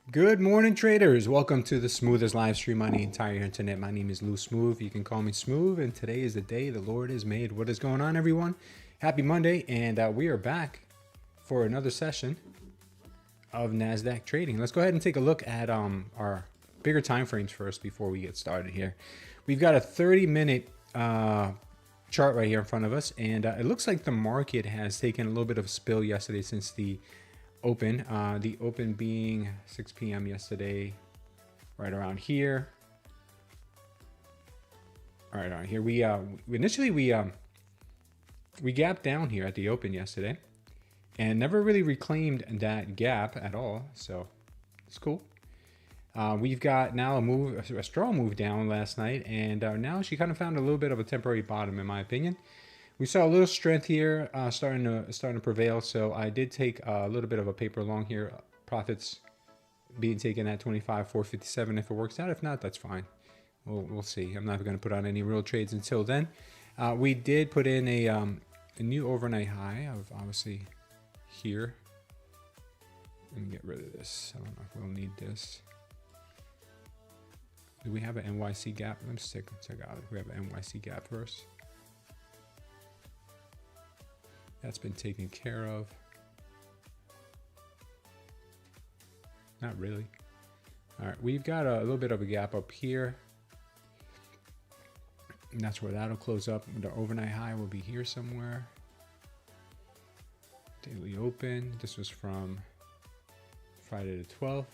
Good morning, traders. Welcome to the smoothest live stream on the entire internet. My name is Lou Smooth. You can call me Smooth, and today is the day the Lord has made. What is going on, everyone? Happy Monday, and we are back for another session of Nasdaq trading. Let's go ahead and take a look at our bigger time frames first before we get started here. We've got a 30-minute chart right here in front of us, and it looks like the market has taken a little bit of a spill yesterday since the open. The open being 6 p.m. yesterday, right around here. All right, here we initially we gapped down here at the open yesterday, and never really reclaimed that gap at all. So it's cool. We've got now a strong move down last night, and now she kind of found a little bit of a temporary bottom, in my opinion. We saw a little strength here starting to prevail, so I did take a little bit of a paper long here. Profits being taken at 25,457 if it works out. If not, that's fine. We'll see. I'm not going to put on any real trades until then. We did put in a new overnight high of obviously here. Let me get rid of this. I don't know if we'll need this. Do we have an NYC gap? Let's check out it. We have an NYC gap first. That's been taken care of. Not really. All right, we've got a little bit of a gap up here. And that's where that'll close up. The overnight high will be here somewhere. Daily open. This was from Friday the 12th.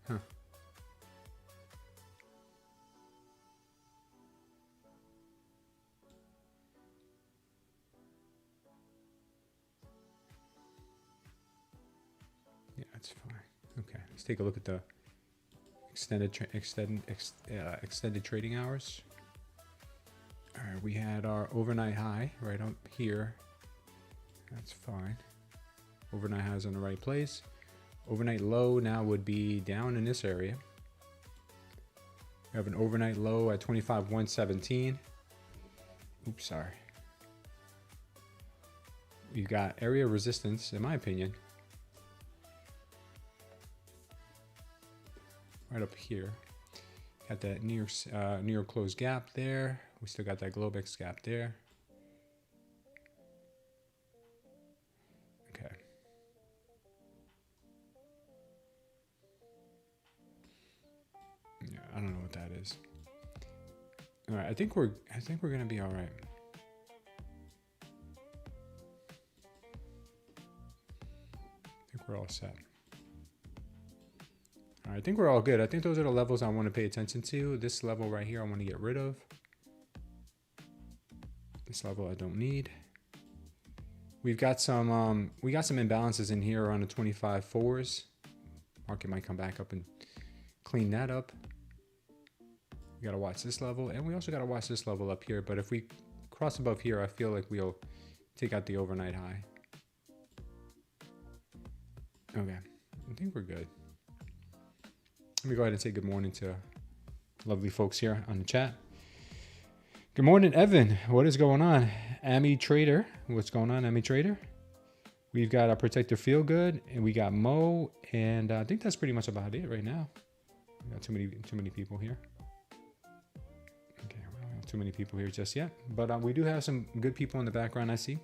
Huh. Yeah, that's fine. Okay, let's take a look at the extended trading hours. All right, we had our overnight high right up here. That's fine. Overnight high is in the right place. Overnight low now would be down in this area. We have an overnight low at 25,117. Oops, sorry. We've got area resistance, in my opinion, right up here. Got that New York closed gap there. We still got that Globex gap there. Okay. Yeah, I don't know what that is. All right, I think we're gonna be all right. I think we're all set. All right, I think we're all good. I think those are the levels I want to pay attention to. This level right here, I want to get rid of. This level I don't need. We've got some imbalances in here around the 25.4s. Market might come back up and clean that up. We got to watch this level, and we also got to watch this level up here. But if we cross above here, I feel like we'll take out the overnight high. Okay, I think we're good. Let me go ahead and say good morning to lovely folks here on the chat. Good morning, Evan. What is going on? Amy Trader. What's going on, Amy Trader? We've got our Protector Feel Good, and we got Mo, and I think that's pretty much about it right now. We got too many people here. Okay, we don't have too many people here just yet, but we do have some good people in the background, I see.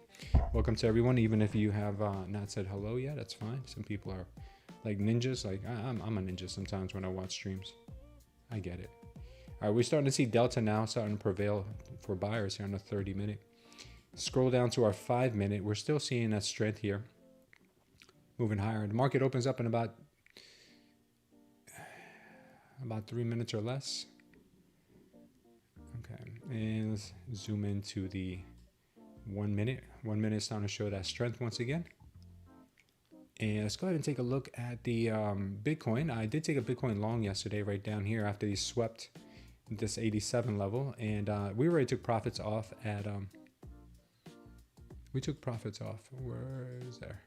Welcome to everyone, even if you have not said hello yet, that's fine. Some people are like ninjas. Like I'm a ninja sometimes when I watch streams. I get it. All right, we're starting to see Delta now starting to prevail for buyers here on the 30-minute. Scroll down to our 5-minute. We're still seeing that strength here, moving higher. The market opens up in about 3 minutes or less. Okay, and let's zoom into the 1 minute. 1 minute is starting to show that strength once again. And let's go ahead and take a look at the Bitcoin. I did take a Bitcoin long yesterday right down here after he swept this 87 level. And we already took profits off at... we took profits off. Where is there?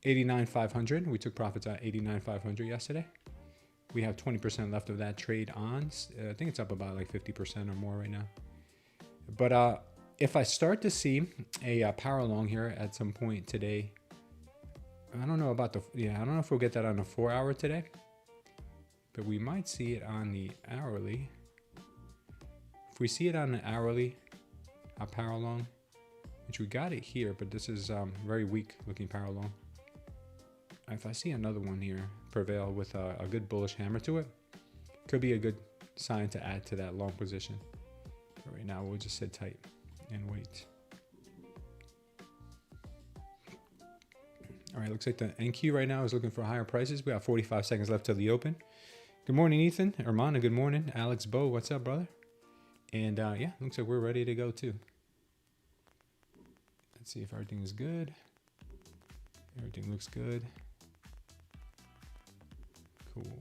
89,500. We took profits at 89,500 yesterday. We have 20% left of that trade on. I think it's up about like 50% or more right now. But if I start to see a power long here at some point today, I don't know about I don't know if we'll get that on the 4 hour today, but we might see it on the hourly. If we see it on the hourly, a power long, which we got it here, but this is very weak looking power long. If I see another one here prevail with a good bullish hammer to it, could be a good sign to add to that long position. But right now we'll just sit tight and wait. All right, looks like the NQ right now is looking for higher prices. We have 45 seconds left till the open. Good morning, Ethan. Hermana, good morning. Alex Bo, what's up, brother? And yeah, looks like we're ready to go too. Let's see if everything is good. Everything looks good. Cool.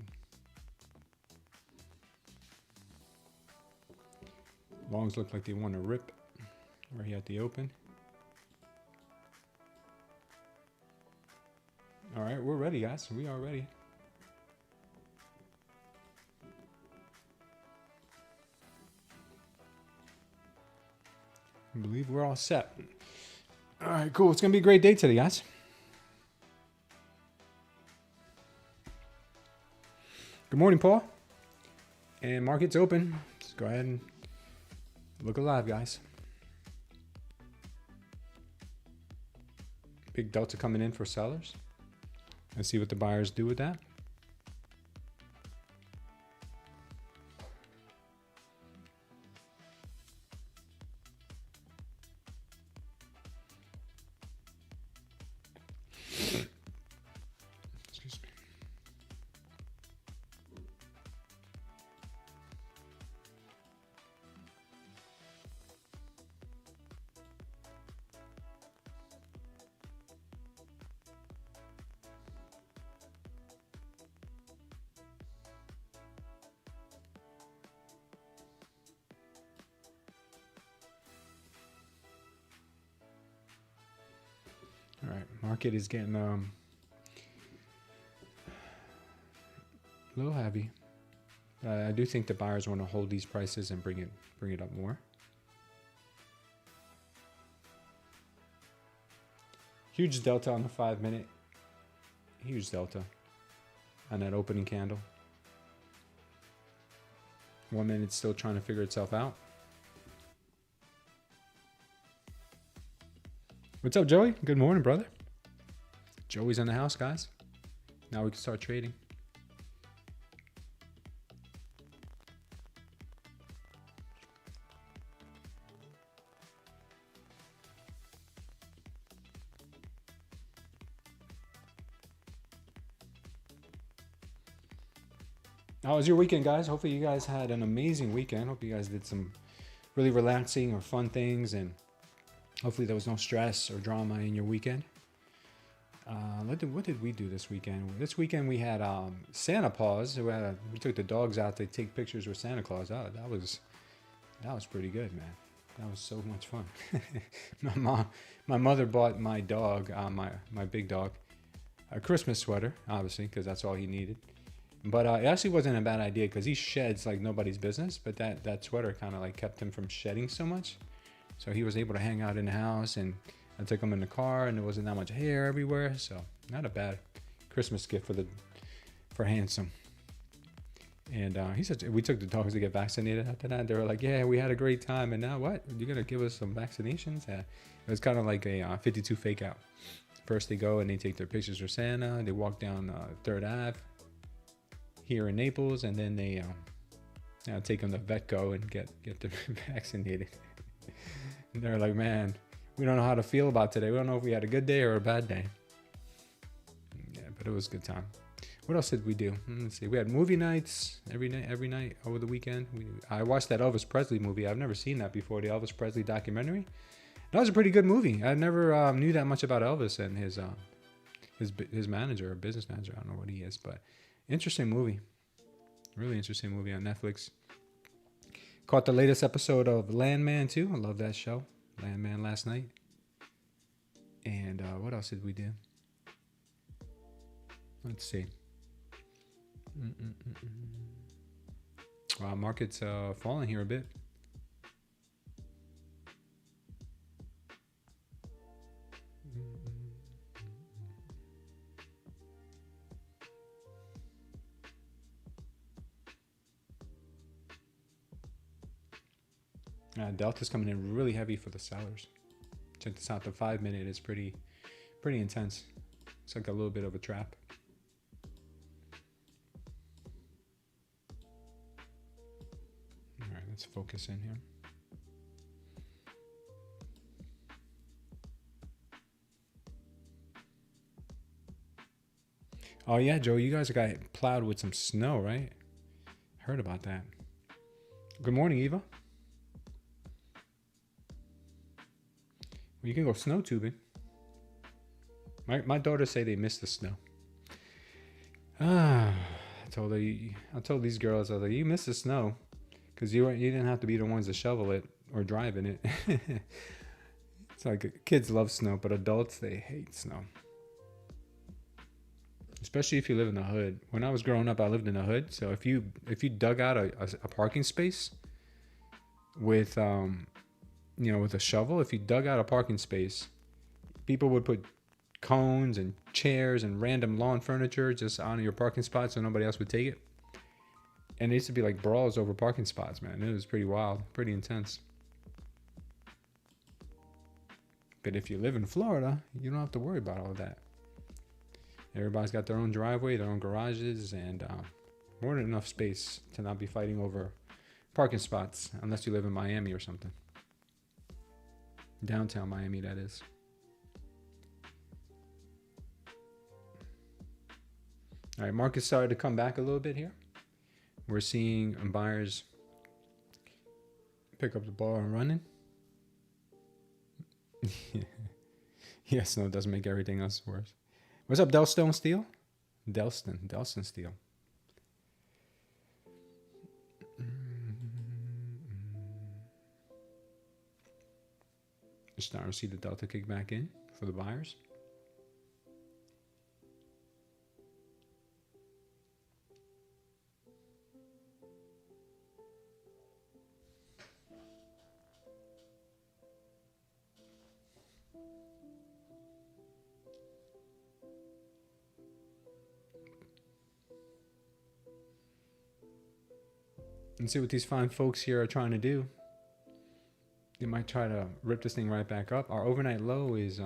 Longs look like they want to rip right here at the open. All right, we're ready, guys. We are ready. I believe we're all set. All right, cool. It's going to be a great day today, guys. Good morning, Paul. And market's open. Let's go ahead and look alive, guys. Big delta coming in for sellers. Let's see what the buyers do with that. Excuse me. All right, market is getting a little heavy. I do think the buyers want to hold these prices and bring it up more. Huge delta on the 5 minute. Huge delta on that opening candle. 1 minute still trying to figure itself out. What's up, Joey? Good morning, brother. Joey's in the house, guys. Now we can start trading. How was your weekend, guys? Hopefully you guys had an amazing weekend. Hope you guys did some really relaxing or fun things, and hopefully there was no stress or drama in your weekend. What did we do this weekend? This weekend we had Santa Claus. We took the dogs out to take pictures with Santa Claus. That was pretty good, man. That was so much fun. My mother bought my dog, my big dog, a Christmas sweater, obviously, because that's all he needed. But it actually wasn't a bad idea because he sheds like nobody's business. But that sweater kind of like kept him from shedding so much. So he was able to hang out in the house, and I took him in the car, and there wasn't that much hair everywhere. So not a bad Christmas gift for Handsome. And he said we took the dogs to get vaccinated after that. They were like, yeah, we had a great time. And now what? You're going to give us some vaccinations? It was kind of like a 52 fake out. First they go and they take their pictures with Santa. They walk down 3rd Ave here in Naples, and then they take them to Vetco and get them vaccinated. And they're like, man, we don't know how to feel about today. We don't know if we had a good day or a bad day. Yeah, but it was a good time. What else did we do? Let's see. We had movie nights every night over the weekend. I watched that Elvis Presley movie. I've never seen that before, the Elvis Presley documentary. That was a pretty good movie. I never knew that much about Elvis and his manager or business manager. I don't know what he is, but interesting movie. Really interesting movie on Netflix. Caught the latest episode of Landman too. I love that show. Landman last night. And what else did we do? Let's see. Wow, market's falling here a bit. Delta's coming in really heavy for the sellers. Check this out. The 5 minute is pretty intense. It's like a little bit of a trap. All right, let's focus in here. Oh yeah, Joe, you guys got plowed with some snow, right? Heard about that. Good morning, Eva. Well, you can go snow tubing. My daughters say they miss the snow. I told these girls, I was like, you miss the snow, because you didn't have to be the ones to shovel it or drive in it. It's like kids love snow, but adults, they hate snow. Especially if you live in the hood. When I was growing up, I lived in the hood. So if you dug out a parking space with with a shovel, if you dug out a parking space, people would put cones and chairs and random lawn furniture just on your parking spot so nobody else would take it. And it used to be like brawls over parking spots, man. It was pretty wild, pretty intense. But if you live in Florida, you don't have to worry about all of that. Everybody's got their own driveway, their own garages, and more than enough space to not be fighting over parking spots, unless you live in Miami or something. Downtown Miami, that is. All right, market started to come back a little bit here. We're seeing buyers pick up the ball and running. Yeah, snow doesn't make everything else worse. What's up, Delstone Steel? Delston Steel. Just starting to see the Delta kick back in for the buyers. And see what these fine folks here are trying to do. They might try to rip this thing right back up. Our overnight low is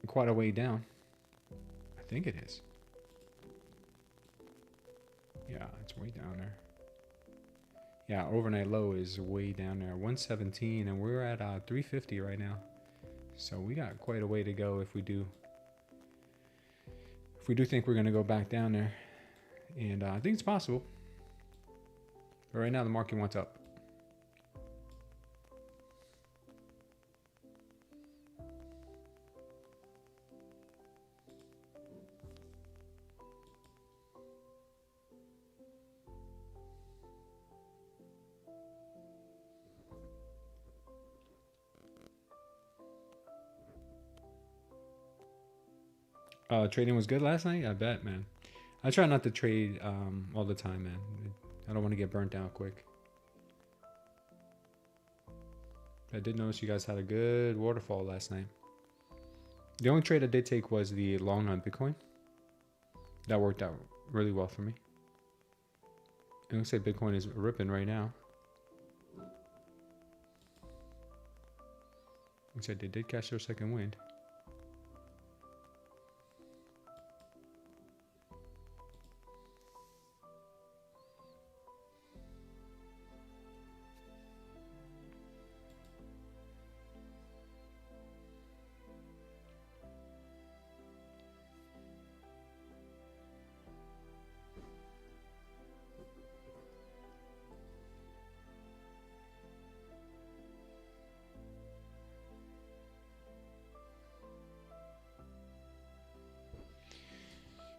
quite a way down. I think it is. Yeah, it's way down there. Yeah, overnight low is way down there. 117, and we're at 350 right now. So we got quite a way to go if we do think we're going to go back down there. And I think it's possible. But right now the market wants up. Trading was good last night? I bet, man. I try not to trade all the time, man. I don't want to get burnt out quick. I did notice you guys had a good waterfall last night. The only trade I did take was the long on Bitcoin. That worked out really well for me. It looks like Bitcoin is ripping right now. Looks like they did catch their second wind.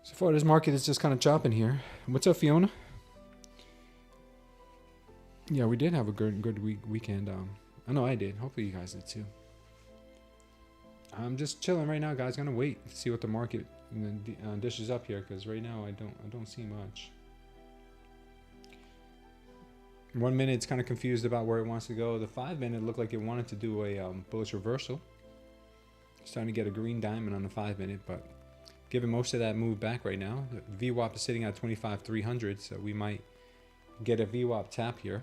So far, this market is just kind of chopping here. What's up, Fiona? Yeah, we did have a good weekend. I know I did. Hopefully, you guys did too. I'm just chilling right now, guys. Gonna wait to see what the market dishes up here, because right now I don't see much. 1 minute, it's kind of confused about where it wants to go. The 5 minute looked like it wanted to do a bullish reversal. Starting to get a green diamond on the 5 minute, but given most of that move back right now, the VWAP is sitting at 25,300, so we might get a VWAP tap here.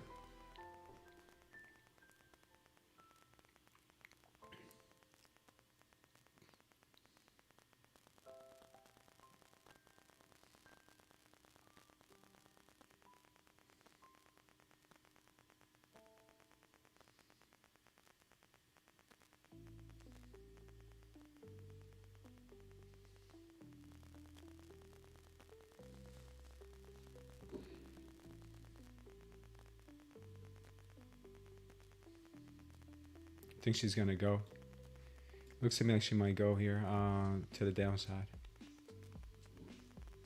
I think she's gonna go. Looks to me like she might go here to the downside.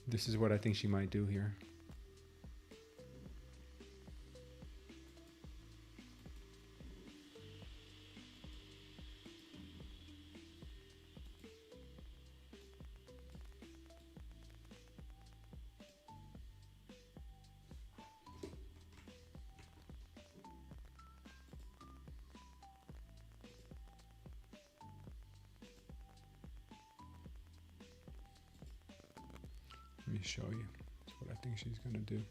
This is what I think she might do here. Let me show you. That's what I think she's gonna do.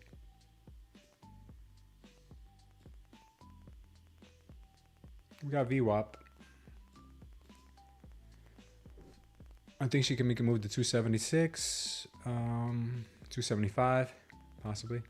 We got VWAP. I think she can make a move to 276, 275, possibly.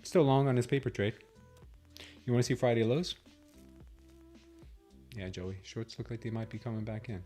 Still long on this paper trade. You want to see Friday lows? Yeah, Joey. Shorts look like they might be coming back in.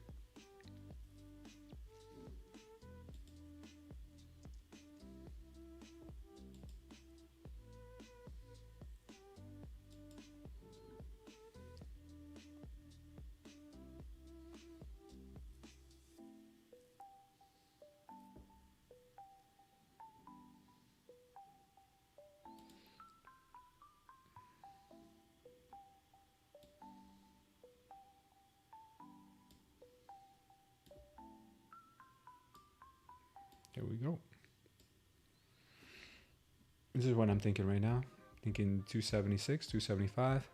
There we go. This is what I'm thinking right now. Thinking 276, 275.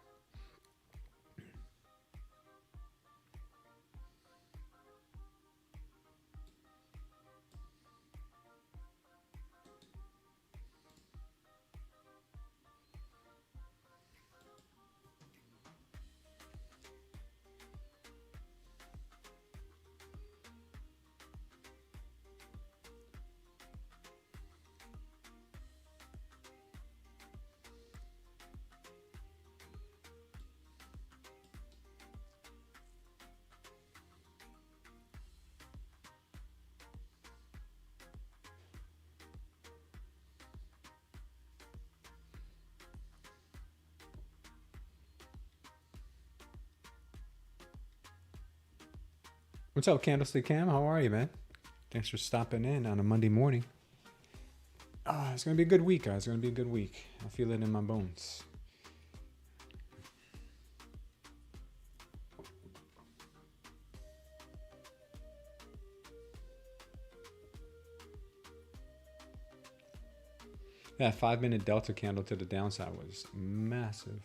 What's up, Candlestick Cam? How are you, man? Thanks for stopping in on a Monday morning. It's going to be a good week, guys. It's going to be a good week. I feel it in my bones. That 5-minute delta candle to the downside was massive.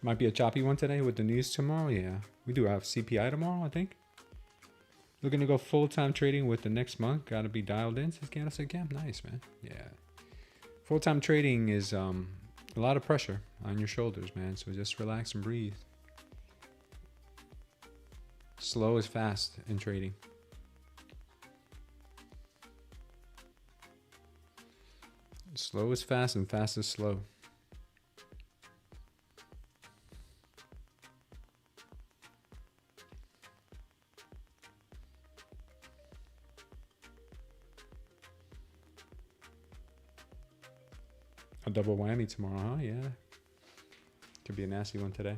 Might be a choppy one today with the news tomorrow. Yeah, we do have CPI tomorrow, I think. Looking to go full-time trading with the next month. Got to be dialed in, says Candlestick Cam. Nice, man. Yeah. Full-time trading is a lot of pressure on your shoulders, man. So just relax and breathe. Slow is fast in trading. Slow is fast and fast is slow. A double whammy tomorrow, huh? Yeah. Could be a nasty one today.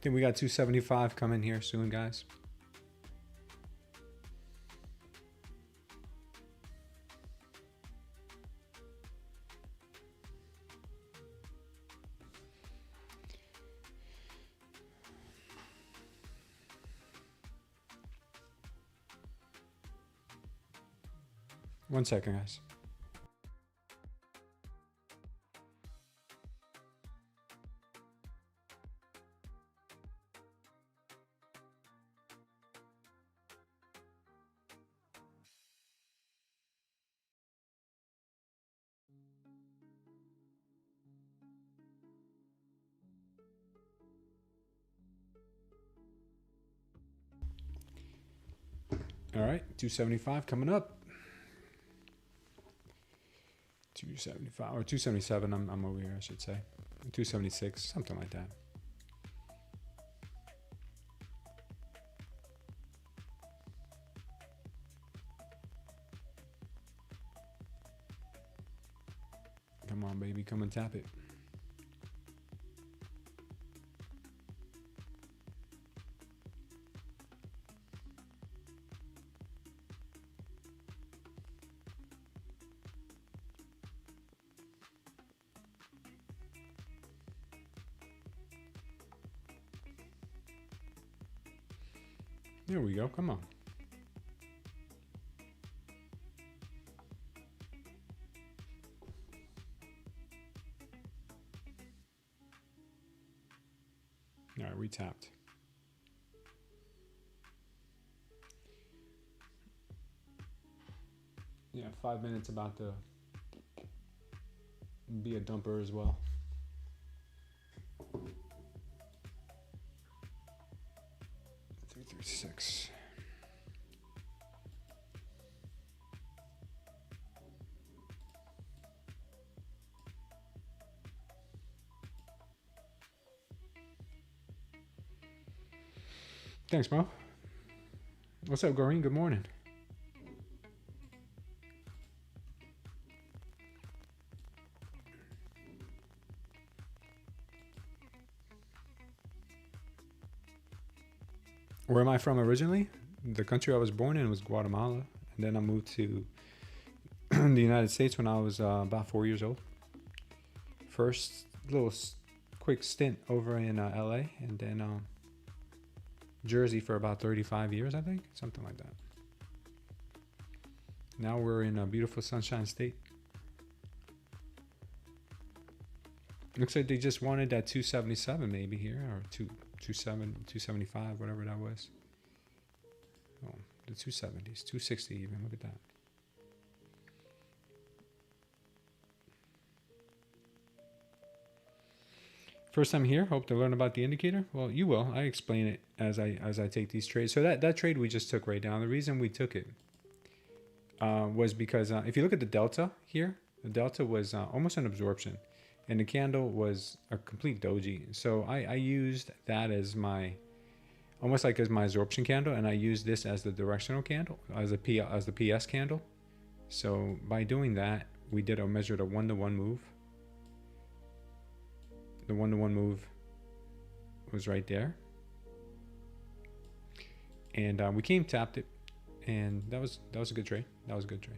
think we got 275 coming here soon, guys. One second, guys. All right, 275 coming up. 275 or 277. I'm over here, I should say. 276, something like that. Come on, baby, come and tap it. There we go. Come on. All right, we tapped. Yeah, 5 minutes about to be a dumper as well. Six. Thanks, Mo. What's up, Goreen? Good morning. Where am I from originally? The country I was born in was Guatemala, and then I moved to the United States when I was about 4 years old. First little quick stint over in LA, and then Jersey for about 35 years, I think, something like that. Now we're in a beautiful Sunshine State. Looks like they just wanted that 277 maybe here, or 275, whatever that was. Oh, the 270s, 260 even, look at that. First time here, hope to learn about the indicator. Well, you will. I explain it as I take these trades. So that trade we just took right now, the reason we took it was because if you look at the delta here, the delta was almost an absorption, and the candle was a complete doji. So I used that as my, almost like as my absorption candle, and I used this as the directional candle, as the PS candle. So by doing that, we measured a one-to-one move. The one-to-one move was right there, and we tapped it, and that was a good trade. That was a good trade.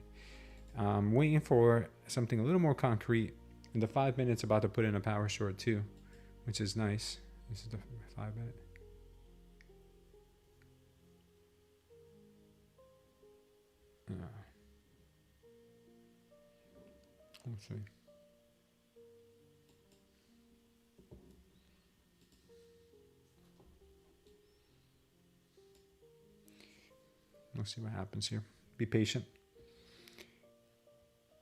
Waiting for something a little more concrete. In the 5 minutes, about to put in a power short too, which is nice. This is the 5 minute. Let's see. We'll see what happens here. Be patient.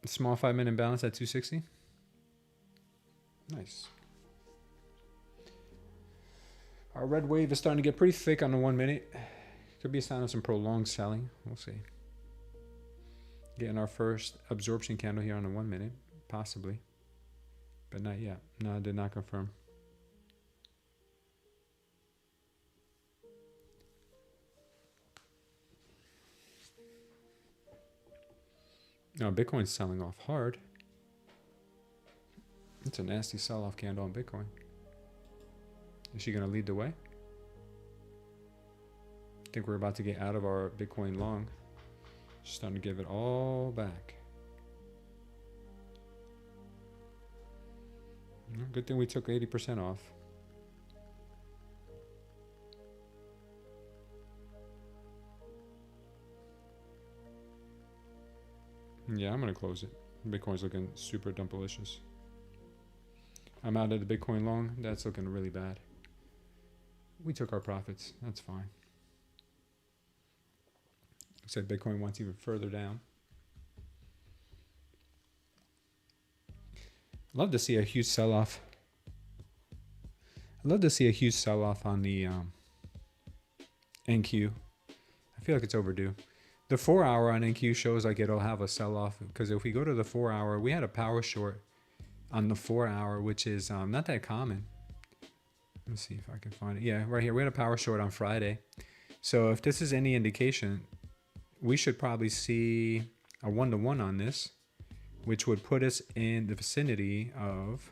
Small 5 minute balance at 260. Nice. Our red wave is starting to get pretty thick on the 1 minute. Could be a sign of some prolonged selling. We'll see. Getting our first absorption candle here on the 1 minute, possibly, but not yet. No, I did not confirm. No, Bitcoin's selling off hard. It's a nasty sell-off candle on Bitcoin. Is she going to lead the way? think we're about to get out of our Bitcoin long. Just starting to give it all back. Good thing we took 80% off. Yeah, I'm gonna close it. Bitcoin's looking super dumpalicious. I'm out of the Bitcoin long. That's looking really bad. We took our profits. That's fine. Except Bitcoin wants even further down. Love to see a huge sell-off. I'd love to see a huge sell-off on the NQ. I feel like it's overdue. The 4 hour on NQ shows like it'll have a sell-off, because if we go to the 4 hour, we had a power short on the 4 hour, which is not that common. Let's see if I can find it. Yeah, right here. We had a power short on Friday. So if this is any indication, we should probably see a 1-to-1 on this, which would put us in the vicinity of,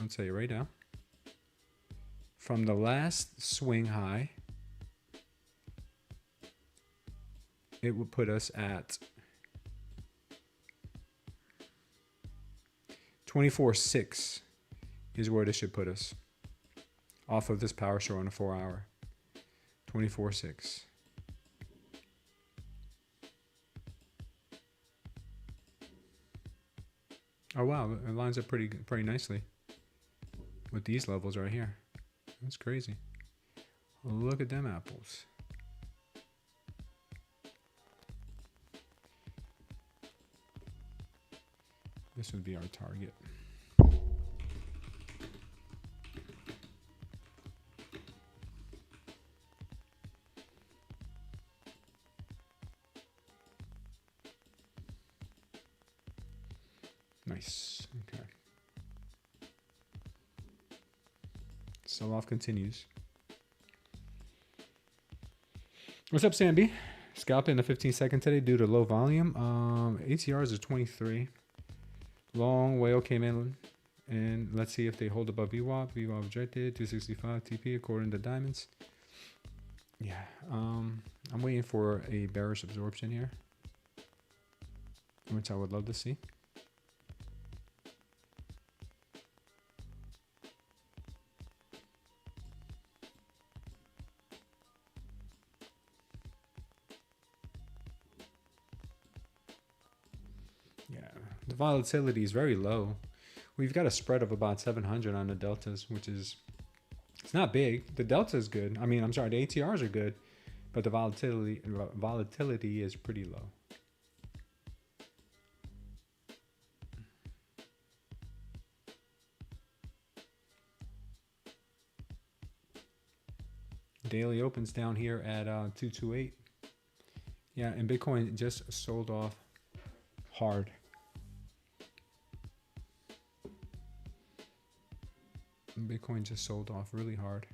I'll tell you right now, from the last swing high, it would put us at 24.6 is where this should put us off of this power short on a 4 hour. 24.6. Oh wow, it lines up pretty nicely with these levels right here. That's crazy. Look at them apples. This would be our target. Nice. Okay. Sell-off continues. What's up, Samby? Scalping the 15 second today due to low volume. ATRs are 23. Long whale came in, and let's see if they hold above VWAP. VWAP rejected. 265 TP according to diamonds. Yeah. I'm waiting for a bearish absorption here, which I would love to see. The volatility is very low. We've got a spread of about 700 on the deltas, which is, it's not big. The delta is good. I mean, I'm sorry, the ATRs are good, but the volatility is pretty low. Daily opens down here at 228. Yeah, and Bitcoin just sold off hard. Bitcoin just sold off really hard.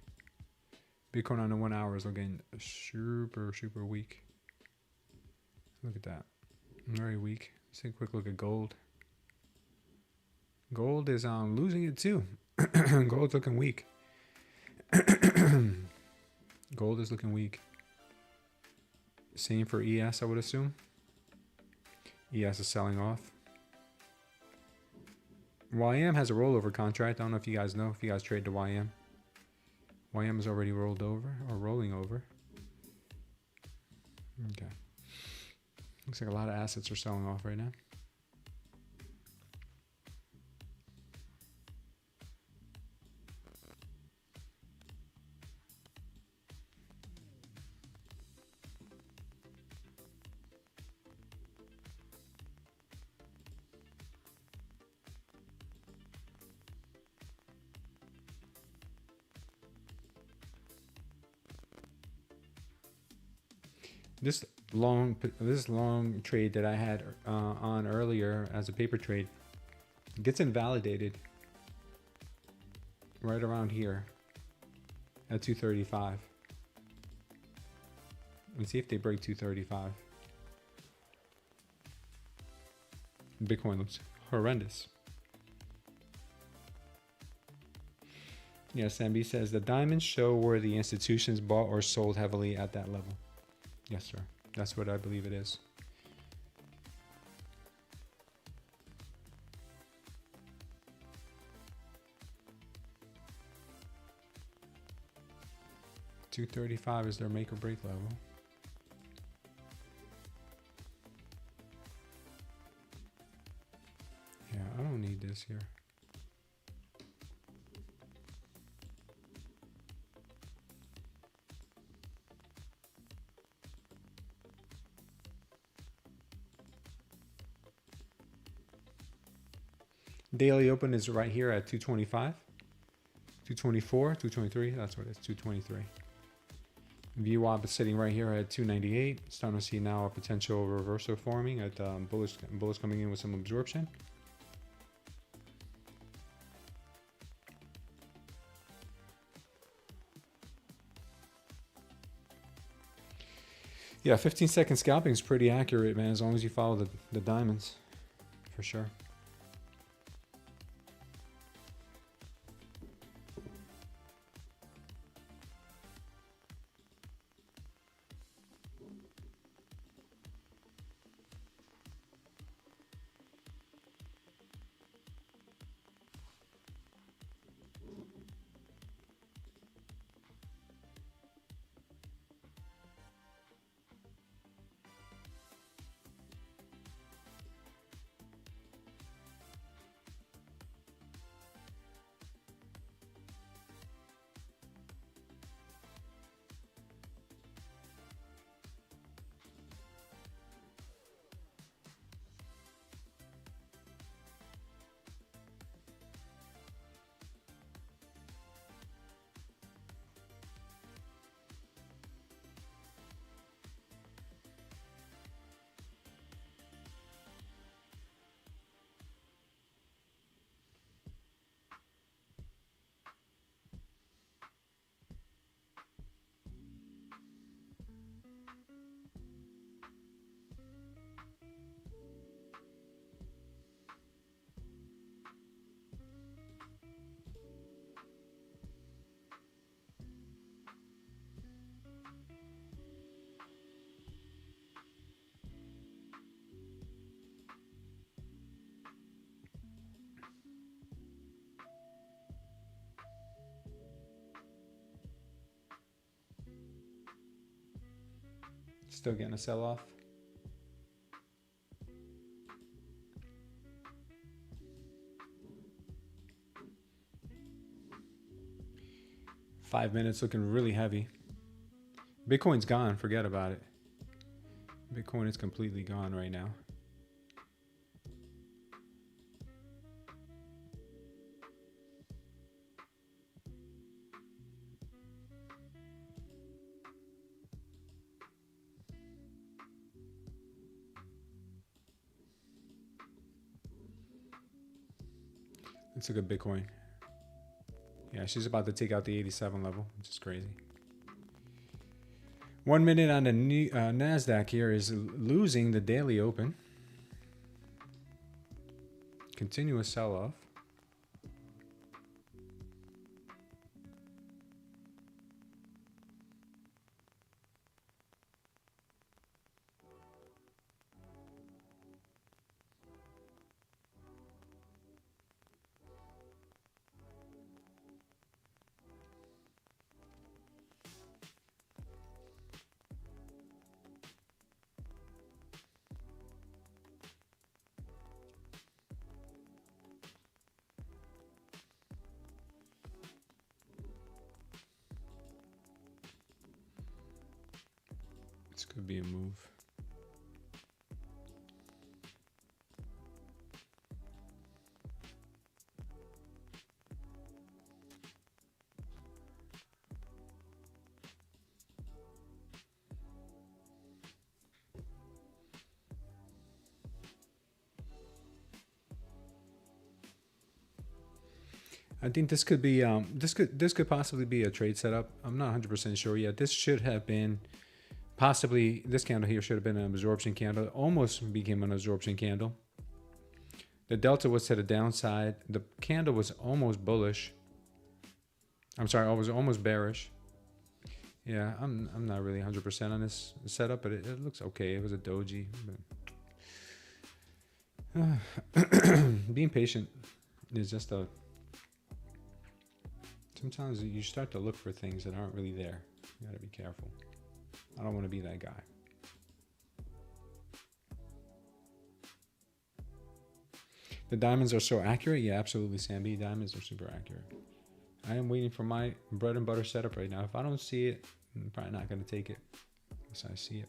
Bitcoin on the 1 hour is looking super weak. Look at that. Very weak. Let's take a quick look at gold. Gold is losing it too. Gold's looking weak. Gold is looking weak. Same for ES, I would assume. ES is selling off. YM has a rollover contract. I don't know if you guys know, if you guys trade the YM. YM is already rolled over or rolling over. Okay. Looks like a lot of assets are selling off right now. This long trade that I had on earlier as a paper trade gets invalidated right around here at 235. Let's see if they break 235. Bitcoin looks horrendous. Yes, MB says the diamonds show where the institutions bought or sold heavily at that level. Yes, sir. That's what I believe it is. $235 is their make or break level. Yeah, I don't need this here. Daily open is right here at 225, 224, 223. That's what it is, 223. VWAP is sitting right here at 298. Starting to see now a potential reversal forming at bullish coming in with some absorption. Yeah, 15-second scalping is pretty accurate, man, as long as you follow the diamonds, for sure. Still getting a sell-off. $5 minutes looking really heavy. Bitcoin's gone. Forget about it. Bitcoin is completely gone right now. Let's look at Bitcoin. Yeah, she's about to take out the 87 level, which is crazy. 1 minute on the Nasdaq here is losing the daily open. Continuous sell-off. This could be a move. I think this could be this could possibly be a trade setup. I'm not 100% sure yet. This should have been possibly, this candle here should have been an absorption candle. It almost became an absorption candle. The delta was to the downside. The candle was almost bullish. I'm sorry, I was almost bearish. Yeah, I'm not really 100% on this setup, but it looks okay. It was a doji. Being patient is just a... Sometimes you start to look for things that aren't really there. You gotta be careful. I don't want to be that guy. The diamonds are so accurate. Yeah, absolutely, Sam B. Diamonds are super accurate. I am waiting for my bread and butter setup right now. If I don't see it, I'm probably not going to take it unless I see it.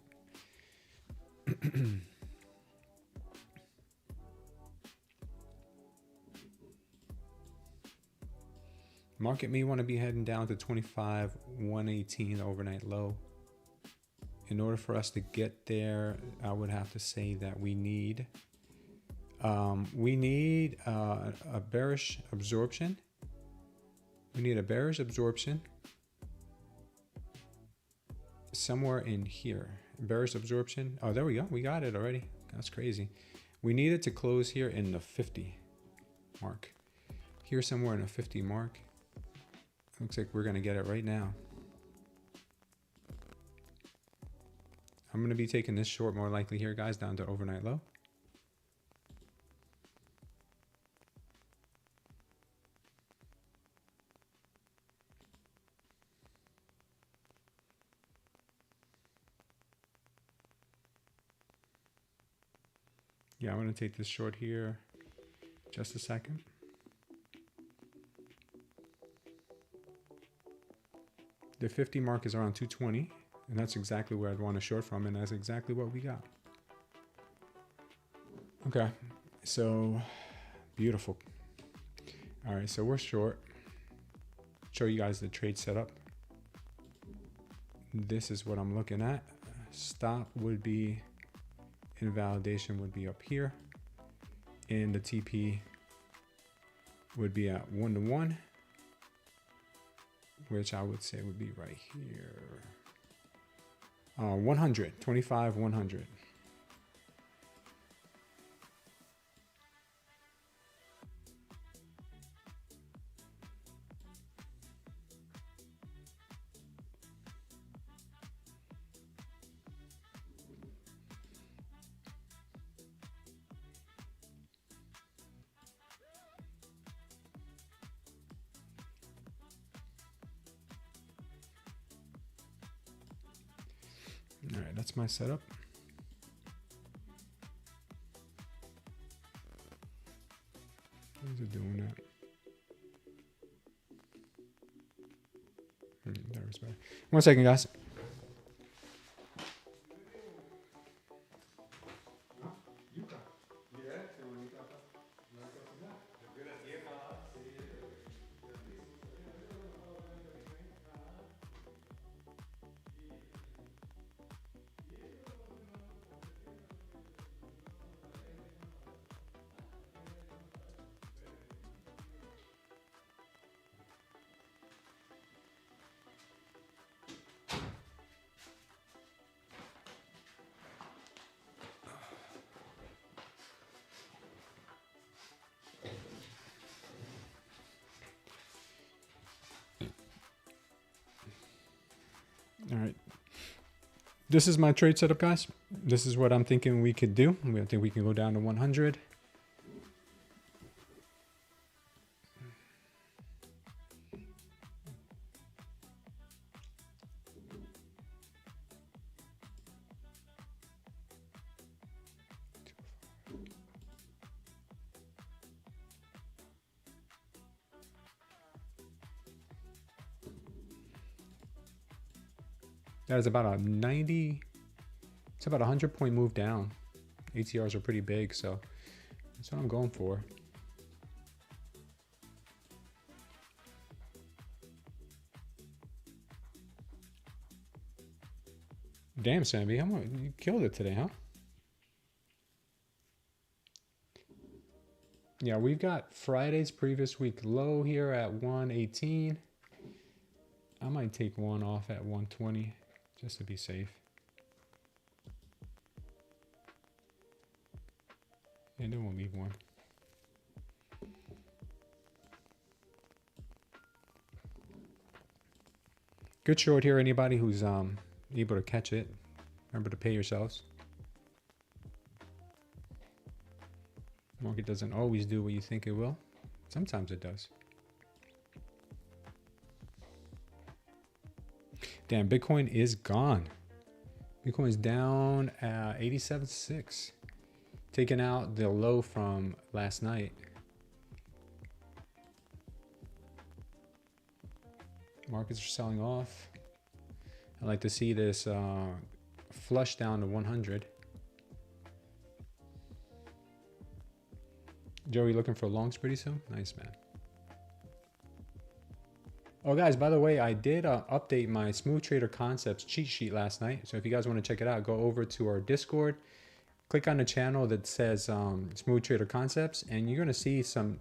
Market may want to be heading down to 25,118 overnight low. In order for us to get there, I would have to say that we need a bearish absorption. We need a bearish absorption somewhere in here. Bearish absorption. Oh, there we go. We got it already. That's crazy. We need it to close here in the 50 mark. Here somewhere in the 50 mark. Looks like we're going to get it right now. I'm going to be taking this short more likely here, guys, down to overnight low. Yeah, I'm going to take this short here. Just a second. The 50 mark is around 220, and that's exactly where I'd want to short from, and that's exactly what we got. Okay, so beautiful. All right, so we're short. Show you guys the trade setup. This is what I'm looking at. Stop would be, invalidation would be up here, and the TP would be at 1-to-1, which I would say would be right here. 100, 25, 100. All right, that's my setup. How's it doing that? There was better. 1 second, guys. All right. This is my trade setup, guys. This is what I'm thinking we could do. I think we can go down to 100. That is about a 90, it's about a 100-point move down. ATRs are pretty big, so that's what I'm going for. Damn, Sammy, you killed it today, huh? Yeah, we've got Friday's previous week low here at 118. I might take one off at 120 just to be safe. And then we'll leave one. Good short here. Anybody who's able to catch it, remember to pay yourselves. Market doesn't always do what you think it will. Sometimes it does. Damn, Bitcoin is gone. Bitcoin is down at 87.6, taking out the low from last night. Markets are selling off. I like to see this flush down to 100. Joey looking for longs pretty soon? Nice, man. Oh, guys, by the way, I did update my Smooth Trader Concepts cheat sheet last night. So if you guys want to check it out, go over to our Discord, click on the channel that says Smooth Trader Concepts, and you're going to see some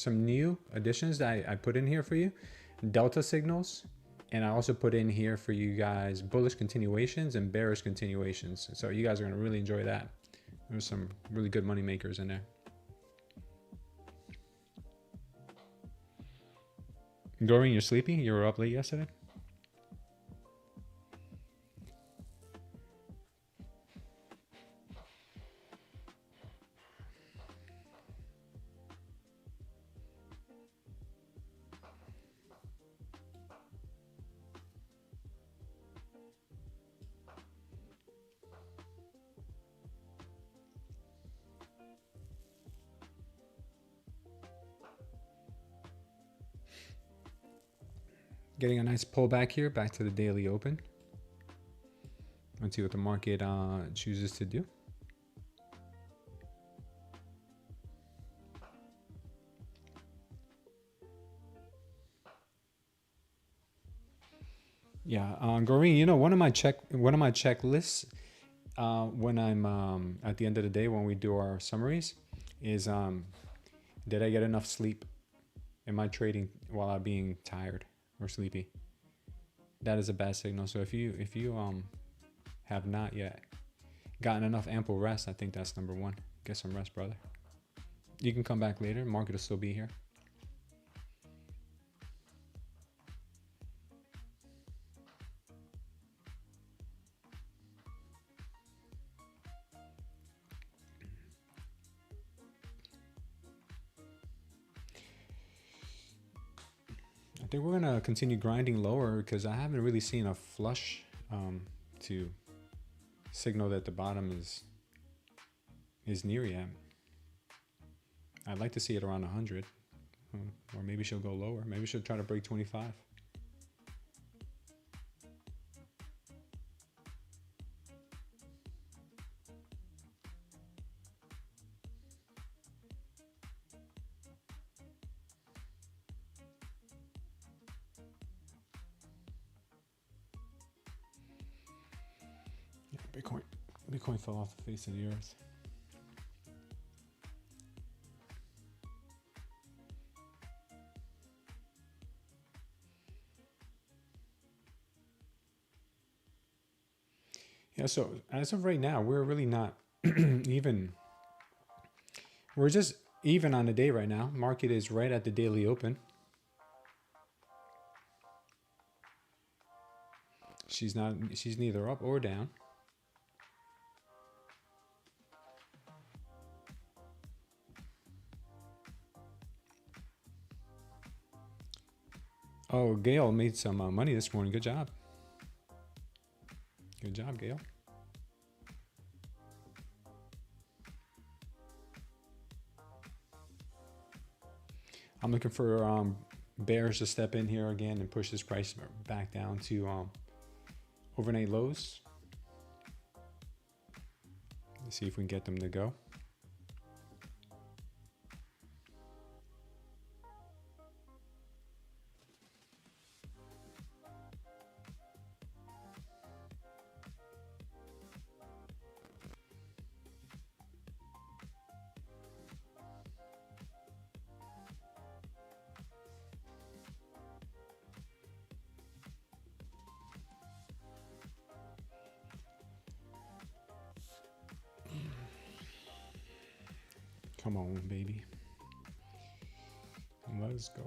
new additions that I put in here for you. Delta signals, and I also put in here for you guys bullish continuations and bearish continuations. So you guys are going to really enjoy that. There's some really good money makers in there. Doreen, you're sleepy? You were up late yesterday? Getting a nice pullback here, back to the daily open. Let's see what the market chooses to do. Yeah, Goreen, you know, one of my checklists when I'm at the end of the day when we do our summaries is did I get enough sleep? Am I trading while I'm being tired or sleepy? That is a bad signal. So if you have not yet gotten enough ample rest, I think that's number one. Get some rest, brother. You can come back later. Market will still be here. I think we're gonna continue grinding lower because I haven't really seen a flush to signal that the bottom is near yet. I'd like to see it around 100, or maybe she'll go lower. Maybe she'll try to break 25. Bitcoin fell off the face of the earth. Yeah, so as of right now, we're really not even. We're just even on the day right now. Market is right at the daily open. She's neither up or down. Oh, Gail made some money this morning. Good job. Good job, Gail. I'm looking for bears to step in here again and push this price back down to overnight lows. Let's see if we can get them to go. Come on, baby. Let's go.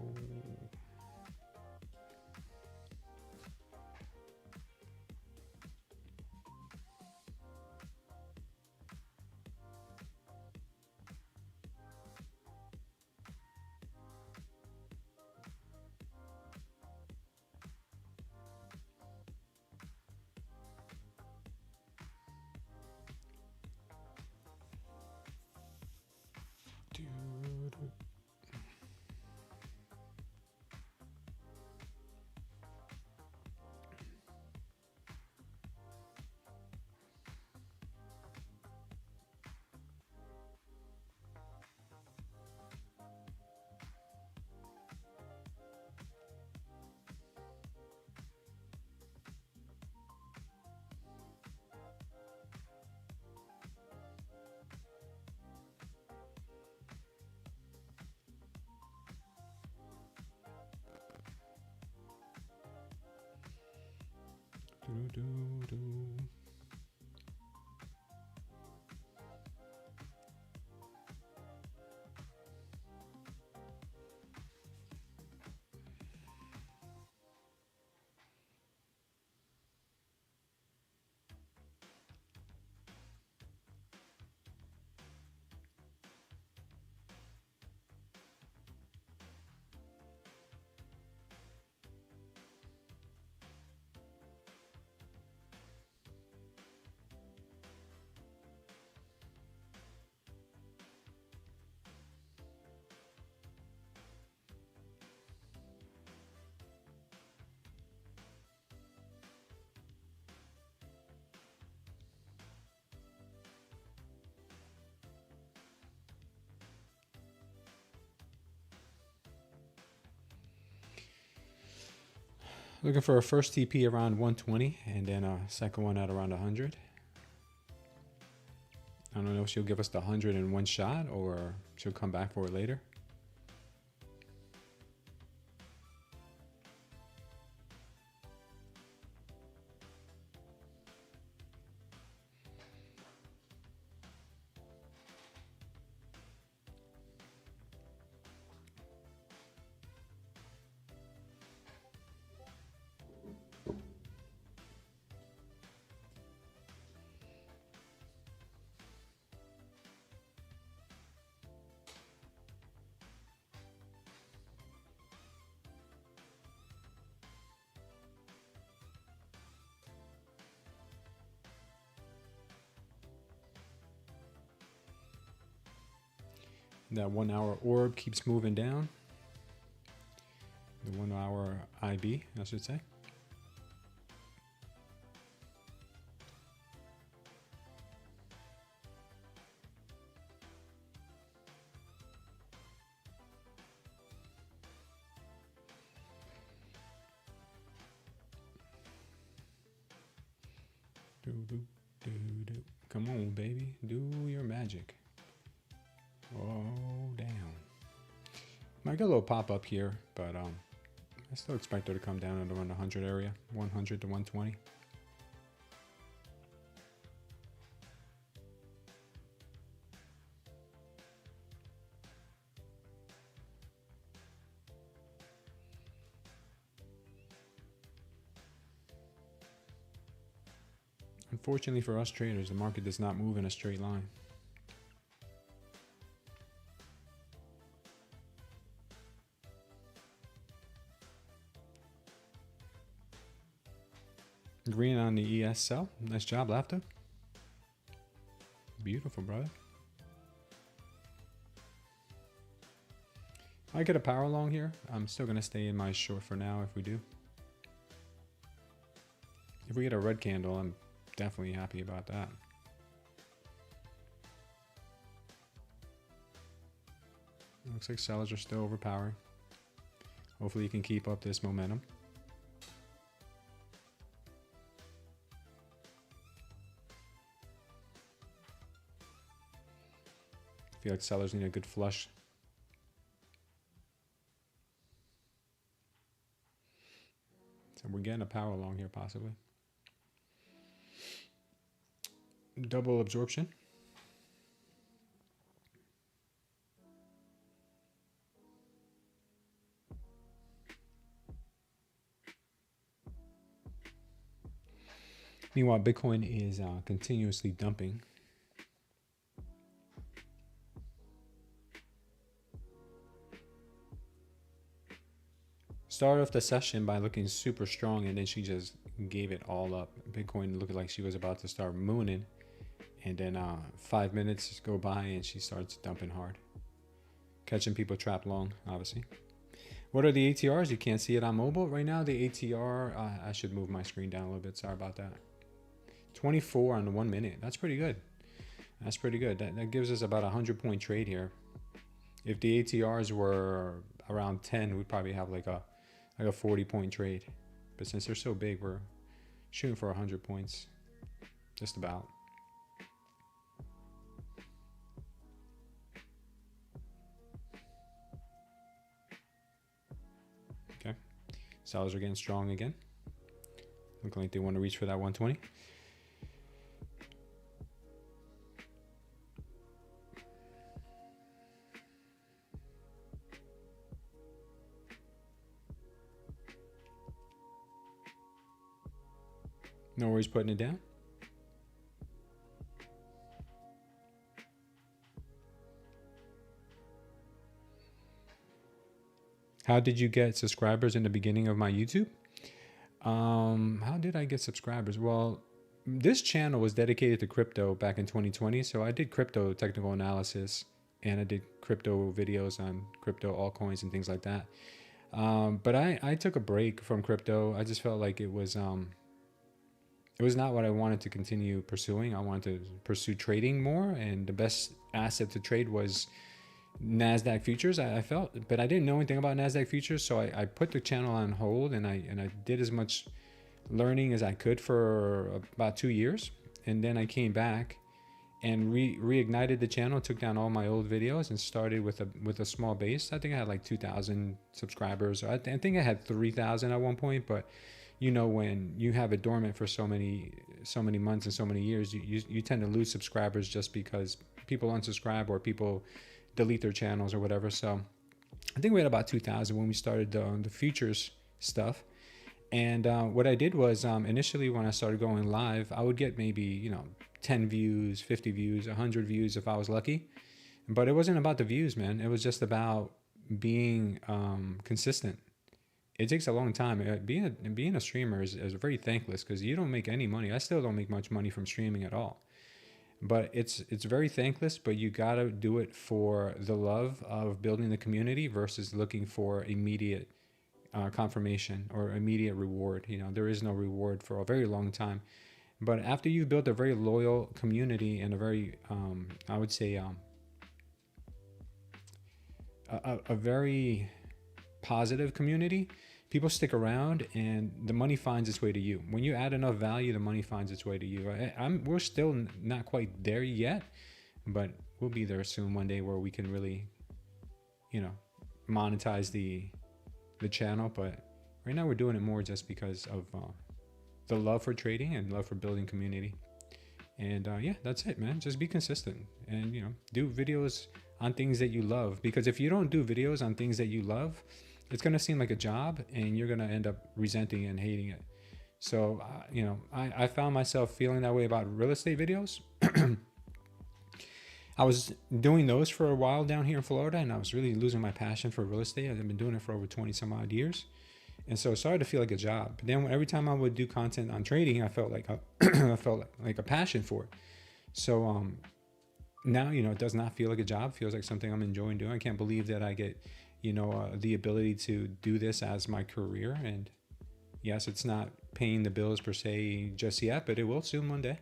Looking for a first TP around 120 and then a second one at around 100. I don't know if she'll give us the 100 in one shot or she'll come back for it later. That 1 hour orb keeps moving down. The 1 hour IB, I should say. Come on, baby, do your magic. Oh, damn. Might get a little pop up here, but I still expect her to come down at around the 100 area, 100 to 120. Unfortunately for us traders, the market does not move in a straight line. Green on the ES sell. Nice job, Lafta. Beautiful, brother. I get a power long here. I'm still going to stay in my short for now if we do. If we get a red candle, I'm definitely happy about that. Looks like sellers are still overpowering. Hopefully you can keep up this momentum. I feel like sellers need a good flush. So we're getting a power long here possibly. Double absorption. Meanwhile, Bitcoin is continuously dumping. Started off the session by looking super strong, and then she just gave it all up. Bitcoin looked like she was about to start mooning, and then 5 minutes go by and she starts dumping hard, catching people trapped long, obviously. What are the ATRs? You can't see it on mobile right now. The ATR, I should move my screen down a little bit. Sorry about that. 24 on the 1 minute. That's pretty good. That's pretty good. That gives us about a 100-point trade here. If the ATRs were around 10, we'd probably have like a 40-point trade. But since they're so big, we're shooting for 100 points. Just about. Okay. Sellers are getting strong again. Looking like they want to reach for that 120. No worries putting it down. How did you get subscribers in the beginning of my YouTube? How did I get subscribers? Well, this channel was dedicated to crypto back in 2020. So I did crypto technical analysis and I did crypto videos on crypto altcoins and things like that. But I took a break from crypto. I just felt like it was not what I wanted to continue pursuing. I wanted to pursue trading more, and the best asset to trade was Nasdaq futures. I felt, but I didn't know anything about Nasdaq futures, so I put the channel on hold, and I did as much learning as I could for about 2 years, and then I came back and reignited the channel, took down all my old videos, and started with a small base. I think I had like 2,000 subscribers. I think I had 3,000 at one point, but you know, when you have it dormant for so many months and so many years, you tend to lose subscribers just because people unsubscribe or people delete their channels or whatever. So I think we had about 2,000 when we started the futures stuff. And what I did was initially when I started going live, I would get maybe 10 views, 50 views, 100 views if I was lucky. But it wasn't about the views, man. It was just about being consistent. It takes a long time. Being a streamer is very thankless because you don't make any money. I still don't make much money from streaming at all. But it's very thankless, but you gotta do it for the love of building the community versus looking for immediate confirmation or immediate reward. There is no reward for a very long time. But after you've built a very loyal community and a very, I would say, a very positive community, people stick around and the money finds its way to you. When you add enough value, the money finds its way to you. We're still not quite there yet, but we'll be there soon one day where we can really, monetize the channel. But right now we're doing it more just because of the love for trading and love for building community. And yeah, that's it, man. Just be consistent and, do videos on things that you love. Because if you don't do videos on things that you love, it's going to seem like a job and you're going to end up resenting and hating it. So, I found myself feeling that way about real estate videos. I was doing those for a while down here in Florida, and I was really losing my passion for real estate. I've been doing it for over 20 some odd years. And so it started to feel like a job. But then every time I would do content on trading, I felt like I felt like a passion for it. So now, it does not feel like a job. It feels like something I'm enjoying doing. I can't believe that I get the ability to do this as my career. And yes, it's not paying the bills per se just yet, but it will soon one day.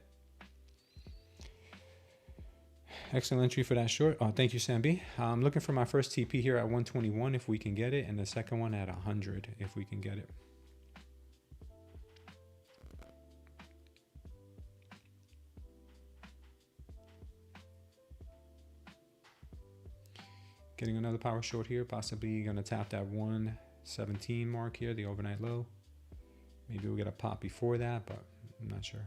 Excellent entry for that short. Oh, thank you, Sam B. I'm looking for my first TP here at 121 if we can get it, and the second one at 100 if we can get it. Getting another power short here, possibly going to tap that 117 mark here, the overnight low. Maybe we'll get a pop before that, but I'm not sure.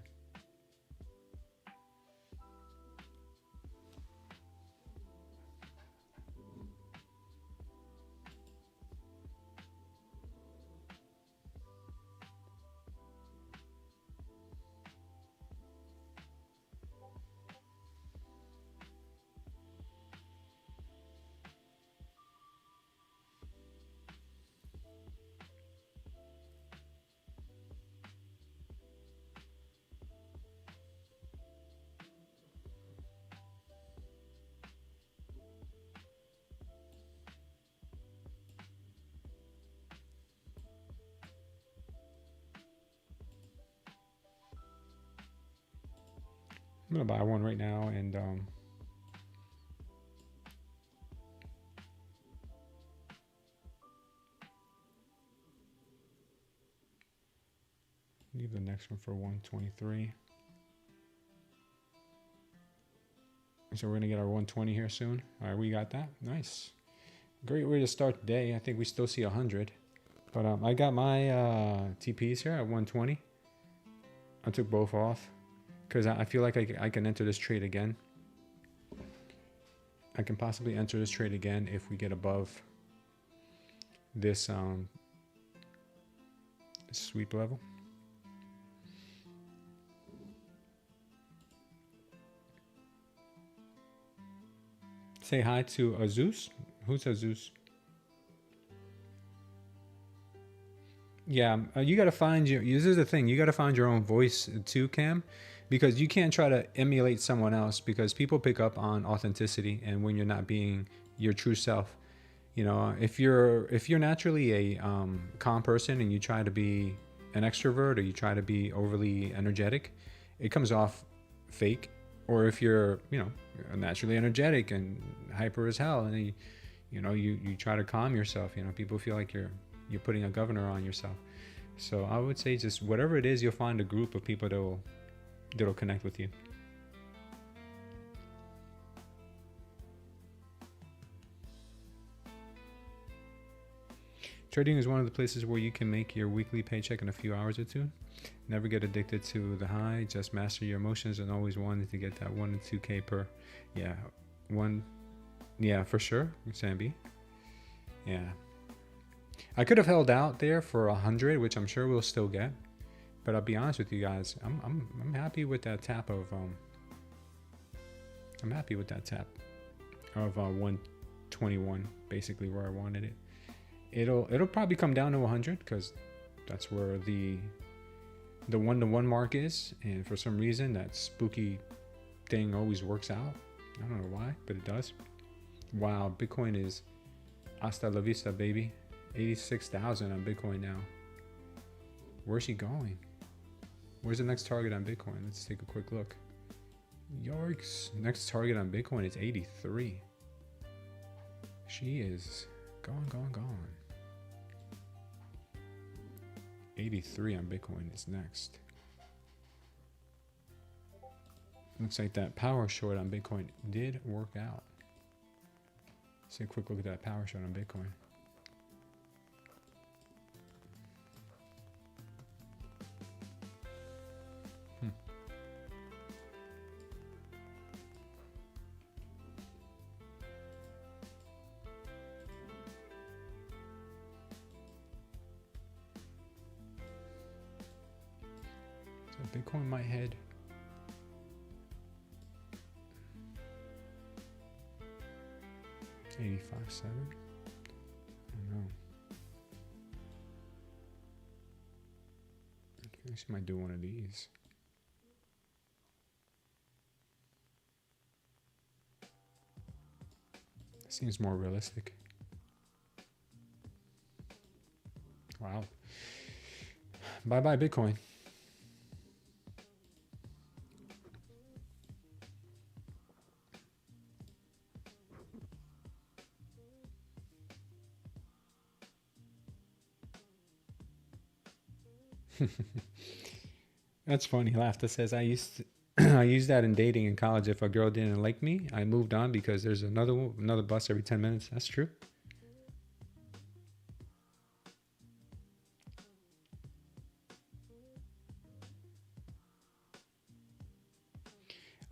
I'm gonna buy one right now and leave the next one for 123. So we're gonna get our 120 here soon. All right, we got that. Nice. Great way to start the day. I think we still see 100, but I got my TPs here at 120. I took both off because I feel like I can enter this trade again. I can possibly enter this trade again if we get above this sweep level. Say hi to Azus. Who's Azus? Yeah, you got to find your, this is the thing, you got to find your own voice too, Cam, because you can't try to emulate someone else, because people pick up on authenticity and when you're not being your true self. You know, if you're naturally a calm person and you try to be an extrovert or you try to be overly energetic, it comes off fake. Or if you're, you know, naturally energetic and hyper as hell, and you try to calm yourself, you know, people feel like you're putting a governor on yourself. So I would say just whatever it is, you'll find a group of people that'll connect with you. Trading is one of the places where you can make your weekly paycheck in a few hours or two. Never get addicted to the high, just master your emotions and always wanted to get that 1 to 2K per. Yeah, for sure, Sambi. Yeah. I could have held out there for 100, which I'm sure we'll still get. But I'll be honest with you guys, I'm happy with that tap of I'm happy with that tap of 121, basically where I wanted it. It'll probably come down to 100 because that's where the 1-to-1 mark is, and for some reason that spooky thing always works out. I don't know why, but it does. Wow, Bitcoin is hasta la vista, baby. 86,000 on Bitcoin now. Where's she going? Where's the next target on Bitcoin? Let's take a quick look. Yikes. Next target on Bitcoin is 83. She is gone. 83 on Bitcoin is next. Looks like that power short on Bitcoin did work out. Let's take a quick look at that power short on Bitcoin. Bitcoin might head $85.7. I don't know. I think she might do one of these. Seems more realistic. Wow. Bye-bye, Bitcoin. That's funny. Laughter says I used that in dating in college. If a girl didn't like me, I moved on because there's another bus every 10 minutes. That's true.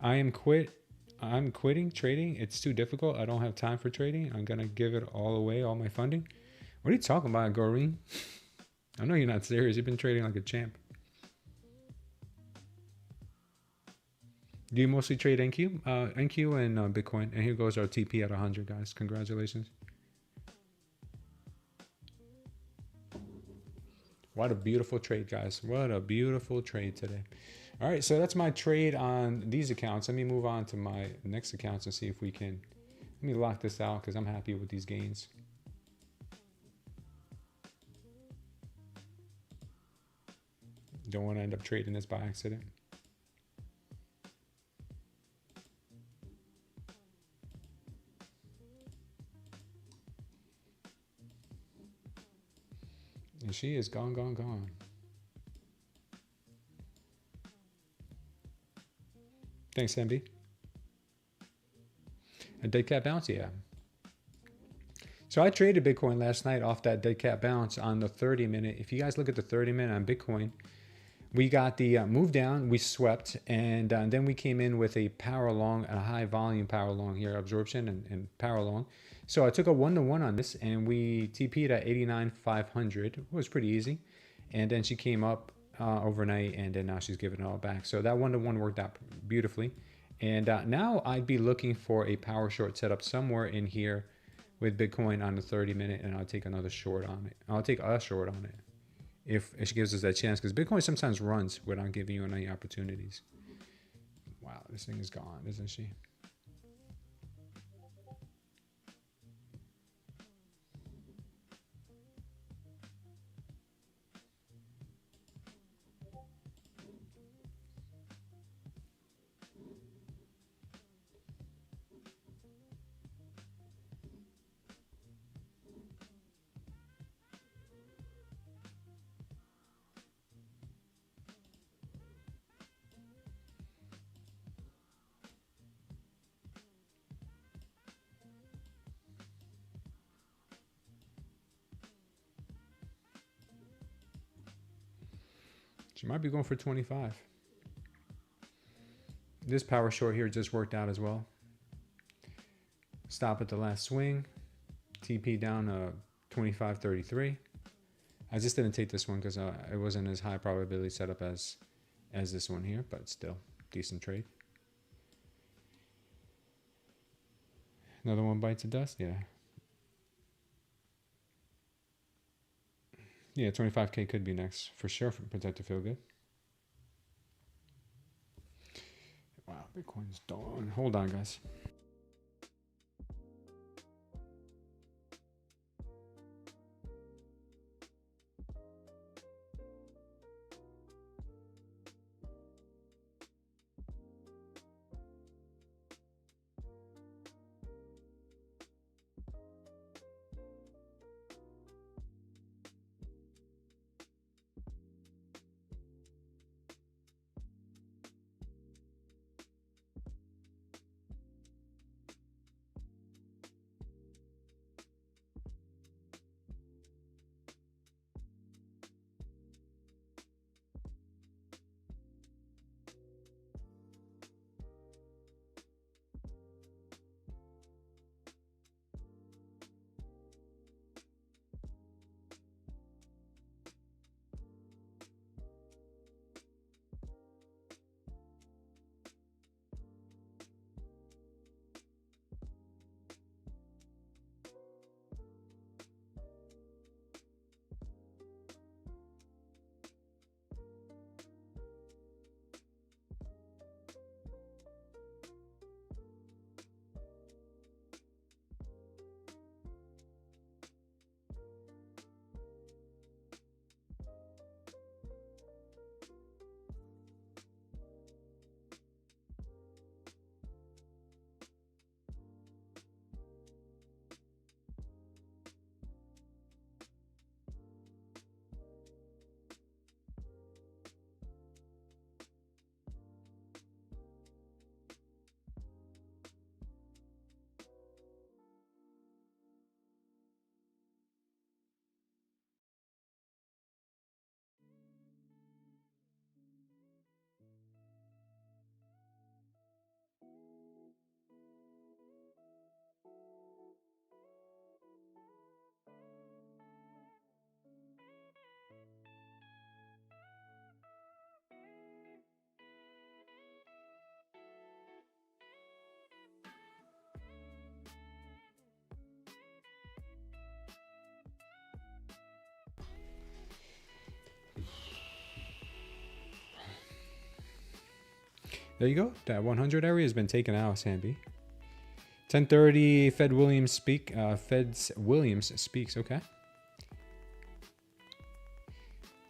I'm quitting trading. It's too difficult. I don't have time for trading. I'm gonna give it all away, all my funding. What are you talking about, Goreen? I know you're not serious. You've been trading like a champ. Do you mostly trade NQ? NQ and Bitcoin. And here goes our TP at 100, guys. Congratulations. What a beautiful trade, guys. What a beautiful trade today. All right, so that's my trade on these accounts. Let me move on to my next accounts and see if we can. Let me lock this out because I'm happy with these gains. Don't want to end up trading this by accident. And she is gone. Thanks, MB. A dead cat bounce, yeah. So I traded Bitcoin last night off that dead cat bounce on the 30-minute. If you guys look at the 30-minute on Bitcoin, We got the move down, we swept, and then we came in with a power long, a high volume power long here, absorption and power long. So I took a 1-to-1 on this, and we TP'd at 89,500. It was pretty easy. And then she came up overnight, and then now she's giving it all back. So that 1-to-1 worked out beautifully. And now I'd be looking for a power short setup somewhere in here with Bitcoin on the 30-minute, and I'll take another short on it. I'll take a short on it if she gives us that chance, because Bitcoin sometimes runs without giving you any opportunities. Wow, this thing is gone, isn't she? She might be going for 25. This power short here just worked out as well. Stop at the last swing. TP down 25.33. I just didn't take this one because it wasn't as high probability setup as this one here, but still decent trade. Another one bites the dust, yeah. Yeah, 25K could be next for sure for Protect to Feel Good. Wow, Bitcoin's done. Hold on, guys. There you go. That 100 area has been taken out, Sandy. 10:30. Feds Williams speaks. Okay.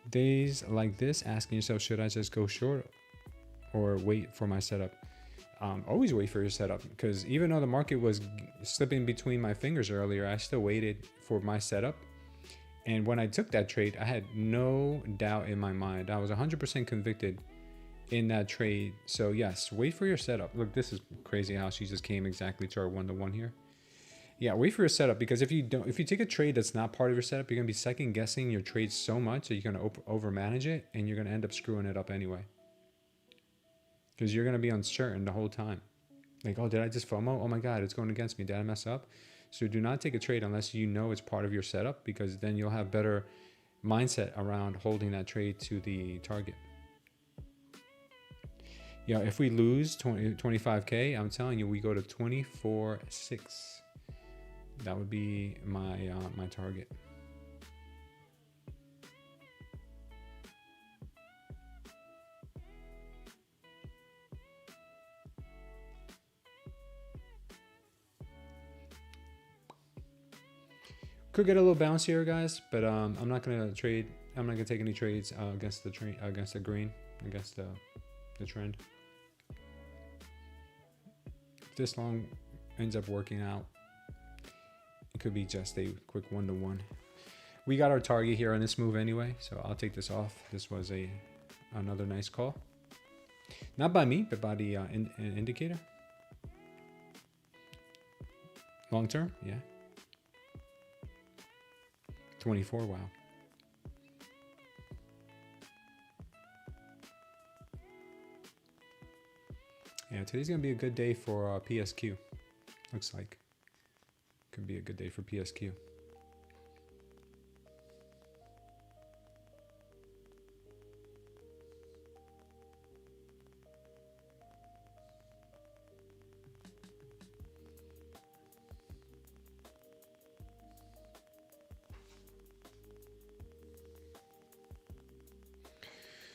Days like this, asking yourself, should I just go short or wait for my setup? Always wait for your setup, because even though the market was slipping between my fingers earlier, I still waited for my setup. And when I took that trade, I had no doubt in my mind. I was 100% convicted in that trade. So yes, wait for your setup. Look, this is crazy how she just came exactly to our 1-to-1 here. Yeah, wait for your setup, because if you take a trade that's not part of your setup, you're gonna be second guessing your trade so much that you're gonna over manage it, and you're gonna end up screwing it up anyway. Because you're gonna be uncertain the whole time. Like, oh, did I just FOMO? Oh my God, it's going against me. Did I mess up? So do not take a trade unless you know it's part of your setup, because then you'll have better mindset around holding that trade to the target. Yeah, if we lose 25K, I'm telling you, we go to 24.6. That would be my my target. Could get a little bounce here, guys, but I'm not gonna trade. I'm not gonna take any trades against the green, against the trend. If this long ends up working out, it could be just a quick 1-to-1. We got our target here on this move anyway, so I'll take this off. This was another nice call, not by me, but by the indicator. Long term, yeah. 24, wow. Yeah, today's gonna be a good day for PSQ. Looks like could be a good day for PSQ.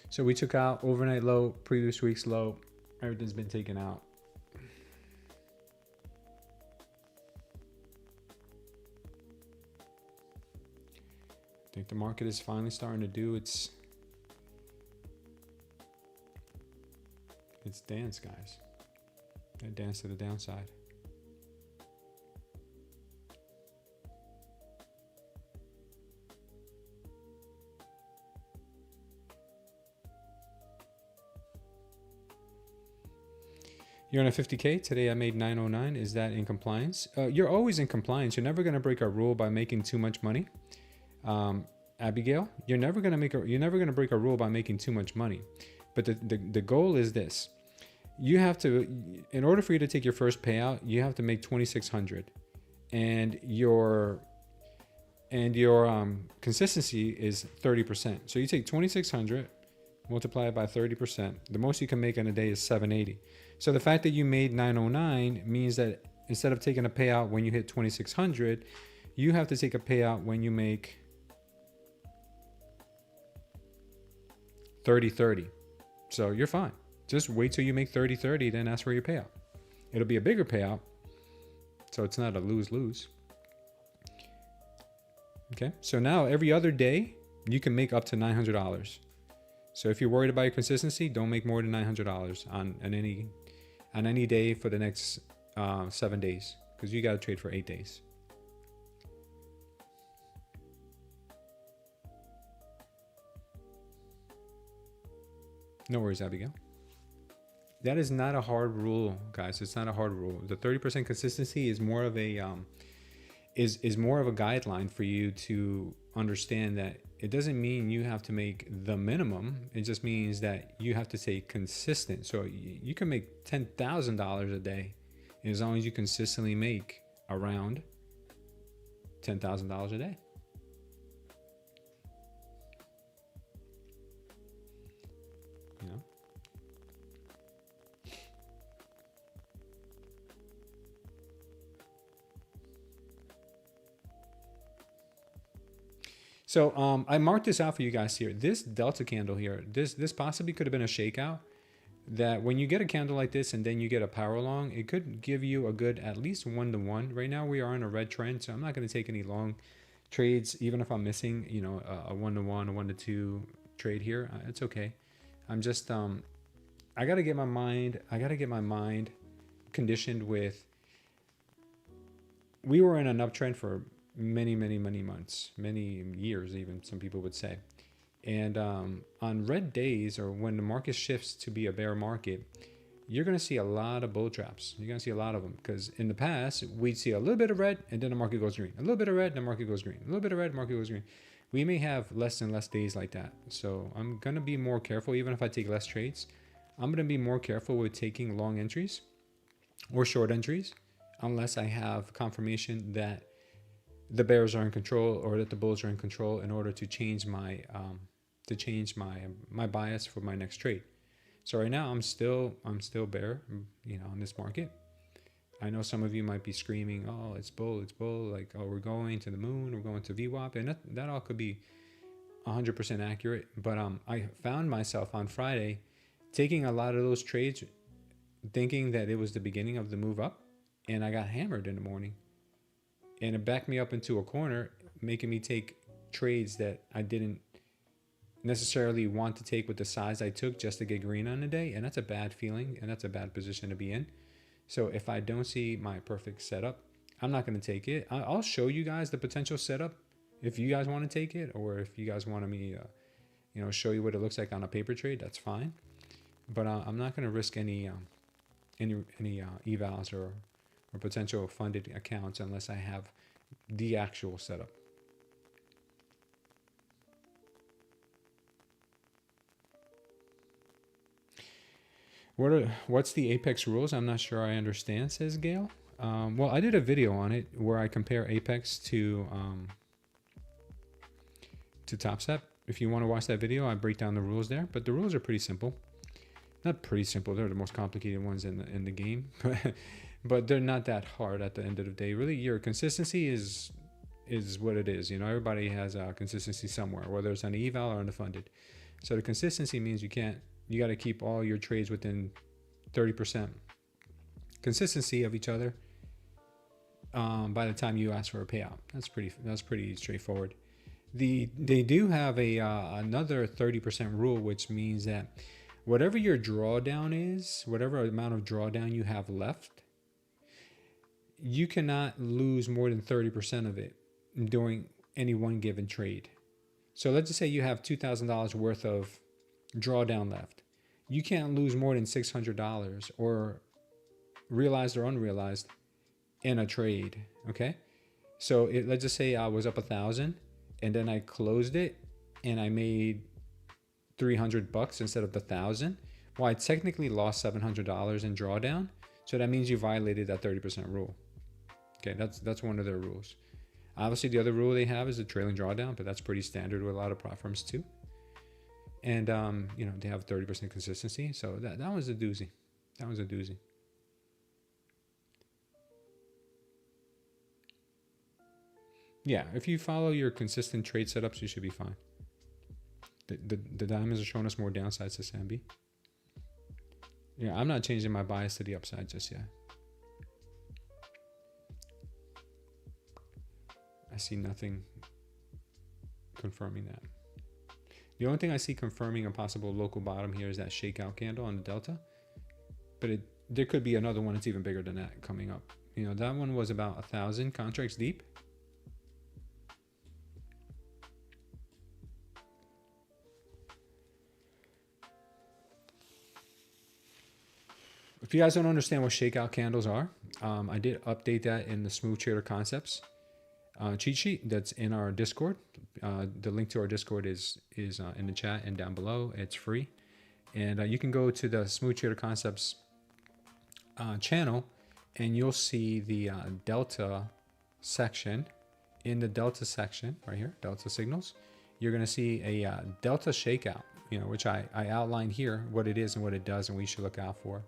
So we took out overnight low, previous week's low. Everything's been taken out. I think the market is finally starting to do its dance, guys. That dance to the downside. You're on a 50K. Today I made 909. Is that in compliance? You're always in compliance. You're never going to break a rule by making too much money. Abigail, you're never going to break a rule by making too much money. But the goal is this. You have to, in order for you to take your first payout, you have to make 2,600, and your consistency is 30%. So you take 2,600, multiply it by 30%. The most you can make in a day is 780. So the fact that you made 909 means that instead of taking a payout when you hit 2,600, you have to take a payout when you make 30-30. So you're fine. Just wait till you make 30-30, then ask for your payout. It'll be a bigger payout, so it's not a lose-lose. Okay, so now every other day, you can make up to $900. So if you're worried about your consistency, don't make more than $900 on any day for the next 7 days, because you got to trade for 8 days. No worries, Abigail. That is not a hard rule, guys. It's not a hard rule. The 30% consistency is more of a is more of a guideline for you to understand that it doesn't mean you have to make the minimum. It just means that you have to stay consistent. So you can make $10,000 a day as long as you consistently make around $10,000 a day. You know? So I marked this out for you guys here. This Delta candle here, this possibly could have been a shakeout. That when you get a candle like this and then you get a power long, it could give you a good at least 1-to-1. Right now we are in a red trend, so I'm not going to take any long trades, even if I'm missing, you know, a 1-to-1, a 1-to-2 trade here. It's okay. I'm just I got to get my mind conditioned with. We were in an uptrend for many months, many years, even some people would say. And on red days, or when the market shifts to be a bear market, you're going to see a lot of bull traps. You're going to see a lot of them, because in the past, we'd see a little bit of red and then the market goes green. A little bit of red and the market goes green. A little bit of red, market goes green. We may have less and less days like that. So I'm going to be more careful. Even if I take less trades, I'm going to be more careful with taking long entries or short entries, unless I have confirmation that the bears are in control or that the bulls are in control, in order to change my my bias for my next trade. So right now I'm still bear, in this market. I know some of you might be screaming, "Oh, it's bull, like, oh, we're going to the moon, we're going to VWAP," and that all could be 100% accurate. But I found myself on Friday taking a lot of those trades, thinking that it was the beginning of the move up, and I got hammered in the morning, and it backed me up into a corner, making me take trades that I didn't necessarily want to take with the size I took just to get green on the day. And that's a bad feeling, and that's a bad position to be in. So if I don't see my perfect setup, I'm not going to take it. I'll show you guys the potential setup if you guys want to take it, or if you guys want me show you what it looks like on a paper trade, that's fine. But I'm not going to risk any evals or potential funded accounts unless I have the actual setup. What's the Apex rules? I'm not sure I understand, says Gail. Well, I did a video on it where I compare Apex to TopStep. If you want to watch that video, I break down the rules there. But the rules are pretty simple. Not pretty simple. They're the most complicated ones in the game, but they're not that hard at the end of the day. Really, your consistency is what it is. Everybody has a consistency somewhere, whether it's on the eval or on the funded. So the consistency means you got to keep all your trades within 30% consistency of each other by the time you ask for a payout. That's pretty straightforward. They do have another 30% rule, which means that whatever your drawdown is, whatever amount of drawdown you have left, you cannot lose more than 30% of it during any one given trade. So let's just say you have $2,000 worth of drawdown left. You can't lose more than $600, or realized or unrealized, in a trade. Okay, so let's just say I was up 1,000 and then I closed it and I made $300 instead of the 1,000. Well, I technically lost $700 in drawdown, so that means you violated that 30% rule. Okay, that's one of their rules. Obviously, the other rule they have is the trailing drawdown, but that's pretty standard with a lot of platforms too. And they have 30% consistency, so that was a doozy. That was a doozy. Yeah, if you follow your consistent trade setups, you should be fine. The diamonds are showing us more downsides to Sambi. Yeah, I'm not changing my bias to the upside just yet. I see nothing confirming that. The only thing I see confirming a possible local bottom here is that shakeout candle on the delta, but there could be another one that's even bigger than that coming up. That one was about 1,000 contracts deep. If you guys don't understand what shakeout candles are, I did update that in the Smooth Trader Concepts cheat sheet that's in our Discord. The link to our Discord is in the chat and down below. It's free, and you can go to the Smooth Trader Concepts channel, and you'll see the delta section. In the delta section right here, delta signals, you're going to see a delta shakeout, which I outlined here what it is and what it does and what you should look out for.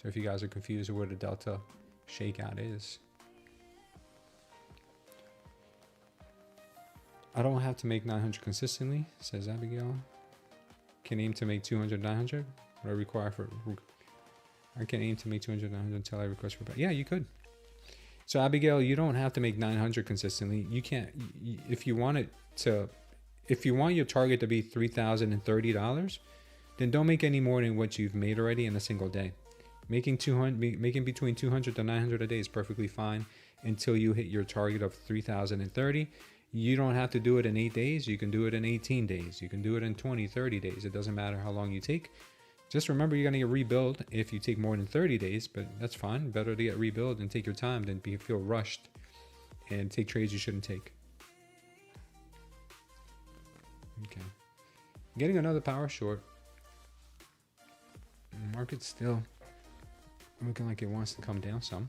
So if you guys are confused with what a delta shakeout is, I don't have to make 900 consistently, says Abigail. Can aim to make 200, 900. What I require for, I can aim to make 200, 900 until I request for. Yeah, you could. So Abigail, you don't have to make 900 consistently. You can't. If you want your target to be $3,030, then don't make any more than what you've made already in a single day. Making between 200 to 900 a day is perfectly fine until you hit your target of 3,030. You don't have to do it in 8 days. You can do it in 18 days. You can do it in 20, 30 days. It doesn't matter how long you take. Just remember, you're going to get rebuild if you take more than 30 days, but that's fine. Better to get rebuild and take your time than feel rushed and take trades you shouldn't take. Okay. Getting another power short. Market's still looking like it wants to come down some.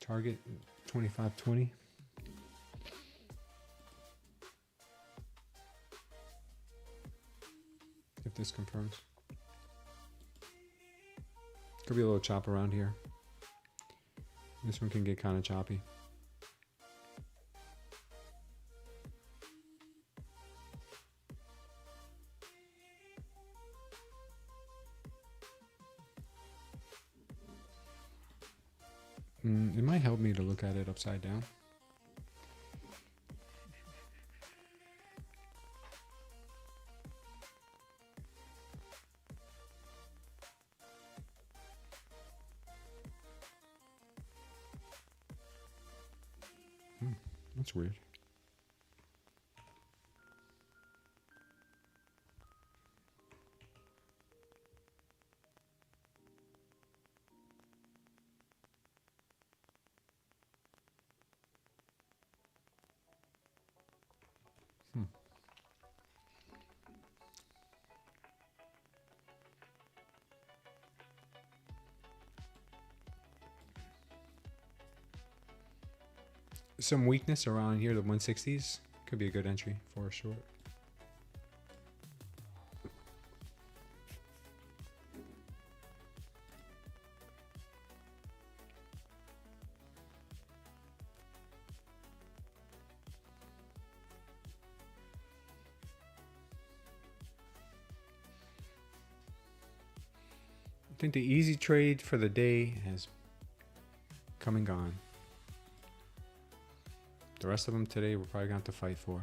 Target 25.20. If this confirms. Could be a little chop around here. This one can get kind of choppy. It might help me to look at it upside down. That's weird. Some weakness around here, the 160s, could be a good entry for a short. I think the easy trade for the day has come and gone. The rest of them today we're probably going to have to fight for.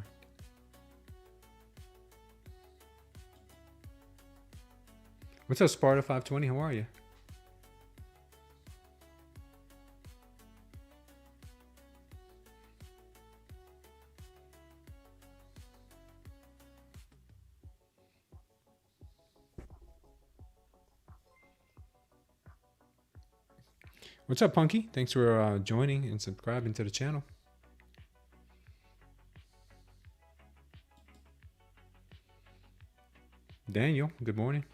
What's up, Sparta 520? How are you? What's up, Punky? Thanks for joining and subscribing to the channel. Daniel, good morning.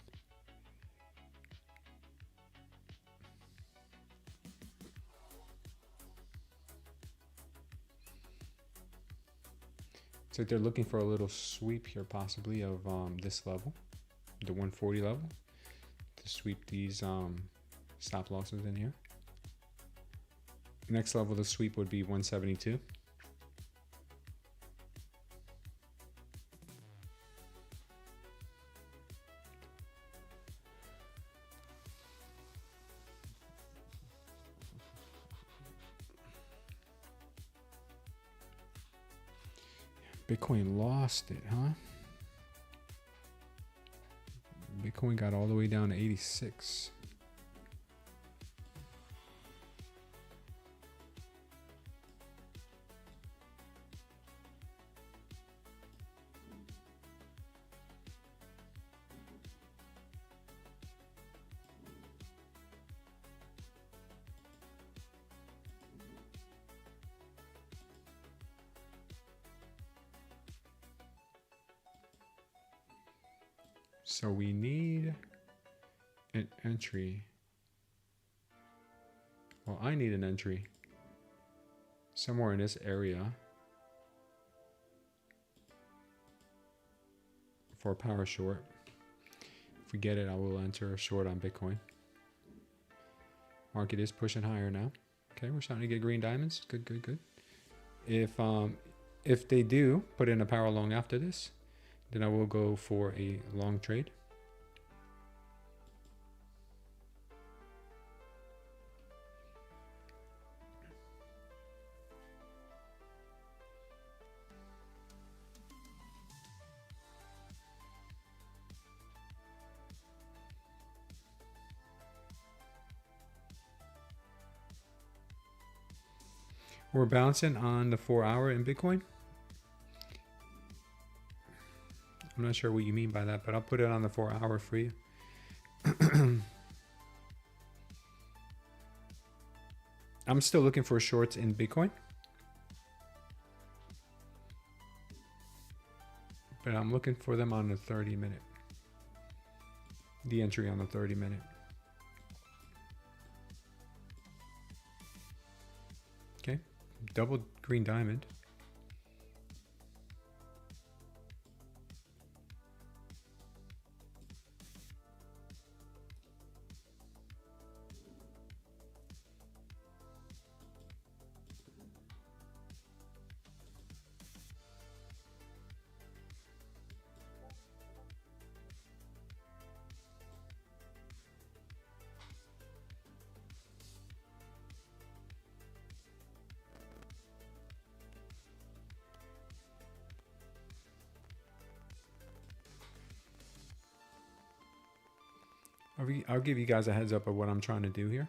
It's like they're looking for a little sweep here, possibly, of this level, the 140 level, to sweep these stop losses in here. Next level, the sweep would be 172. Bitcoin lost it, huh? Bitcoin got all the way down to 86. So we need an entry. Well, I need an entry somewhere in this area for a power short. If we get it, I will enter a short on Bitcoin. Market is pushing higher now. Okay, we're starting to get green diamonds. Good, good, good. If they do put in a power long after this, then I will go for a long trade. We're bouncing on the 4 hour in Bitcoin. I'm not sure what you mean by that, but I'll put it on the 4 hour for you. I'm still looking for shorts in Bitcoin, but I'm looking for them on the 30-minute. The entry on the 30-minute. Okay, double green diamond. I'll give you guys a heads up of what I'm trying to do here.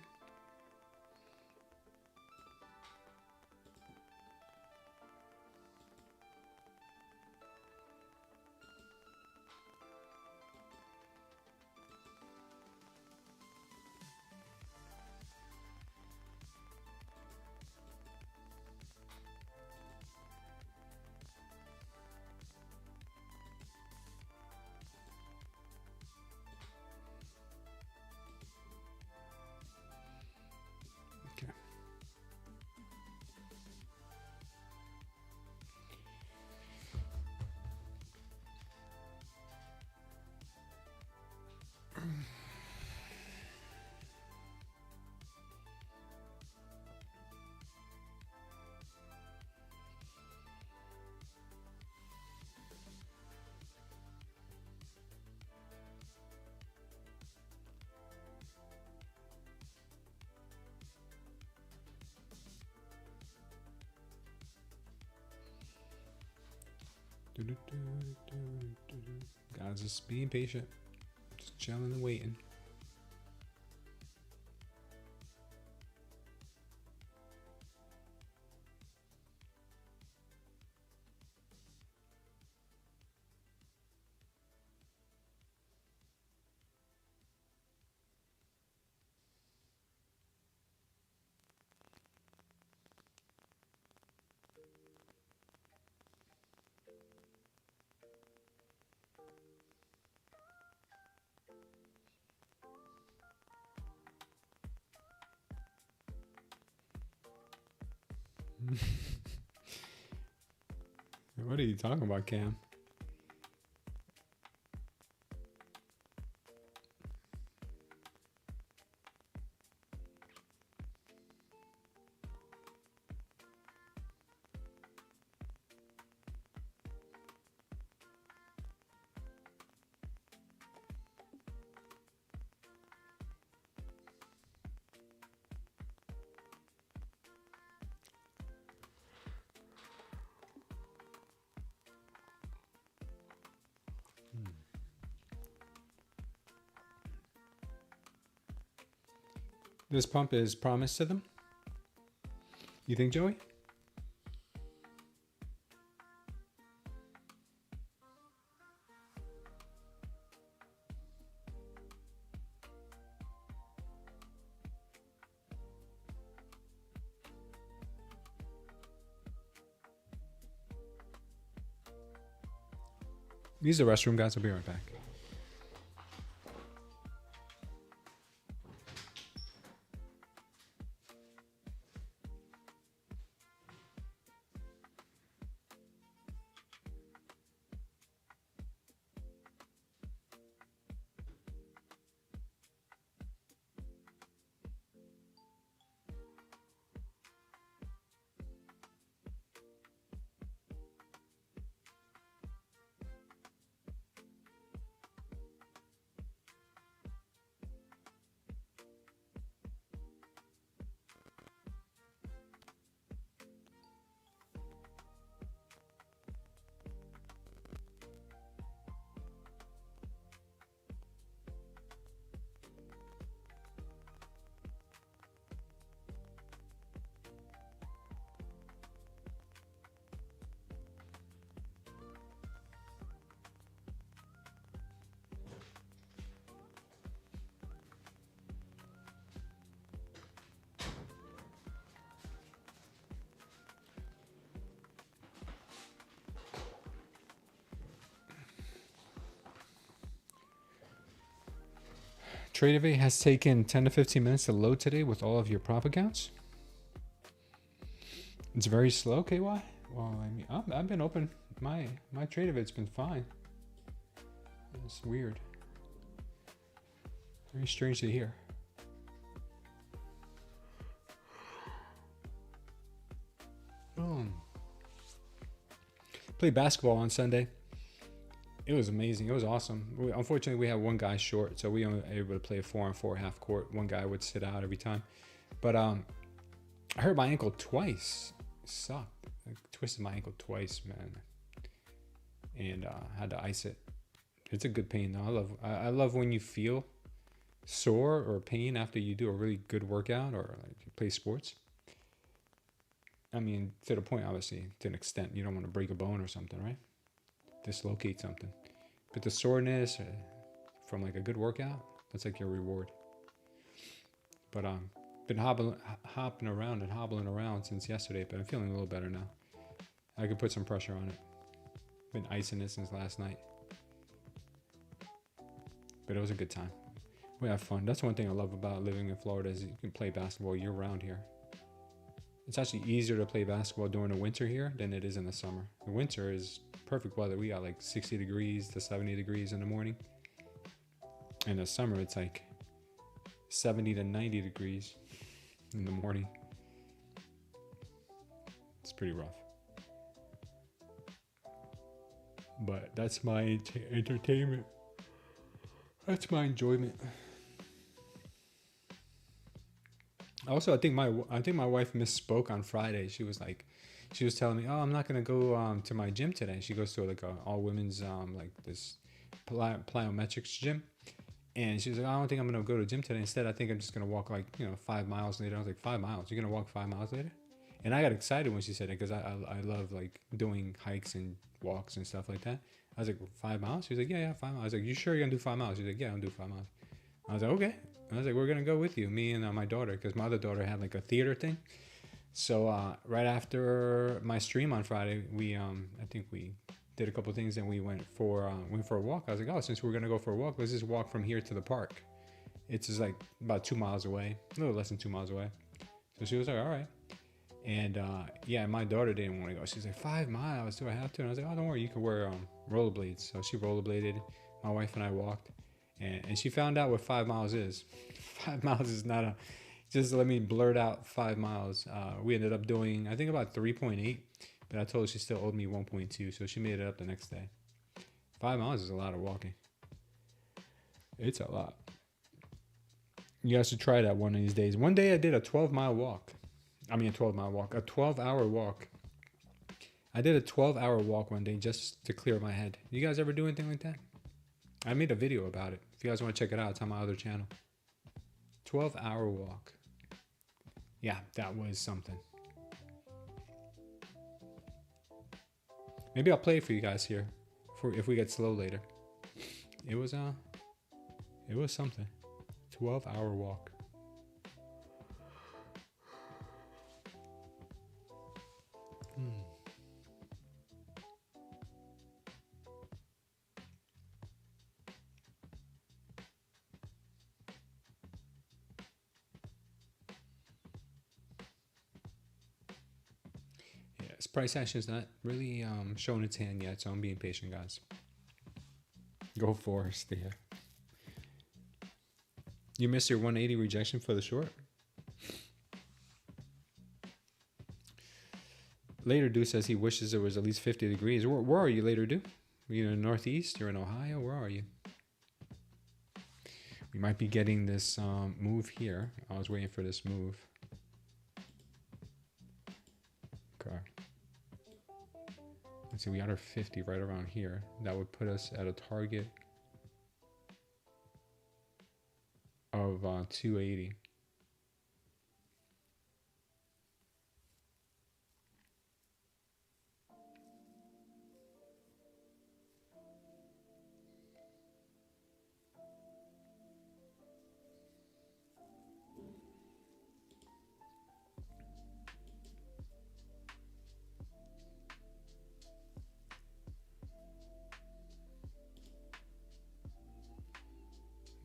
Guys, just being patient, just chilling and waiting. What are you talking about, Cam? This pump is promised to them? You think, Joey? Use the restroom, guys. I'll be right back. Tradeday has taken 10 to 15 minutes to load today with all of your prop accounts. It's very slow, KY. Well, I mean, I've been open. My Tradei's been fine. It's weird. Very strange to hear. Played basketball on Sunday. It was amazing. It was awesome. Unfortunately, we had one guy short, so we only were able to play a 4-on-4 half court. One guy would sit out every time. But I hurt my ankle twice. It sucked. I twisted my ankle twice, man. And had to ice it. It's a good pain though. I love when you feel sore or pain after you do a really good workout or like you play sports. I mean, to the point, obviously, to an extent, you don't want to break a bone or something, right? Dislocate something. But the soreness from like a good workout, that's like your reward. But been hopping around and hobbling around since yesterday, but I'm feeling a little better now. I could put some pressure on it. Been icing it since last night. But it was a good time. We have fun. That's one thing I love about living in Florida is you can play basketball year round here. It's actually easier to play basketball during the winter here than it is in the summer. The winter is perfect weather. We got like 60 degrees to 70 degrees in the morning. In the summer, it's like 70 to 90 degrees in the morning. It's pretty rough. But that's my entertainment. That's my enjoyment. Also, I think my wife misspoke on Friday. She was telling me, "Oh, I'm not gonna go to my gym today." She goes to like a all women's like this plyometrics gym, and she was like, "I don't think I'm gonna go to the gym today. Instead, I think I'm just gonna walk 5 miles later." I was like, 5 miles? You're gonna walk 5 miles later? And I got excited when she said it because I love like doing hikes and walks and stuff like that. I was like, 5 miles? She was like, yeah, 5 miles. I was like, you sure you're gonna do 5 miles? She was like, yeah, I'll do 5 miles. I was like, okay. I was like, we're gonna go with you, me and my daughter, because my other daughter had like a theater thing. So right after my stream on Friday, we I think we did a couple things and we went for a walk. I was like, oh, since we're gonna go for a walk, let's just walk from here to the park. It's just like about 2 miles away, a little less than 2 miles away. So she was like, all right. And yeah, my daughter didn't want to go. She's like, 5 miles, do I have to? And I was like, oh, don't worry, you can wear rollerblades. So she rollerbladed. My wife and I walked. And she found out what 5 miles is. 5 miles is not just let me blurt out 5 miles. We ended up doing, I think about 3.8, but I told her she still owed me 1.2, so she made it up the next day. 5 miles is a lot of walking. It's a lot. You guys should try that one of these days. One day I did a 12-mile walk. I mean, a 12-mile walk, a 12-hour walk. I did a 12-hour walk one day just to clear my head. You guys ever do anything like that? I made a video about it. If you guys want to check it out, it's on my other channel. 12-hour walk. Yeah, that was something. Maybe I'll play it for you guys here, for if we get slow later. It was something. 12-hour walk. This price action is not really showing its hand yet, so I'm being patient, guys. Go Forest, yeah. You missed your 180 rejection for the short? Later Do says he wishes it was at least 50 degrees. Where are you, Later Do? Are you in the Northeast? You're in Ohio? Where are you? We might be getting this move here. I was waiting for this move. Okay. Let's see, we got our 50 right around here. That would put us at a target of 280.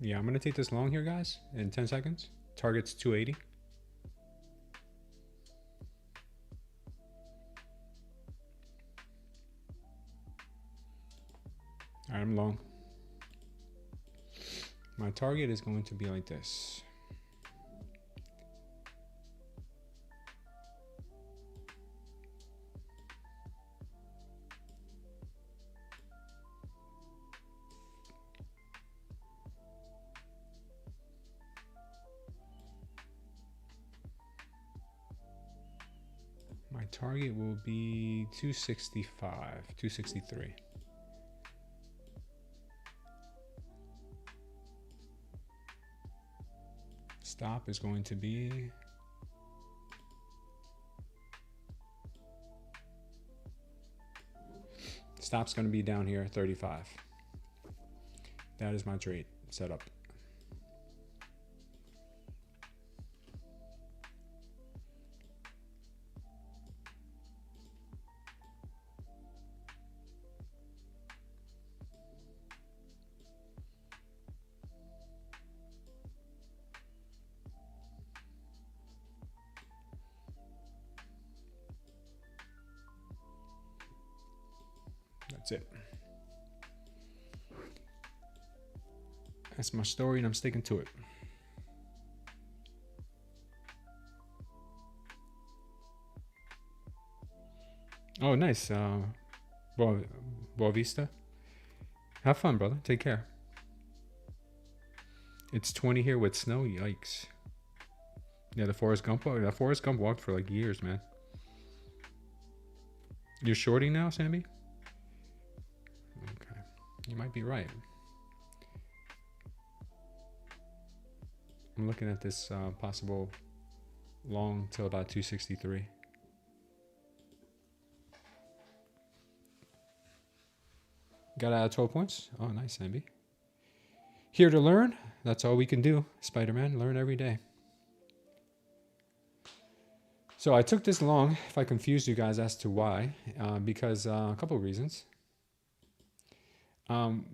Yeah, I'm going to take this long here, guys, in 10 seconds. Target's 280. All right, I'm long. My target is going to be like this. My target will be 265, 263. Stop is going to be stop's going to be down here 35. That is my trade setup. That's it. That's my story, and I'm sticking to it. Oh, nice. Boa Vista. Have fun, brother. Take care. It's 20 here with snow. Yikes. Yeah, the Forrest Gump. That Forrest Gump walked for like years, man. You're shorting now, Sammy? Okay. You might be right. I'm looking at this possible long till about 263. Got out of 12 points. Oh, nice, Sammy. Here to learn. That's all we can do, Spider-Man. Learn every day. So I took this long, if I confused you guys as to why, because a couple of reasons.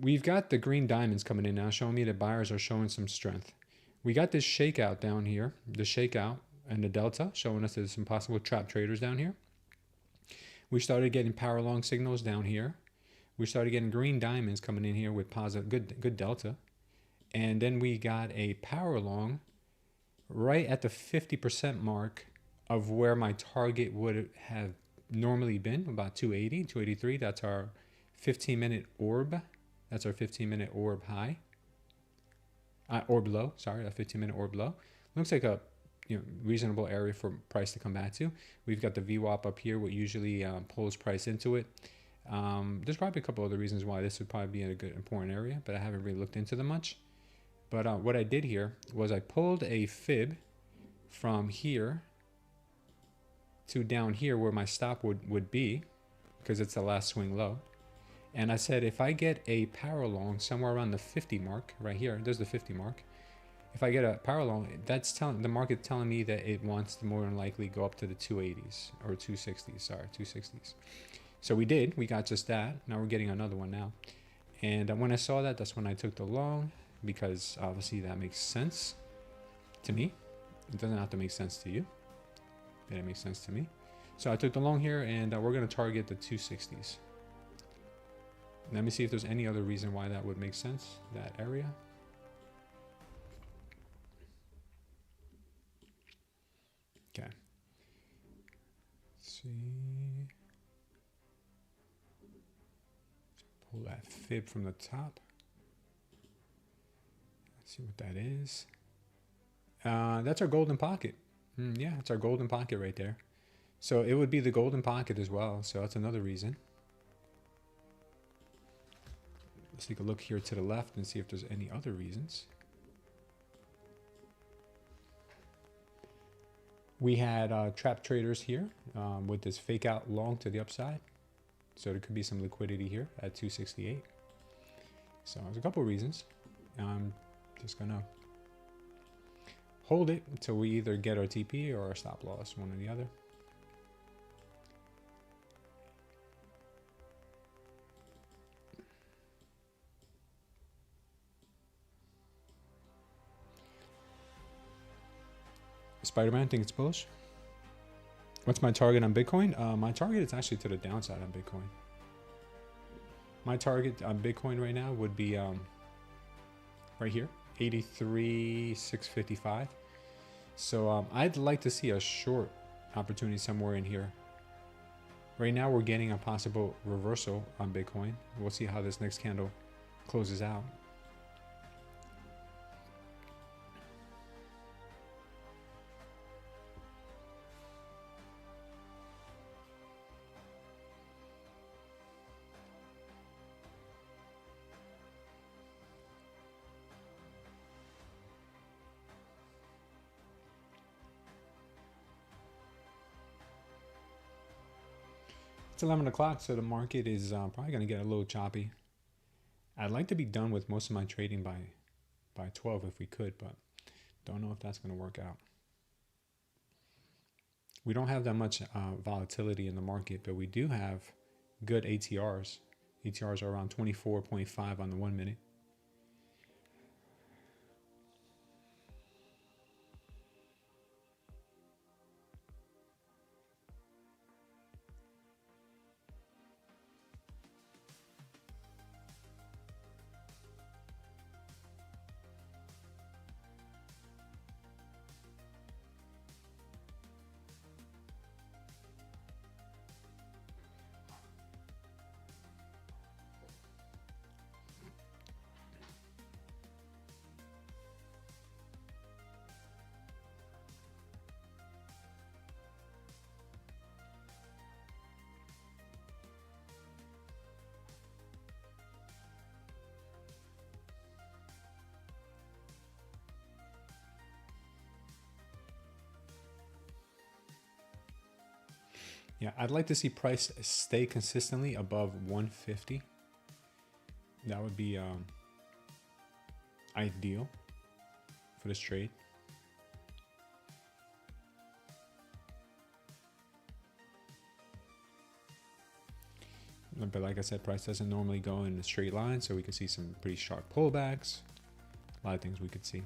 We've got the green diamonds coming in now, showing me that buyers are showing some strength. We got this shakeout down here, the shakeout and the delta, showing us there's some possible trap traders down here. We started getting power long signals down here. We started getting green diamonds coming in here with positive, good delta. And then we got a power long right at the 50% mark of where my target would have normally been, about 280, 283. That's our 15-minute orb. That's our 15-minute orb high. Orb low, sorry, a 15-minute orb low. Looks like a reasonable area for price to come back to. We've got the VWAP up here, what usually pulls price into it. There's probably a couple other reasons why this would probably be in a good important area, but I haven't really looked into them much. But what I did here was I pulled a fib from here to down here where my stop would be, because it's the last swing low. And I said, if I get a power long somewhere around the 50 mark, right here, there's the 50 mark. If I get a power long, that's telling the market telling me that it wants to more than likely go up to the 280s or 260s, sorry, 260s. So we did, we got just that. Now we're getting another one now. And when I saw that, that's when I took the long, because obviously that makes sense to me. It doesn't have to make sense to you, but it makes sense to me. So I took the long here, and we're going to target the 260s. Let me see if there's any other reason why that would make sense, that area. Okay. Let's see. Pull that fib from the top. Let's see what that is. That's our golden pocket. Yeah, it's our golden pocket right there. So it would be the golden pocket as well. So that's another reason. Let's take a look here to the left and see if there's any other reasons. We had trap traders here with this fake out long to the upside. So there could be some liquidity here at 268. So there's a couple of reasons. I'm just going to hold it until we either get our TP or our stop loss, one or the other. Spider-Man, think it's bullish. What's my target on Bitcoin? My target is actually to the downside on Bitcoin. My target on Bitcoin right now would be right here, 83,655. So I'd like to see a short opportunity somewhere in here. Right now we're getting a possible reversal on Bitcoin. We'll see how this next candle closes out. It's 11 o'clock, so the market is probably going to get a little choppy. I'd like to be done with most of my trading by 12 if we could, but don't know if that's going to work out. We don't have that much volatility in the market, but we do have good ATRs. ATRs are around 24.5 on the 1 minute. Yeah, I'd like to see price stay consistently above 150. That would be ideal for this trade. But like I said, price doesn't normally go in a straight line, so we can see some pretty sharp pullbacks. A lot of things we could see.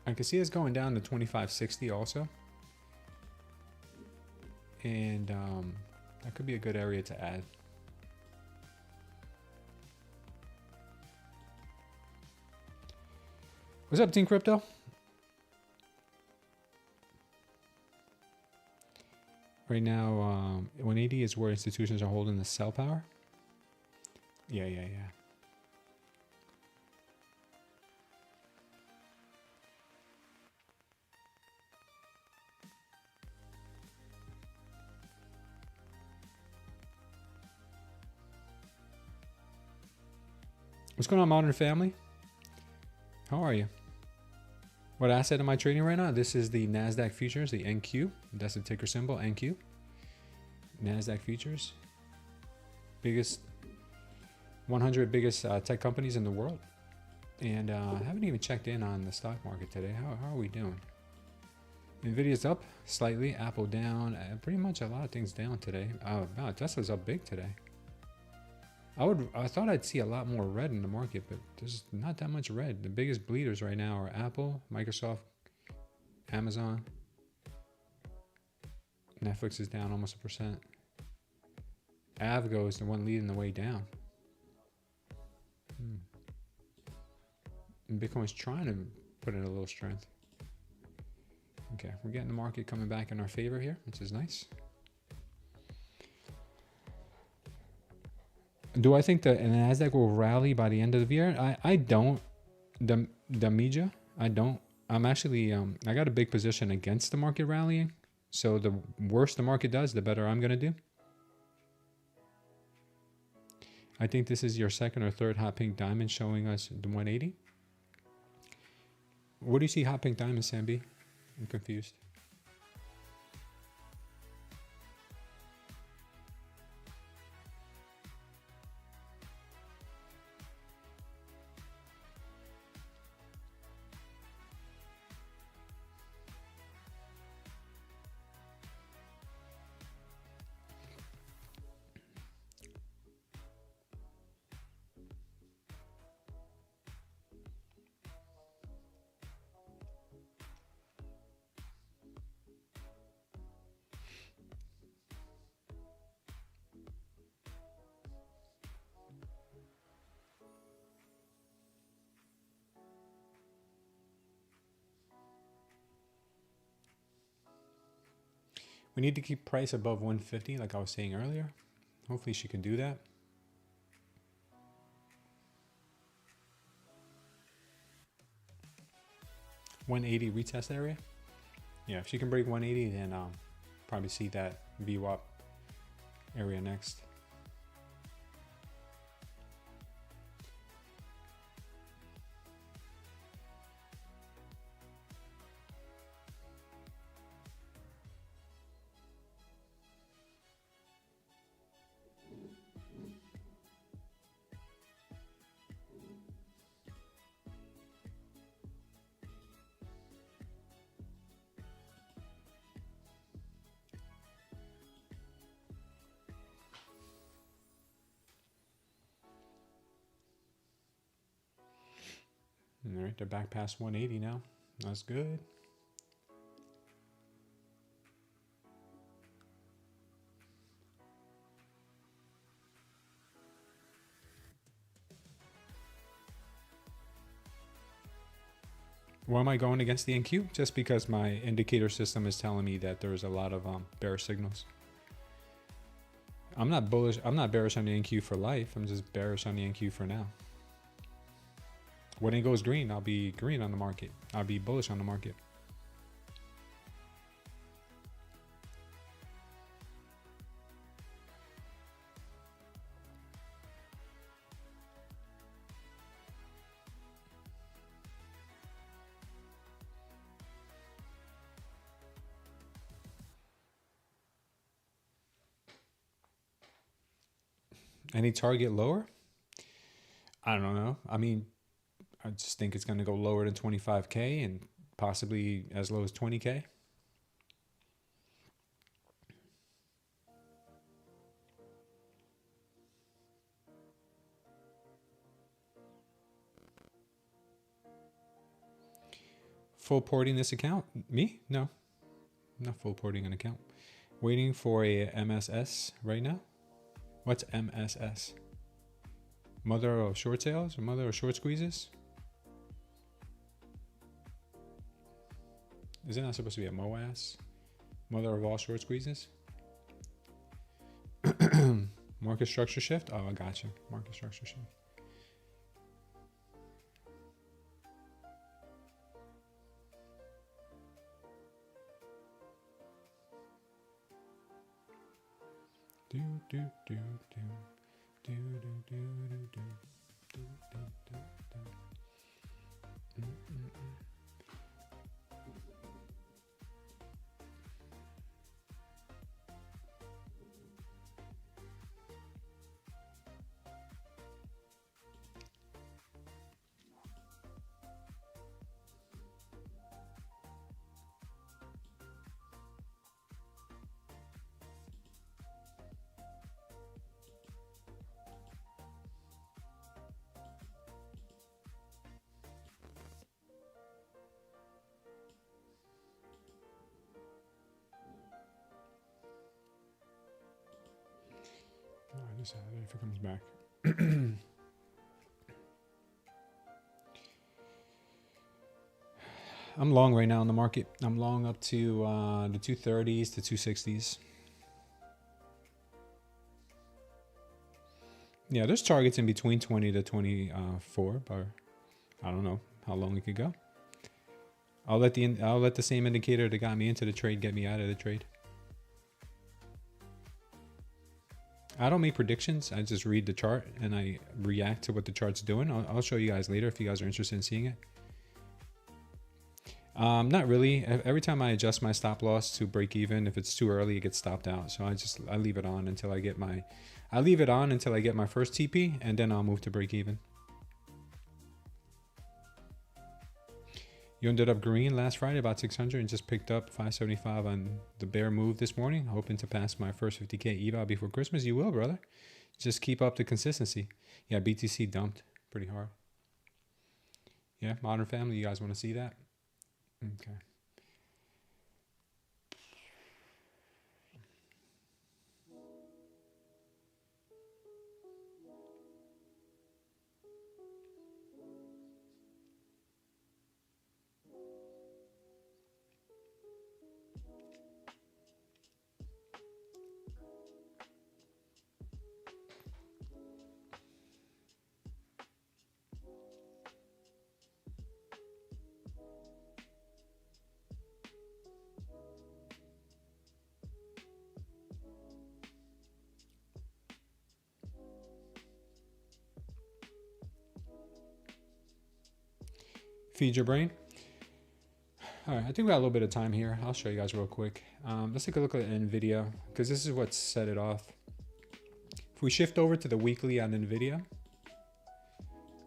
I can see us going down to 2560 also. And that could be a good area to add. What's up, Team Crypto? Right now, 180 is where institutions are holding the sell power. Yeah. What's going on, Modern Family? How are you? What asset am I trading right now? This is the Nasdaq futures, the NQ. That's the ticker symbol, NQ. Nasdaq futures. Biggest 100 biggest tech companies in the world. And I haven't even checked in on the stock market today. How are we doing? Nvidia's up slightly, Apple down, pretty much a lot of things down today. Oh no, Tesla's up big today. I thought I'd see a lot more red in the market, but there's not that much red. The biggest bleeders right now are Apple, Microsoft, Amazon. Netflix is down almost 1%. Avgo is the one leading the way down. And Bitcoin's trying to put in a little strength. Okay, we're getting the market coming back in our favor here, which is nice. Do I think the Nasdaq will rally by the end of the year? I don't. The media, I don't. I'm actually, I got a big position against the market rallying. So the worse the market does, the better I'm going to do. I think this is your second or third hot pink diamond showing us the 180. What do you see hot pink diamond, Sambi? I'm confused. We need to keep price above 150, like I was saying earlier. Hopefully she can do that. $180 retest area. Yeah, if she can break 180, then probably see that VWAP area next. All right, they're back past 180 now. That's good. Why am I going against the NQ? Just because my indicator system is telling me that there's a lot of bearish signals. I'm not bullish. I'm not bearish on the NQ for life. I'm just bearish on the NQ for now. When it goes green, I'll be green on the market. I'll be bullish on the market. Any target lower? I don't know. I mean, I just think it's going to go lower than 25K and possibly as low as 20K. Full porting this account? Me? No. I'm not full porting an account. Waiting for a MSS right now. What's MSS? Mother of short sales or mother of short squeezes? Is it not supposed to be a MOAS? Mother of all short squeezes? Market structure shift? Oh, I got you. Market structure shift. Do do do do do do do do do do do do. I just had it if it comes back. I'm long right now in the market. I'm long up to the 230s to 260s. Yeah, there's targets in between 20 to 24, but I don't know how long it could go. I'll let the same indicator that got me into the trade get me out of the trade. I don't make predictions. I just read the chart and I react to what the chart's doing. I'll show you guys later if you guys are interested in seeing it. Not really. Every time I adjust my stop loss to break even, if it's too early, it gets stopped out. So I leave it on until I get my first TP, and then I'll move to break even. You ended up green last Friday, about 600, and just picked up 575 on the bear move this morning, hoping to pass my first 50K eval before Christmas. You will, brother. Just keep up the consistency. Yeah, BTC dumped pretty hard. Yeah, Modern Family, you guys want to see that? Okay. Feed your brain. All right, I think we got a little bit of time here. I'll show you guys real quick. Let's take a look at NVIDIA, because this is what set it off. If we shift over to the weekly on NVIDIA,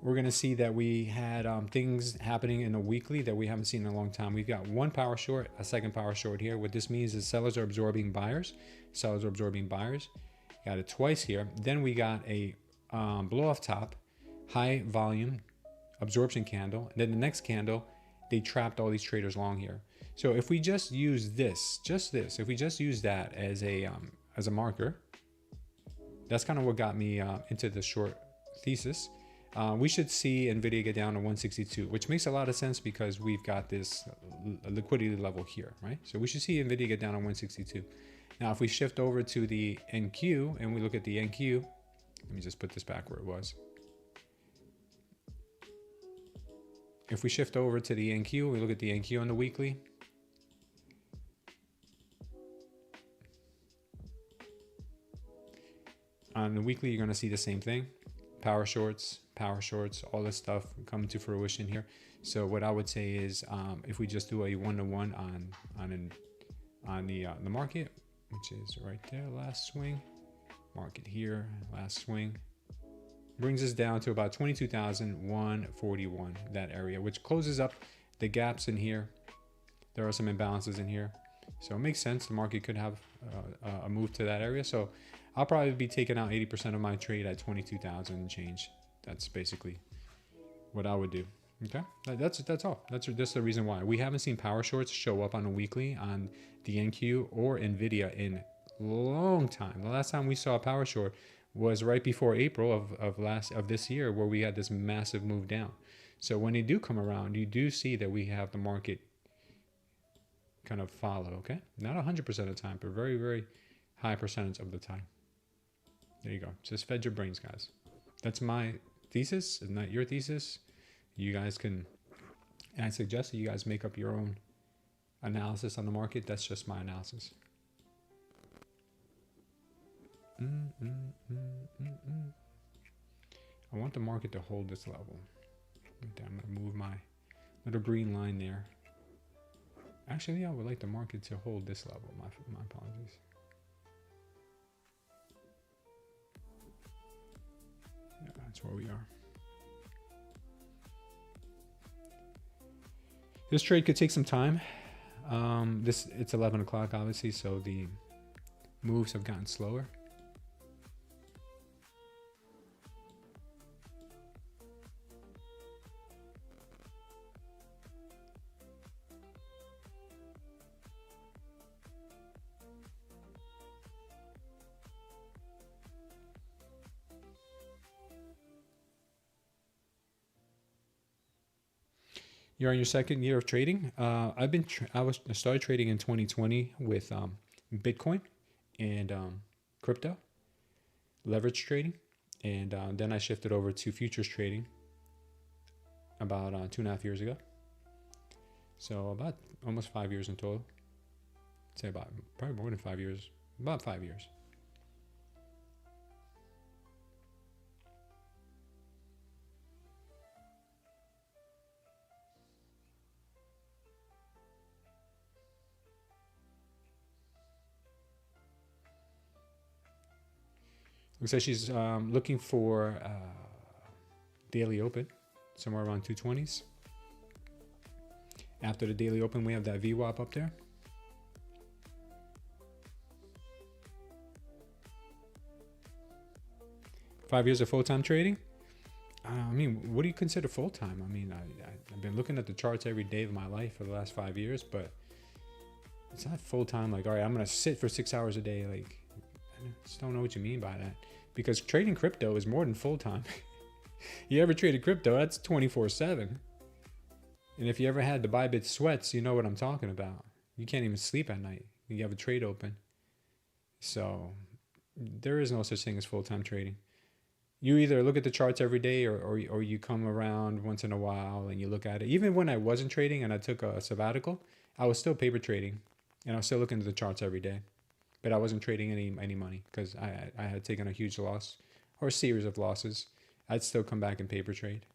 we're going to see that we had things happening in the weekly that we haven't seen in a long time. We've got one power short, a second power short here. What this means is sellers are absorbing buyers. Sellers are absorbing buyers. Got it twice here. Then we got a blow off top, high volume absorption candle. And then the next candle, they trapped all these traders long here. So if we just use this, if we just use that as a marker, that's kind of what got me into the short thesis. We should see NVIDIA get down to 162, which makes a lot of sense because we've got this liquidity level here, right? So we should see NVIDIA get down to 162. Now, if we shift over to the NQ and we look at the NQ, let me just put this back where it was. If we shift over to the NQ, we look at the NQ on the weekly. On the weekly, you're going to see the same thing. Power shorts, all this stuff coming to fruition here. So what I would say is if we just do a one-to-one on the market, which is right there, last swing, market here, last swing, brings us down to about 22,141, that area, which closes up the gaps in here. There are some imbalances in here. So it makes sense. The market could have a move to that area. So I'll probably be taking out 80% of my trade at 22,000 and change. That's basically what I would do. Okay, that's all. That's the reason why we haven't seen power shorts show up on a weekly on the NQ or NVIDIA in a long time. The last time we saw a power short was right before April of this year, where we had this massive move down. So when they do come around, you do see that we have the market kind of follow. Okay, not 100% of the time, but very, very high percentage of the time. There you go. Just fed your brains, guys. That's my thesis. It's not your thesis. You guys can, and I suggest that you guys make up your own analysis on the market. That's just my analysis. I want the market to hold this level. I'm going to move my little green line there. Actually, I would like the market to hold this level. My apologies. Yeah, that's where we are. This trade could take some time. It's 11 o'clock, obviously, so the moves have gotten slower. You're on your second year of trading. I started trading in 2020 with Bitcoin and crypto, leverage trading, and then I shifted over to futures trading about 2.5 years ago. So about almost 5 years in total. I'd say about probably more than 5 years. About 5 years. Looks like she's looking for daily open, somewhere around 220s. After the daily open, we have that VWAP up there. Five years of full-time trading? I mean, what do you consider full-time? I mean, I've been looking at the charts every day of my life for the last 5 years, but it's not full-time. Like, all right, I'm going to sit for 6 hours a day. Like, I just don't know what you mean by that. Because trading crypto is more than full-time. You ever traded crypto, that's 24/7. And if you ever had the Bybit sweats, you know what I'm talking about. You can't even sleep at night. You have a trade open. So there is no such thing as full-time trading. You either look at the charts every day or you come around once in a while and you look at it. Even when I wasn't trading and I took a sabbatical, I was still paper trading. And I was still looking at the charts every day. But I wasn't trading any money because I had taken a huge loss or a series of losses. I'd still come back and paper trade.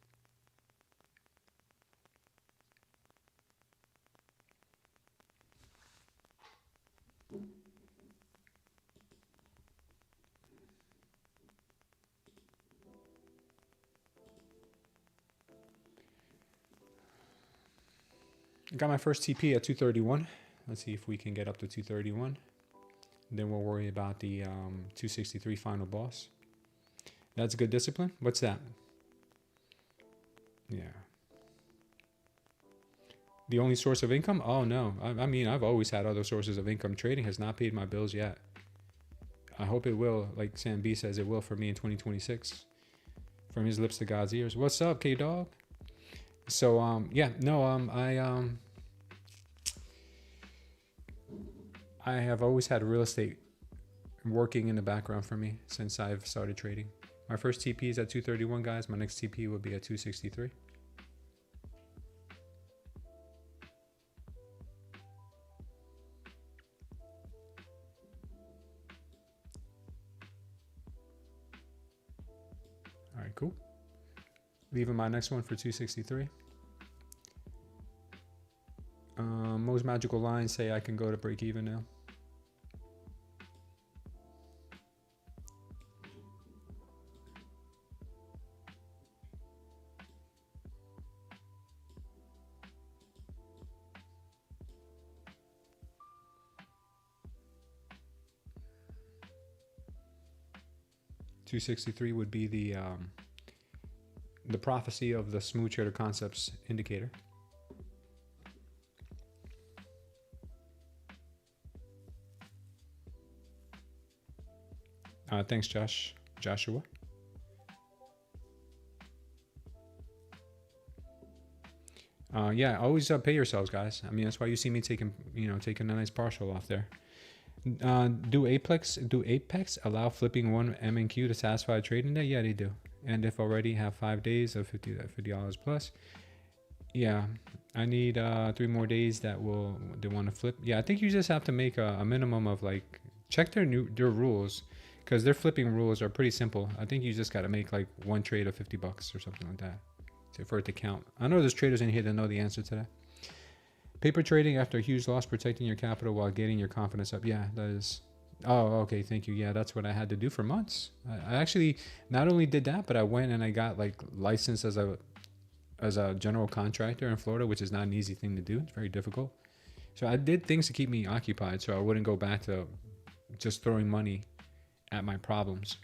Got my first TP at 231. Let's see if we can get up to 231. Then we'll worry about the 263 final boss. That's good discipline. What's that? Yeah. The only source of income? Oh, no. I mean, I've always had other sources of income. Trading has not paid my bills yet. I hope it will, like Sam B says it will for me in 2026. From his lips to God's ears. What's up, K-Dog? So, yeah, no, I have always had real estate working in the background for me since I've started trading. My first TP is at 231, guys. My next TP will be at 263. All right, cool. Leaving my next one for 263. Most magical lines say I can go to break even now. $263 would be the prophecy of the Smooth Trader Concepts indicator. Thanks, Joshua. Yeah, always pay yourselves, guys. I mean, that's why you see me taking a nice partial off there. Do Apex allow flipping one MNQ to satisfy a trading day? Yeah, they do. And if already have 5 days of $50 plus, yeah, I need 3 more days they want to flip. Yeah, I think you just have to make a minimum of like check their rules. Because their flipping rules are pretty simple. I think you just got to make like one trade of $50 or something like that for it to count. I know there's traders in here that know the answer to that. Paper trading after a huge loss, protecting your capital while getting your confidence up. Yeah, that is. Oh, okay. Thank you. Yeah, that's what I had to do for months. I actually not only did that, but I went and I got like licensed as a general contractor in Florida, which is not an easy thing to do. It's very difficult. So I did things to keep me occupied so I wouldn't go back to just throwing money at my problems.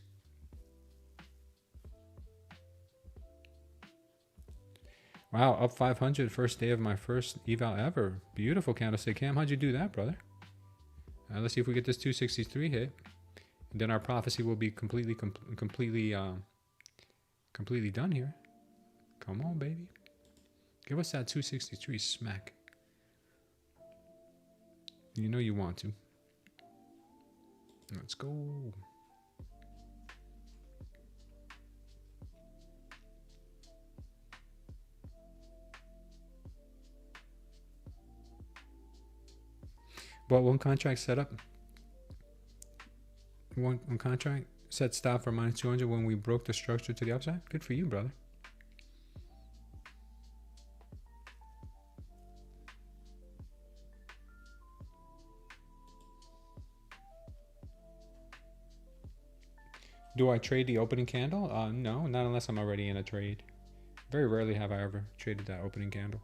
Wow, up 500 first day of my first eval ever. Beautiful candlestick. Cam, how'd you do that, brother? Let's see if we get this 263 hit. And then our prophecy will be completely done here. Come on, baby. Give us that 263 smack. You know you want to. Let's go. But one contract set up. One contract set stop for minus 200 when we broke the structure to the upside. Good for you, brother. Do I trade the opening candle? No, not unless I'm already in a trade. Very rarely have I ever traded that opening candle.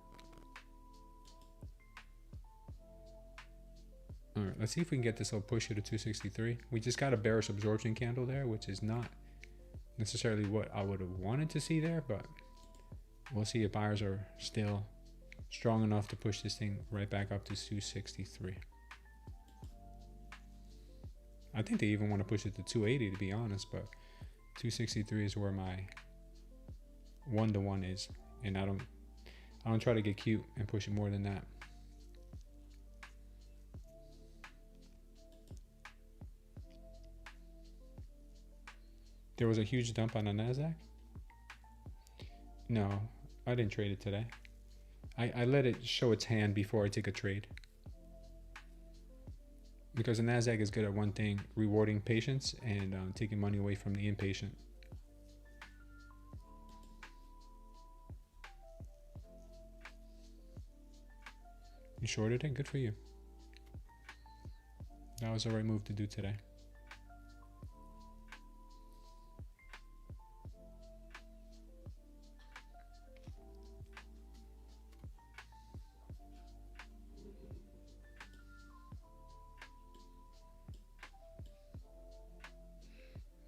All right, let's see if we can get this little push here to 263. We just got a bearish absorption candle there, which is not necessarily what I would have wanted to see there, but we'll see if buyers are still strong enough to push this thing right back up to 263. I think they even want to push it to 280 to be honest, but 263 is where my 1-to-1 is, and I don't try to get cute and push it more than that. There was a huge dump on the Nasdaq. No, I didn't trade it today. I let it show its hand before I take a trade. Because the Nasdaq is good at one thing, rewarding patience and taking money away from the impatient. You shorted it? Good for you. That was the right move to do today.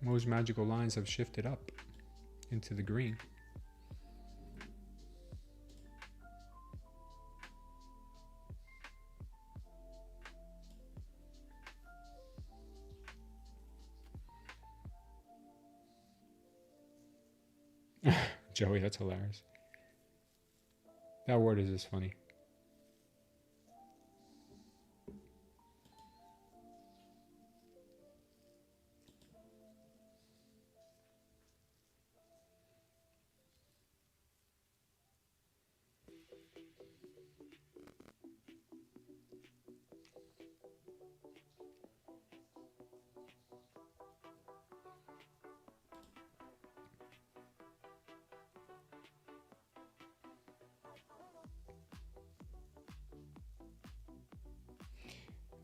Most magical lines have shifted up into the green. Joey, that's hilarious. That word is just funny.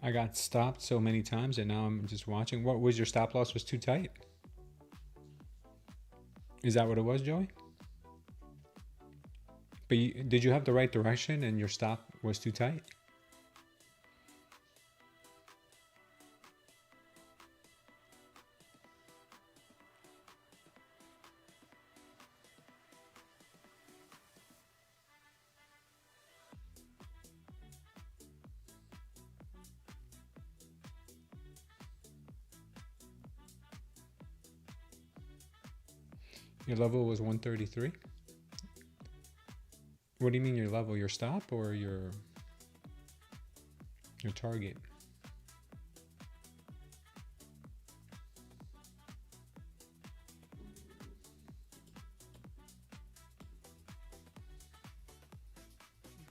I got stopped so many times and now I'm just watching. What was your stop loss? Was too tight? Is that what it was, Joey? But did you have the right direction and your stop was too tight? Your level was 133. What do you mean your level? Your stop or your target?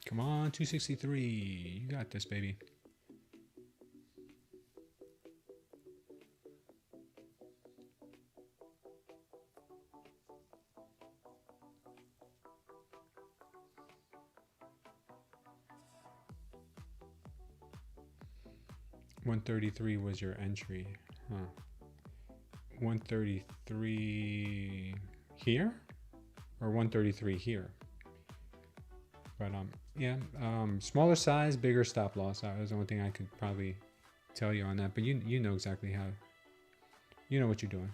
Come on, 263. You got this, baby. $133 was your entry, huh? 133 here or 133 here? But yeah, smaller size, bigger stop loss. That was the only thing I could probably tell you on that. But you know exactly how. You know what you're doing.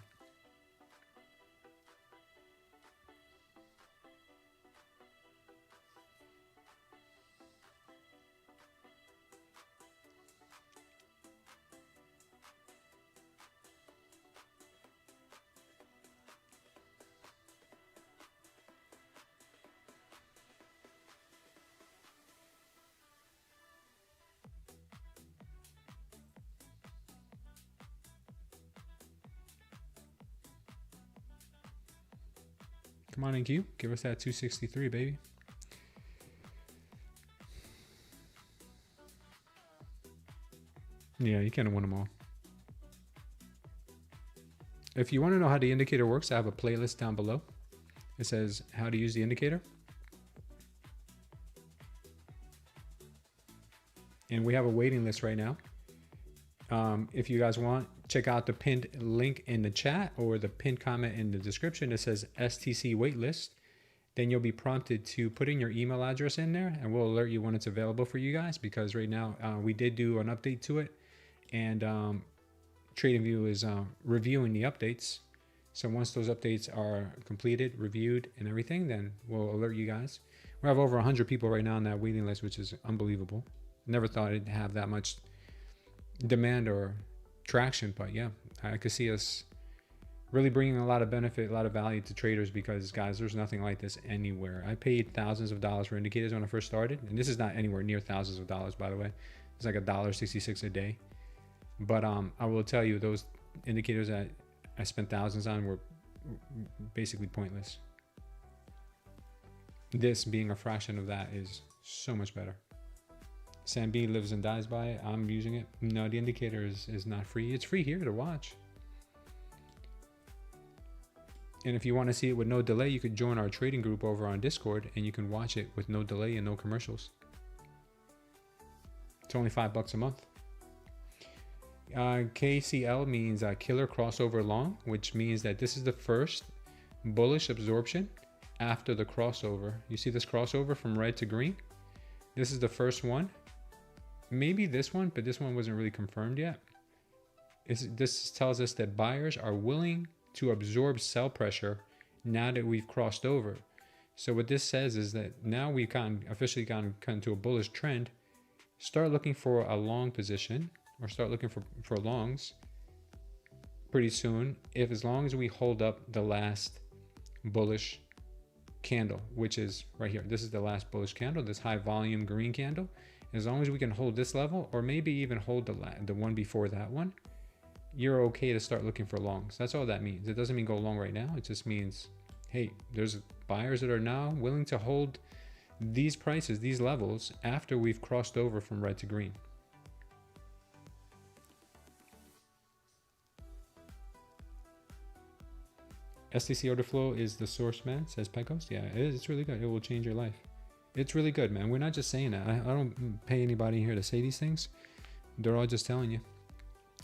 Come on, NQ. Give us that 263, baby. Yeah, you can't win them all. If you want to know how the indicator works, I have a playlist down below. It says how to use the indicator. And we have a waiting list right now. If you guys want, check out the pinned link in the chat or the pinned comment in the description that says STC waitlist. Then you'll be prompted to put in your email address in there, and we'll alert you when it's available for you guys, because right now we did do an update to it, and TradingView is reviewing the updates. So once those updates are completed, reviewed, and everything, then we'll alert you guys. We have over 100 people right now on that waiting list, which is unbelievable. Never thought it'd have that much demand or traction, but yeah, I could see us really bringing a lot of benefit, a lot of value to traders, because guys, there's nothing like this anywhere. I paid thousands of dollars for indicators when I first started, and this is not anywhere near thousands of dollars, by the way. It's like $1.66 a day. But I will tell you, those indicators that I spent thousands on were basically pointless. This being a fraction of that is so much better. Sam B lives and dies by it. I'm using it. No, the indicator is not free. It's free here to watch. And if you want to see it with no delay, you could join our trading group over on Discord, and you can watch it with no delay and no commercials. It's only $5 a month. KCL means killer crossover long, which means that this is the first bullish absorption after the crossover. You see this crossover from red to green? This is the first one. Maybe this one, but this one wasn't really confirmed yet. This tells us that buyers are willing to absorb sell pressure now that we've crossed over. So what this says is that now we've officially gotten into a bullish trend. Start looking for a long position, or start looking for longs pretty soon, as long as we hold up the last bullish candle, which is right here. This is the last bullish candle, this high volume green candle. As long as we can hold this level, or maybe even hold the one before that one, you're okay to start looking for longs. That's all that means. It doesn't mean go long right now. It just means, hey, there's buyers that are now willing to hold these prices, these levels, after we've crossed over from red to green. STC order flow is the source, man, says Pecos. Yeah, it is. It's really good. It will change your life. It's really good, man. We're not just saying that. I don't pay anybody here to say these things. They're all just telling you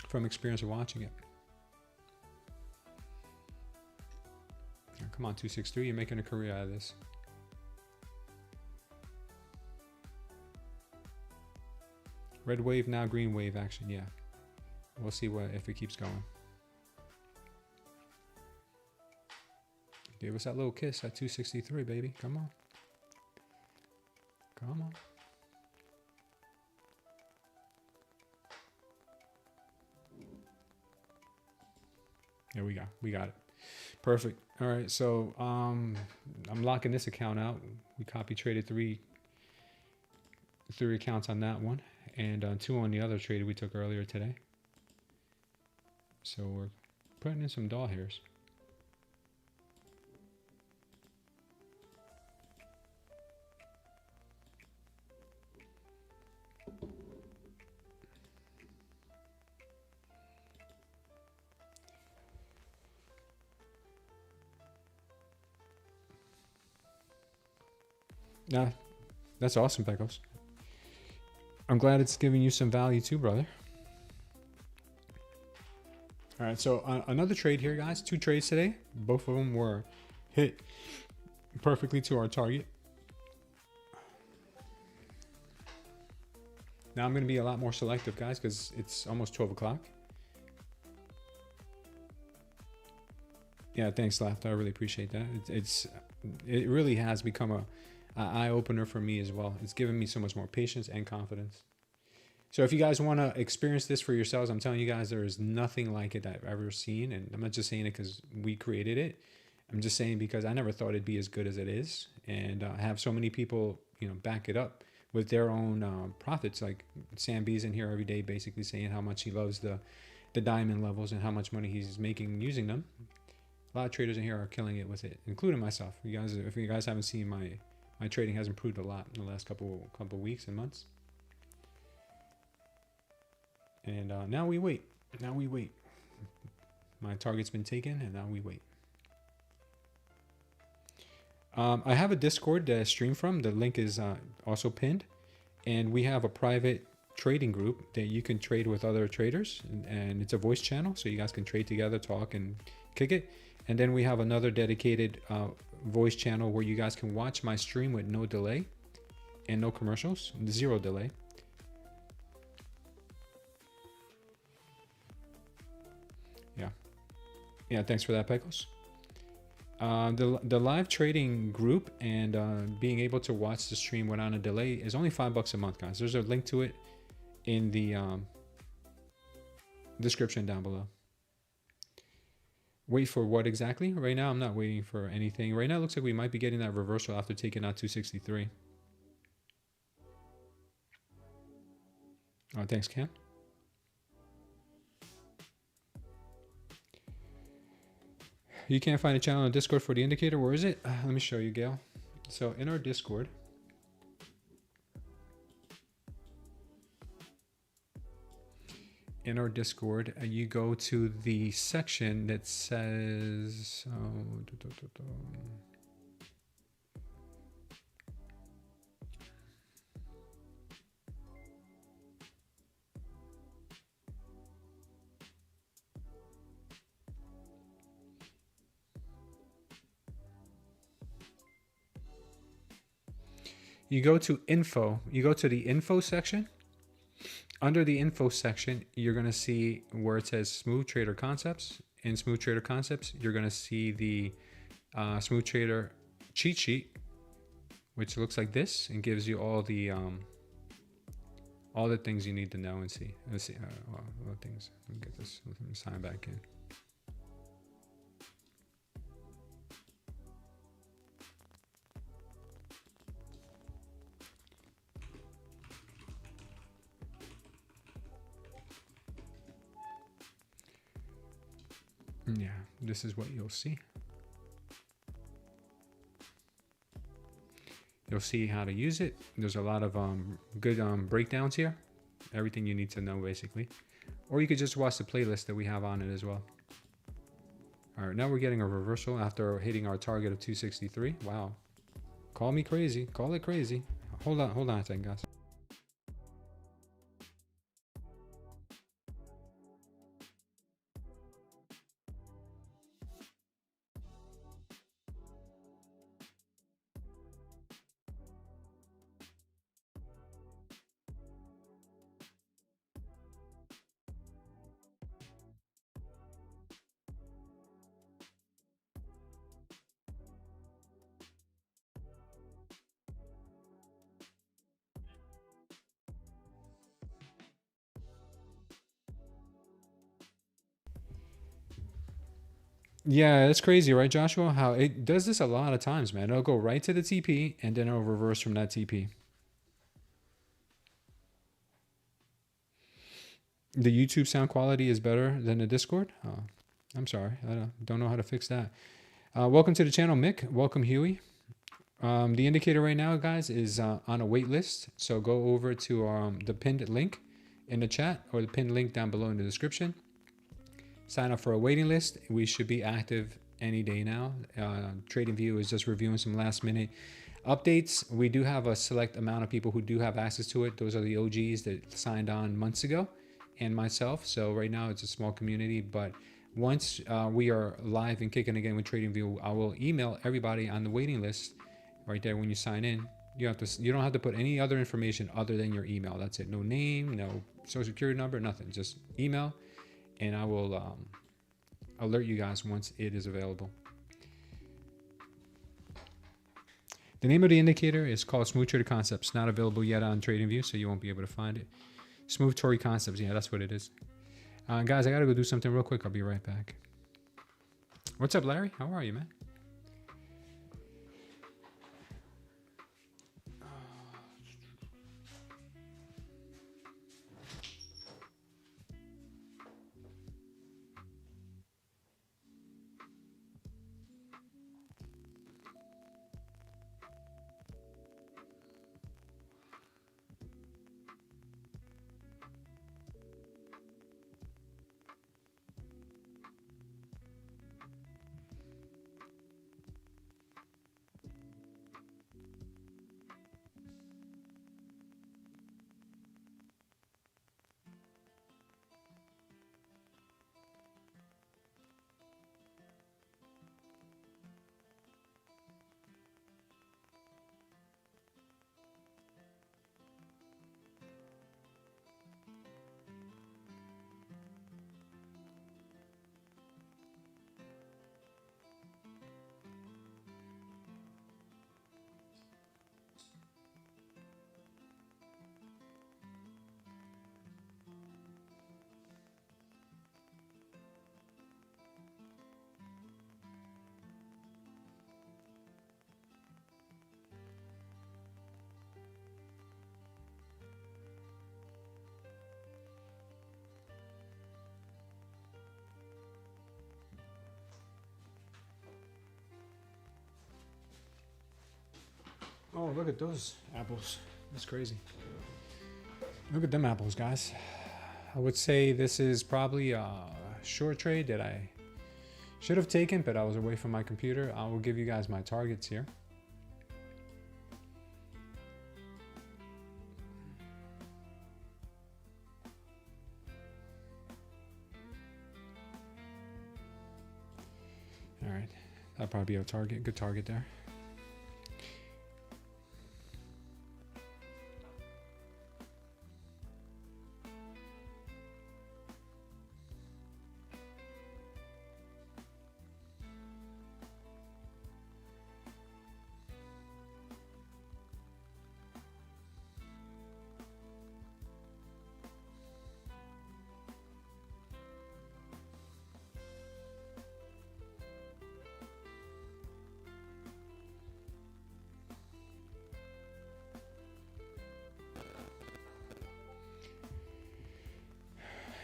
from experience of watching it. Come on, 263. You're making a career out of this. Red wave, now green wave action. Yeah. We'll see if it keeps going. Give us that little kiss at 263, baby. Come on. Come on. There we go. We got it. Perfect. All right. So I'm locking this account out. We copy traded three accounts on that one, and 2 on the other trade we took earlier today. So we're putting in some doll hairs. Nah, that's awesome, Pecos. I'm glad it's giving you some value too, brother. All right, so another trade here, guys. 2 trades today. Both of them were hit perfectly to our target. Now I'm going to be a lot more selective, guys, because it's almost 12 o'clock. Yeah, thanks, Laughter. I really appreciate that. It really has become an eye-opener for me as well. It's given me so much more patience and confidence. So if you guys want to experience this for yourselves, I'm telling you guys, there is nothing like it that I've ever seen. And I'm not just saying it because we created it. I'm just saying because I never thought it'd be as good as it is. And I have so many people, back it up with their own profits. Like Sam B's in here every day basically saying how much he loves the diamond levels and how much money he's making using them. A lot of traders in here are killing it with it, including myself. If you guys haven't seen, my trading has improved a lot in the last couple weeks and months. And now we wait. Now we wait. My target's been taken, and now we wait. I have a Discord that I stream from. The link is also pinned. And we have a private trading group that you can trade with other traders, and it's a voice channel, so you guys can trade together, talk, and kick it. And then we have another dedicated voice channel where you guys can watch my stream with no delay and no commercials, 0 delay. Yeah, thanks for that, Pecos. The live trading group and being able to watch the stream without a delay is only $5 a month, guys. There's a link to it in the description down below. Wait for what exactly? Right now, I'm not waiting for anything. Right now, it looks like we might be getting that reversal after taking out 263. Oh, thanks, Cam. You can't find a channel on Discord for the indicator. Where is it? Let me show you, Gail. So in our Discord, you go to the section that says, you go to info, you go to the info section. Under the info section, you're going to see where it says Smooth Trader Concepts. In Smooth Trader Concepts, you're going to see the Smooth Trader cheat sheet, which looks like this and gives you all the things you need to know and see. Let's see, what things. Let me get this. Let me sign back in. Yeah, this is what you'll see. You'll see how to use it. There's a lot of good breakdowns here. Everything you need to know, basically. Or you could just watch the playlist that we have on it as well. All right, now we're getting a reversal after hitting our target of 263. Wow. Call me crazy. Call it crazy. Hold on a second, guys. Yeah, that's crazy, right, Joshua? How it does this a lot of times, man. It'll go right to the TP and then it'll reverse from that TP. The YouTube sound quality is better than the Discord? Oh, I'm sorry. I don't know how to fix that. Welcome to the channel, Mick. Welcome, Huey. The indicator right now, guys, is on a wait list. So go over to the pinned link in the chat or the pinned link down below in the description. Sign up for a waiting list. We should be active any day now. TradingView is just reviewing some last minute updates. We do have a select amount of people who do have access to it. Those are the OGs that signed on months ago and myself. So right now it's a small community, but once we are live and kicking again with TradingView, I will email everybody on the waiting list right there when you sign in. You don't have to put any other information other than your email. That's it. No name, no social security number, nothing. Just email. And I will alert you guys once it is available. The name of the indicator is called Smooth Trader Concepts. Not available yet on TradingView, so you won't be able to find it. Smooth Tory Concepts. Yeah, that's what it is. Guys, I got to go do something real quick. I'll be right back. What's up, Larry? How are you, man? Oh, look at those apples. That's crazy. Look at them apples, guys. I would say this is probably a short trade that I should have taken, but I was away from my computer. I will give you guys my targets here. All right, that'll probably be a target, good target there.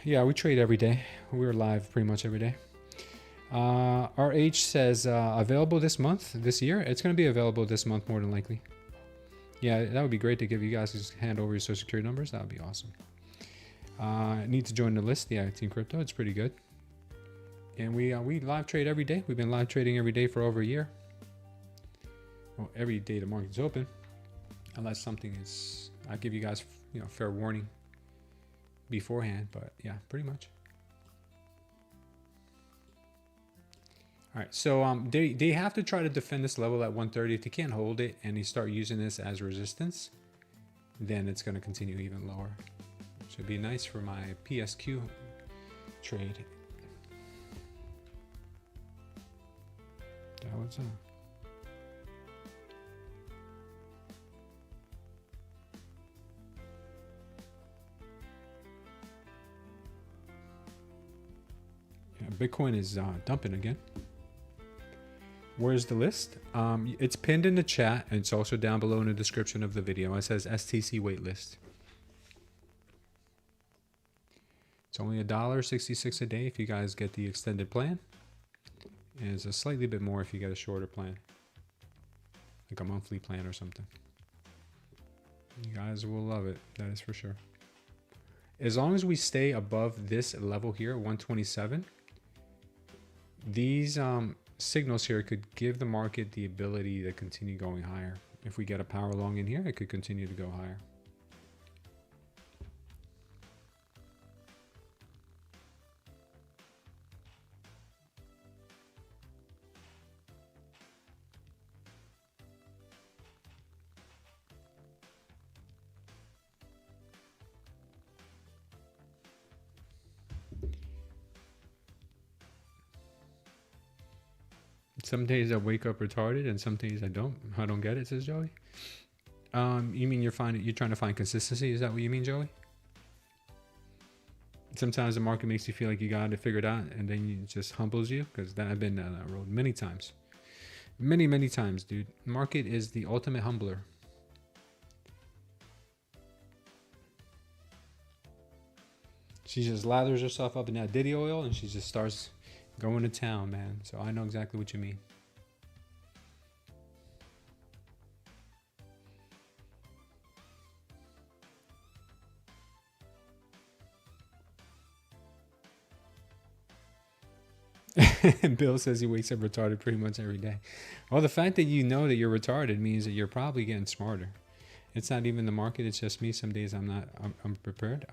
Yeah, we trade every day. We're live pretty much every day. RH says available this month, this year. It's going to be available this month more than likely. Yeah, that would be great to give you guys, just hand over your social security numbers. That would be awesome. Need to join the list. Yeah, Team Crypto. It's pretty good. And we live trade every day. We've been live trading every day for over a year. Well, every day the market's open, unless something is. I'll give you guys, fair warning beforehand, but yeah, pretty much. All right, so they have to try to defend this level at 130. If they can't hold it and they start using this as resistance, then it's going to continue even lower. Should be nice for my PSQ trade. That was Bitcoin is dumping again. Where's the list? It's pinned in the chat, and it's also down below in the description of the video. It says STC waitlist. It's only $1.66 a day if you guys get the extended plan. And it's a slightly bit more if you get a shorter plan, like a monthly plan or something. You guys will love it, that is for sure. As long as we stay above this level here, 127, these signals here could give the market the ability to continue going higher. If we get a power long in here, it could continue to go higher. Some days I wake up retarded, and some days I don't. I don't get it, says Joey. You mean you're trying to find consistency? Is that what you mean, Joey? Sometimes the market makes you feel like you got it figured out, and then it just humbles you, because I've been down that road many times. Many times, dude. Market is the ultimate humbler. She just lathers herself up in that Diddy oil, and she just starts going to town, man. So I know exactly what you mean. Bill says he wakes up retarded pretty much every day. Well, the fact that you know that you're retarded means that you're probably getting smarter. It's not even the market. It's just me. Some days I'm prepared.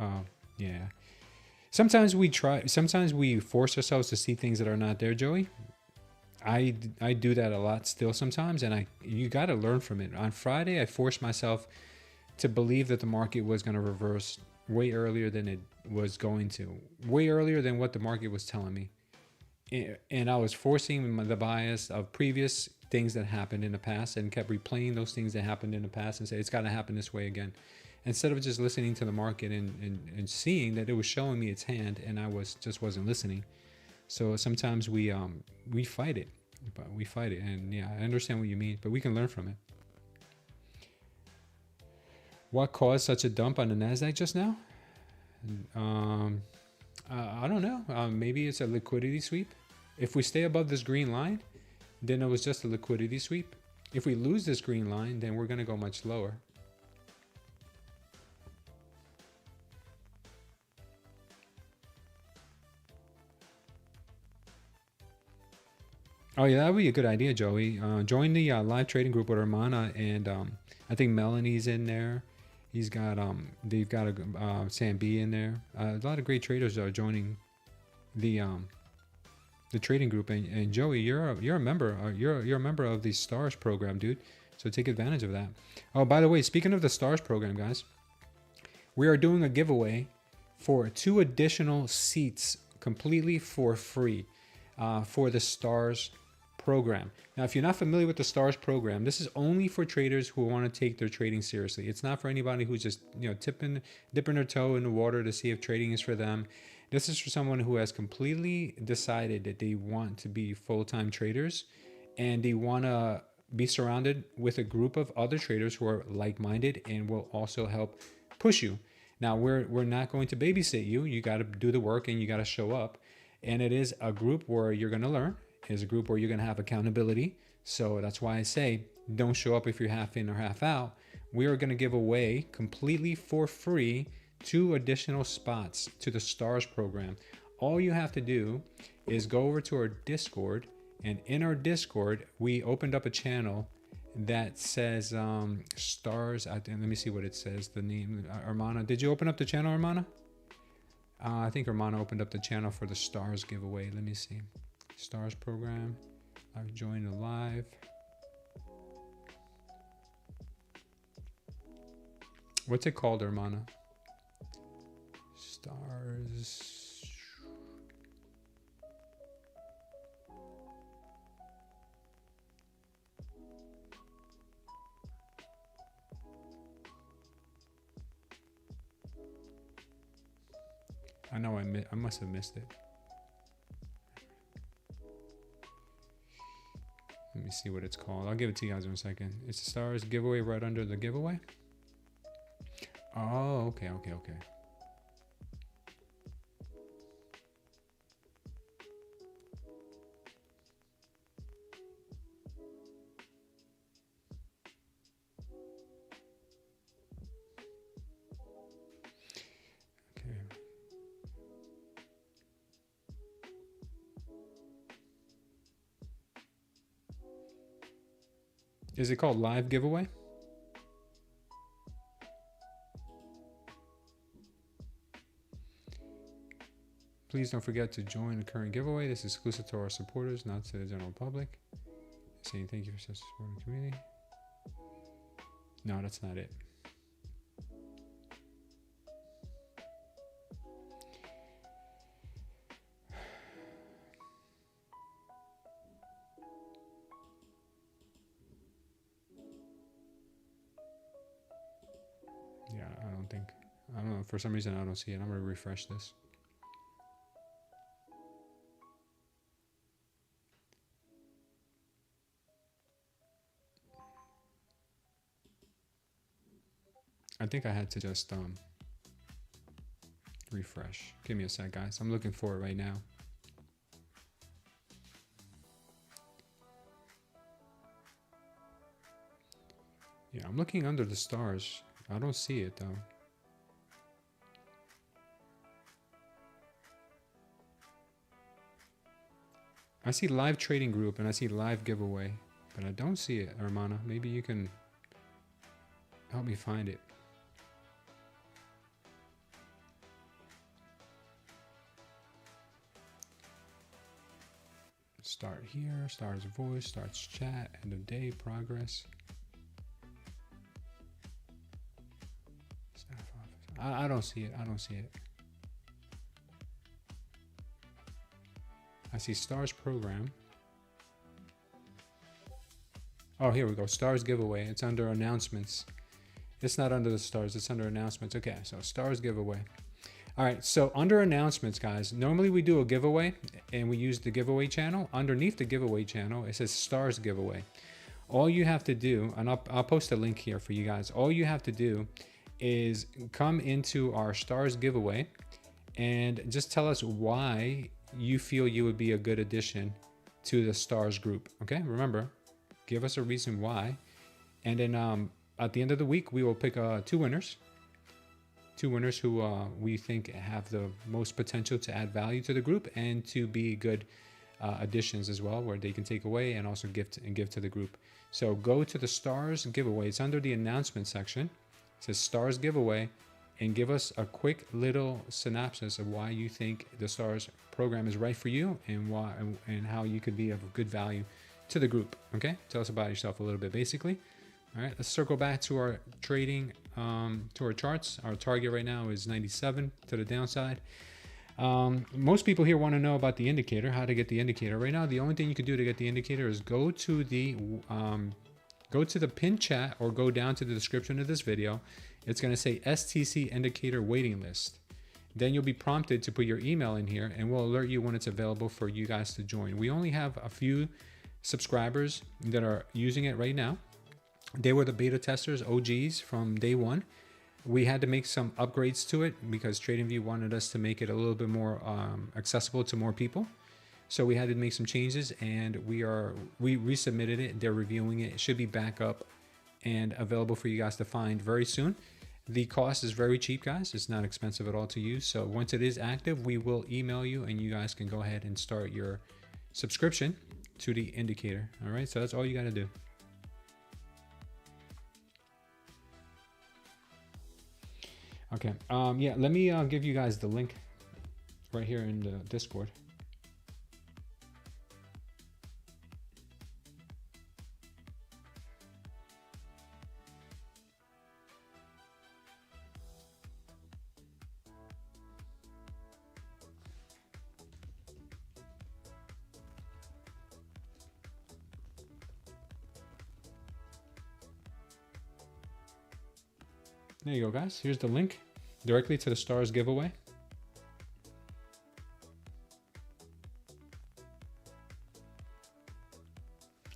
Yeah. Sometimes we force ourselves to see things that are not there, Joey. I do that a lot still sometimes, and you got to learn from it. On Friday, I forced myself to believe that the market was going to reverse way earlier than it was going to, way earlier than what the market was telling me. And I was forcing the bias of previous things that happened in the past, and kept replaying those things that happened in the past and say, it's got to happen this way again. Instead of just listening to the market and seeing that it was showing me its hand, and I wasn't listening. So sometimes we fight it, and yeah, I understand what you mean, but we can learn from it. What caused such a dump on the Nasdaq just now? I don't know. Maybe it's a liquidity sweep. If we stay above this green line, then it was just a liquidity sweep. If we lose this green line, then we're going to go much lower. Oh yeah, that would be a good idea, Joey. Join the live trading group with Hermana, and I think Melanie's in there. He's got they've got a Sam B in there. A lot of great traders are joining the trading group. And Joey, you're a member. You're a member of the Stars program, dude. So take advantage of that. Oh, by the way, speaking of the Stars program, guys, we are doing a giveaway for 2 additional seats completely for free for the Stars program. Now, if you're not familiar with the Stars program, this is only for traders who want to take their trading seriously. It's not for anybody who's just, you know, dipping their toe in the water to see if trading is for them. This is for someone who has completely decided that they want to be full-time traders, and they want to be surrounded with a group of other traders who are like-minded and will also help push you. Now, we're not going to babysit you. You got to do the work and you got to show up. And it is a group where you're going to learn. It's a group where you're going to have accountability. So that's why I say don't show up if you're half in or half out. We are going to give away completely for free 2 additional spots to the Stars program. All you have to do is go over to our Discord, and in our Discord, we opened up a channel that says Stars. Let me see what it says. The name, Hermana. Did you open up the channel, Hermana? I think Hermana opened up the channel for the Stars giveaway. Let me see. Stars program. I've joined the live. What's it called, Hermana? Stars. I know I must have missed it. Let me see what it's called. I'll give it to you guys in a second. It's the Stars giveaway right under the giveaway. Oh, okay. Is it called live giveaway? Please don't forget to join the current giveaway. This is exclusive to our supporters, not to the general public. Saying thank you for such supporting the community. No, that's not it. Yeah, I don't know. For some reason, I don't see it. I'm going to refresh this. I think I had to just refresh. Give me a sec, guys. I'm looking for it right now. Yeah, I'm looking under the stars. I don't see it though. I see live trading group and I see live giveaway, but I don't see it, Hermana. Maybe you can help me find it. Start here, starts voice, starts chat, end of day, progress. Staff office. I don't see it. I don't see it. I see Stars program. Oh, here we go. Stars giveaway. It's under announcements. It's not under the stars. It's under announcements. Okay, so Stars giveaway. All right, so under announcements, guys, normally we do a giveaway and we use the giveaway channel. Underneath the giveaway channel, it says Stars giveaway. All you have to do, and I'll post a link here for you guys. All you have to do is come into our Stars giveaway and just tell us why you feel you would be a good addition to the Stars group. Okay, remember, Give us a reason why. And then at the end of the week, we will pick two winners. Two winners who we think have the most potential to add value to the group and to be good additions as well, where they can take away and also give to the group. So go to the stars giveaway. It's under the announcement section. It says stars giveaway, and give us a quick little synopsis of why you think the stars program is right for you and why and how you could be of good value to the group. Okay, tell us about yourself a little bit basically. All right, let's circle back to our trading, to our charts. Our target right now is 97 to the downside. Most people here want to know about the indicator, how to get the indicator. Right now, the only thing you can do to get the indicator is go to the pinned chat or go down to the description of this video. It's going to say STC indicator waiting list. Then you'll be prompted to put your email in here, and we'll alert you when it's available for you guys to join. We only have a few subscribers that are using it right now. They were the beta testers, OGs from day one. We had to make some upgrades to it because TradingView wanted us to make it a little bit more accessible to more people. So we had to make some changes, and we resubmitted it. They're reviewing it. It should be back up and available for you guys to find very soon. The cost is very cheap, guys. It's not expensive at all to use. So once it is active, we will email you, and you guys can go ahead and start your subscription to the indicator. All right, so that's all you got to do. Okay, yeah, let me give you guys the link right here in the Discord. There you go, guys. Here's the link directly to the stars giveaway.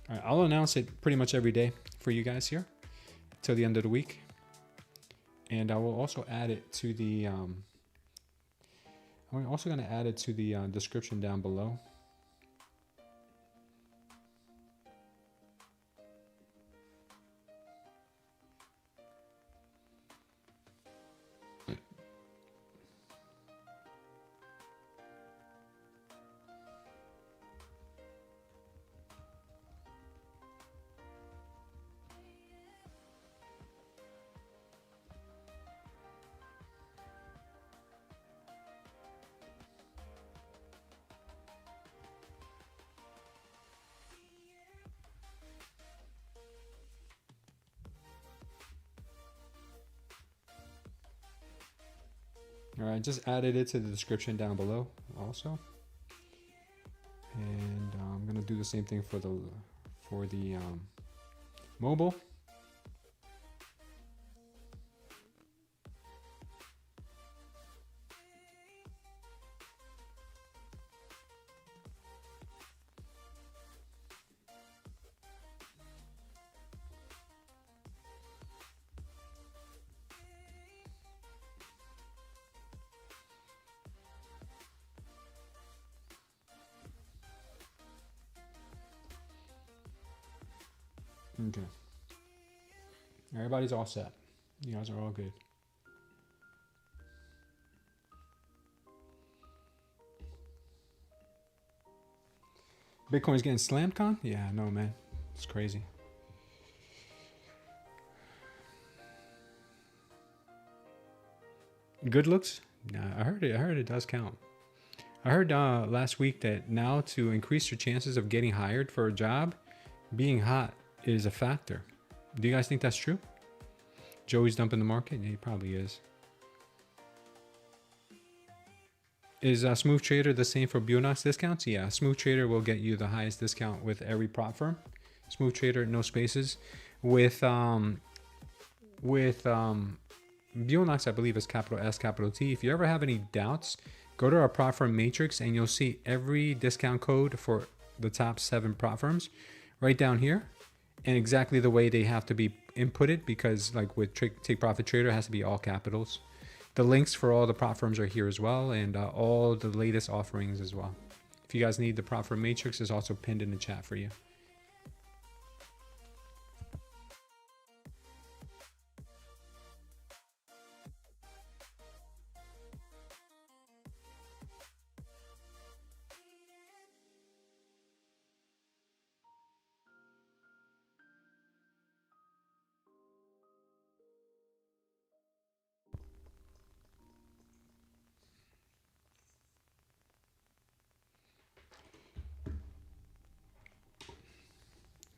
All right, I'll announce it pretty much every day for you guys here till the end of the week. And I will also add it to the, I'm also going to add it to the description down below. All right, just added it to the description down below also. And I'm gonna do the same thing for the mobile. Okay. Everybody's all set. You guys are all good. Bitcoin's getting slammed, Con? Yeah, I know, man. It's crazy. Good looks? Nah, I heard it does count. I heard last week that now to increase your chances of getting hired for a job, being hot is a factor. Do you guys think that's true? Joey's dumping the market? Yeah, he probably is. Is Smooth Trader the same for Bulenox discounts? Yeah, Smooth Trader will get you the highest discount with every prop firm. Smooth Trader, no spaces. With Bulenox, I believe is capital S, capital T. If you ever have any doubts, go to our prop firm matrix and you'll see every discount code for the top 7 prop firms right down here. And exactly the way they have to be inputted, because like with Take Profit Trader, it has to be all capitals. The links for all the prop firms are here as well, and all the latest offerings as well. If you guys need the prop firm matrix, is also pinned in the chat for you.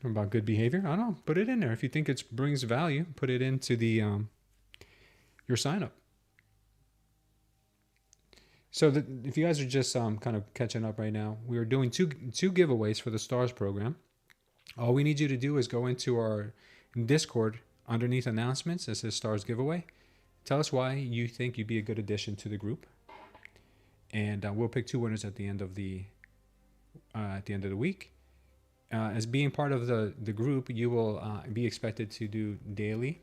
about good behavior. I don't know. Put it in there. If you think it brings value, put it into the your sign up. So if you guys are just kind of catching up right now, we are doing two giveaways for the STARS program. All we need you to do is go into our Discord underneath announcements. It says STARS giveaway. Tell us why you think you'd be a good addition to the group, and we'll pick 2 winners at the end of the week. As being part of the group, you will be expected to do daily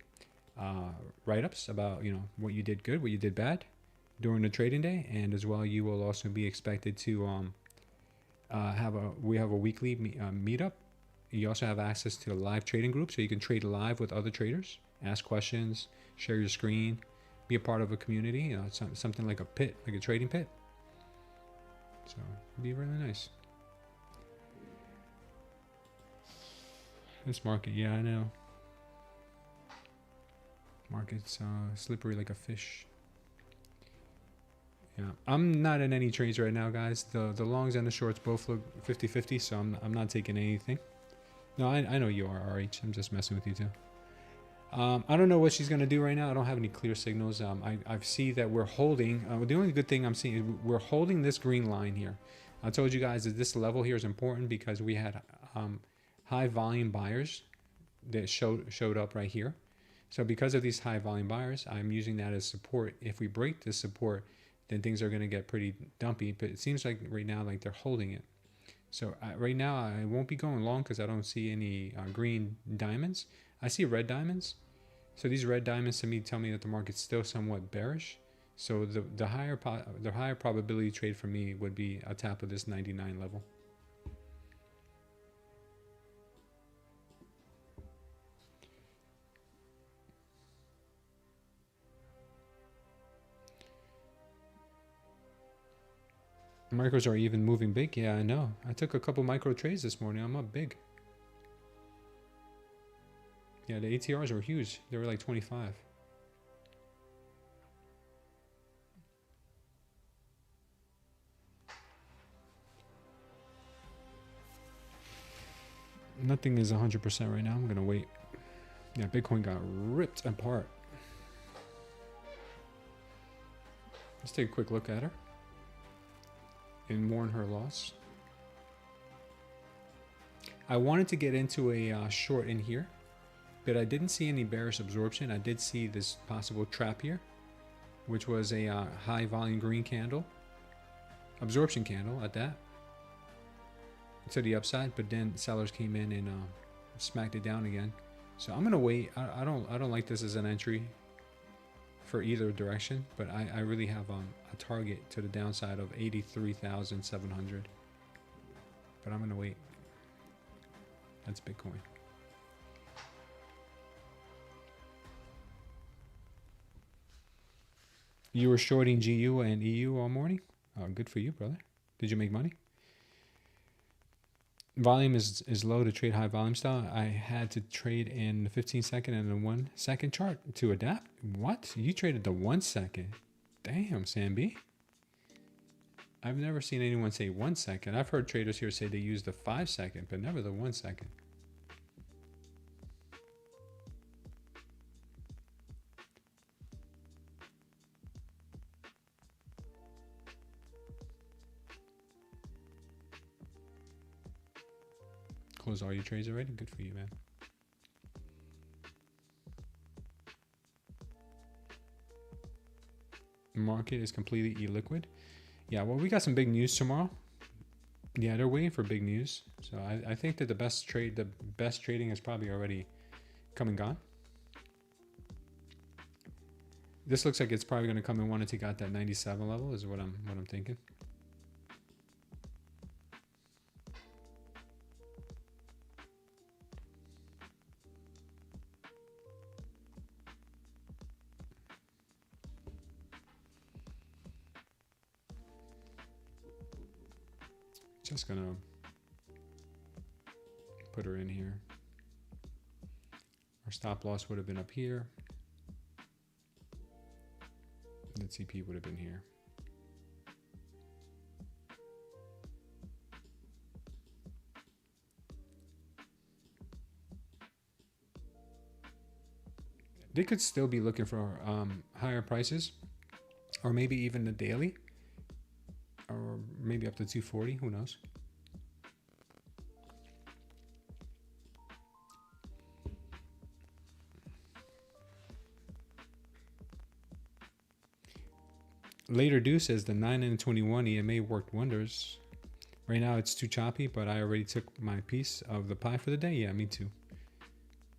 write-ups about what you did good, what you did bad during the trading day, and as well you will also be expected to have a weekly meetup. You also have access to a live trading group, so you can trade live with other traders, ask questions, share your screen, be a part of a community. It's something like a pit, like a trading pit. So it'd be really nice. This market, yeah, I know. Market's slippery like a fish. Yeah, I'm not in any trades right now, guys. The longs and the shorts both look 50-50, so I'm not taking anything. No, I know you are, RH. I'm just messing with you too. I don't know what she's going to do right now. I don't have any clear signals. I see that we're holding. The only good thing I'm seeing is we're holding this green line here. I told you guys that this level here is important because we had high volume buyers that showed up right here. So because of these high volume buyers, I'm using that as support. If we break this support, then things are going to get pretty dumpy. But it seems like right now, like they're holding it. So right now, I won't be going long because I don't see any green diamonds. I see red diamonds. So these red diamonds to me tell me that the market's still somewhat bearish. So the higher probability trade for me would be a tap of this 99 level. Micros are even moving big. Yeah, I know. I took a couple micro trades this morning. I'm up big. Yeah, the ATRs were huge. They were like 25. Nothing is 100% right now. I'm going to wait. Yeah, Bitcoin got ripped apart. Let's take a quick look at her and mourn her loss. I wanted to get into a short in here, but I didn't see any bearish absorption. I did see this possible trap here, which was a high volume green candle, absorption candle at that, to the upside, but then sellers came in and smacked it down again. So I'm gonna wait. I don't like this as an entry for either direction, but I really have a target to the downside of 83,700. But I'm gonna wait. That's Bitcoin. You were shorting GU and EU all morning? Oh, good for you, brother. Did you make money? Volume is low to trade high volume style. I had to trade in the 15-second and the 1-second chart to adapt. What? You traded the 1 second? Damn, Sam B. I've never seen anyone say 1 second. I've heard traders here say they use the 5-second, but never the 1 second. Close all your trades already? Good for you, man. Market is completely illiquid. Yeah, well, we got some big news tomorrow. Yeah, they're waiting for big news. So I think that the best trading is probably already come and gone. This looks like it's probably going to come and want to take out that 97 level is what I'm thinking. Just gonna put her in here. Our stop loss would have been up here. The TP would have been here. They could still be looking for higher prices, or maybe even the daily, or maybe up to 240. Who knows? Later Do says the 9 and 21 EMA worked wonders. Right now it's too choppy, but I already took my piece of the pie for the day. Yeah, me too.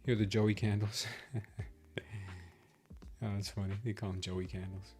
Here are the Joey candles. Oh, that's funny. They call them Joey candles.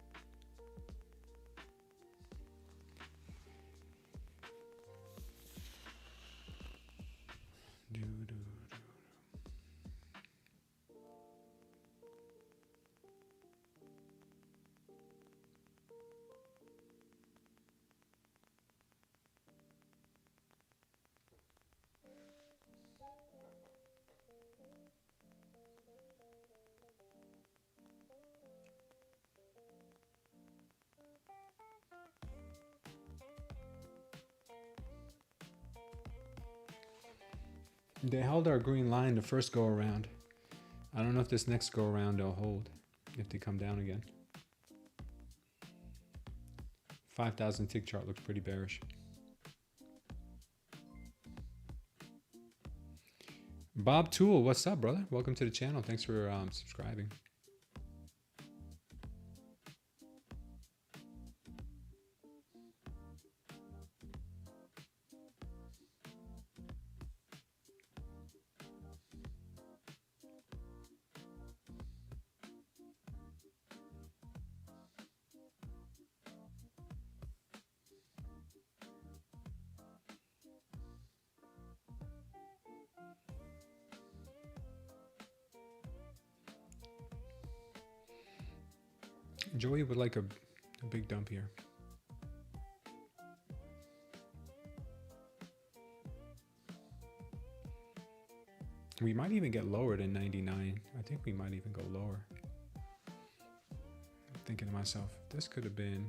They held our green line the first go around. I don't know if this next go around they'll hold if they come down again. 5,000 tick chart looks pretty bearish. Bob Tool, what's up, brother? Welcome to the channel. Thanks for subscribing. Joey would like a big dump here. We might even get lower than 99. I think we might even go lower. I'm thinking to myself, this could have been...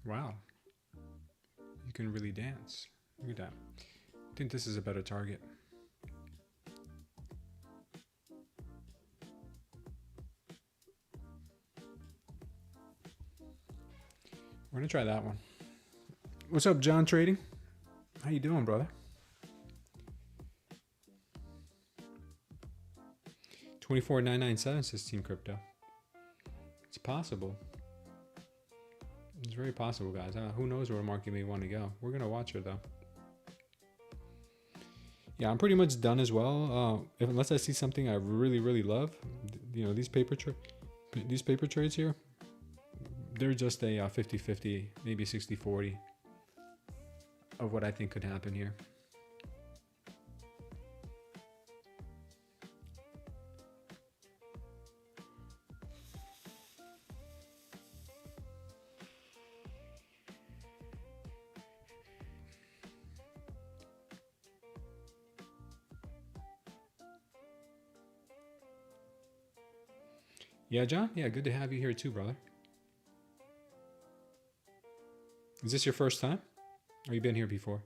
Wow. You can really dance. Look at that. I think this is a better target. We're gonna try that one. What's up, John Trading? How you doing, brother? 24997 says Team Crypto. It's possible. It's very possible, guys. Who knows where the market may want to go. We're going to watch her, though. Yeah, I'm pretty much done as well. Unless I see something I really, really love. You know, these paper trades here, they're just a 50-50, maybe 60-40 of what I think could happen here. Yeah, John? Yeah, good to have you here too, brother. Is this your first time? Or you been here before?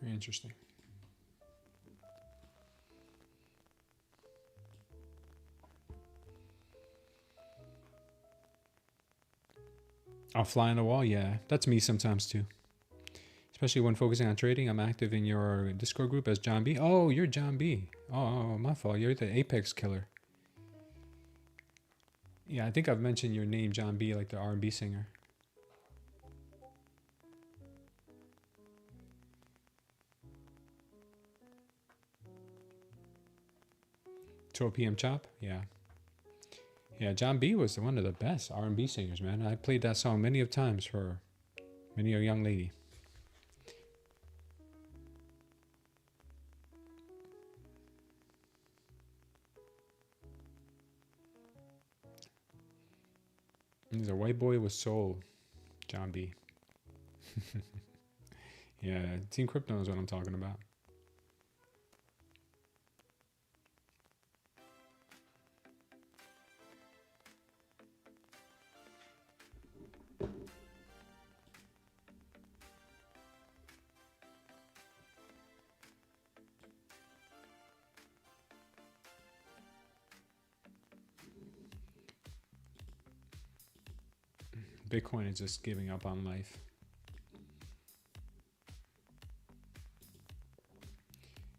Very interesting. I'll fly on the wall. Yeah, that's me sometimes too. Especially when focusing on trading. I'm active in your Discord group as John B. Oh, you're John B. Oh, my fault. You're the Apex killer. Yeah, I think I've mentioned your name, John B, like the R&B singer. 12 p.m. Chop? Yeah. Yeah, John B was one of the best R&B singers, man. I played that song many of times for many a young lady. He's a white boy with soul, John B. Yeah, Team Crypto knows what I'm talking about. Bitcoin is just giving up on life.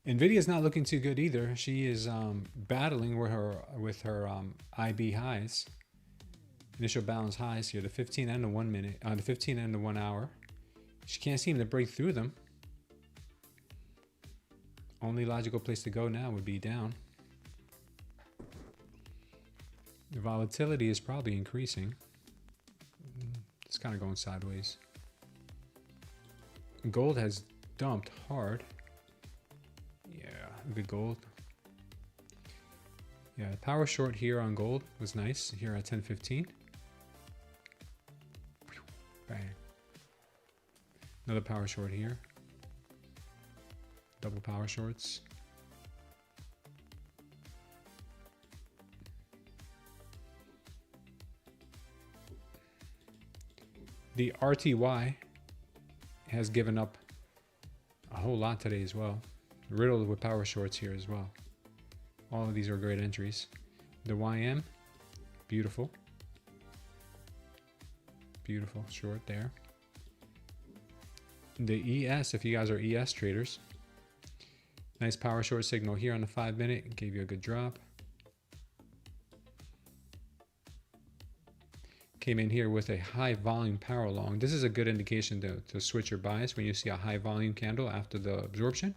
Nvidia's not looking too good either. She is battling with her IB highs, initial balance highs here, the 15 and the 1 minute, the 15 and the 1 hour. She can't seem to break through them. Only logical place to go now would be down. The volatility is probably increasing. It's kind of going sideways. Gold has dumped hard. Yeah, look at gold. Yeah, power short here on gold was nice here at 10.15. Bang. Another power short here. Double power shorts. The RTY has given up a whole lot today as well. Riddled with power shorts here as well. All of these are great entries. The YM, beautiful. Beautiful short there. The ES, if you guys are ES traders. Nice power short signal here on the 5 minute. Gave you a good drop. Came in here with a high volume power long. This is a good indication to switch your bias when you see a high volume candle after the absorption.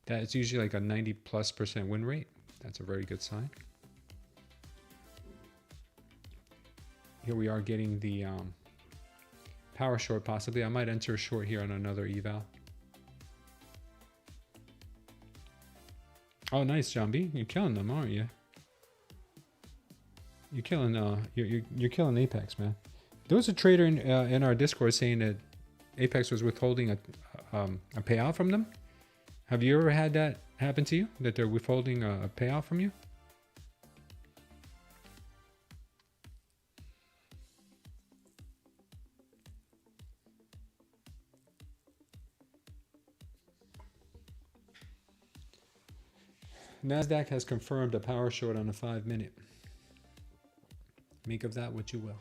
That's usually like a 90+% win rate. That's a very good sign. Here we are getting the power short possibly. I might enter a short here on another eval. Oh, nice, John B. You're killing them, aren't you? You're killing you're killing Apex, man. There was a trader in our Discord saying that Apex was withholding a payout from them. Have you ever had that happen to you? That they're withholding a payout from you? Nasdaq has confirmed a power short on the 5 minute. Make of that what you will.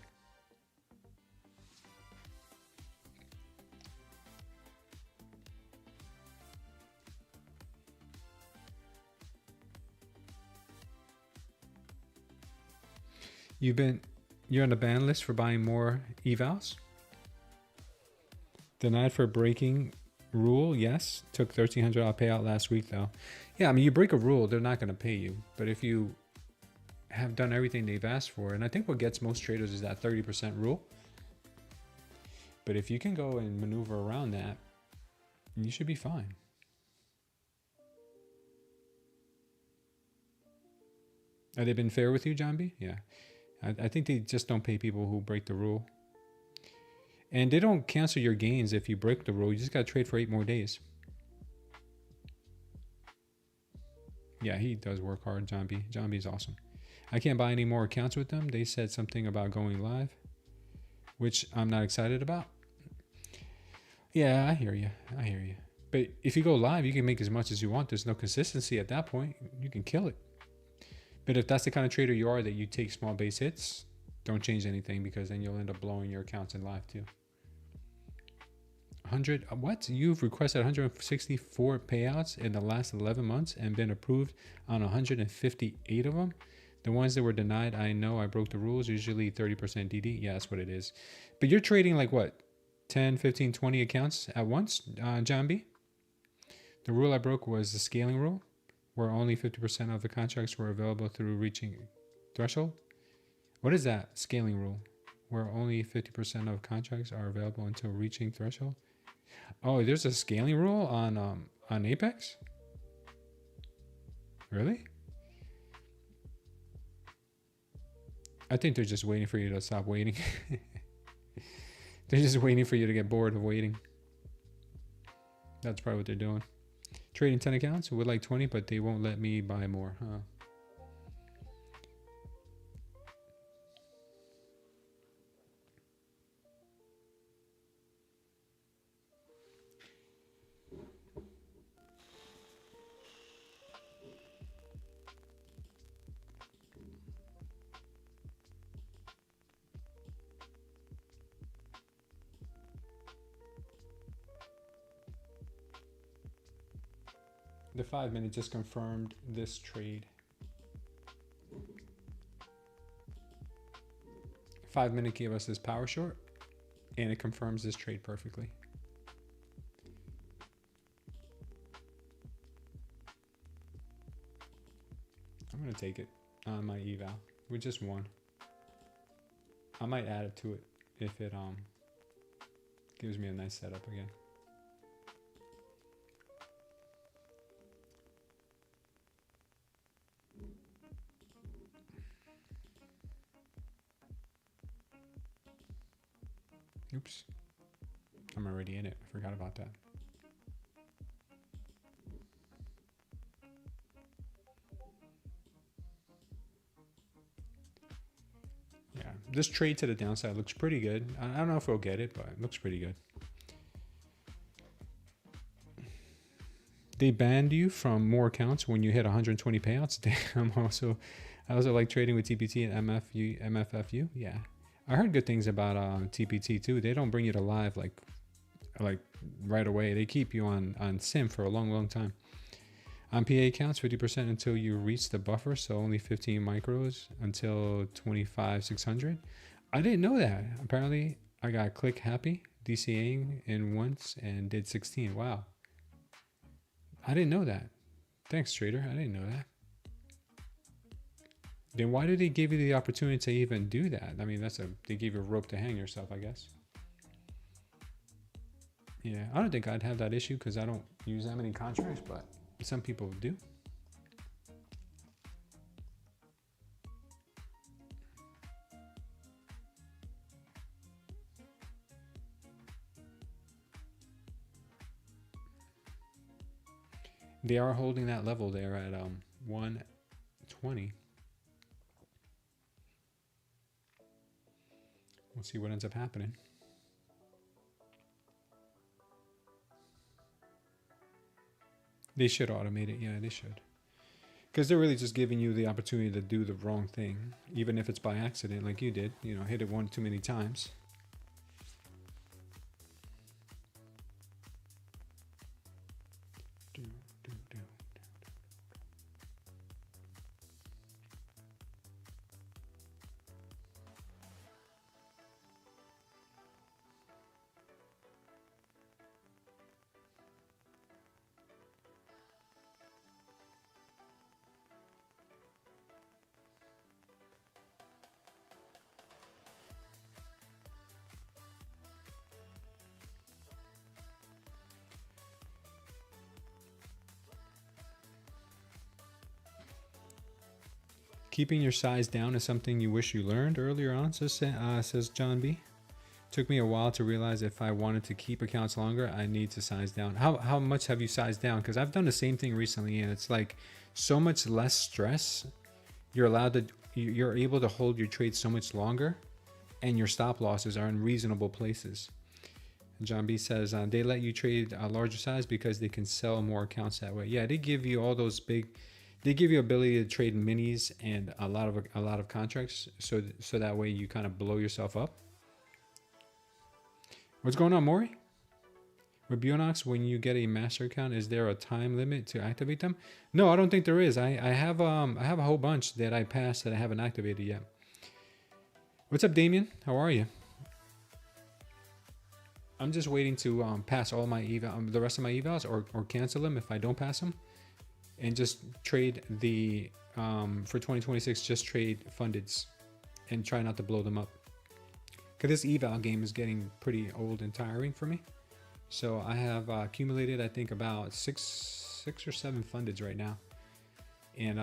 You're on the ban list for buying more evals. Denied for breaking rule, yes. Took $1,300 payout last week though. Yeah, I mean, you break a rule, they're not going to pay you. But if you have done everything they've asked for, and I think what gets most traders is that 30% rule. But if you can go and maneuver around that, you should be fine. Have they been fair with you, John B? Yeah. I think they just don't pay people who break the rule. And they don't cancel your gains if you break the rule. You just got to trade for 8 more days. Yeah, he does work hard, John B. John B's awesome. I can't buy any more accounts with them. They said something about going live, which I'm not excited about. Yeah, I hear you. I hear you. But if you go live, you can make as much as you want. There's no consistency at that point. You can kill it. But if that's the kind of trader you are, that you take small base hits, Don't change anything because then you'll end up blowing your accounts in live too. 100, what? You've requested 164 payouts in the last 11 months and been approved on 158 of them. The ones that were denied, I know I broke the rules, usually 30% DD. Yeah, that's what it is. But you're trading like what? 10, 15, 20 accounts at once, John B? The rule I broke was the scaling rule, where only 50% of the contracts were available through reaching threshold. What is that scaling rule? Where only 50% of contracts are available until reaching threshold? Oh, there's a scaling rule on Apex? Really? I think they're just waiting for you to stop waiting. They're just waiting for you to get bored of waiting. That's probably what they're doing. Trading 10 accounts with like 20, but they won't let me buy more, huh? The 5 minute just confirmed this trade. 5 minute gave us this power short and it confirms this trade perfectly. I'm gonna take it on my eval with just one. I might add it to it if it gives me a nice setup again. Oops, I'm already in it. I forgot about that. Yeah, this trade to the downside looks pretty good. I don't know if we'll get it, but it looks pretty good. They banned you from more accounts when you hit 120 payouts. Damn, I also like trading with TPT and MFFU. Yeah. I heard good things about TPT too. They don't bring you to live like right away. They keep you on sim for a long time. On PA accounts, 50% until you reach the buffer, so only 15 micros until 25,600. I didn't know that. Apparently, I got click happy DCAing in once and did 16. Wow. I didn't know that. Thanks, trader. I didn't know that. Then why did they give you the opportunity to even do that? I mean, they gave you a rope to hang yourself, I guess. Yeah, I don't think I'd have that issue because I don't use that many contracts, but some people do. They are holding that level there at 120. We'll see what ends up happening. They should automate it. Yeah, they should. Because they're really just giving you the opportunity to do the wrong thing, even if it's by accident, like you did. You know, hit it one too many times. Keeping your size down is something you wish you learned earlier on, says John B. Took me a while to realize if I wanted to keep accounts longer, I need to size down. How much have you sized down? Because I've done the same thing recently, and it's like so much less stress. You're able to hold your trades so much longer, and your stop losses are in reasonable places. And John B says they let you trade a larger size because they can sell more accounts that way. Yeah, they give you all those big They give you ability to trade minis and a lot of contracts, so that way you kind of blow yourself up. What's going on, Maury? With Bulenox, when you get a master account, is there a time limit to activate them? No, I don't think there is. I have a whole bunch that I passed that I haven't activated yet. What's up, Damien? How are you? I'm just waiting to pass all my the rest of my evals, or cancel them if I don't pass them, and just trade the for 2026. Just trade fundeds, and try not to blow them up. Cause this eval game is getting pretty old and tiring for me. So I have accumulated, I think, about six or seven fundeds right now, and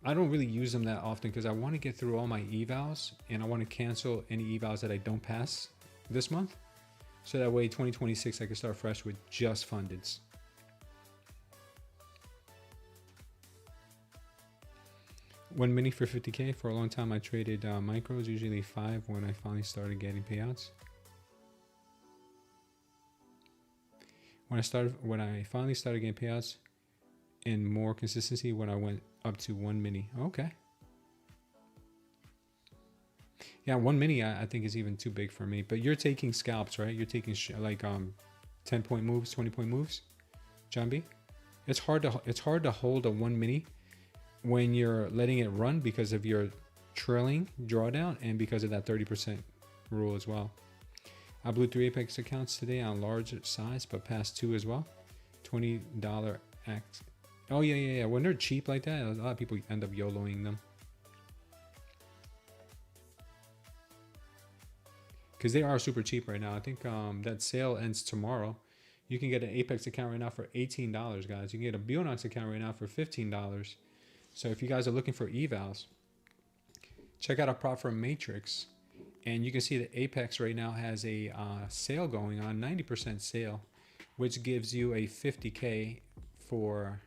I don't really use them that often because I want to get through all my evals, and I want to cancel any evals that I don't pass this month. So that way 2026 I can start fresh with just fundeds. One mini for 50K. For a long time I traded micros, usually 5 when I finally started getting payouts. When I finally started getting payouts and more consistency, when I went up to 1 mini. Okay. Yeah, 1 mini I think is even too big for me. But you're taking scalps, right? You're taking like 10-point moves, 20-point moves, John B. It's hard to hold a 1 mini when you're letting it run because of your trailing drawdown and because of that 30% rule as well. I blew 3 Apex accounts today on large size, but passed 2 as well. $20 act. Oh yeah. When they're cheap like that, a lot of people end up YOLOing them. Because they are super cheap right now. I think that sale ends tomorrow. You can get an Apex account right now for $18, guys. You can get a Bulenox account right now for $15. So if you guys are looking for evals, check out our prop firm Matrix. And you can see that Apex right now has a sale going on, 90% sale, which gives you a 50K for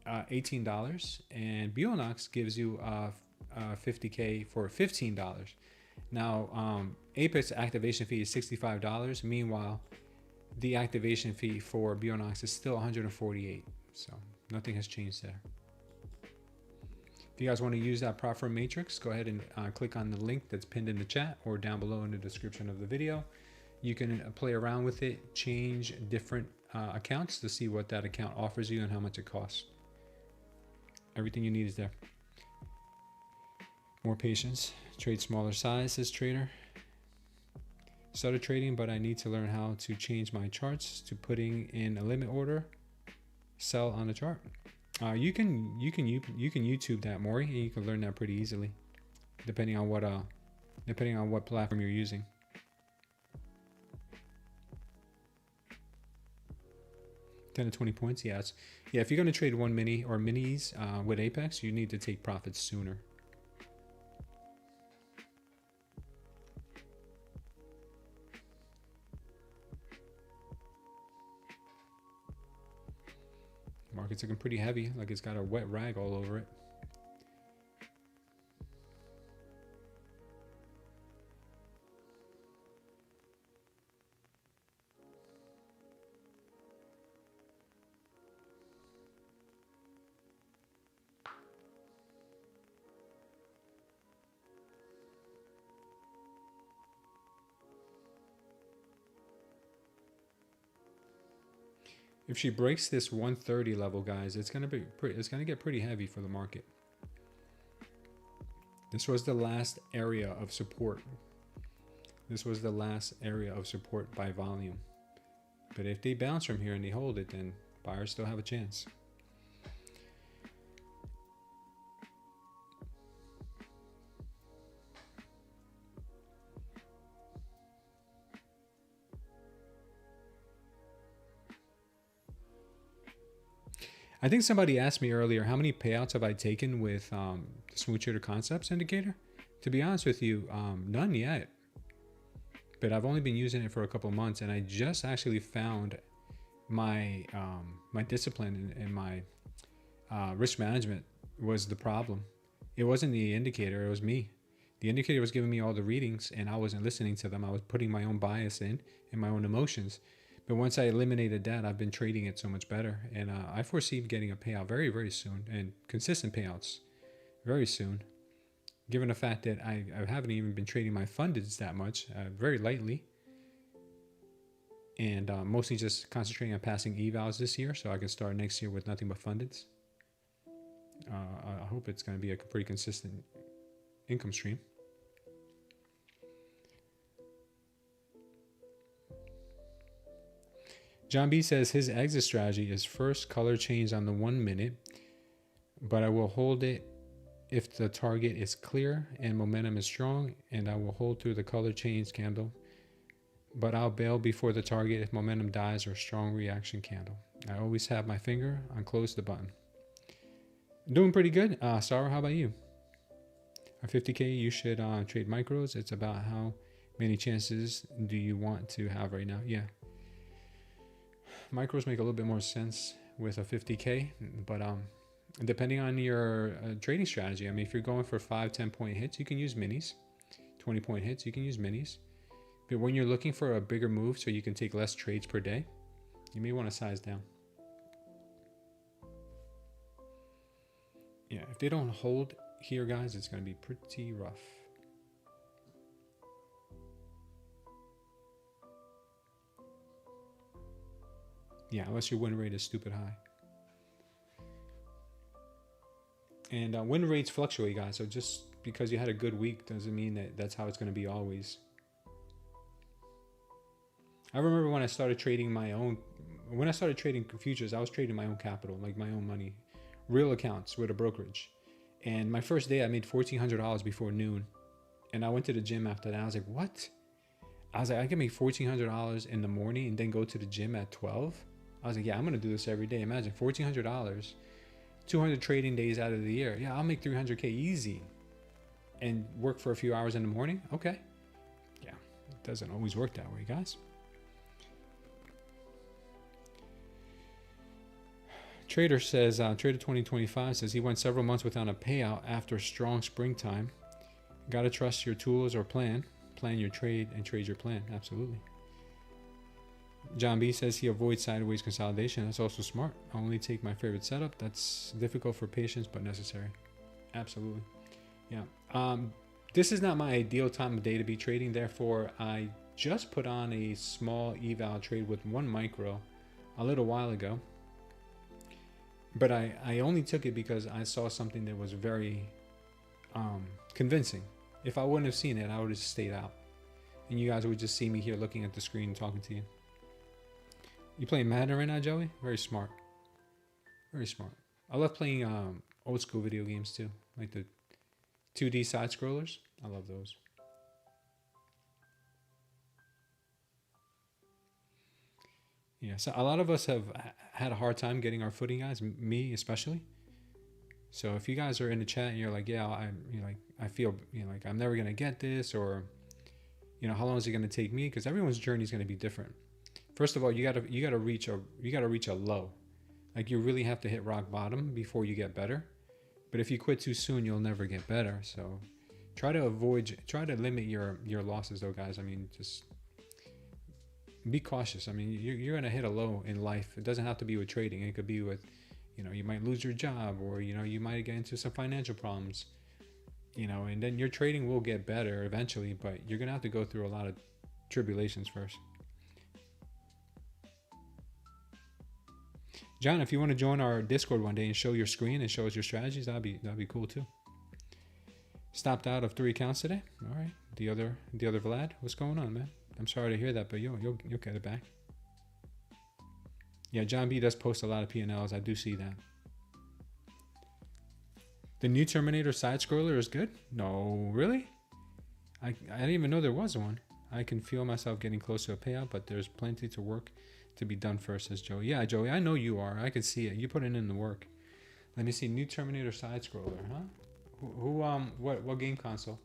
$18. And Bulenox gives you 50K for $15. Now, Apex activation fee is $65. Meanwhile, the activation fee for Bulenox is still $148. So nothing has changed there. If you guys want to use that prop firm Matrix, go ahead and click on the link that's pinned in the chat or down below in the description of the video. You can play around with it, change different accounts to see what that account offers you and how much it costs. Everything you need is there. More patience. Trade smaller size, says trader. Started trading, but I need to learn how to change my charts to putting in a limit order, sell on the chart. You can YouTube that, Maury, and you can learn that pretty easily, depending on what platform you're using. $10 to 20 points, yes. Yeah, if you're gonna trade 1 mini or minis with Apex, you need to take profits sooner. Market's looking pretty heavy, like it's got a wet rag all over it. If she breaks this 130 level, guys, it's gonna get pretty heavy for the market. This was the last area of support. This was the last area of support by volume. But if they bounce from here and they hold it, then buyers still have a chance. I think somebody asked me earlier, how many payouts have I taken with the Smooth Trader Concepts indicator? To be honest with you, none yet. But I've only been using it for a couple months, and I just actually found my my discipline and my risk management was the problem. It wasn't the indicator, it was me. The indicator was giving me all the readings, and I wasn't listening to them. I was putting my own bias in and my own emotions. But once I eliminated that, I've been trading it so much better. And I foresee getting a payout very, very soon, and consistent payouts very soon. Given the fact that I haven't even been trading my fundeds that much, very lightly. And mostly just concentrating on passing evals this year, so I can start next year with nothing but fundeds. I hope it's going to be a pretty consistent income stream. John B says his exit strategy is first color change on the 1 minute, but I will hold it if the target is clear and momentum is strong, and I will hold through the color change candle, but I'll bail before the target if momentum dies or strong reaction candle. I always have my finger on close the button. Doing pretty good. Sarah, how about you? At 50K, you should trade micros. It's about how many chances do you want to have right now? Yeah. Micros make a little bit more sense with a 50K, but depending on your trading strategy, I mean, if you're going for 5-10 point hits, you can use minis. 20 point hits, you can use minis. But when you're looking for a bigger move so you can take less trades per day, you may want to size down. Yeah, if they don't hold here, guys, it's going to be pretty rough. Yeah, unless your win rate is stupid high. And win rates fluctuate, guys. So just because you had a good week doesn't mean that that's how it's going to be always. I remember when I started trading futures, I was trading my own capital, like my own money, real accounts with a brokerage. And my first day I made $1,400 before noon. And I went to the gym after that. I was like, what? I was like, I can make $1,400 in the morning and then go to the gym at 12. I was like, yeah, I'm going to do this every day. Imagine $1,400, 200 trading days out of the year. Yeah, I'll make 300K easy and work for a few hours in the morning. Okay. Yeah, it doesn't always work that way, guys. Trader says, Trader 2025 says he went several months without a payout after strong springtime. Got to trust your tools or plan your trade and trade your plan. Absolutely. John B says he avoids sideways consolidation. That's also smart. I only take my favorite setup. That's difficult for patience, but necessary. Absolutely. Yeah. This is not my ideal time of day to be trading. Therefore, I just put on a small eval trade with 1 micro a little while ago. But I only took it because I saw something that was very convincing. If I wouldn't have seen it, I would have stayed out. And you guys would just see me here looking at the screen and talking to you. You playing Madden right now, Joey? Very smart. Very smart. I love playing old school video games too. Like the 2D side scrollers. I love those. Yeah, so a lot of us have had a hard time getting our footing, guys. Me especially. So if you guys are in the chat and you're like, yeah, I feel, like I'm never gonna get this, or, how long is it gonna take me? Because everyone's journey is gonna be different. First of all, you gotta reach a low. Like you really have to hit rock bottom before you get better. But if you quit too soon, you'll never get better. So try to limit your losses, though, guys. I mean, just be cautious. I mean, you're gonna hit a low in life. It doesn't have to be with trading. It could be with, you might lose your job, or you might get into some financial problems. And then your trading will get better eventually, but you're gonna have to go through a lot of tribulations first. John, if you want to join our Discord one day and show your screen and show us your strategies, that'd be cool too. Stopped out of 3 accounts today. All right, the other Vlad, what's going on, man? I'm sorry to hear that, but you'll get it back. Yeah, John B does post a lot of P&Ls. I do see that. The new Terminator side scroller is good? No, really? I didn't even know there was one. I can feel myself getting close to a payout, but there's plenty to work to be done first, says Joey. Yeah, Joey, I know you are. I can see it. You put it in the work. Let me see. New Terminator side scroller, huh? What game console?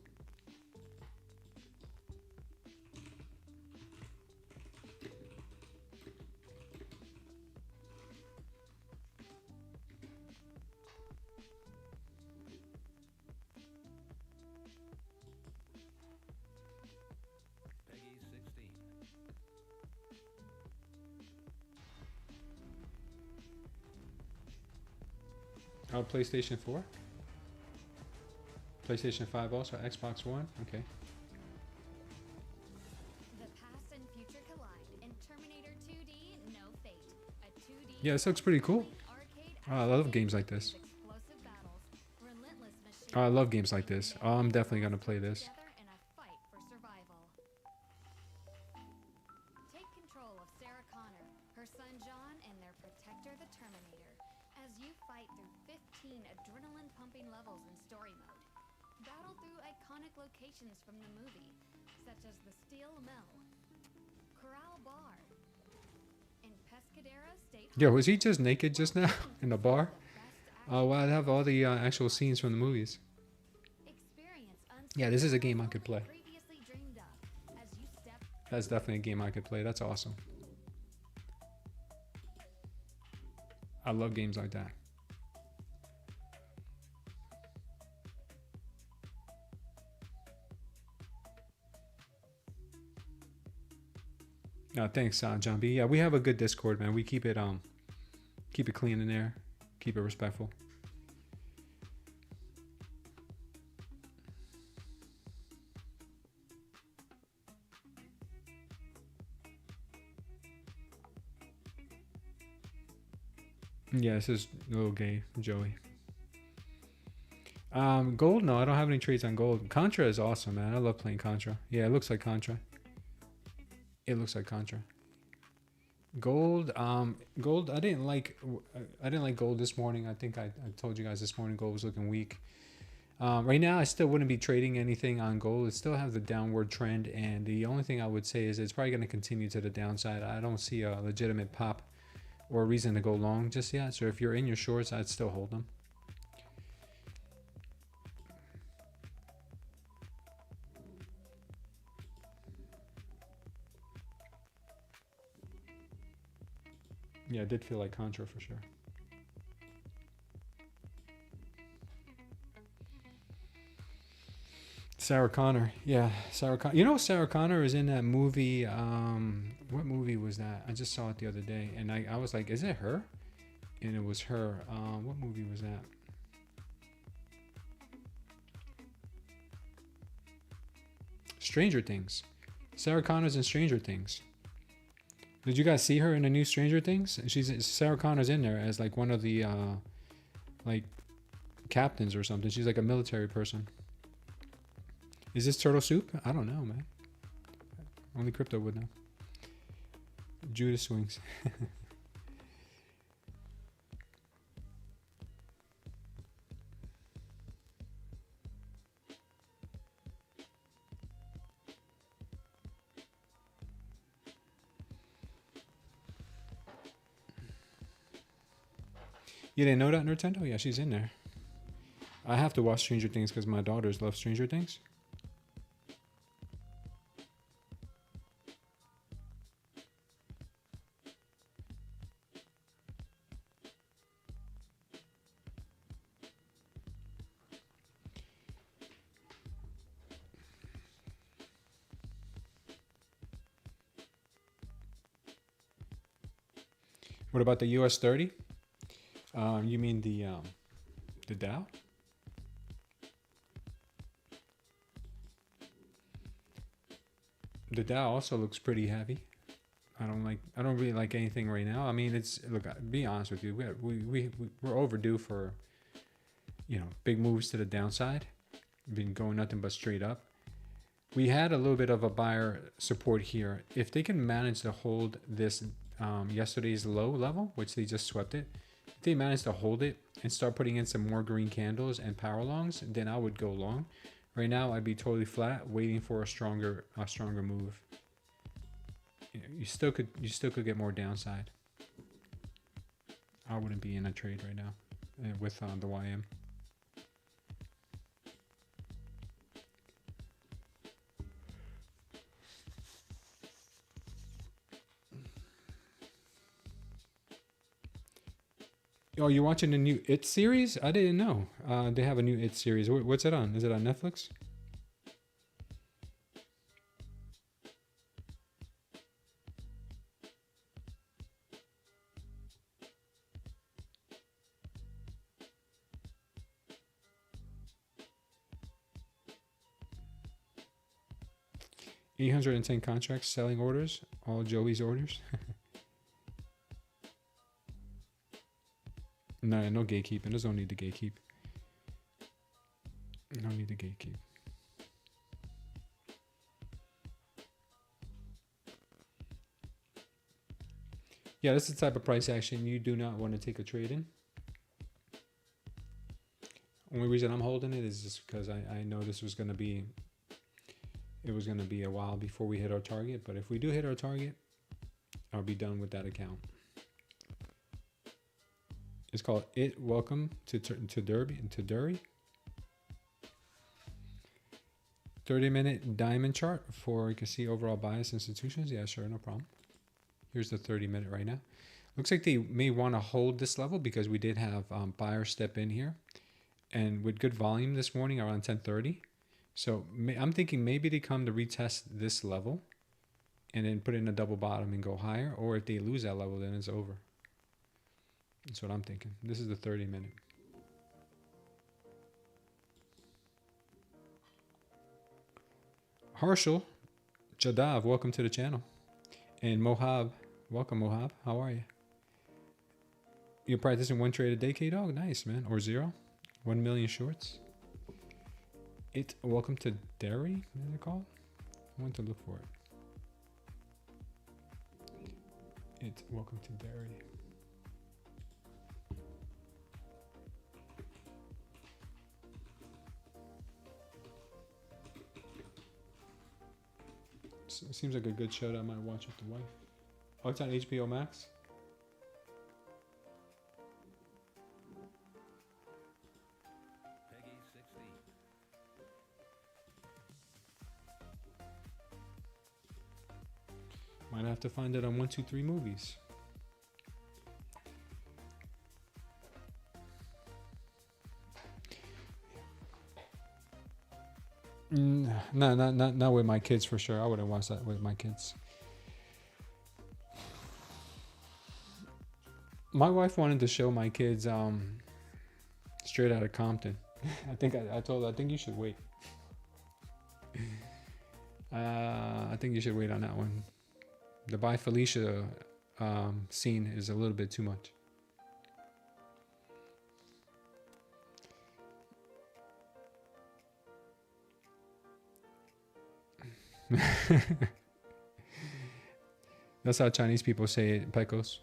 Oh, PlayStation 4? PlayStation 5 also, Xbox One? Okay. The past and future collide in Terminator 2D No Fate. A 2D Yeah, this looks pretty cool. arcade Oh, I love games like this. explosive battles, relentless machine Oh, I love games like this. Oh, I'm definitely gonna play this. together in a fight for survival. Take control of Sarah Connor, her son John, and their protector the Terminator as you fight through 15 adrenaline-pumping levels in story mode. Battle through iconic locations from the movie, such as the Steel Mill, Corral Bar, and Pescadero State. Yo, was he just naked just now in the bar? Oh, well, I have all the actual scenes from the movies. Yeah, this is a game I could play. That's definitely a game I could play. That's awesome. I love games like that. Thanks, John B. Yeah, we have a good Discord, man. We keep it clean in there, keep it respectful. Yeah, this is a little gay, Joey. Gold? No, I don't have any trades on gold. Contra is awesome, man. I love playing Contra. Yeah, it looks like Contra. It looks like Contra. Gold, gold. I didn't like gold this morning. I think I told you guys this morning gold was looking weak. Right now, I still wouldn't be trading anything on gold. It still has the downward trend, and the only thing I would say is it's probably going to continue to the downside. I don't see a legitimate pop or a reason to go long just yet. So if you're in your shorts, I'd still hold them. Yeah, it did feel like Contra for sure. Sarah Connor. Yeah, Sarah Connor. You know, Sarah Connor is in that movie. What movie was that? I just saw it the other day, and I was like, is it her? And it was her. What movie was that? Stranger Things. Sarah Connor's in Stranger Things. Did you guys see her in the new Stranger Things? Sarah Connor's in there as like one of the like captains or something. She's like a military person. Is this turtle soup? I don't know, man. Only crypto would know. Judas swings. You didn't know that, Nintendo? Yeah, she's in there. I have to watch Stranger Things because my daughters love Stranger Things. What about the US 30? You mean the Dow? The Dow also looks pretty heavy. I don't really like anything right now. I mean, look, I'll be honest with you, we're overdue for, you know, big moves to the downside. We've been going nothing but straight up. We had a little bit of a buyer support here. If they can manage to hold this yesterday's low level, which they just swept it, if they manage to hold it and start putting in some more green candles and power longs, then I would go long. Right now, I'd be totally flat, waiting for a stronger move. You still could get more downside. I wouldn't be in a trade right now with the YM. Oh, you're watching the new It series? I didn't know. They have a new It series. What's it on? Is it on Netflix? 810 contracts, selling orders, all Joey's orders. No gatekeeping. There's no need to gatekeep. No need to gatekeep. Yeah, this is the type of price action you do not want to take a trade in. Only reason I'm holding it is just because I know this was going to be, it was going to be a while before we hit our target. But if we do hit our target, I'll be done with that account. It's called Welcome to Dury. 30-minute diamond chart for you can see overall bias institutions. Yeah, sure, no problem. Here's the 30-minute right now. Looks like they may want to hold this level because we did have buyers step in here, and with good volume this morning around 10:30. So I'm thinking maybe they come to retest this level and then put in a double bottom and go higher, or if they lose that level, then it's over. That's what I'm thinking. This is the 30-minute. Harshal Jadav, welcome to the channel. And Mohab, welcome Mohab. How are you? You're practicing one trade a day, K-Dog? Nice, man. Or 0. 1 million shorts. Welcome to Derry, what is it called? I want to look for it. Welcome to Derry. It seems like a good show that I might watch with the wife. Oh, it's on HBO Max? Peggy 16. Might have to find it on 123 Movies. No, not with my kids for sure. I wouldn't watch that with my kids. My wife wanted to show my kids Straight Outta Compton. I told her, I think you should wait. I think you should wait on that one. The By Felicia scene is a little bit too much. That's how Chinese people say it, Pecos.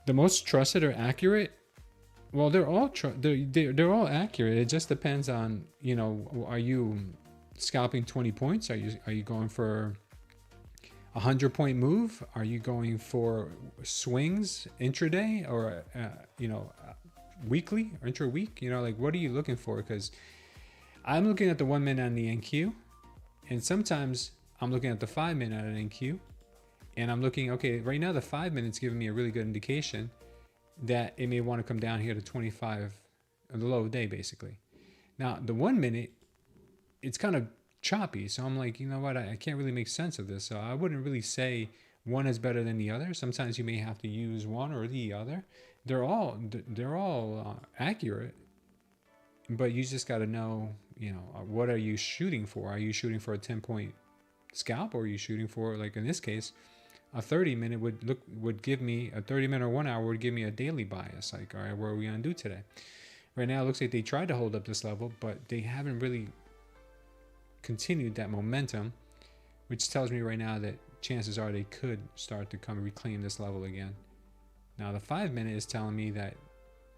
The most trusted or accurate? Well, they're all they're all accurate. It just depends on, you know, are you scalping 20 points? Are you going for a 100-point move? Are you going for swings intraday or weekly or intra-week? You know, like what are you looking for? Because I'm looking at the 1 minute on the NQ, and sometimes I'm looking at the 5 minute on an NQ, and I'm looking, okay, right now the 5 minutes giving me a really good indication that it may want to come down here to 25, the low day basically. Now the 1 minute, it's kind of choppy. So I'm like, you know what? I can't really make sense of this. So I wouldn't really say one is better than the other. Sometimes you may have to use one or the other. They're all accurate, but you just got to know, you know, what are you shooting for? Are you shooting for a 10-point scalp, or are you shooting for, like in this case, a 30-minute would give me a 30-minute or 1 hour would give me a daily bias. Like, all right, what are we gonna do today? Right now, it looks like they tried to hold up this level, but they haven't really continued that momentum, which tells me right now that chances are they could start to come reclaim this level again. Now the 5 minute is telling me that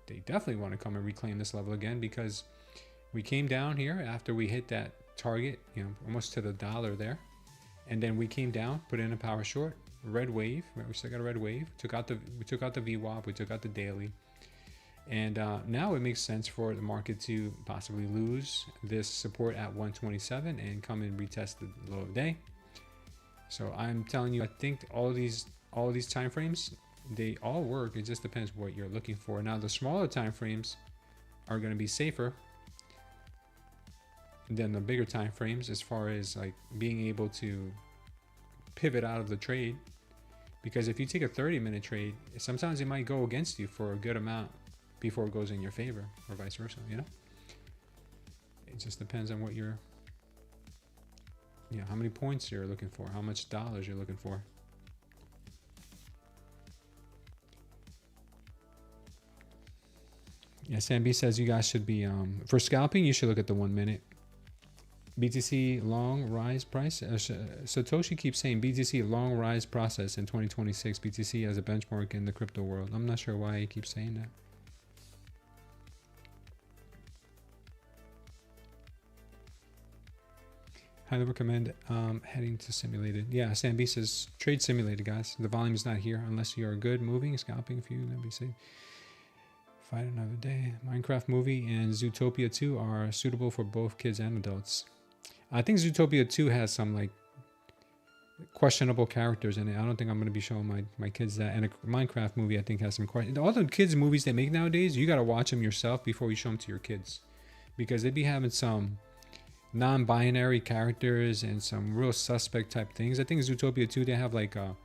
they definitely want to come and reclaim this level again, because we came down here after we hit that target, you know, almost to the dollar there, and then we came down, put in a power short, red wave. We still got a red wave. We took out the VWAP, we took out the daily. And now it makes sense for the market to possibly lose this support at 127 and come and retest the low of the day. So I'm telling you, I think all these time frames, they all work. It just depends what you're looking for. Now the smaller time frames are going to be safer. than the bigger time frames as far as like being able to pivot out of the trade. Because if you take a 30-minute trade, sometimes it might go against you for a good amount before it goes in your favor, or vice versa, you know? It just depends on what you're, you know, how many points you're looking for, how much dollars you're looking for. Yeah, Sam B says you guys should be, for scalping, you should look at the 1 minute. BTC long rise price. Satoshi keeps saying BTC long rise process in 2026. BTC as a benchmark in the crypto world. I'm not sure why he keeps saying that. Highly recommend heading to simulated. Yeah, Sam B says trade simulated, guys. The volume is not here unless you are good moving, scalping. If you let me see. Fight another day. Minecraft movie and Zootopia 2 are suitable for both kids and adults. I think Zootopia 2 has some like questionable characters in it. I don't think I'm going to be showing my kids that. And a Minecraft movie, I think, has some questions. All the kids movies they make nowadays, you got to watch them yourself before you show them to your kids, because they be having some non-binary characters and some real suspect type things. I think Zootopia 2, they have like a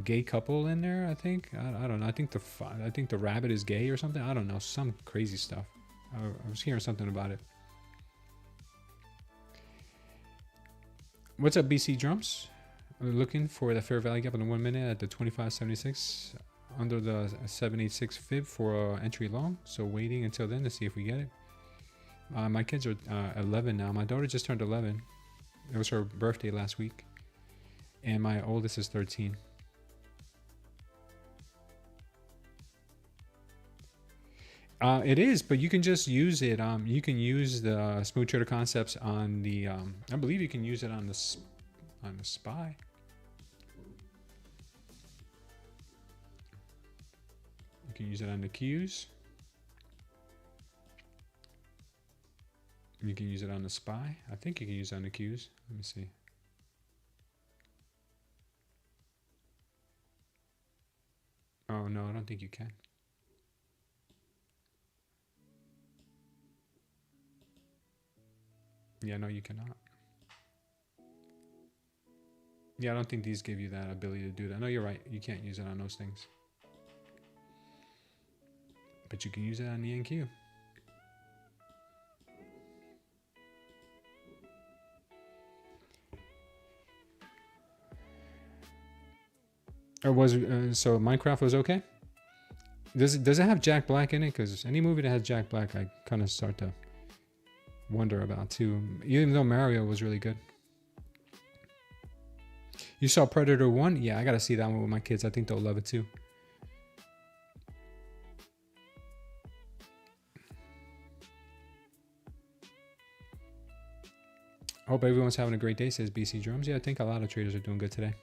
gay couple in there. I think I don't know. I think the rabbit is gay or something. I don't know. Some crazy stuff. I was hearing something about it. What's up, BC Drums? I'm looking for the fair value gap in the 1 minute at the 25.76 under the 786 fib for entry long. So waiting until then to see if we get it. My kids are 11 now. My daughter just turned 11. It was her birthday last week. And my oldest is 13. It is, but you can just use it. You can use the Smooth Trader Concepts on the. I believe you can use it on the SPY. You can use it on the Qs. You can use it on the SPY. I think you can use it on the Qs. Let me see. Oh no, I don't think you can. Yeah, no, you cannot. Yeah, I don't think these give you that ability to do that. No, you're right. You can't use it on those things. But you can use it on the NQ. Or was so Minecraft was okay? Does it have Jack Black in it? Because any movie that has Jack Black, I kind of start to wonder about too. Even though Mario was really good. You saw Predator 1? Yeah, I gotta see that one with my kids. I think they'll love it too. I hope everyone's having a great day, says BC Drums. Yeah, I think a lot of traders are doing good today.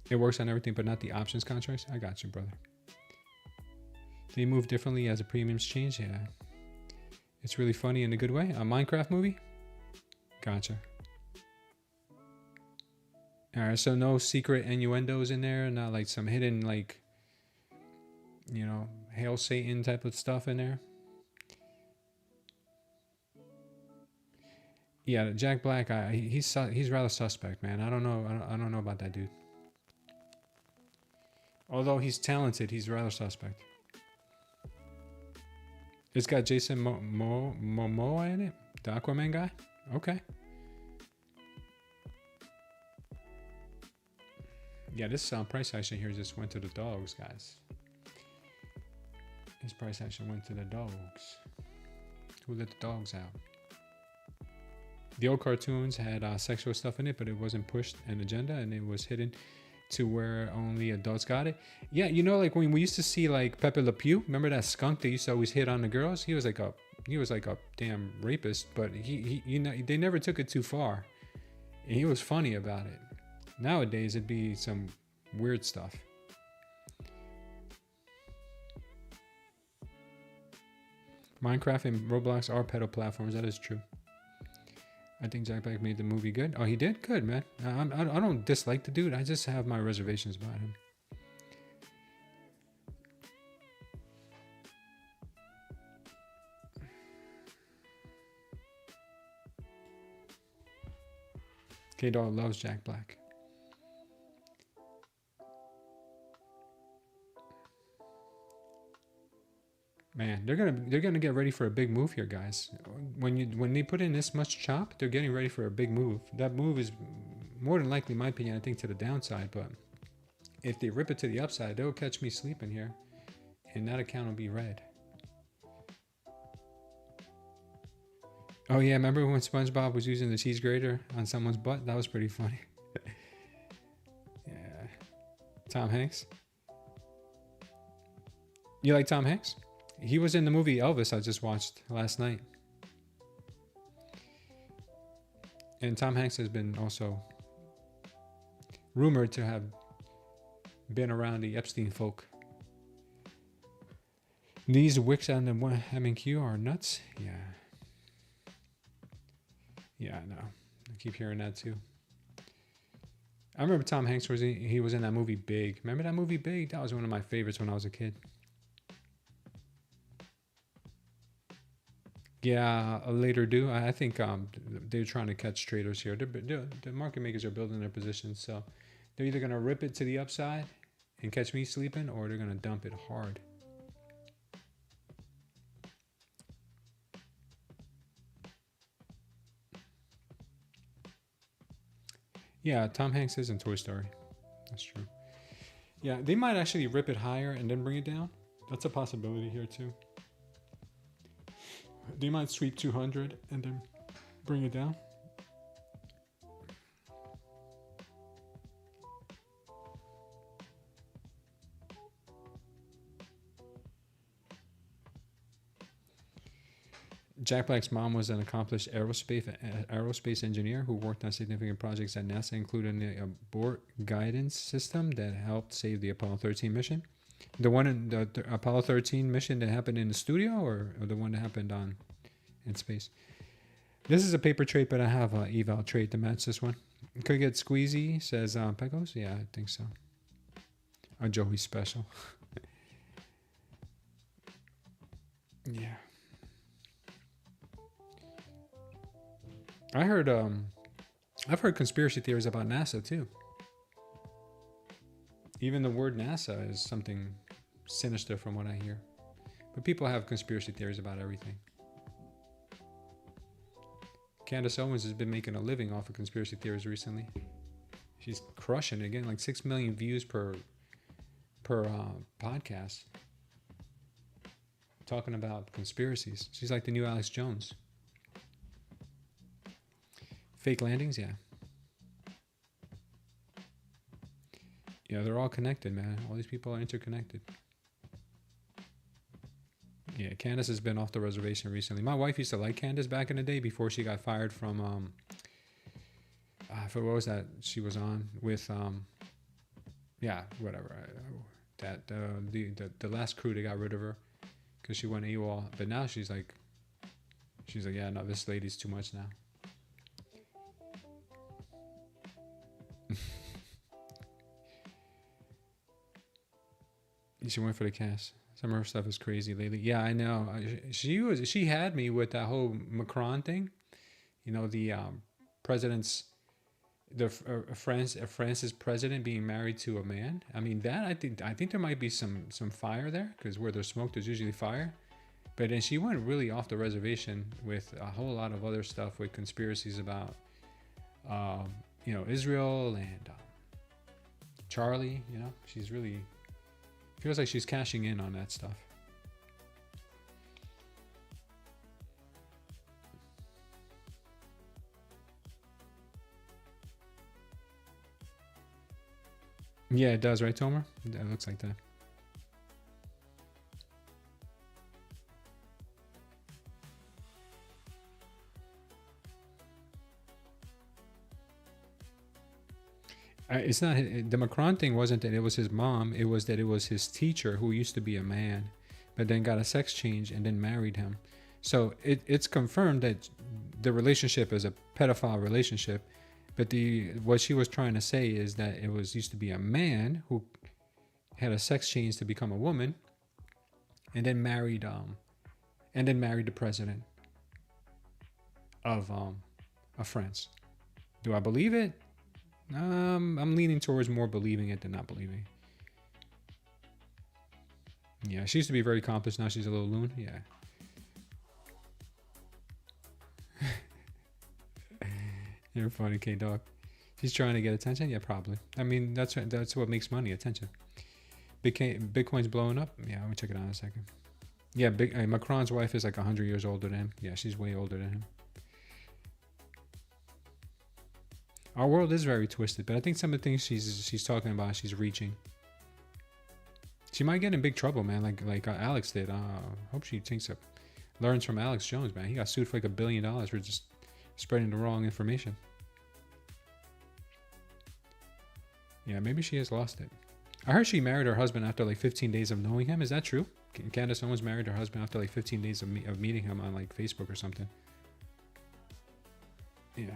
It works on everything, but not the options contracts. I got you, brother. They move differently as the premiums change. Yeah. It's really funny in a good way. A Minecraft movie? Gotcha. Alright, so no secret innuendos in there? Not like some hidden, like, you know, Hail Satan type of stuff in there? Yeah, Jack Black, he's rather suspect, man. I don't know about that dude. Although he's talented, he's rather suspect. It's got Jason Momoa in it? The Aquaman guy? Okay. Yeah, this price action here just went to the dogs, guys. This price action went to the dogs. Who let the dogs out? The old cartoons had sexual stuff in it, but it wasn't pushed an agenda, and it was hidden to where only adults got it. Yeah, you know, like when we used to see like Pepe Le Pew, remember that skunk that used to always hit on the girls? He was like a damn rapist, but he you know, they never took it too far. And he was funny about it. Nowadays it'd be some weird stuff. Minecraft and Roblox are pedo platforms. That is true. I think Jack Black made the movie good. Oh, he did? Good, man. I don't dislike the dude. I just have my reservations about him. K-Dog loves Jack Black. Man, they're gonna get ready for a big move here, guys. When they put in this much chop, they're getting ready for a big move. That move is more than likely, in my opinion, I think to the downside. But if they rip it to the upside, they'll catch me sleeping here, and that account will be red. Oh yeah, remember when SpongeBob was using the cheese grater on someone's butt? That was pretty funny. Yeah. Tom Hanks. You like Tom Hanks? He was in the movie Elvis I just watched last night. And Tom Hanks has been also rumored to have been around the Epstein folk. These wicks on the MQ are nuts. Yeah. Yeah, I know. I keep hearing that too. I remember Tom Hanks he was in that movie Big. Remember that movie Big? That was one of my favorites when I was a kid. Yeah, later do. I think they're trying to catch traders here. The market makers are building their positions, so they're either going to rip it to the upside and catch me sleeping, or they're going to dump it hard. Yeah, Tom Hanks is in Toy Story. That's true. Yeah, they might actually rip it higher and then bring it down. That's a possibility here too. They might sweep 200 and then bring it down. Jack Black's mom was an accomplished aerospace engineer who worked on significant projects at NASA, including the abort guidance system that helped save the Apollo 13 mission. The one in the Apollo 13 mission that happened in the studio, or the one that happened in space? This is a paper trade, but I have an eval trade to match this one. Could get squeezy, says Pecos. Yeah, I think so. A Joey special. Yeah. I've heard conspiracy theories about NASA too. Even the word NASA is something sinister from what I hear. But people have conspiracy theories about everything. Candace Owens has been making a living off of conspiracy theories recently. She's crushing it again, like 6 million views per podcast. Talking about conspiracies. She's like the new Alex Jones. Fake landings, yeah. Yeah, they're all connected, man. All these people are interconnected. Yeah, Candace has been off the reservation recently. My wife used to like Candace back in the day before she got fired from, what was that she was on with, yeah, whatever. The last crew, they got rid of her because she went AWOL. But now she's like, yeah, no, this lady's too much now. She went for the cash. Some of her stuff is crazy lately. Yeah, I know. She had me with that whole Macron thing. You know, the president's, France's president being married to a man. I mean, that I think there might be some fire there, because where there's smoke, there's usually fire. But then she went really off the reservation with a whole lot of other stuff, with conspiracies about, Israel and Charlie. You know, she's really. Feels like she's cashing in on that stuff. Yeah, it does, right, Tomer? It looks like that. It's not the Macron thing. Wasn't that it was his mom? It was that it was his teacher who used to be a man, but then got a sex change and then married him. So it's confirmed that the relationship is a pedophile relationship. But what she was trying to say is that it was used to be a man who had a sex change to become a woman, and then married the president of France. Do I believe it? I'm leaning towards more believing it than not believing. Yeah, she used to be very accomplished. Now she's a little loon. Yeah. You're funny, K-Dog. She's trying to get attention? Yeah, probably. I mean, that's what makes money, attention. Bitcoin's blowing up? Yeah, let me check it out in a second. Yeah, Macron's wife is like 100 years older than him. Yeah, she's way older than him. Our world is very twisted, but I think some of the things she's talking about, she's reaching. She might get in big trouble, man, like Alex did. Hope she learns from Alex Jones, man. He got sued for like $1 billion for just spreading the wrong information. Yeah, maybe she has lost it. I heard she married her husband after like 15 days of knowing him. Is that true? Candace Owens married her husband after like 15 days of meeting him on like Facebook or something. Yeah.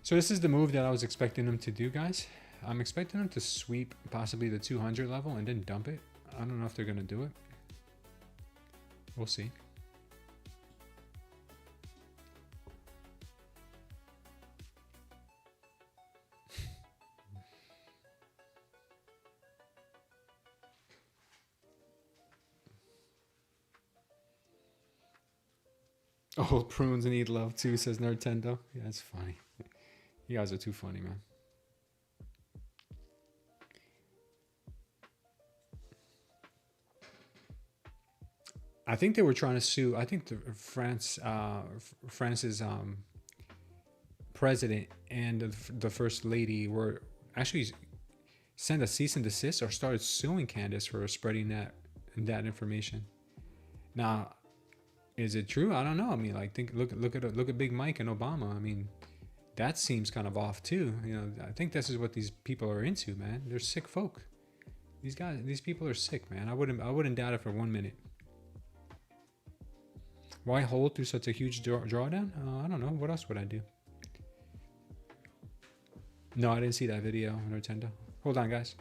So this is the move that I was expecting them to do, guys. I'm expecting them to sweep possibly the 200 level and then dump it. I don't know if they're going to do it. We'll see. Old prunes need love too, says Nintendo. Yeah, that's funny. You guys are too funny, man. I think they were trying to sue. I think France's president and the first lady were actually sent a cease and desist or started suing Candace for spreading that information. Now, is it true? I don't know. I mean, like, look at Big Mike and Obama. I mean, that seems kind of off too. You know, I think this is what these people are into, man. They're sick folk. These people are sick, man. I wouldn't doubt it for 1 minute. Why hold through such a huge drawdown? I don't know. What else would I do? No, I didn't see that video, Nintendo. Hold on, guys.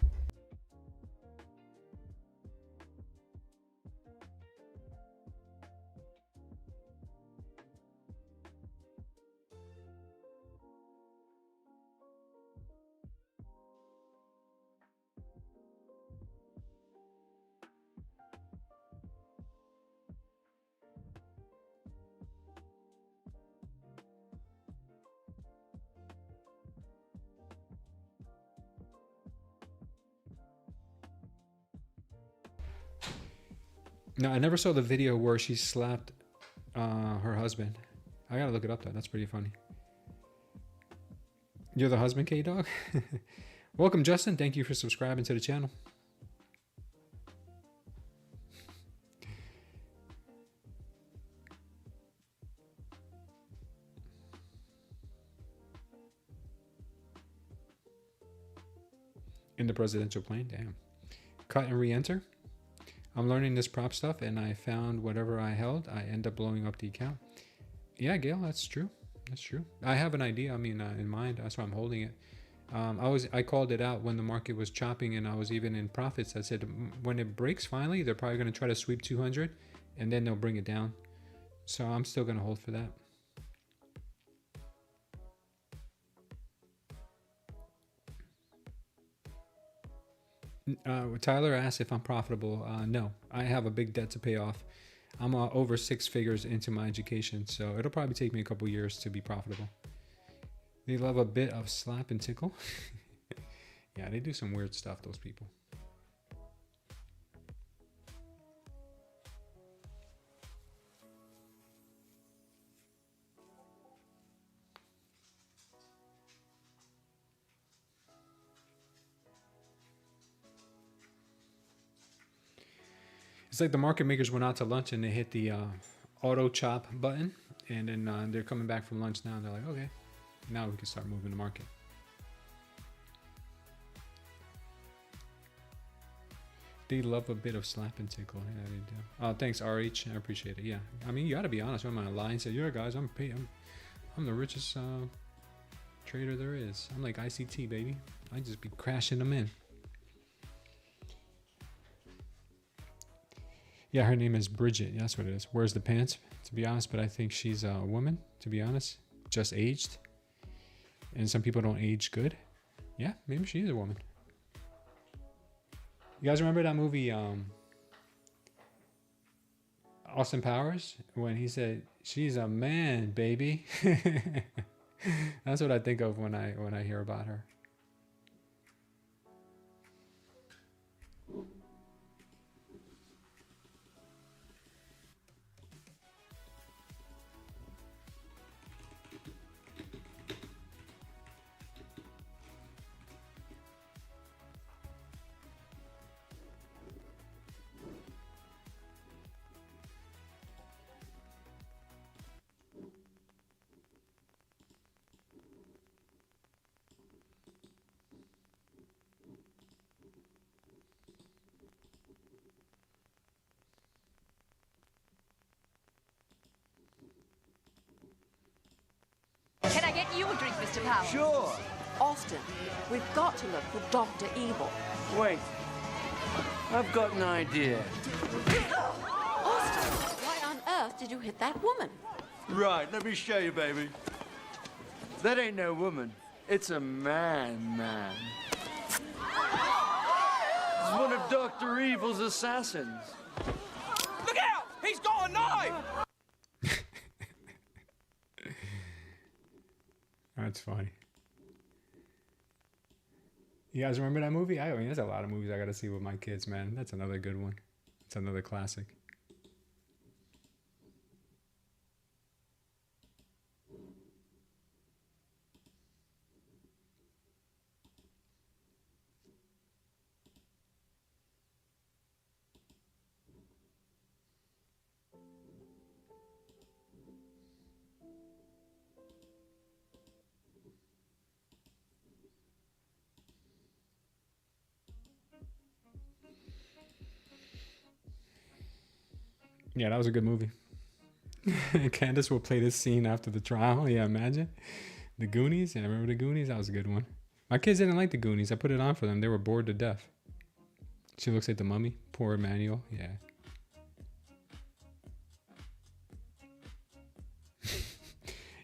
No, I never saw the video where she slapped her husband. I gotta look it up though. That's pretty funny. You're the husband, K-Dog? Welcome, Justin. Thank you for subscribing to the channel. In the presidential plane? Damn. Cut and re-enter? I'm learning this prop stuff, and I found whatever I held, I end up blowing up the account. Yeah, Gail, that's true. That's true. I have an idea. I mean, in mind. That's why I'm holding it. I called it out when the market was chopping, and I was even in profits. I said when it breaks finally, they're probably going to try to sweep 200, and then they'll bring it down. So I'm still going to hold for that. Tyler asked if I'm profitable. No, I have a big debt to pay off. I'm over 6 figures into my education, so it'll probably take me a couple years to be profitable. They love a bit of slap and tickle. Yeah, they do some weird stuff, those people. It's like the market makers went out to lunch and they hit the auto chop button, and then they're coming back from lunch now and they're like, okay, now we can start moving the market. They love a bit of slap and tickle. Yeah, they do. Oh, thanks, RH. I appreciate it. Yeah, I mean, you got to be honest. I'm not lying and say, yeah, guys, I'm the richest trader there is. I'm like ICT, baby. I just be crashing them in. Yeah, her name is Bridget. Yeah, that's what it is. Where's the pants? To be honest, but I think she's a woman, to be honest. Just aged. And some people don't age good. Yeah, maybe she is a woman. You guys remember that movie, Austin Powers, when he said, "She's a man, baby." That's what I think of when I hear about her. Can I get you a drink, Mr. Powell? Sure. Austin, we've got to look for Dr. Evil. Wait. I've got an idea. Austin, why on earth did you hit that woman? Right, let me show you, baby. That ain't no woman. It's a man. It's one of Dr. Evil's assassins. Look out! He's got a knife! That's funny. You guys remember that movie? I mean, there's a lot of movies I gotta see with my kids, man. That's another good one. It's another classic. Yeah, that was a good movie. Candace will play this scene after the trial. Yeah, imagine. The Goonies. Yeah, remember the Goonies? That was a good one. My kids didn't like the Goonies. I put it on for them. They were bored to death. She looks like the mummy. Poor Emmanuel. Yeah.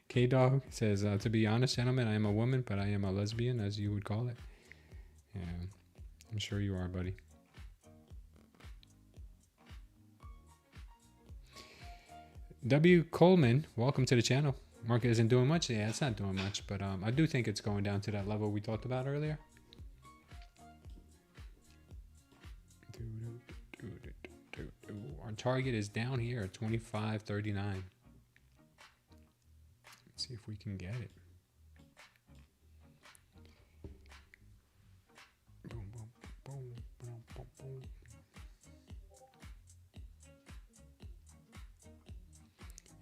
K-Dog says, to be honest, gentlemen, I am a woman, but I am a lesbian, as you would call it. Yeah, I'm sure you are, buddy. W. Coleman, welcome to the channel. Market isn't doing much. Yeah, it's not doing much, but I do think it's going down to that level we talked about earlier. Our target is down here at 25.39. Let's see if we can get it. Boom, boom, boom, boom, boom, boom.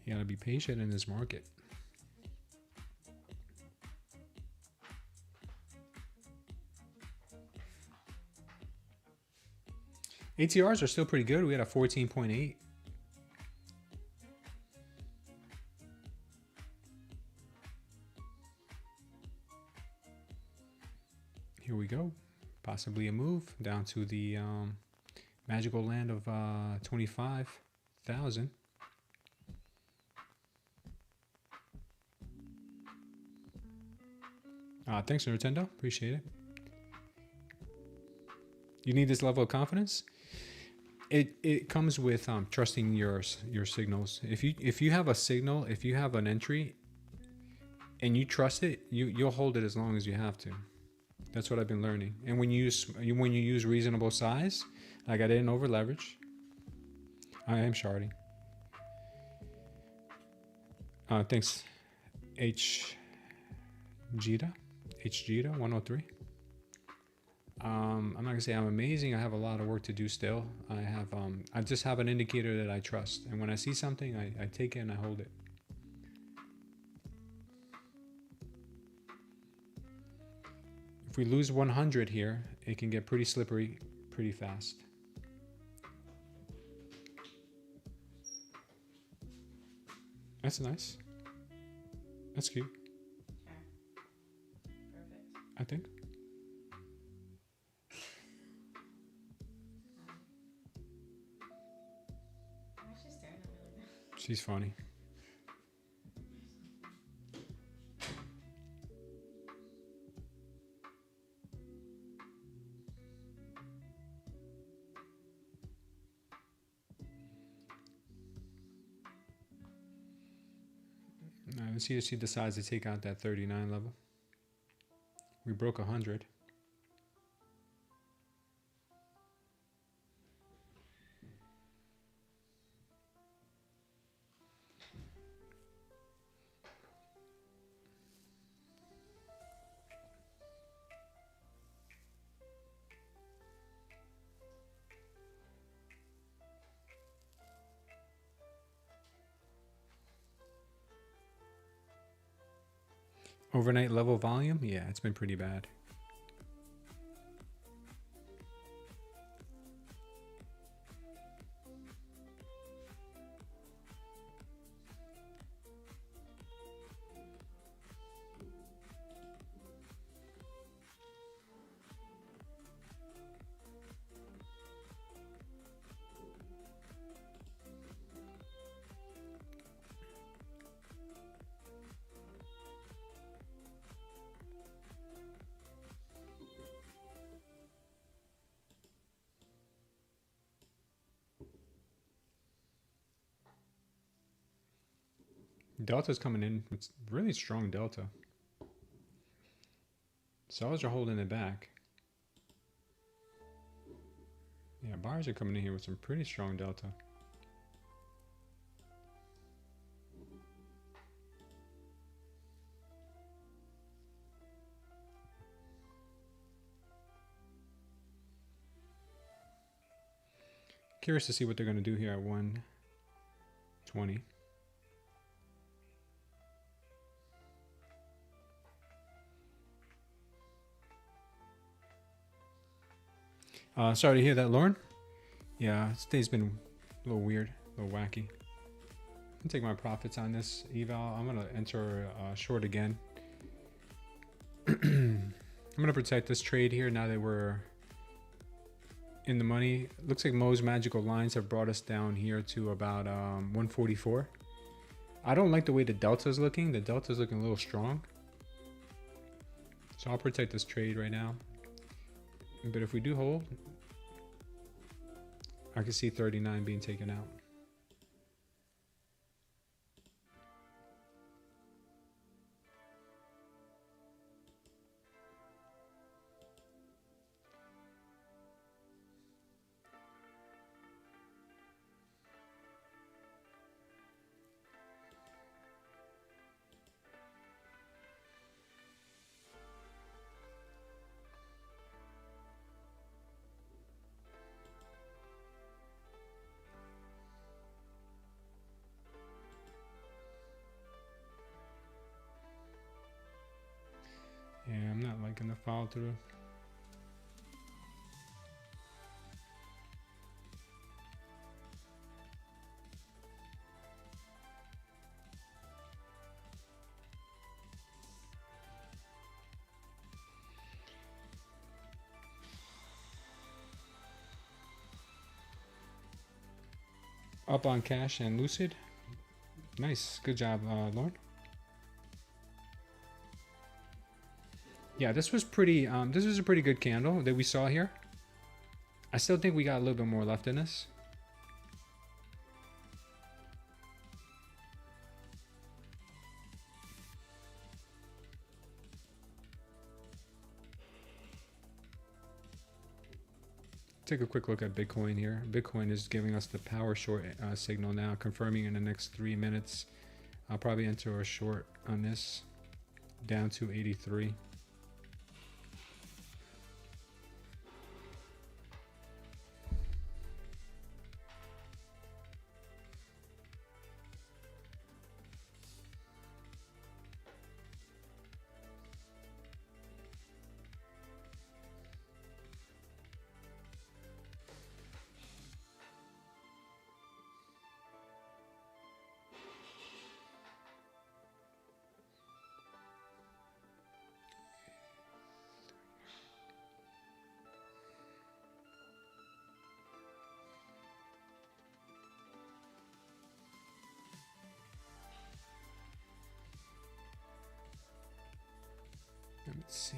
You gotta be patient in this market. ATRs are still pretty good. We had a 14.8. Here we go. Possibly a move down to the magical land of 25,000. Thanks, Nintendo. Appreciate it. You need this level of confidence. It comes with trusting your signals. If you have a signal, if you have an entry, and you trust it, you'll hold it as long as you have to. That's what I've been learning. And when you use reasonable size, like I didn't over leverage. I am sharding. Thanks, Gita 103. I'm not gonna say I'm amazing. I have a lot of work to do still. I just have an indicator that I trust, and when I see something, I take it and I hold it. If we lose 100 here, it can get pretty slippery pretty fast. That's nice. That's cute. Perfect. I think. Why is she staring at me like that? She's funny. Let's see if she decides to take out that 39 level. We broke 100. Overnight level volume? Yeah, it's been pretty bad. Delta's coming in. It's really strong delta. Sellers are holding it back. Yeah, buyers are coming in here with some pretty strong delta. Curious to see what they're going to do here at 120. Sorry to hear that, Lauren. Yeah, this day's been a little weird, a little wacky. I'm gonna take my profits on this eval. I'm gonna enter short again. I'm gonna protect this trade here now that we're in the money. Looks like Mo's magical lines have brought us down here to about 144. I don't like the way the delta is looking. The delta is looking a little strong. So I'll protect this trade right now. But if we do hold, I can see 39 being taken out. Yeah, I'm not liking the follow through. Up on cash and lucid. Nice, good job, Lauren. Yeah, this was pretty. This was a pretty good candle that we saw here. I still think we got a little bit more left in this. Take a quick look at Bitcoin here. Bitcoin is giving us the power short signal now, confirming in the next 3 minutes. I'll probably enter a short on this down to 83. Let's see.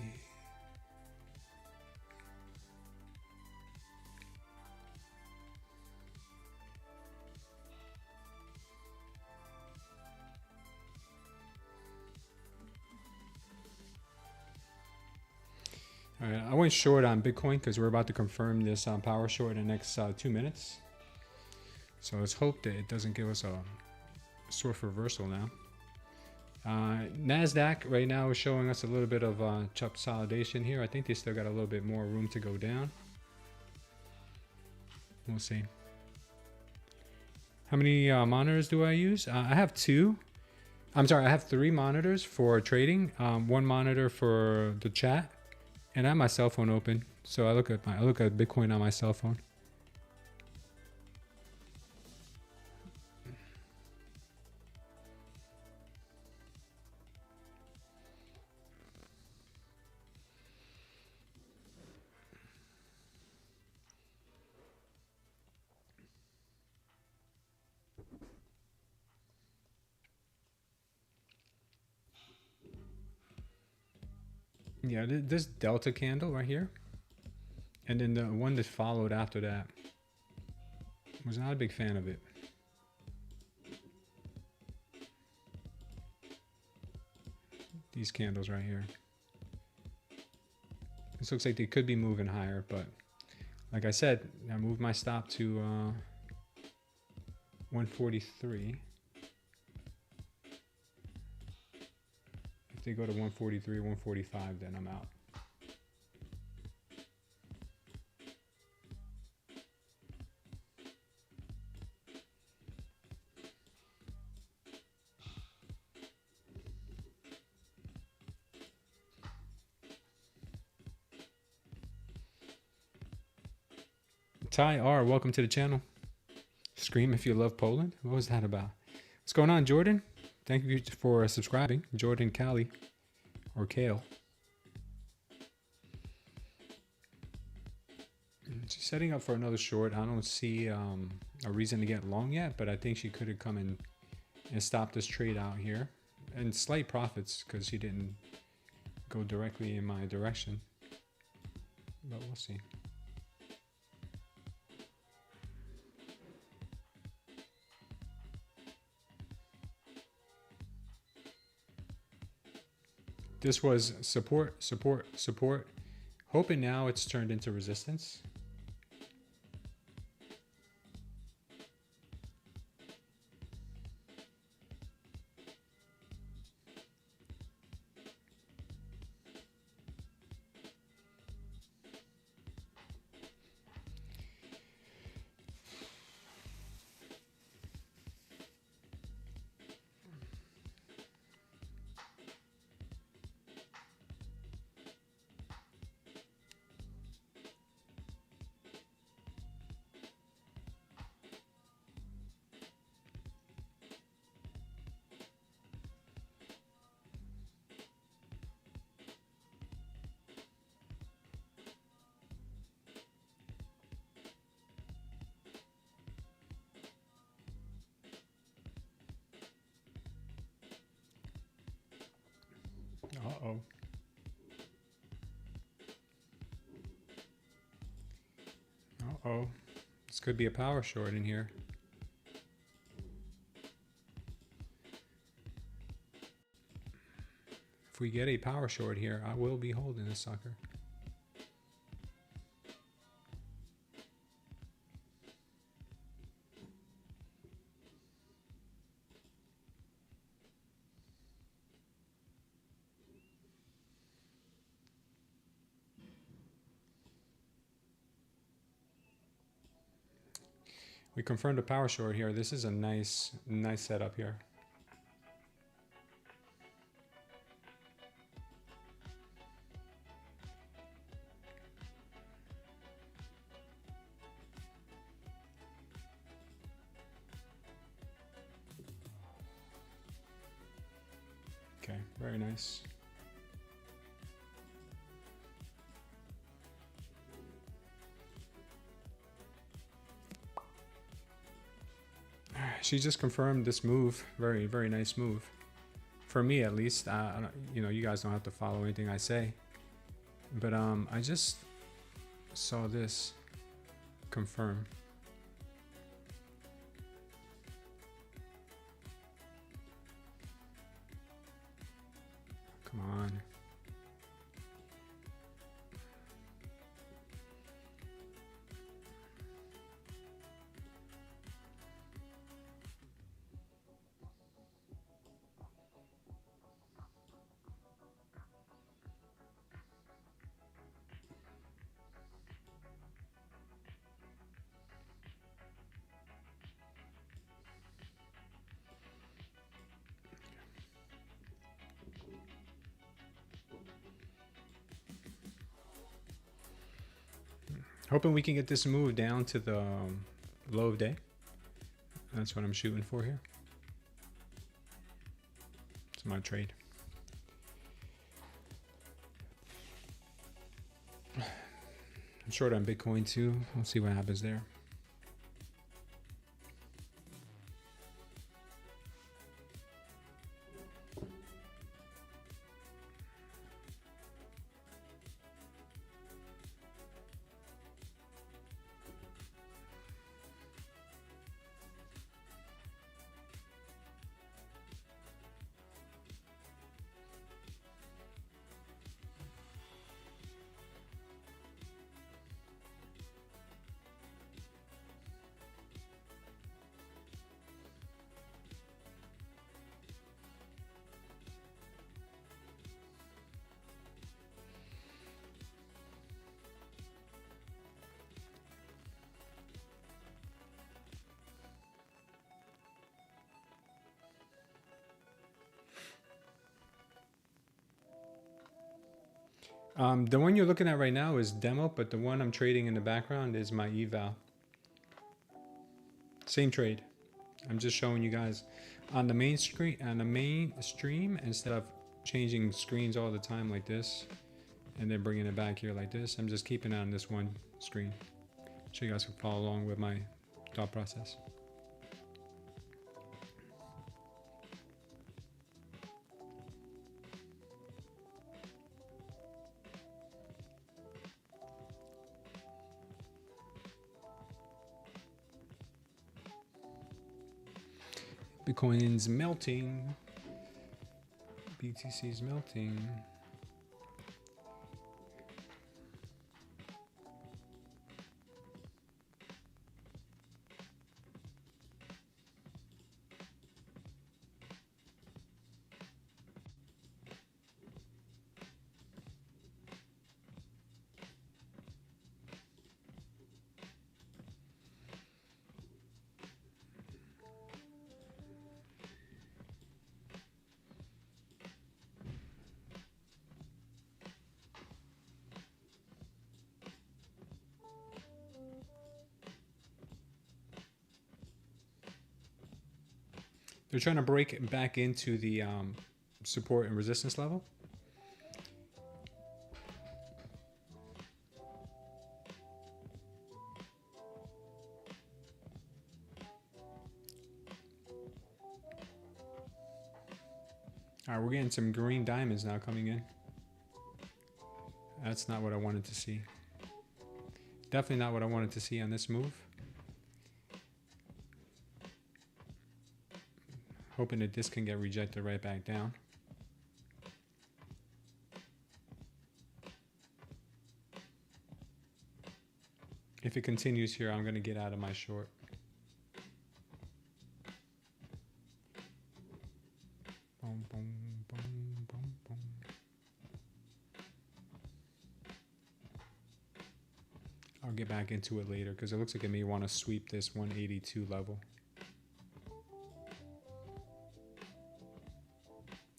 All right, I went short on Bitcoin because we're about to confirm this power short in the next 2 minutes. So let's hope that it doesn't give us a sort reversal now. Nasdaq right now is showing us a little bit of consolidation here. I think they still got a little bit more room to go down. We'll see. How many monitors do I use? I have two. I'm sorry, I have 3 monitors for trading. 1 monitor for the chat, and I have my cell phone open. So I look at Bitcoin on my cell phone. Yeah, this delta candle right here, and then the one that followed after that, was not a big fan of it. These candles right here. This looks like they could be moving higher, but like I said, I moved my stop to 143. If they go to 143, 145, then I'm out. Ty R, welcome to the channel. Scream if you love Poland. What was that about? What's going on, Jordan? Thank you for subscribing, Jordan Callie, or Kale. She's setting up for another short. I don't see a reason to get long yet, but I think she could have come in and stopped this trade out here. And slight profits because she didn't go directly in my direction. But we'll see. This was support, support, support. Hoping now it's turned into resistance. Uh-oh. Uh-oh. This could be a power short in here. If we get a power short here, I will be holding this sucker. We confirmed a power short here. This is a nice setup here. Okay, very nice. She just confirmed this move. Very, very nice move. For me, at least. You know, you guys don't have to follow anything I say. But I just saw this confirm. Come on. Hoping we can get this move down to the low of day. That's what I'm shooting for here. It's my trade. I'm short on Bitcoin too. We'll see what happens there. The one you're looking at right now is demo, but the one I'm trading in the background is my eval. Same trade. I'm just showing you guys on the main screen, on the main stream, instead of changing screens all the time like this and then bringing it back here like this. I'm just keeping it on this one screen so you guys can follow along with my thought process. Bitcoin's melting. BTC's melting. They're trying to break back into the support and resistance level. All right, we're getting some green diamonds now coming in. That's not what I wanted to see. Definitely not what I wanted to see on this move. Hoping that this can get rejected right back down. If it continues here, I'm going to get out of my short. Boom, boom, boom, boom, boom. I'll get back into it later because it looks like it may want to sweep this 182 level.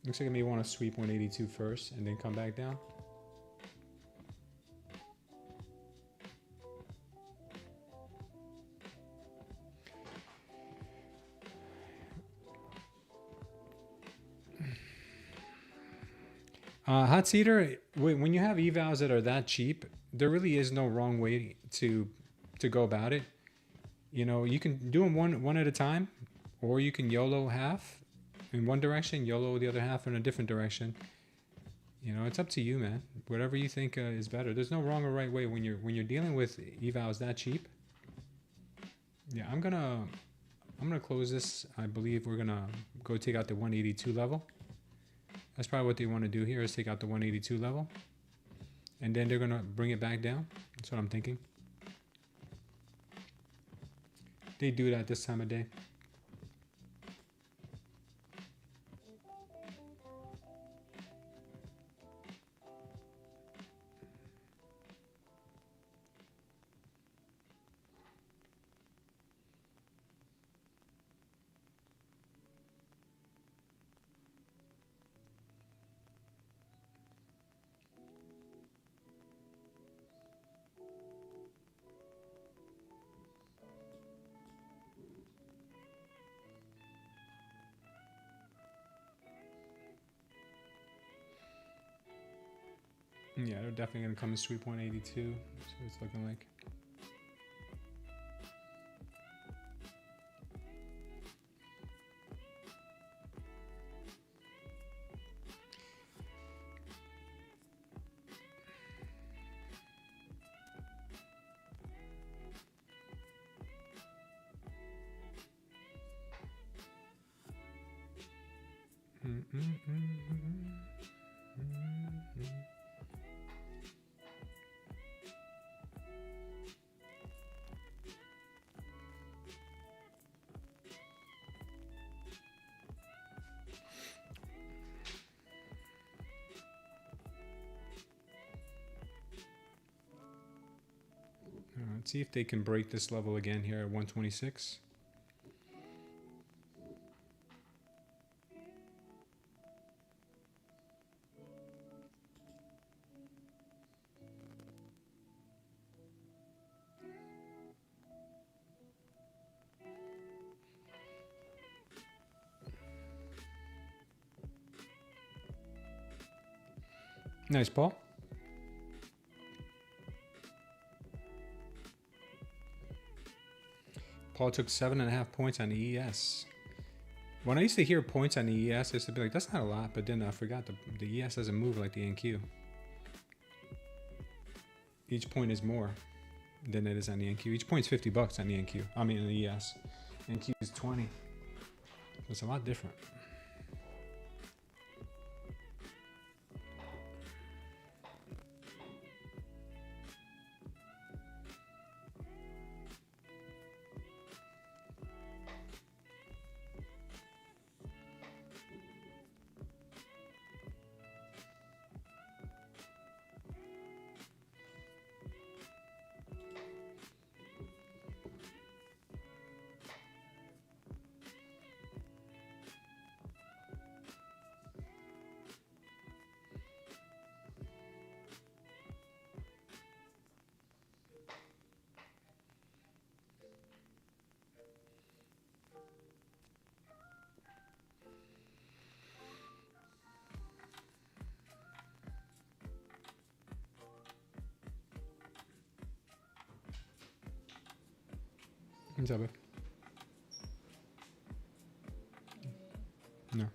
Looks like I may want to sweep 182 first and then come back down. Hot seater, when you have evals that are that cheap, there really is no wrong way to go about it. You know, you can do them one at a time, or you can YOLO half in one direction, YOLO the other half in a different direction. You know, it's up to you, man. Whatever you think is better. There's no wrong or right way when you're dealing with evals that cheap. Yeah, I'm gonna close this. I believe we're gonna go take out the 182 level. That's probably what they want to do here, is take out the 182 level, and then they're gonna bring it back down. That's what I'm thinking. They do that this time of day. Yeah, they're definitely going to come in sweep 182. That's what it's looking like. Let's see if they can break this level again here at 126. Nice, Paul. Paul took 7.5 points on the ES. When I used to hear points on the ES, I used to be like, that's not a lot, but then I forgot the ES doesn't move like the NQ. Each point is more than it is on the NQ. Each point's $50 on the NQ. I mean, on the ES. NQ is 20. It's a lot different. What's up, babe? No.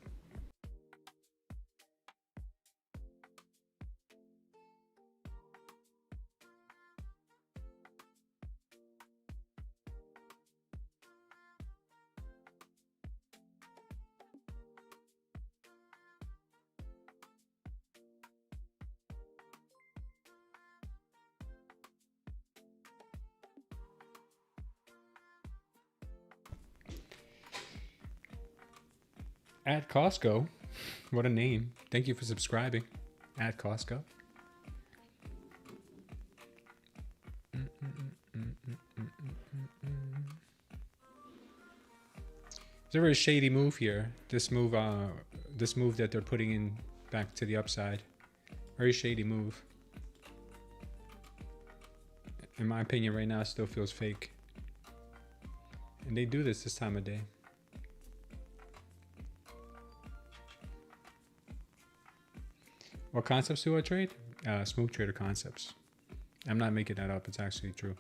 At Costco. What a name. Thank you for subscribing. At Costco. It's a very shady move here. This move that they're putting in back to the upside. Very shady move. In my opinion, right now, it still feels fake. And they do this time of day. What concepts do I trade? Smooth Trader concepts. I'm not making that up. It's actually true.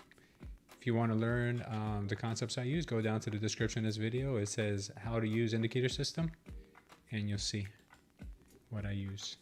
If you want to learn the concepts I use, go down to the description of this video. It says how to use indicator system, and you'll see what I use.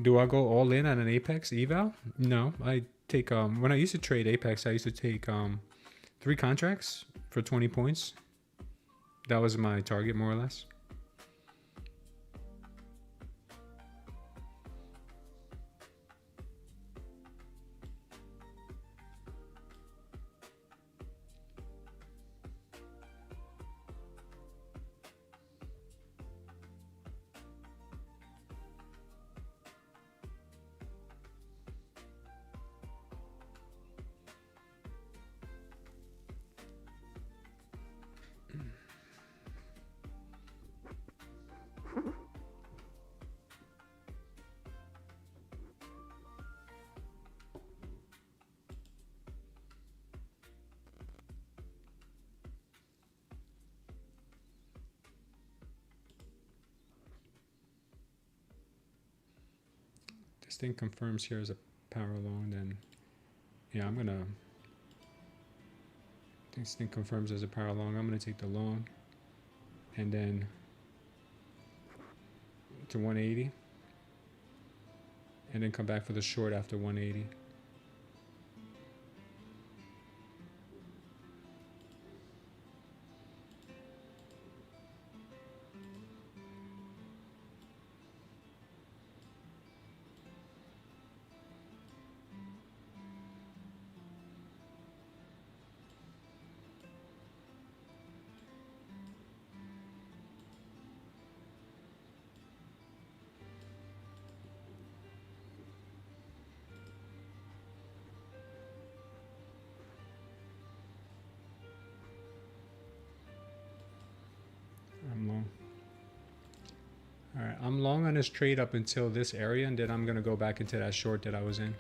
Do I go all in on an Apex eval? No, I take when I used to trade Apex, I used to take 3 contracts for 20 points. That was my target, more or less. This thing confirms here as a power long, then yeah, I'm gonna, this thing confirms as a power long, I'm gonna take the long and then to 180 and then come back for the short after 180. I'm long. All right, I'm long on this trade up until this area, and then I'm gonna go back into that short that I was in.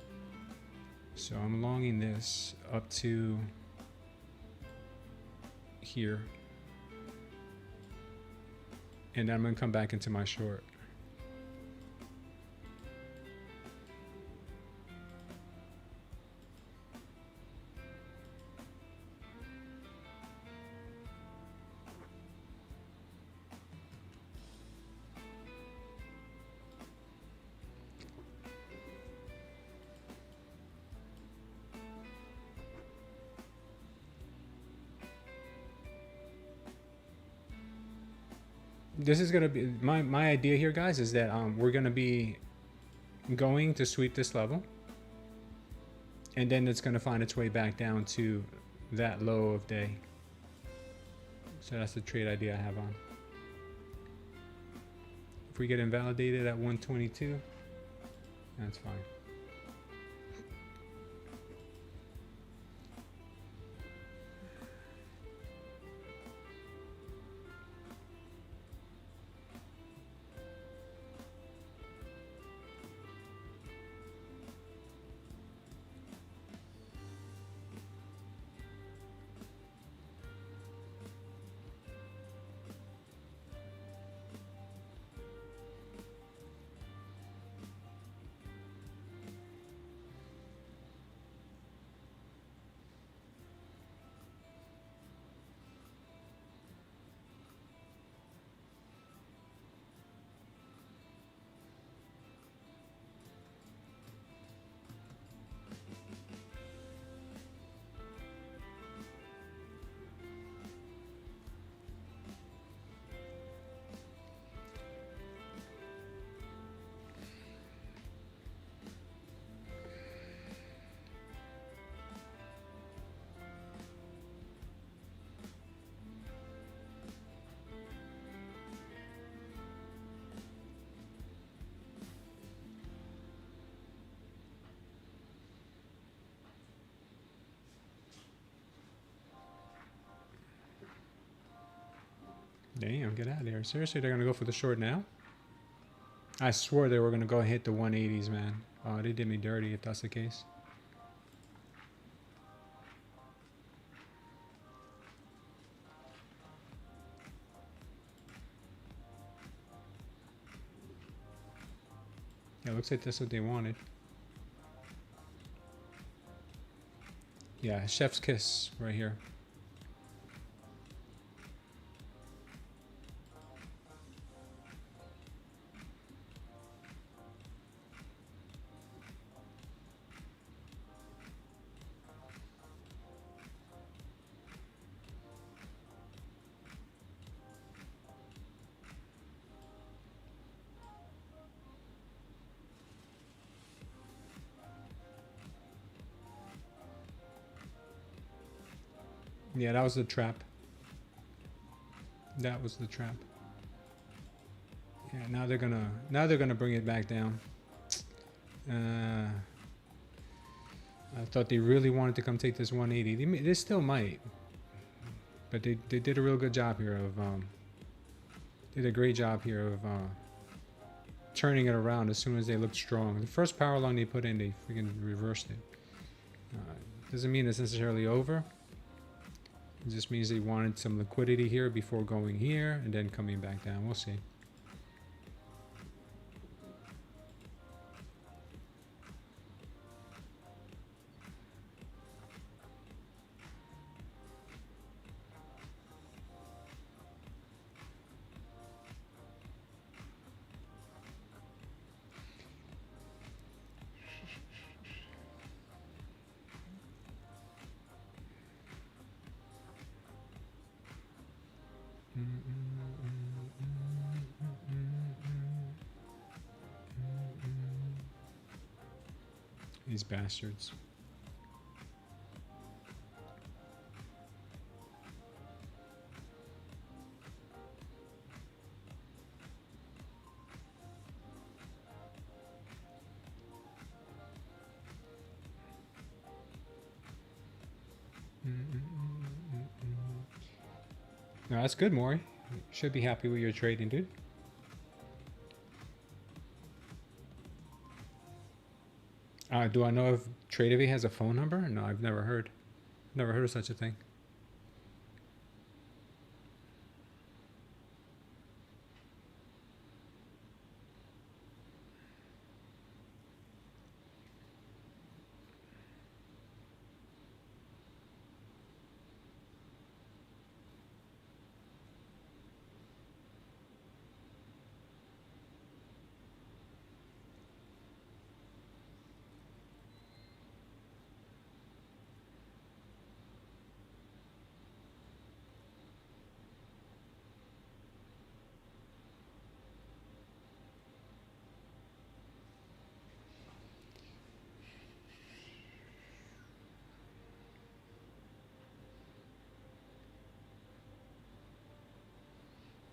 So I'm longing this up to here, and then I'm gonna come back into my short. This is gonna be my idea here, guys, is that we're gonna be going to sweep this level, and then it's gonna find its way back down to that low of day. So that's the trade idea I have on. If we get invalidated at 122, that's fine. Damn, get out of there. Seriously, they're going to go for the short now? I swore they were going to go and hit the 180s, man. Oh, they did me dirty if that's the case. Yeah, looks like that's what they wanted. Yeah, chef's kiss right here. Yeah, that was the trap. That was the trap. Yeah, now they're gonna bring it back down. I thought they really wanted to come take this 180. They still might, but they did a real good job here of did a great job here of turning it around as soon as they looked strong. The first power long they put in, they freaking reversed it. Doesn't mean it's necessarily over. It just means they wanted some liquidity here before going here and then coming back down. We'll see. These bastards. No, that's good, Maury. You should be happy with your trading, dude. Do I know if Tradeday has a phone number? No, I've never heard. Never heard of such a thing.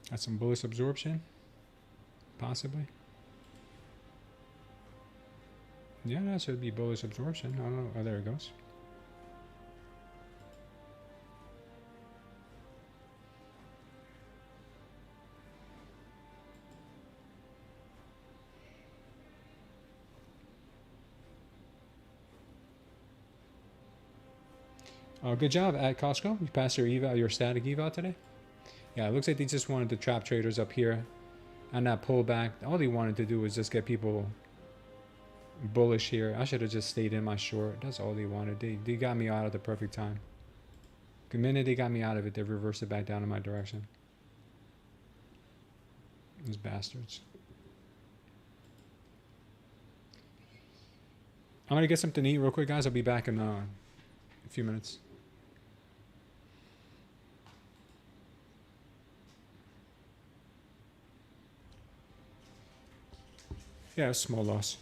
That's some bullish absorption, possibly. Yeah, that should be bullish absorption. I don't know. Oh, there it goes. Good job at Costco. You passed your eval, your static eval today. Yeah, it looks like they just wanted to trap traders up here on that pullback. All they wanted to do was just get people bullish here. I should have just stayed in my short. That's all they wanted. They got me out at the perfect time. The minute they got me out of it, they reversed it back down in my direction. These bastards. I'm going to get something to eat real quick, guys. I'll be back in a few minutes. Yeah, a small loss.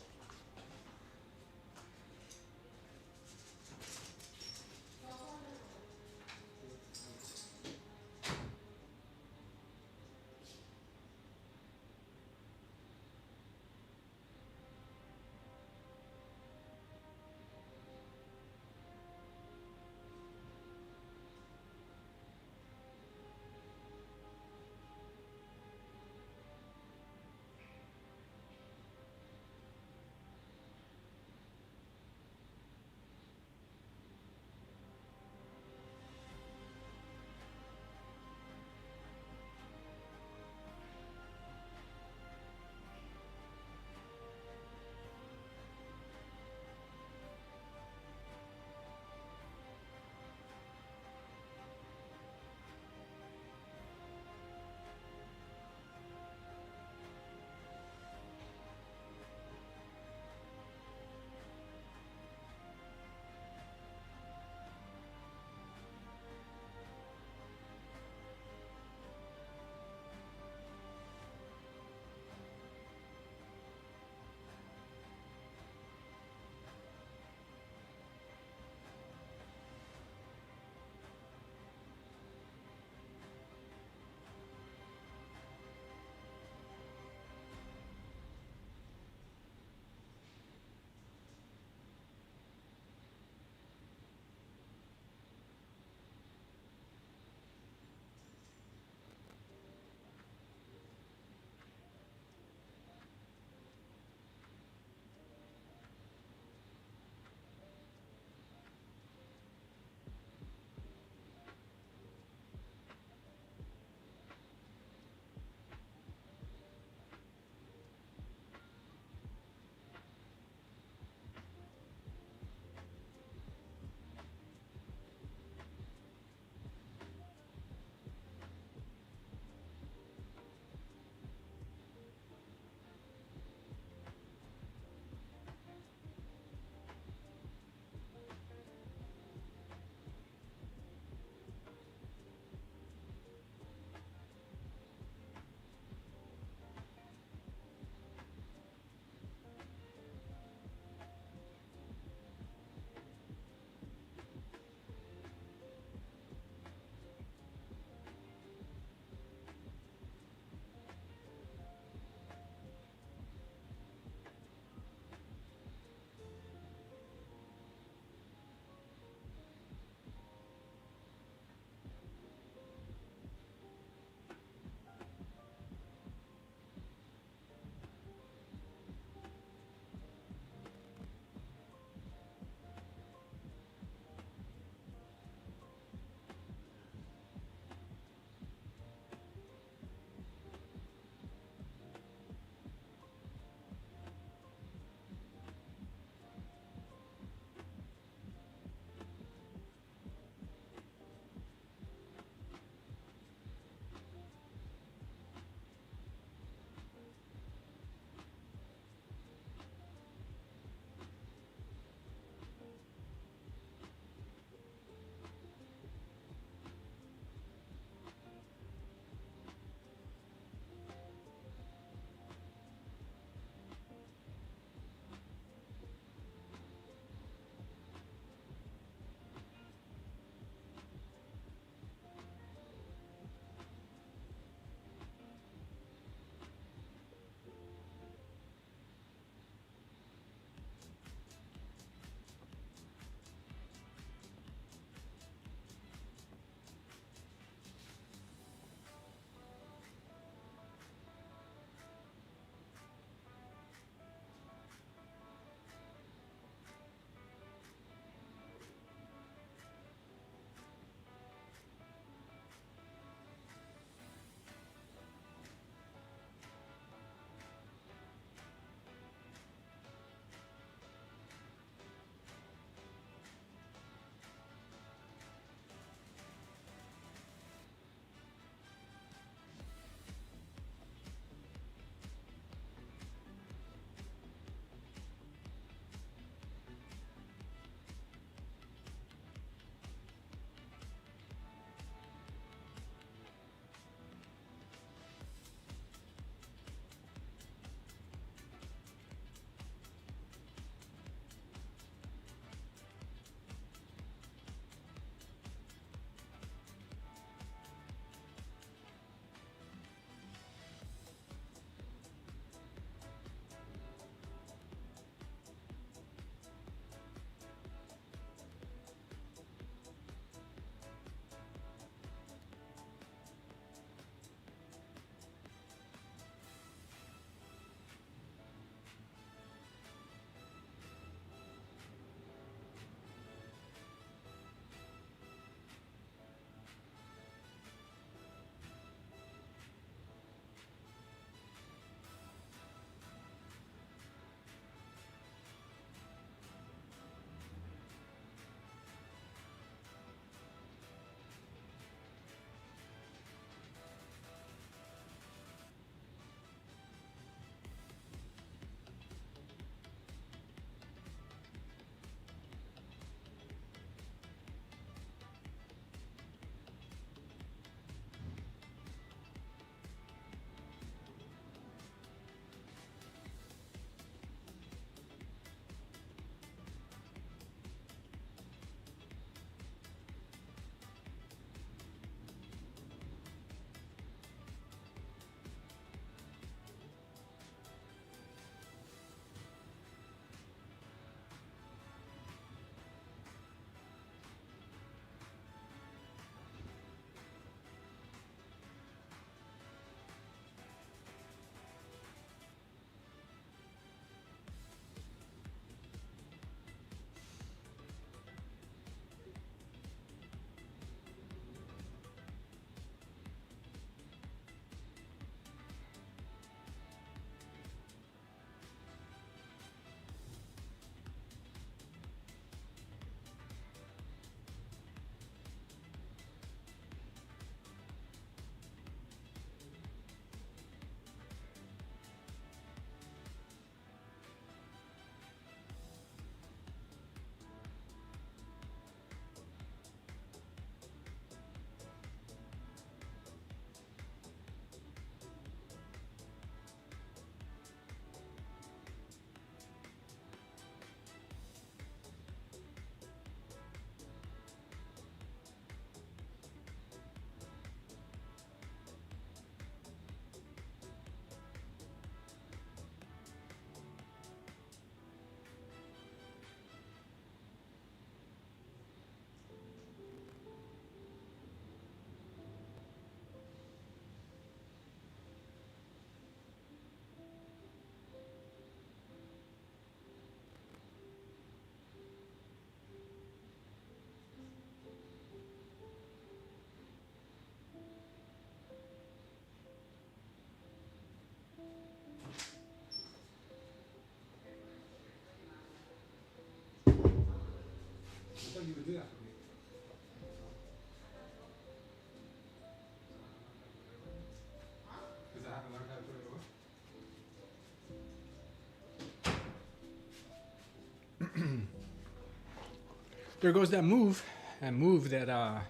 There goes that move that I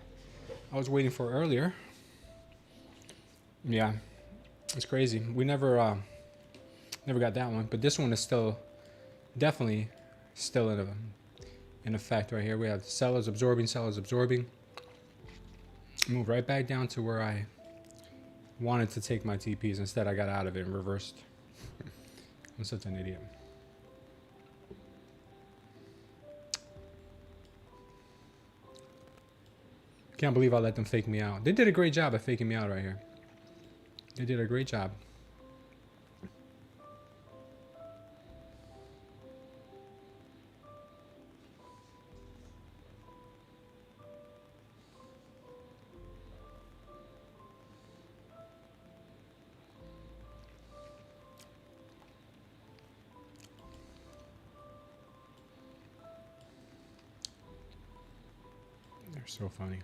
was waiting for earlier. Yeah, it's crazy. We never got that one, but this one is still definitely still in effect right here. We have sellers absorbing, move right back down to where I wanted to take my TPs. Instead, I got out of it and reversed. I'm such an idiot. Can't believe I let them fake me out. They did a great job at faking me out right here. They did a great job. They're so funny.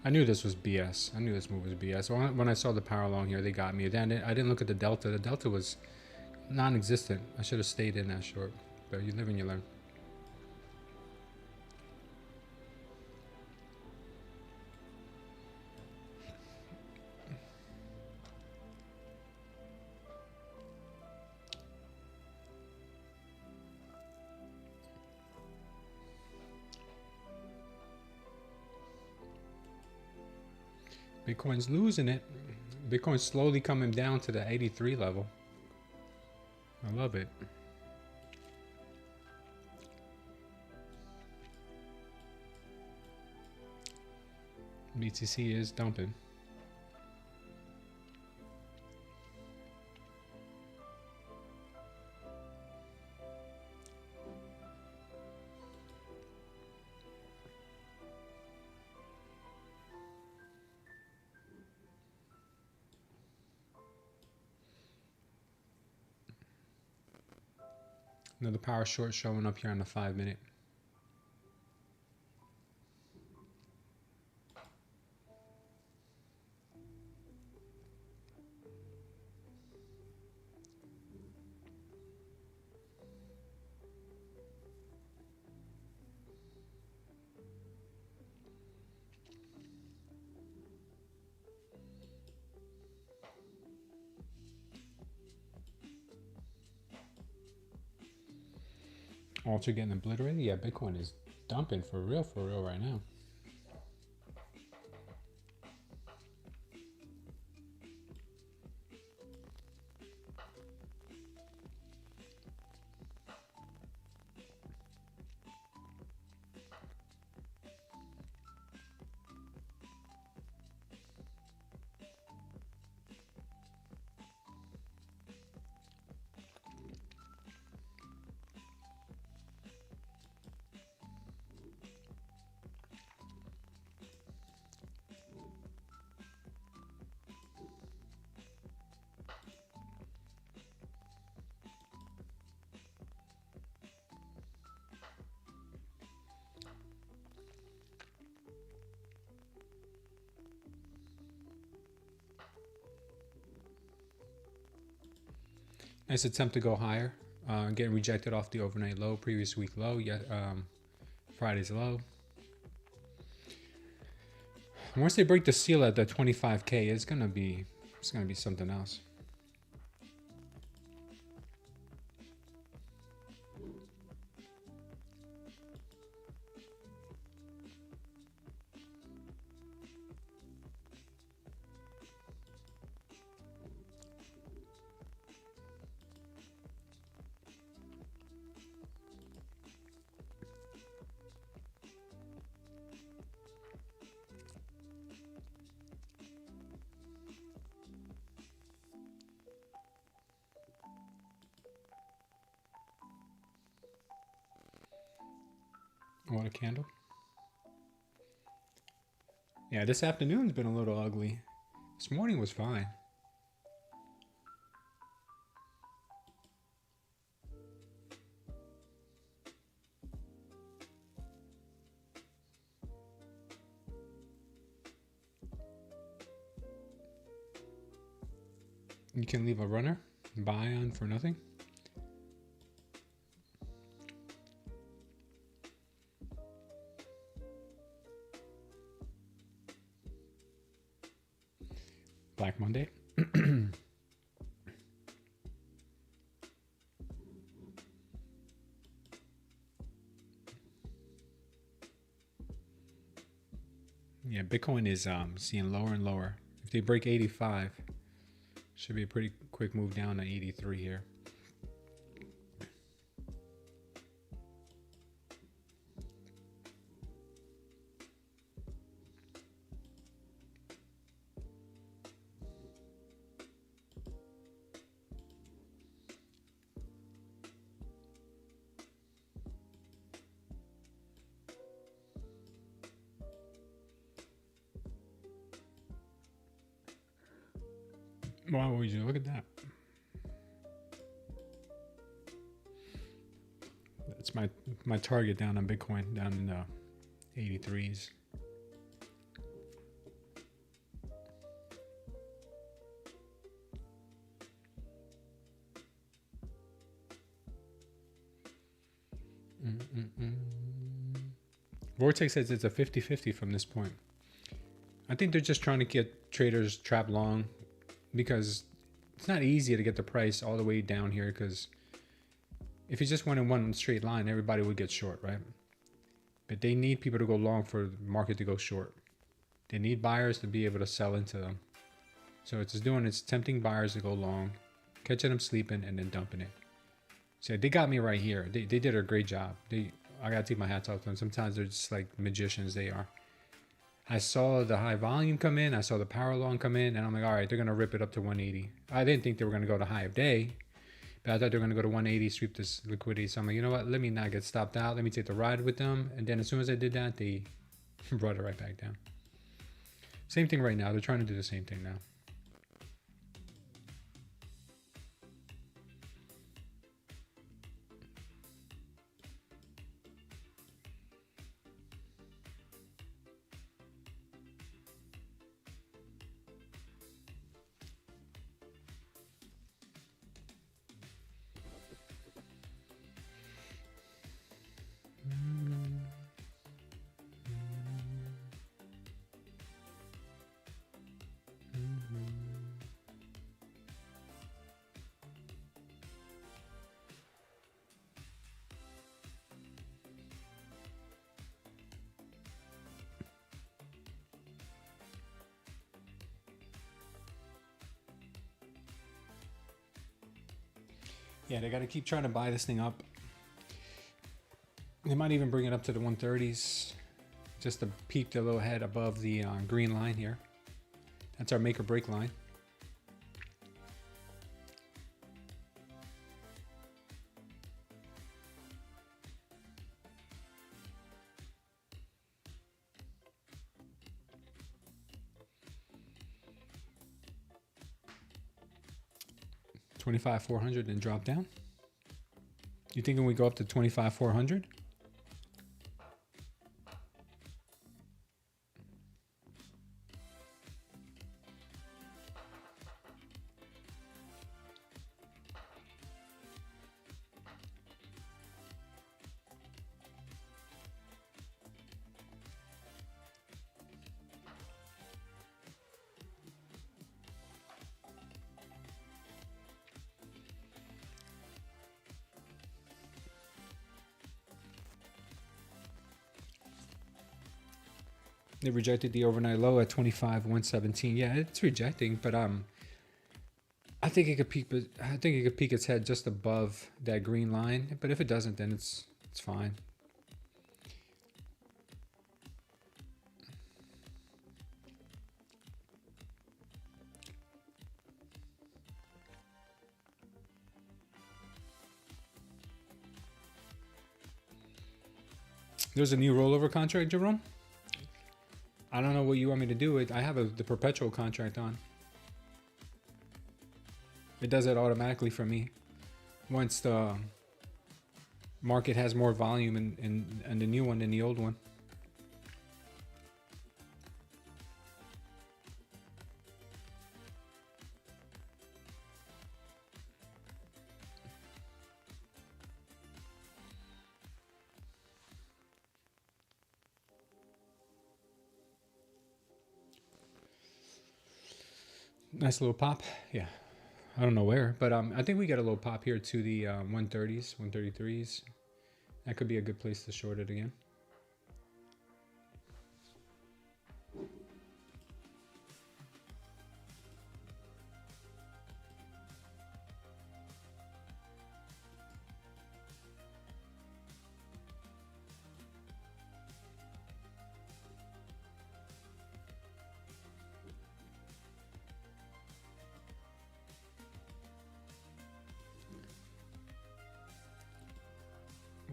I knew this was BS. I knew this move was BS. When I saw the power along here, they got me. Then I didn't look at the delta. The delta was non-existent. I should have stayed in that short. But you live and you learn. Bitcoin's losing it. Bitcoin's slowly coming down to the 83 level. I love it. BTC is dumping. Another power short showing up here on the 5-minute. Alter getting obliterated? Yeah, Bitcoin is dumping for real right now. Nice attempt to go higher. Getting rejected off the overnight low, previous week low, yet Friday's low. Once they break the seal at the 25K, it's gonna be something else. What a candle. Yeah, this afternoon's been a little ugly. This morning was fine. You can leave a runner, buy on for nothing. Black Monday. Yeah, Bitcoin is seeing lower and lower. If they break 85, should be a pretty quick move down to 83 here. Wow, would you look at that? That's my target down on Bitcoin, down in the 83s. Vortex says it's a 50-50 from this point. I think they're just trying to get traders trapped long, because it's not easy to get the price all the way down here, because if you just went in one straight line, everybody would get short, right? But they need people to go long for the market to go short. They need buyers to be able to sell into them. So it's tempting buyers to go long, catching them sleeping, and then dumping it. So they got me right here. They did a great job. I gotta take my hats off to them. Sometimes they're just like magicians, they are. I saw the high volume come in. I saw the power long come in. And I'm like, all right, they're going to rip it up to 180. I didn't think they were going to go to high of day. But I thought they were going to go to 180, sweep this liquidity. So I'm like, you know what? Let me not get stopped out. Let me take the ride with them. And then as soon as I did that, they brought it right back down. Same thing right now. They're trying to do the same thing now. Yeah, they got to keep trying to buy this thing up. They might even bring it up to the 130s just to peak a little head above the green line here. That's our make or break line. $25,400 and drop down. You thinking we go up to $25,400? They rejected the overnight low at 25,117. Yeah, it's rejecting, but I think it could peak. I think it could peek its head just above that green line. But if it doesn't, then it's fine. There's a new rollover contract, Jerome. I don't know what you want me to do. I have the perpetual contract on. It does it automatically for me. Once the market has more volume in the new one than the old one. Nice little pop. Yeah. I don't know where, but I think we got a little pop here to the 130s, 133s. That could be a good place to short it again.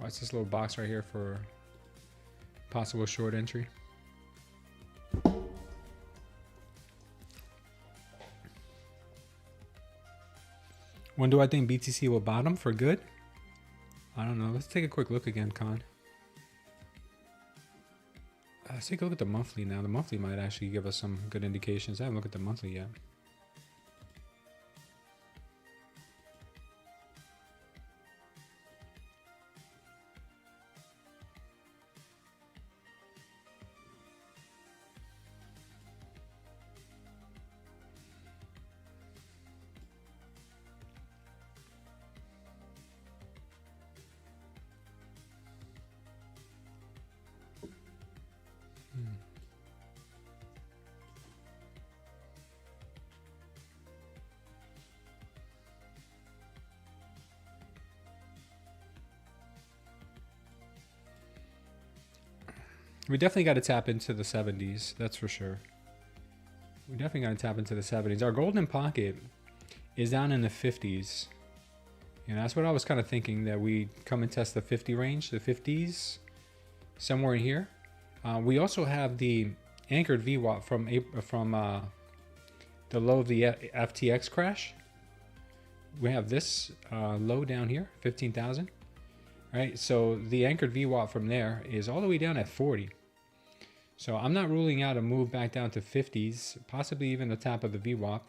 Watch this little box right here for possible short entry. When do I think BTC will bottom for good? I don't know. Let's take a quick look again, Con. Let's take a look at the monthly now. The monthly might actually give us some good indications. I haven't looked at the monthly yet. We definitely got to tap into the 70s. That's for sure. We definitely got to tap into the 70s. Our golden pocket is down in the 50s. And that's what I was kind of thinking, that we come and test the 50 range, the 50s, somewhere in here. We also have the anchored VWAP from the low of the FTX crash. We have this low down here, 15,000. Right, so the anchored VWAP from there is all the way down at 40. So I'm not ruling out a move back down to 50s, possibly even the top of the VWAP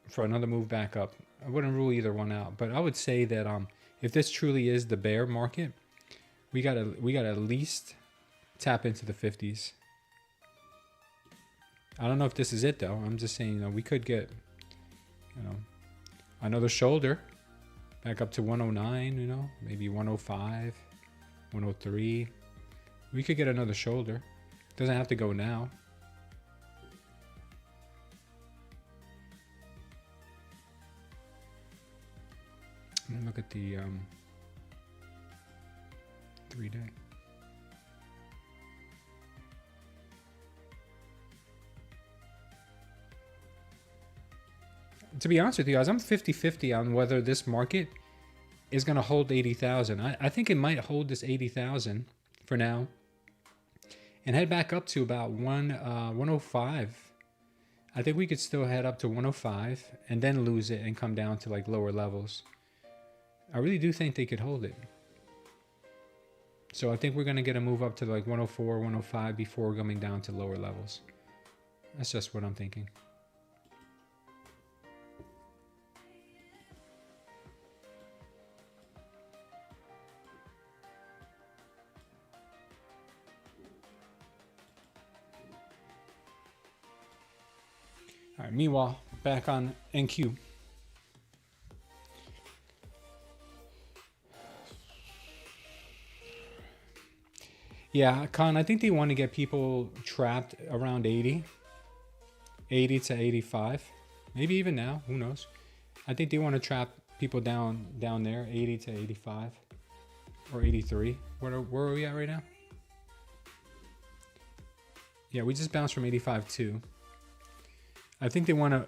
for another move back up. I wouldn't rule either one out, but I would say that if this truly is the bear market, we got to at least tap into the 50s. I don't know if this is it though. I'm just saying, we could get, another shoulder back up to 109, maybe 105, 103. We could get another shoulder. Doesn't have to go now. Look at the 3-day. To be honest with you guys, I'm 50-50 on whether this market is going to hold 80,000. I think it might hold this 80,000 for now and head back up to about 105. I think we could still head up to 105 and then lose it and come down to like lower levels. I really do think they could hold it. So I think we're going to get a move up to like 104, 105 before coming down to lower levels. That's just what I'm thinking. All right, meanwhile, back on NQ. Yeah, Con, I think they want to get people trapped around 80 to 85. Maybe even now, who knows? I think they want to trap people down there, 80 to 85 or 83. Where are we at right now? Yeah, we just bounced from 85 too. I think they want to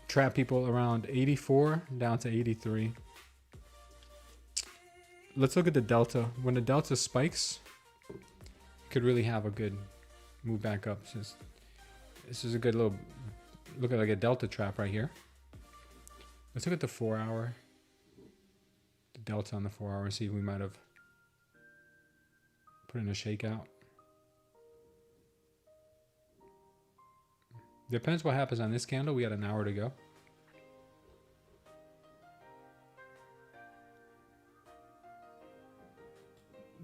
trap people around 84 down to 83. Let's look at the delta. When the delta spikes, could really have a good move back up. This is a good little look at like a delta trap right here. Let's look at the 4 hour, the delta on the 4 hour, and see if we might have put in a shakeout. Depends what happens on this candle. We got an hour to go.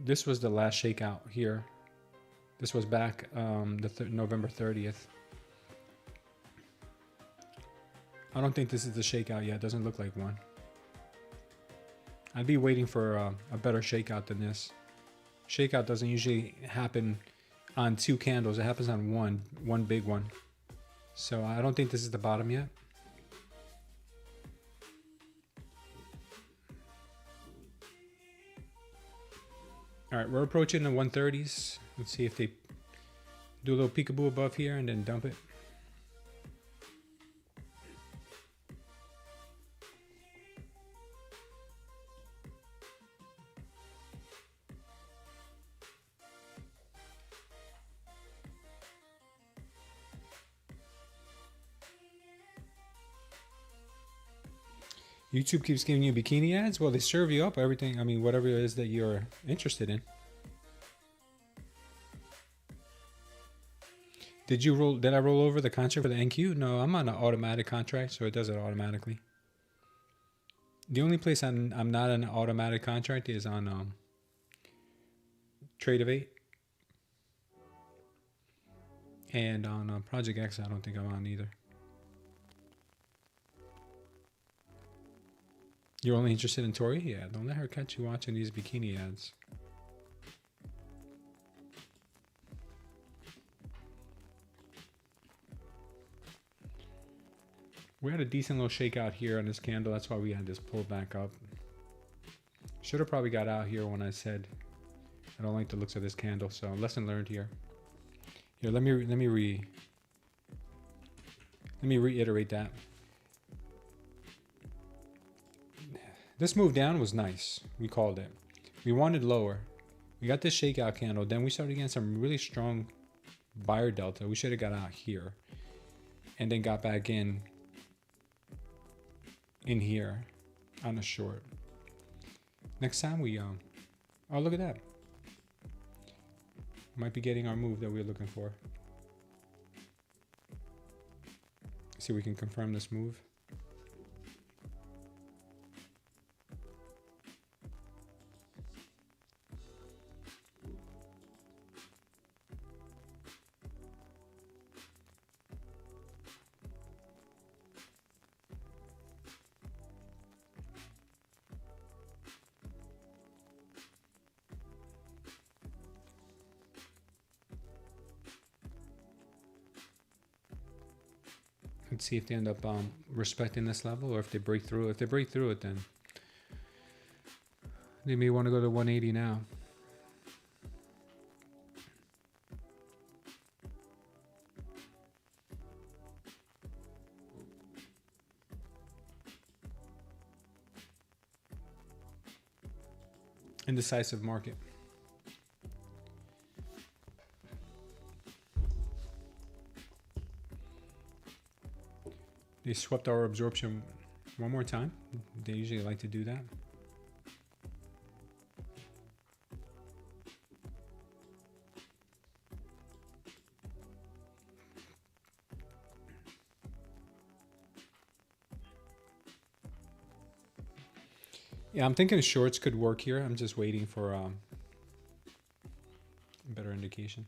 This was the last shakeout here. This was back November 30th. I don't think this is the shakeout yet. It doesn't look like one. I'd be waiting for a better shakeout than this. Shakeout doesn't usually happen on 2 candles. It happens on one big one. So I don't think this is the bottom yet. All right, we're approaching the 130s. Let's see if they do a little peekaboo above here and then dump it. YouTube keeps giving you bikini ads. Well, they serve you up everything. I mean, whatever it is that you're interested in. Did I roll over the contract for the NQ? No, I'm on an automatic contract, so it does it automatically. The only place I'm not on an automatic contract is on Tradeday. And on Project X, I don't think I'm on either. You're only interested in Tori? Yeah, don't let her catch you watching these bikini ads. We had a decent little shakeout here on this candle. That's why we had this pull back up. Should have probably got out here when I said I don't like the looks of this candle. So lesson learned here. Here, let me reiterate that. This move down was nice. We called it. We wanted lower. We got this shakeout candle. Then we started getting some really strong buyer delta. We should have got out here and then got back in here on a short. Next time we oh, look at that. Might be getting our move that we're looking for. See if we can confirm this move. Let's see if they end up respecting this level, or if they break through. If they break through it, then they may want to go to 180 now. Indecisive market. They swept our absorption one more time. They usually like to do that. Yeah, I'm thinking shorts could work here. I'm just waiting for a better indication.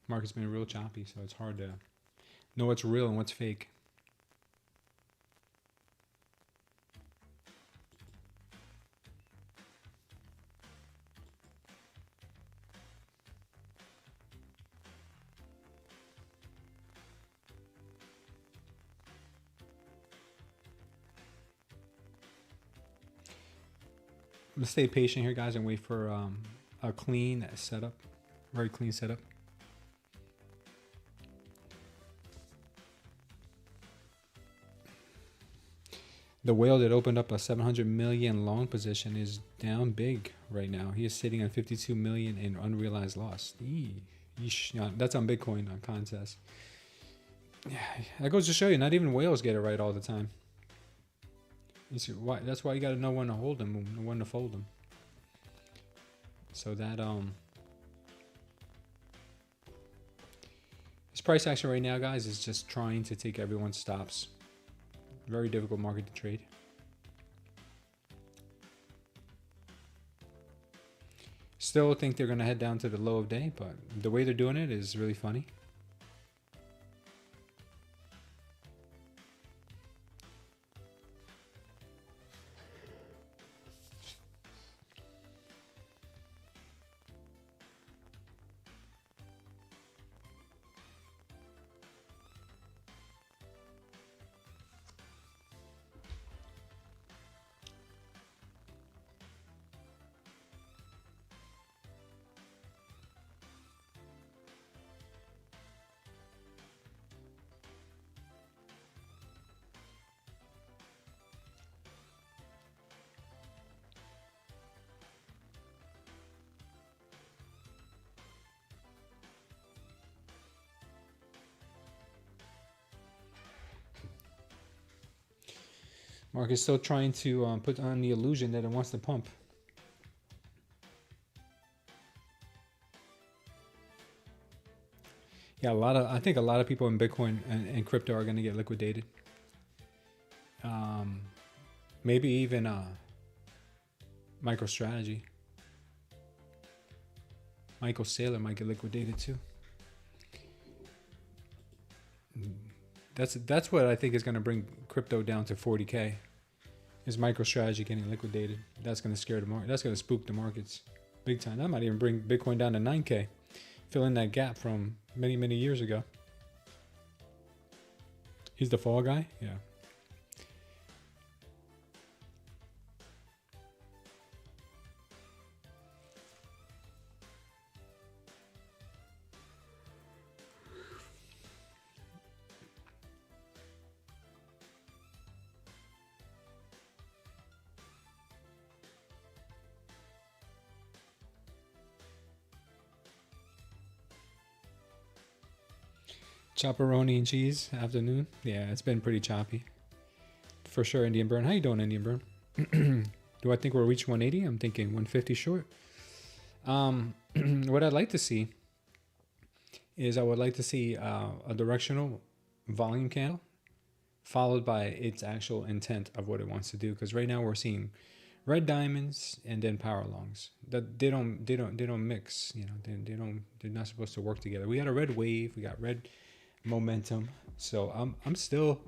Market's been real choppy, so it's hard to know what's real and what's fake. Let's stay patient here, guys, and wait for a clean setup, very clean setup. The whale that opened up a 700 million long position is down big right now. He is sitting on 52 million in unrealized loss. That's on Bitcoin on contest. Yeah, that goes to show you, not even whales get it right all the time. You see why? That's why you got to know when to hold them and when to fold them. So that this price action right now, guys, is just trying to take everyone's stops. Very difficult market to trade. Still think they're going to head down to the low of day, but the way they're doing it is really funny. Mark is still trying to put on the illusion that it wants to pump. Yeah, I think a lot of people in Bitcoin and crypto are going to get liquidated. Maybe even MicroStrategy. Michael Saylor might get liquidated too. That's what I think is going to bring crypto down to 40K. Is MicroStrategy getting liquidated? That's going to scare the market. That's going to spook the markets big time. That might even bring Bitcoin down to 9K, fill in that gap from many years ago. He's the fall guy? Yeah. Chopperoni and cheese afternoon. Yeah, it's been pretty choppy. For sure, Indian Burn. How you doing, Indian Burn? Do I think we'll reach 180? I'm thinking 150 short. What I'd like to see is I would like to see a directional volume candle followed by its actual intent of what it wants to do. Because right now we're seeing red diamonds and then power longs. That they don't mix. You know, they're not supposed to work together. We got a red wave. We got red momentum. So I'm still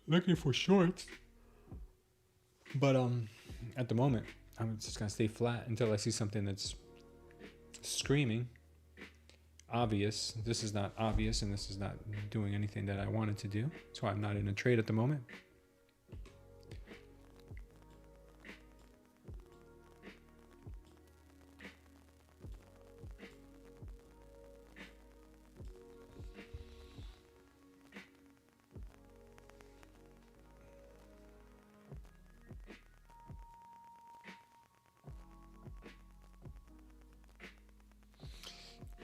looking for shorts, but at the moment I'm just gonna stay flat until I see something that's screaming obvious. This is not obvious, and this is not doing anything that I wanted to do. That's why I'm not in a trade at the moment.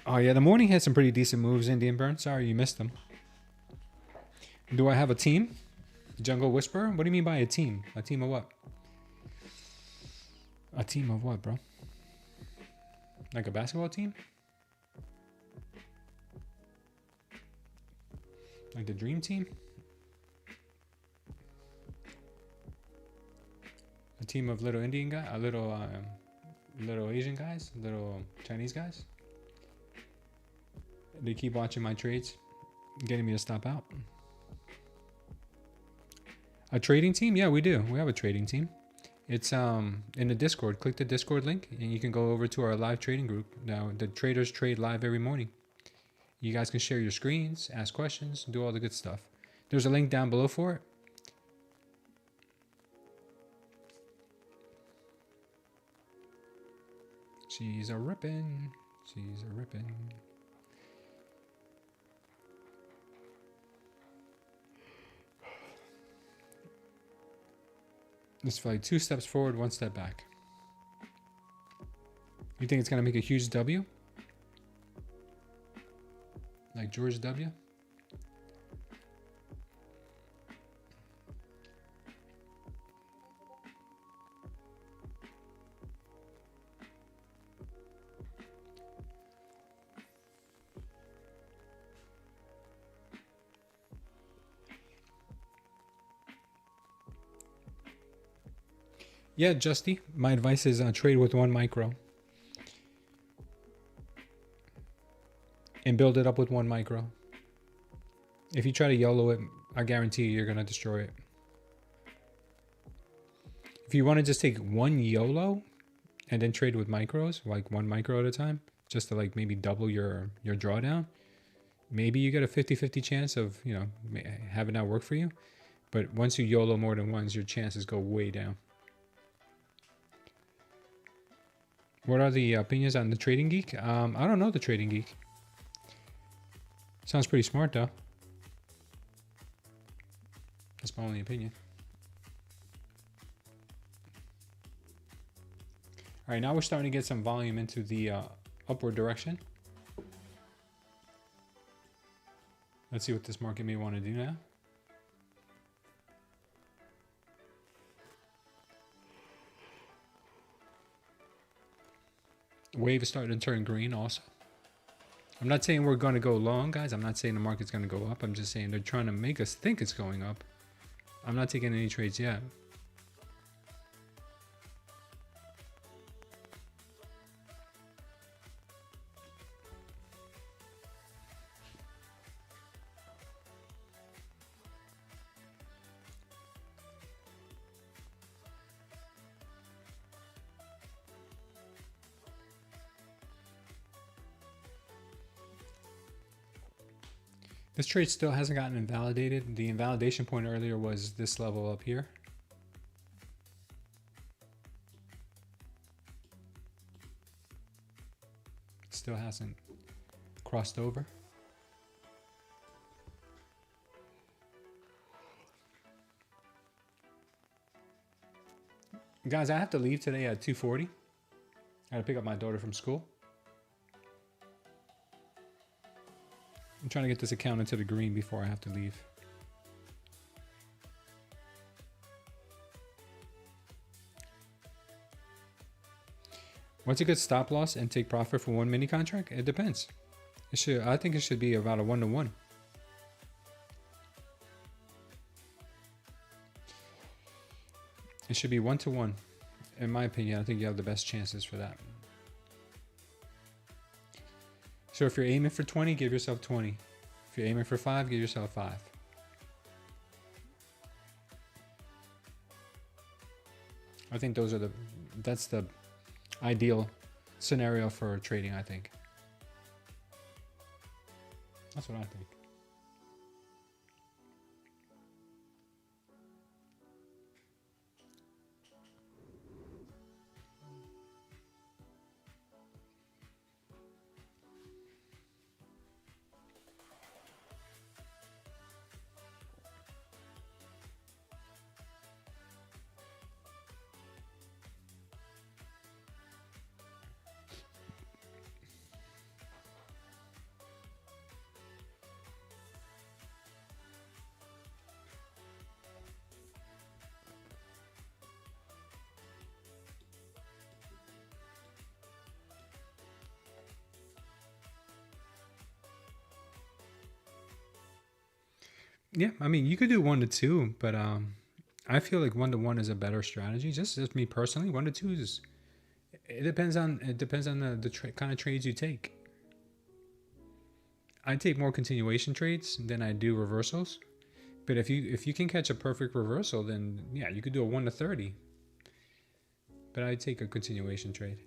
Oh, yeah, the morning had some pretty decent moves, Indian Burn. Sorry you missed them. Do I have a team? Jungle Whisperer? What do you mean by a team? A team of what? A team of what, bro? Like a basketball team? Like the dream team? A team of little Indian guys? Little Asian guys? Little Chinese guys? They keep watching my trades, getting me to stop out. A trading team? Yeah, we do. We have a trading team. It's in the Discord. Click the Discord link and you can go over to our live trading group. Now, the traders trade live every morning. You guys can share your screens, ask questions, do all the good stuff. There's a link down below for it. She's a rippin'. She's a rippin'. It's like 2 steps forward, 1 step back. You think it's going to make a huge W? Like George W? Yeah, Justy, my advice is trade with 1 micro. and build it up with one micro. If you try to YOLO it, I guarantee you're going to destroy it. If you want to just take one YOLO and then trade with micros, like one micro at a time, just to like maybe double your drawdown, maybe you get a 50-50 chance of, you know, having that work for you. But once you YOLO more than once, your chances go way down. What are the opinions on the Trading Geek? I don't know the Trading Geek. Sounds pretty smart though. That's my only opinion. All right, now we're starting to get some volume into the upward direction. Let's see what this market may want to do now. Wave is starting to turn green also. I'm not saying we're going to go long, guys. I'm not saying the market's going to go up. I'm just saying they're trying to make us think it's going up. I'm not taking any trades yet. This trade still hasn't gotten invalidated. The invalidation point earlier was this level up here. It still hasn't crossed over. Guys, I have to leave today at 2:40. I gotta pick up my daughter from school. I'm trying to get this account into the green before I have to leave. What's a good stop loss and take profit for one mini contract? It depends. I think it should be about a 1-to-1. It should be 1-to-1. In my opinion, I think you have the best chances for that. So if you're aiming for 20, give yourself 20. If you're aiming for 5, give yourself 5. I think that's the ideal scenario for trading, I think. That's what I think. Yeah, I mean, you could do 1-to-2, but I feel like 1-to-1 is a better strategy. Just me personally, 1-to-2 is. It depends on the kind of trades you take. I take more continuation trades than I do reversals, but if you can catch a perfect reversal, then yeah, you could do a 1-to-30. But I take a continuation trade.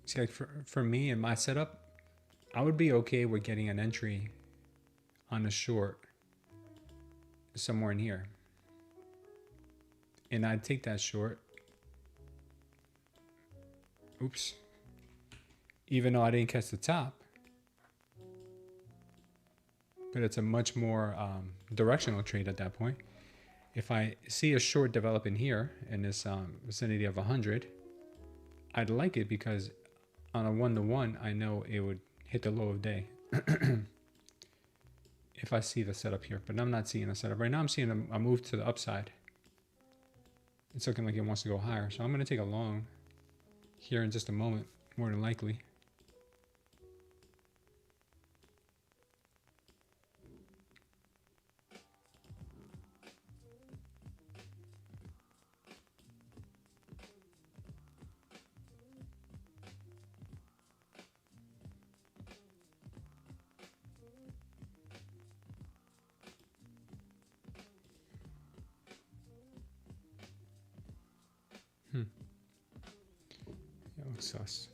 See, like for me and my setup, I would be okay with getting an entry on a short somewhere in here. And I'd take that short. Oops. Even though I didn't catch the top. but it's a much more directional trade at that point. If I see a short develop in here in this vicinity of 100, I'd like it because on a 1-to-1, I know it would hit the low of day. If I see the setup here, but I'm not seeing a setup. Right now I'm seeing a move to the upside. It's looking like it wants to go higher. So I'm going to take a long here in just a moment, more than likely. That looks sus.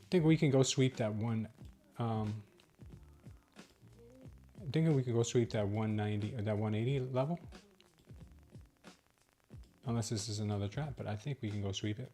I think we can go sweep that one. I think we can go sweep that 190 or that 180 level. Unless this is another trap, but I think we can go sweep it.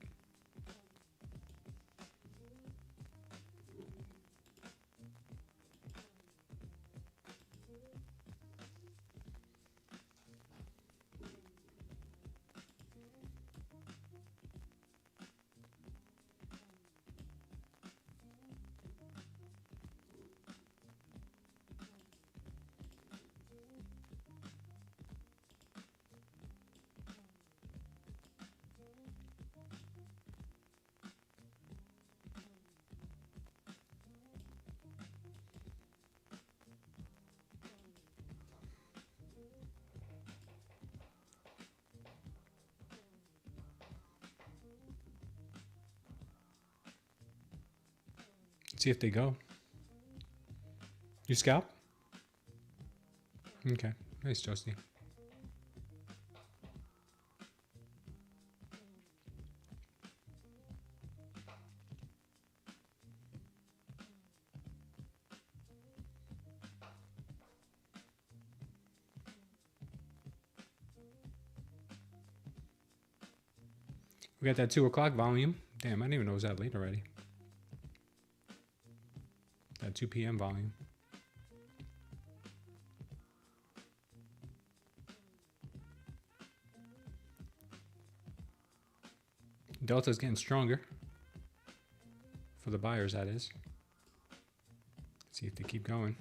See if they go. You scalp? Okay. Nice, Justy. We got that 2 o'clock volume. Damn, I didn't even know it was that late already. That 2 p.m. volume. Delta's getting stronger. For the buyers, that is. Let's see if they keep going.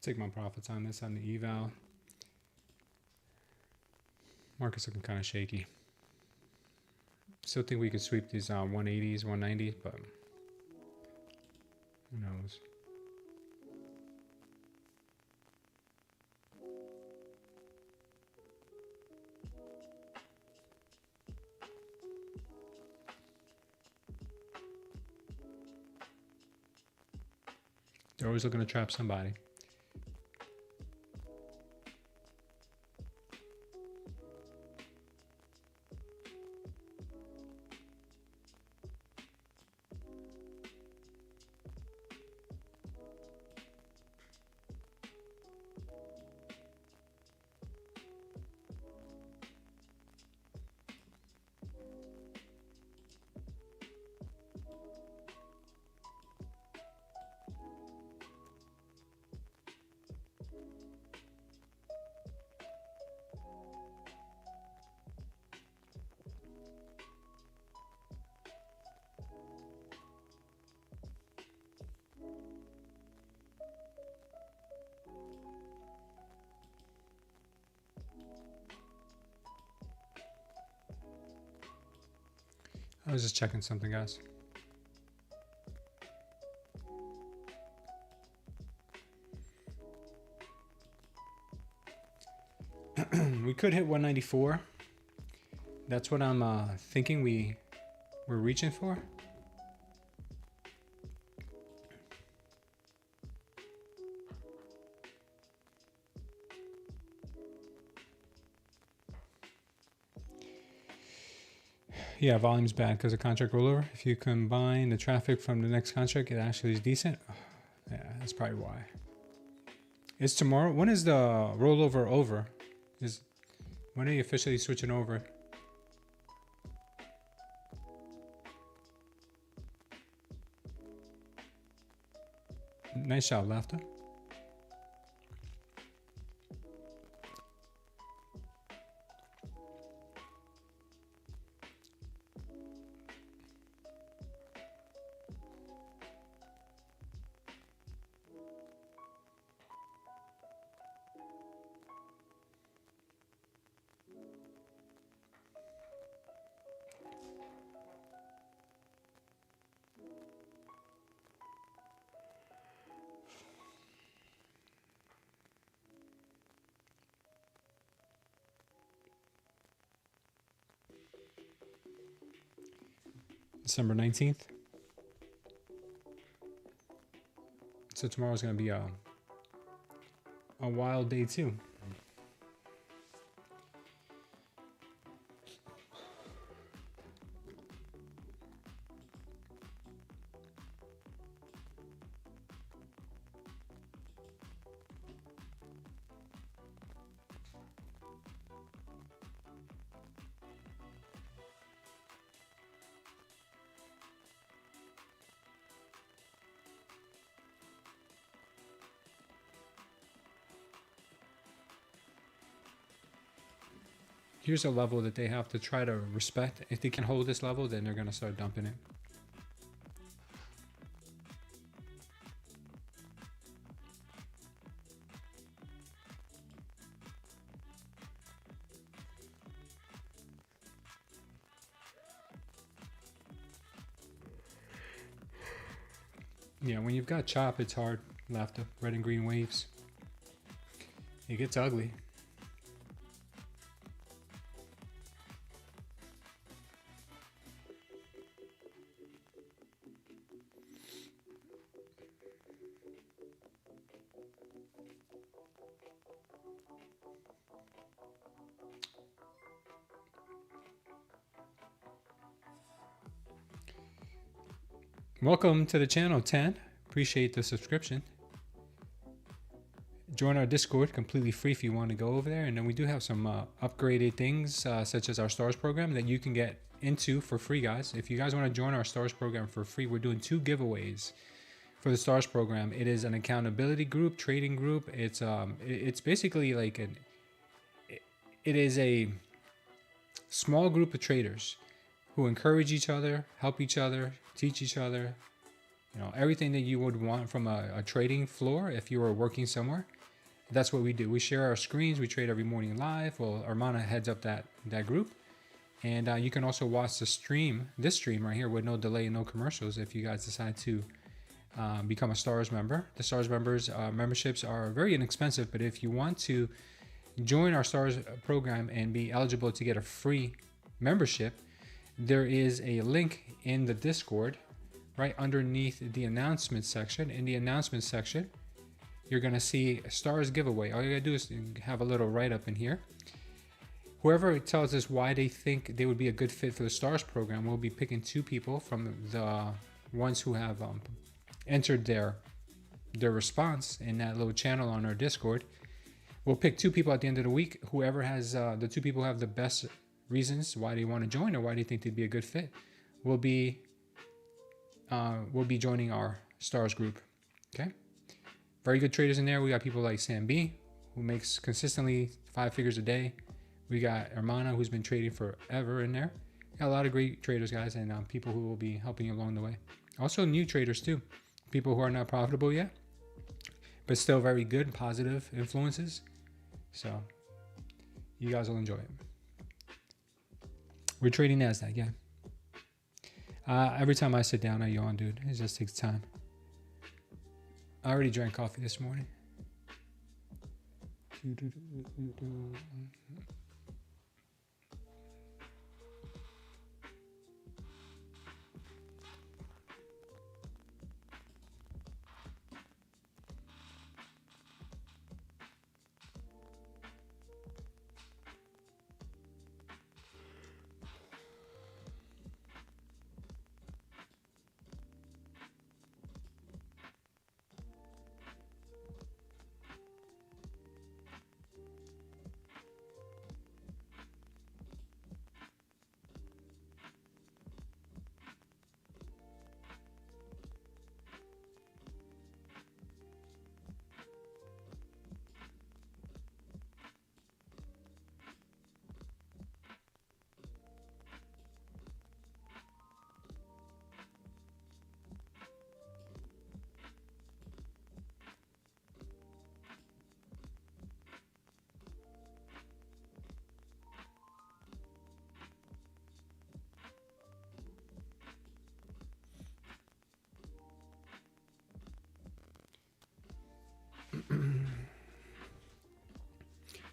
Take my profits on this on the eval. Market's looking kind of shaky. Still think we could sweep these 180s, 190s, but who knows? They're always looking to trap somebody. I was just checking something, guys. We could hit 194. That's what I'm thinking we're reaching for. Yeah, volume's bad because of contract rollover. If you combine the traffic from the next contract, it actually is decent. Yeah, that's probably why. It's tomorrow. When is the rollover over? When are you officially switching over? Nice job, Laughter. December 19th. So tomorrow's going to be a wild day too. Here's a level that they have to try to respect. If they can hold this level, then they're going to start dumping it. Yeah, when you've got chop, it's hard. Laughter, red and green waves. It gets ugly. Welcome to the channel, 10. Appreciate the subscription. Join our Discord, completely free if you want to go over there. And then we do have some upgraded things, such as our STARS program that you can get into for free, guys. If you guys want to join our STARS program for free, we're doing 2 giveaways for the STARS program. It is an accountability group, trading group. It's basically like it is a small group of traders who encourage each other, help each other, teach each other, you know, everything that you would want from a trading floor if you were working somewhere. That's what we do. We share our screens. We trade every morning live. Well, Armana heads up that group. And you can also watch this stream right here with no delay and no commercials if you guys decide to become a STARS member. The STARS members memberships are very inexpensive, but if you want to join our STARS program and be eligible to get a free membership, there is a link in the Discord right underneath the announcement section. In the announcement section, you're going to see a STARS giveaway. All you got to do is have a little write-up in here. Whoever tells us why they think they would be a good fit for the STARS program, we'll be picking 2 people from the ones who have entered their response in that little channel on our Discord. We'll pick 2 people at the end of the week. Whoever has the 2 people who have the best reasons why they want to join or why they think they'd be a good fit will be joining our STARS group. Okay, very good traders in there. We got people like Sam B, who makes consistently 5 figures a day. We got Armana, who's been trading forever in there. Got a lot of great traders, guys, and people who will be helping you along the way. Also new traders too, people who are not profitable yet but still very good, positive influences. So you guys will enjoy it. We're trading Nasdaq, yeah. Every time I sit down, I yawn, dude. It just takes time. I already drank coffee this morning.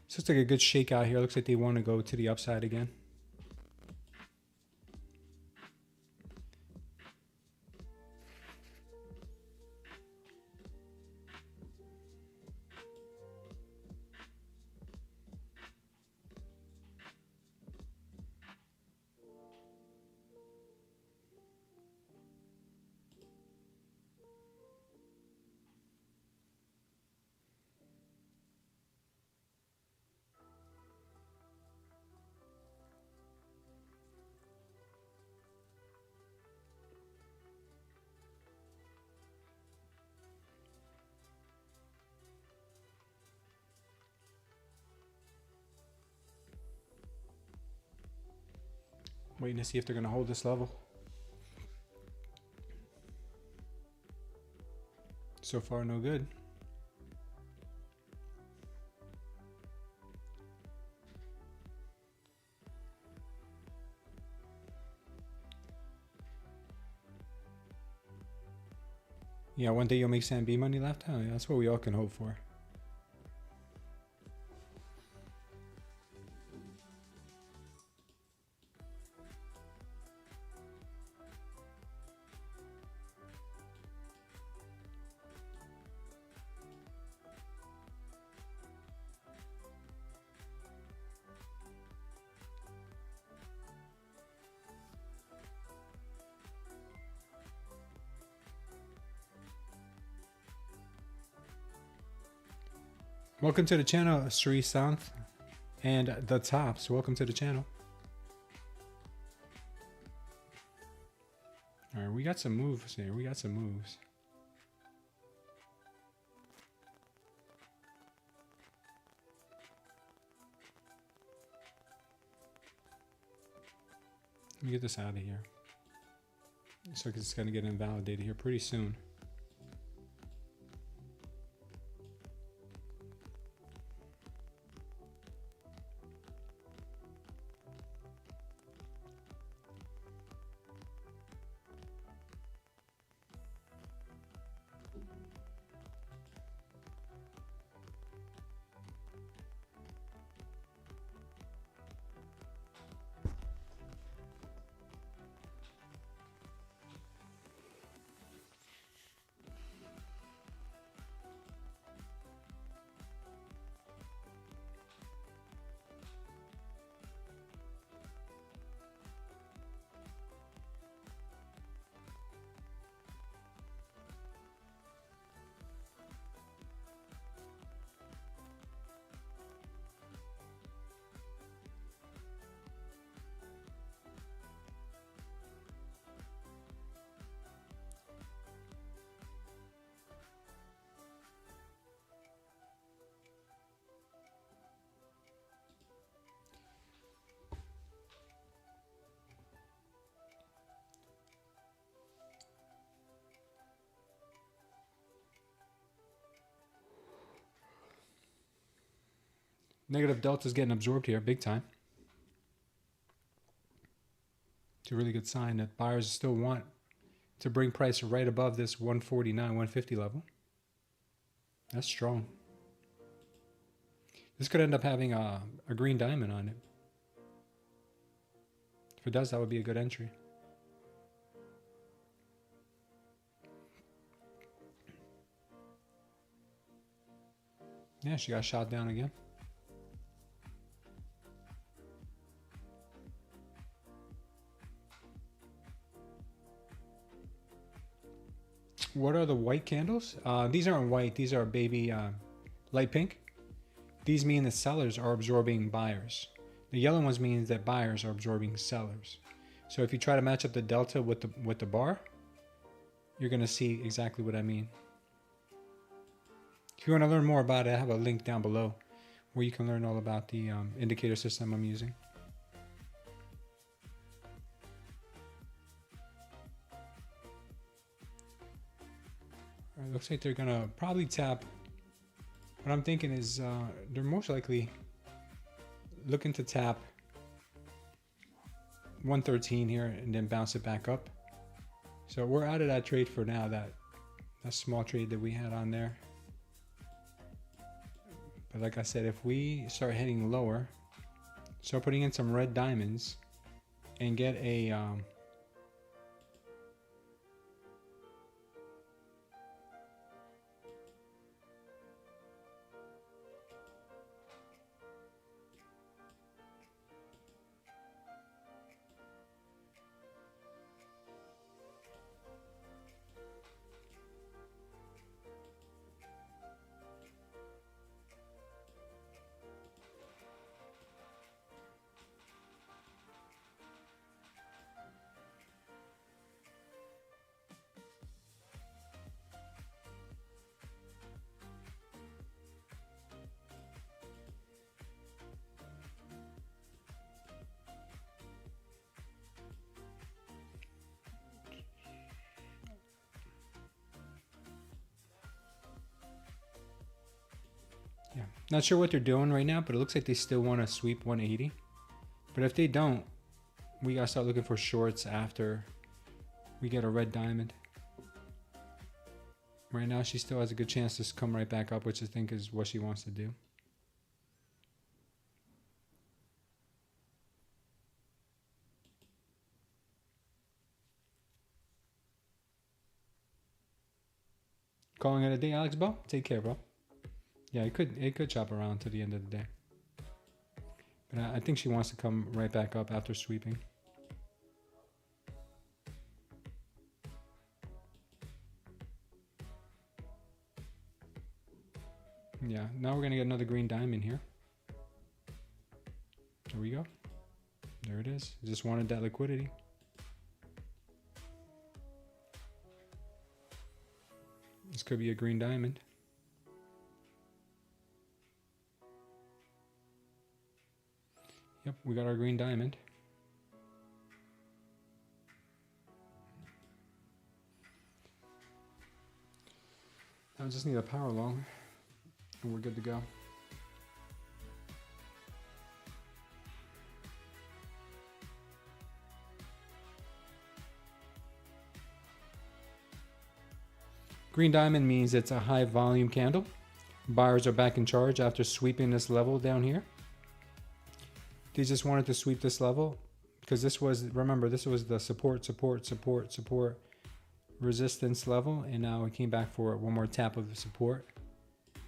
This looks like a good shakeout here. Looks like they want to go to the upside again. Waiting to see if they're going to hold this level. So far, no good. Yeah, one day you'll make Sam B money left. Oh, yeah, that's what we all can hope for. Welcome to the channel, Sri Santh and the Tops. Welcome to the channel. All right, we got some moves here. We got some moves. Let me get this out of here. So it's going to get invalidated here pretty soon. Negative delta is getting absorbed here big time. It's a really good sign that buyers still want to bring price right above this 149, 150 level. That's strong. This could end up having a green diamond on it. If it does, that would be a good entry. Yeah, she got shot down again. What are the white candles? These aren't white. These are baby light pink. These mean that sellers are absorbing buyers. The yellow ones means that buyers are absorbing sellers. So if you try to match up the delta with the bar, you're going to see exactly what I mean. If you want to learn more about it, I have a link down below where you can learn all about the indicator system I'm using. All right, looks like they're going to probably tap. What I'm thinking is they're most likely looking to tap 113 here and then bounce it back up. So we're out of that trade for now, that small trade that we had on there. But like I said, if we start heading lower, start putting in some red diamonds and get a not sure what they're doing right now, but it looks like they still want to sweep 180. But if they don't, we gotta start looking for shorts after we get a red diamond. Right now, she still has a good chance to come right back up, which I think is what she wants to do. Calling it a day, Alex Bo. Take care, bro. Yeah, it could chop around to the end of the day. But I think she wants to come right back up after sweeping. Yeah, now we're going to get another green diamond here. There we go. There it is. Just wanted that liquidity. This could be a green diamond. Yep, we got our green diamond. Now I just need a power long and we're good to go. Green diamond means it's a high volume candle. Buyers are back in charge after sweeping this level down here. They just wanted to sweep this level because this was, remember, this was the support, resistance level, and now it came back for one more tap of the support.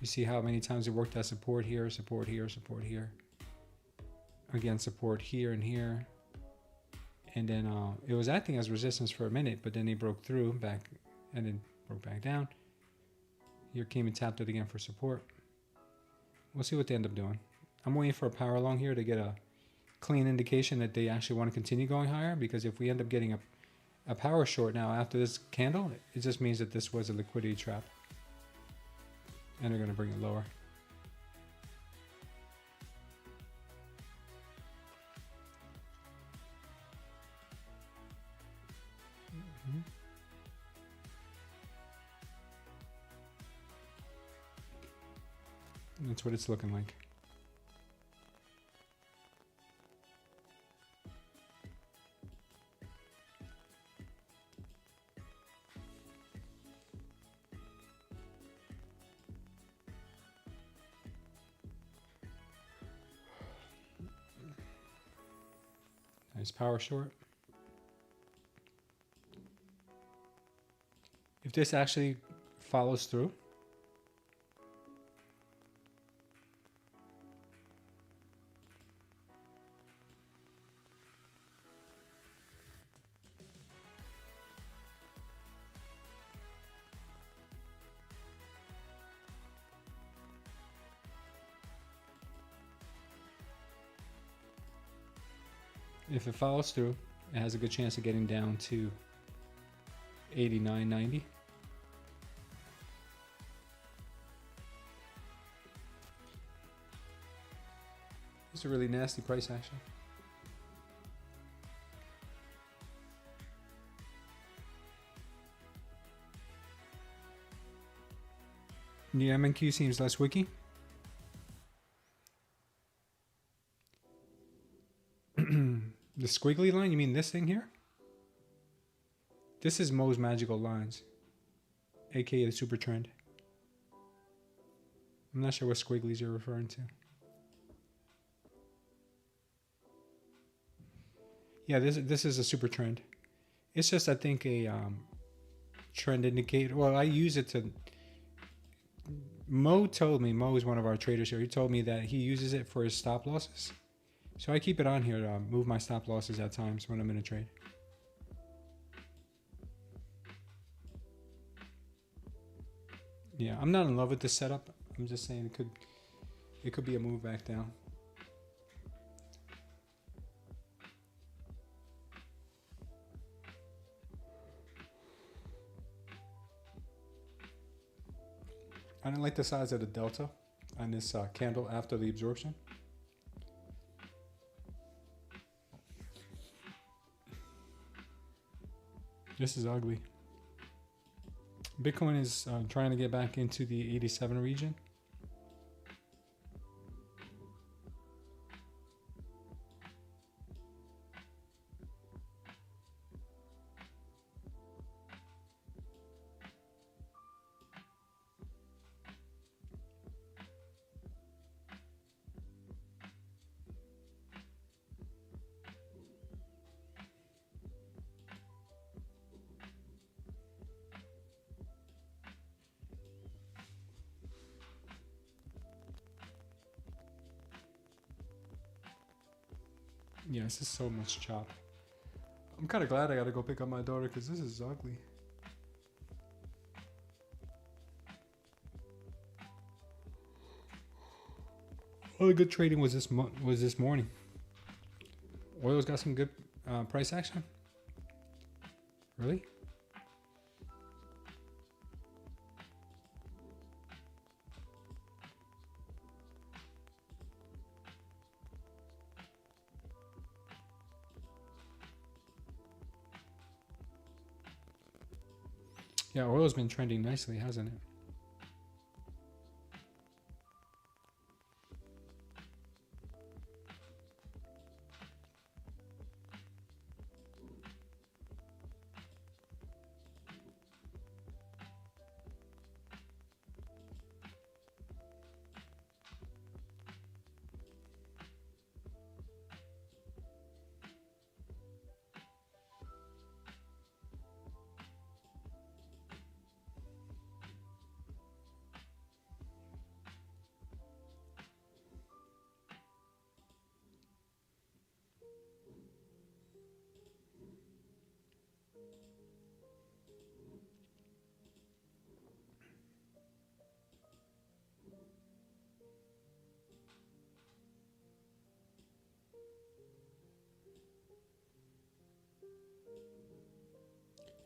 You see how many times it worked that support here, support here, support here. Again, support here and here. And then it was acting as resistance for a minute, but then they broke through back and then broke back down. Here came and tapped it again for support. We'll see what they end up doing. I'm waiting for a power long here to get a clean indication that they actually want to continue going higher, because if we end up getting a power short now after this candle, it just means that this was a liquidity trap and they're going to bring it lower. That's what it's looking like. Nice power short. If this actually follows through, if it follows through, it has a good chance of getting down to 89.90. It's a really nasty price action. The MNQ seems less wicky. The squiggly line, you mean this thing here? This is Mo's magical lines, aka the super trend. I'm not sure what squigglies you're referring to. Yeah, this is a super trend. It's just, I think, a trend indicator. Well, I use it to. Mo told me, Mo is one of our traders here. He told me that he uses it for his stop losses. So I keep it on here to move my stop losses at times when I'm in a trade. Yeah, I'm not in love with this setup. I'm just saying it could be a move back down. I don't like the size of the delta on this candle after the absorption. This is ugly. Bitcoin is trying to get back into the 87 region. Yeah, this is so much chop. I'm kind of glad I gotta go pick up my daughter because this is ugly. All the good trading was this morning. Oil's got some good price action. Really? Yeah, oil's been trending nicely, hasn't it?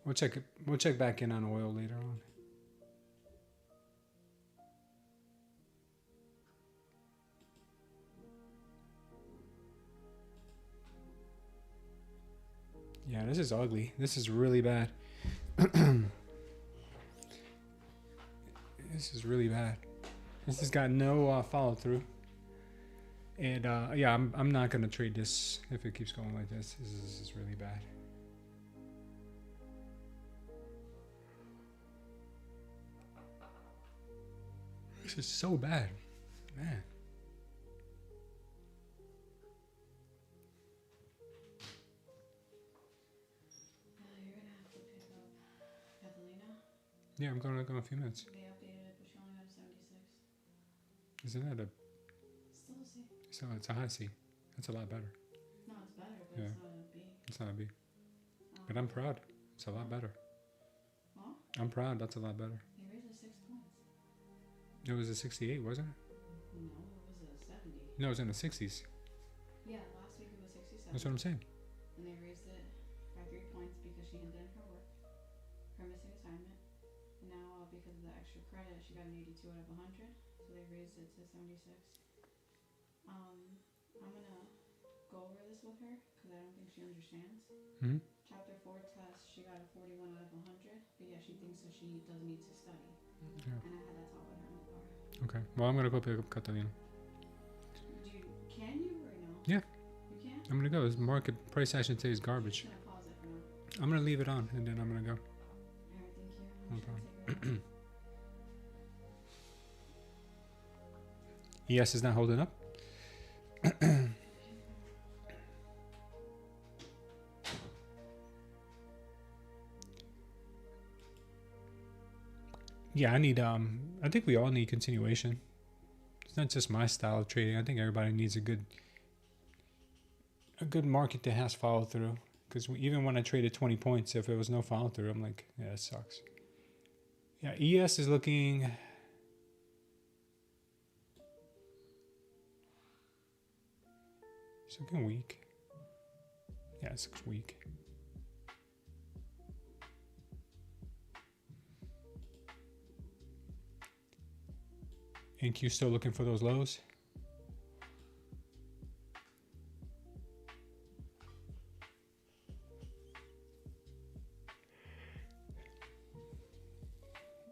We'll check back in on oil later on. Yeah, this is ugly. This is really bad. This is really bad. This has got no follow through. And yeah, I'm not gonna trade this if it keeps going like this. This is really bad. This is so bad, man. Yeah, I'm going to look in a few minutes. They updated it, but she only got a 76. Isn't that a... Still a C. So it's a high C. That's a lot better. No, it's better, but Yeah. it's not a B. It's not a B. But I'm proud. It's a lot better. Huh? I'm proud. That's a lot better. They raised it 6 points. It was a 68, wasn't it? No, it was a 70. No, it was in the 60s. Yeah, last week it was 67. That's what I'm saying. And they raised it by 3 points because she handed in her work, her missing assignment. And now, because of the extra credit, she got an 82 out of 100. So they raised it to 76. I'm gonna go over this with her because I don't think she understands. Hmm. Chapter 4 test, she got a 41 out of 100. But yeah, she thinks that she does need to study. Yeah. And I had that talk with her in the car. Okay. Well, I'm gonna go pick up Catalina. Can you or no? Yeah. You can? I'm gonna go. This market price action today is garbage. I'm just gonna pause it for now. I'm gonna leave it on and then I'm gonna go. Alright, thank you. No I'm just problem. gonna take her out. ES is not holding up. Yeah, I need I think we all need continuation. It's not just my style of trading. I think everybody needs a good market that has follow through. Because even when I traded 20 points, if there was no follow through, I'm like, yeah, it sucks. Yeah, ES is looking. It's looking weak. Yeah, it looks weak. NQ still looking for those lows.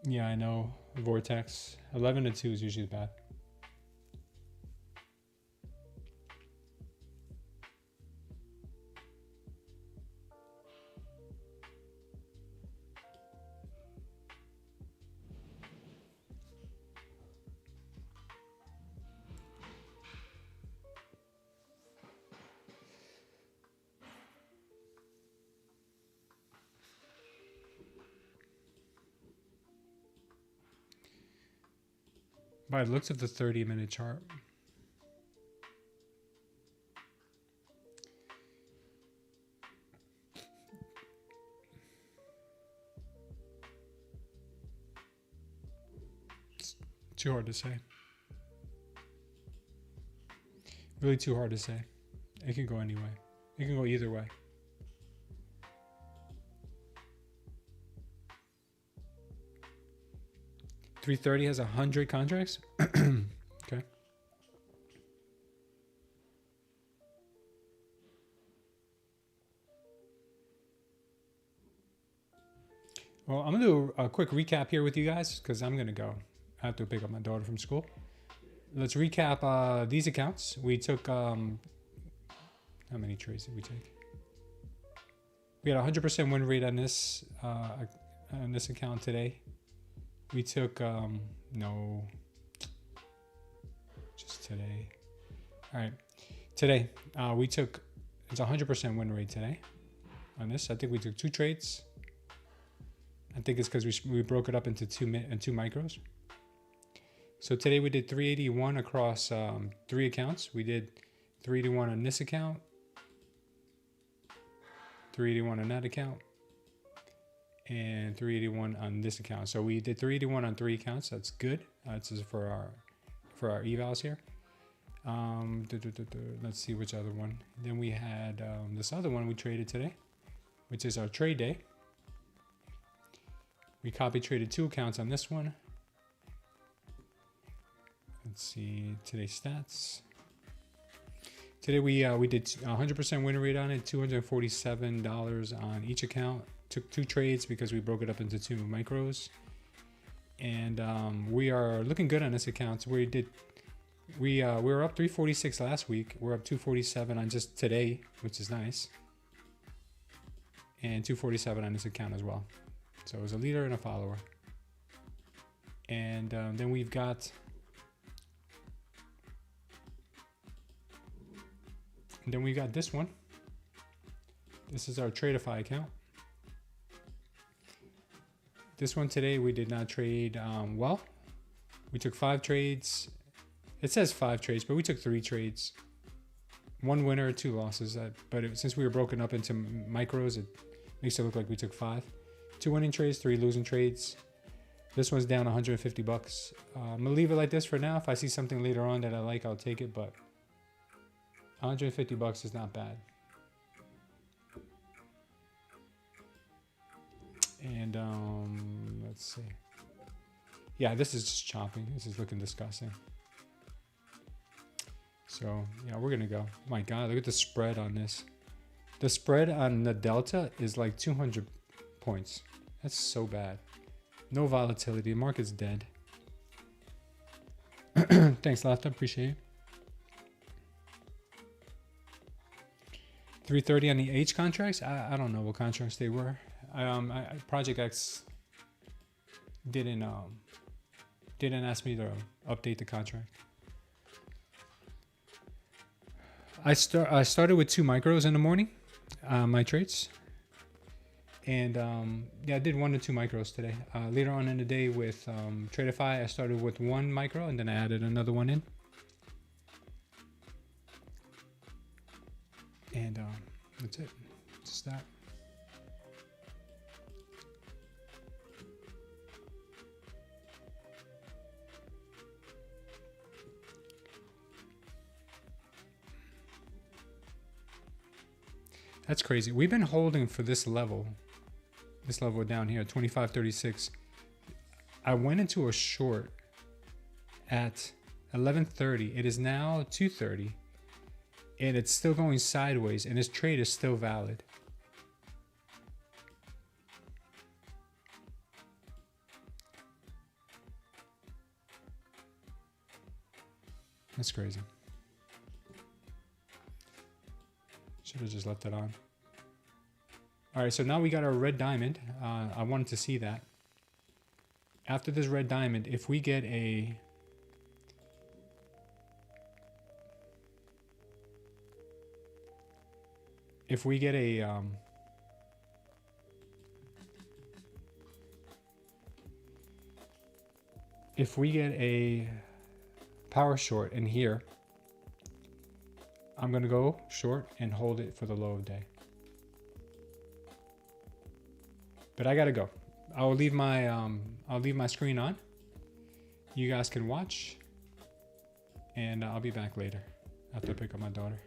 Yeah, I know. Vortex. 11 to 2 is usually bad. By the looks of the 30-minute chart, it's too hard to say. Really too hard to say. It can go anyway. It can go either way. $330 has 100 contracts. Okay. Well, I'm gonna do a quick recap here with you guys because I'm gonna go. I have to pick up my daughter from school. Let's recap these accounts. We took how many trades did we take? We had 100% win rate on this account today. We took, no, just today. All right, today we took, it's 100% win rate today on this. I think we took 2 trades. I think it's because we broke it up into two micros. So today we did 381 across 3 accounts. We did 381 on this account, 381 on that account, and 381 on this account. So we did 381 on 3 accounts. That's good. This is for our evals here. Let's see which other one. Then we had this other one we traded today, which is our trade day. We copy traded 2 accounts on this one. Let's see today's stats. Today we did 100% win rate on it, $247 on each account. Took 2 trades because we broke it up into 2 micros, and we are looking good on this account. So we were up 346 last week. We're up 247 on just today, which is nice, and 247 on this account as well. So it was a leader and a follower. And then we've got this one. This is our Tradeify account. This one today we did not trade well. We took 5 trades. It says 5 trades, but we took 3 trades. 1 winner, 2 losses. Since we were broken up into micros, it makes it look like we took 5. 2 winning trades, 3 losing trades. This one's down 150 bucks. I'm gonna leave it like this for now. If I see something later on that I like, I'll take it, but 150 bucks is not bad. And let's see. Yeah, this is just chopping. This is looking disgusting. So yeah, we're gonna go. My God, look at the spread on this. The spread on the delta is like 200 points. That's so bad. No volatility. The market's dead. Thanks, Left. I appreciate it. 330 on the H contracts. I don't know what contracts they were. Project X didn't ask me to update the contract. I started with 2 micros in the morning, my trades, and yeah, I did 1 to 2 micros today. Later on in the day with Tradeify, I started with 1 micro and then I added another one in. And that's it. Just that. That's crazy. We've been holding for this level down here, 25.36. I went into a short at 11:30. It is now 2:30, and it's still going sideways, and this trade is still valid. That's crazy. Should have just left it on. All right, so now we got our red diamond. I wanted to see that. After this red diamond, if we get a... If we get a power short in here, I'm gonna go short and hold it for the low of day. But I gotta go. I'll leave my screen on. You guys can watch, and I'll be back later after I pick up my daughter.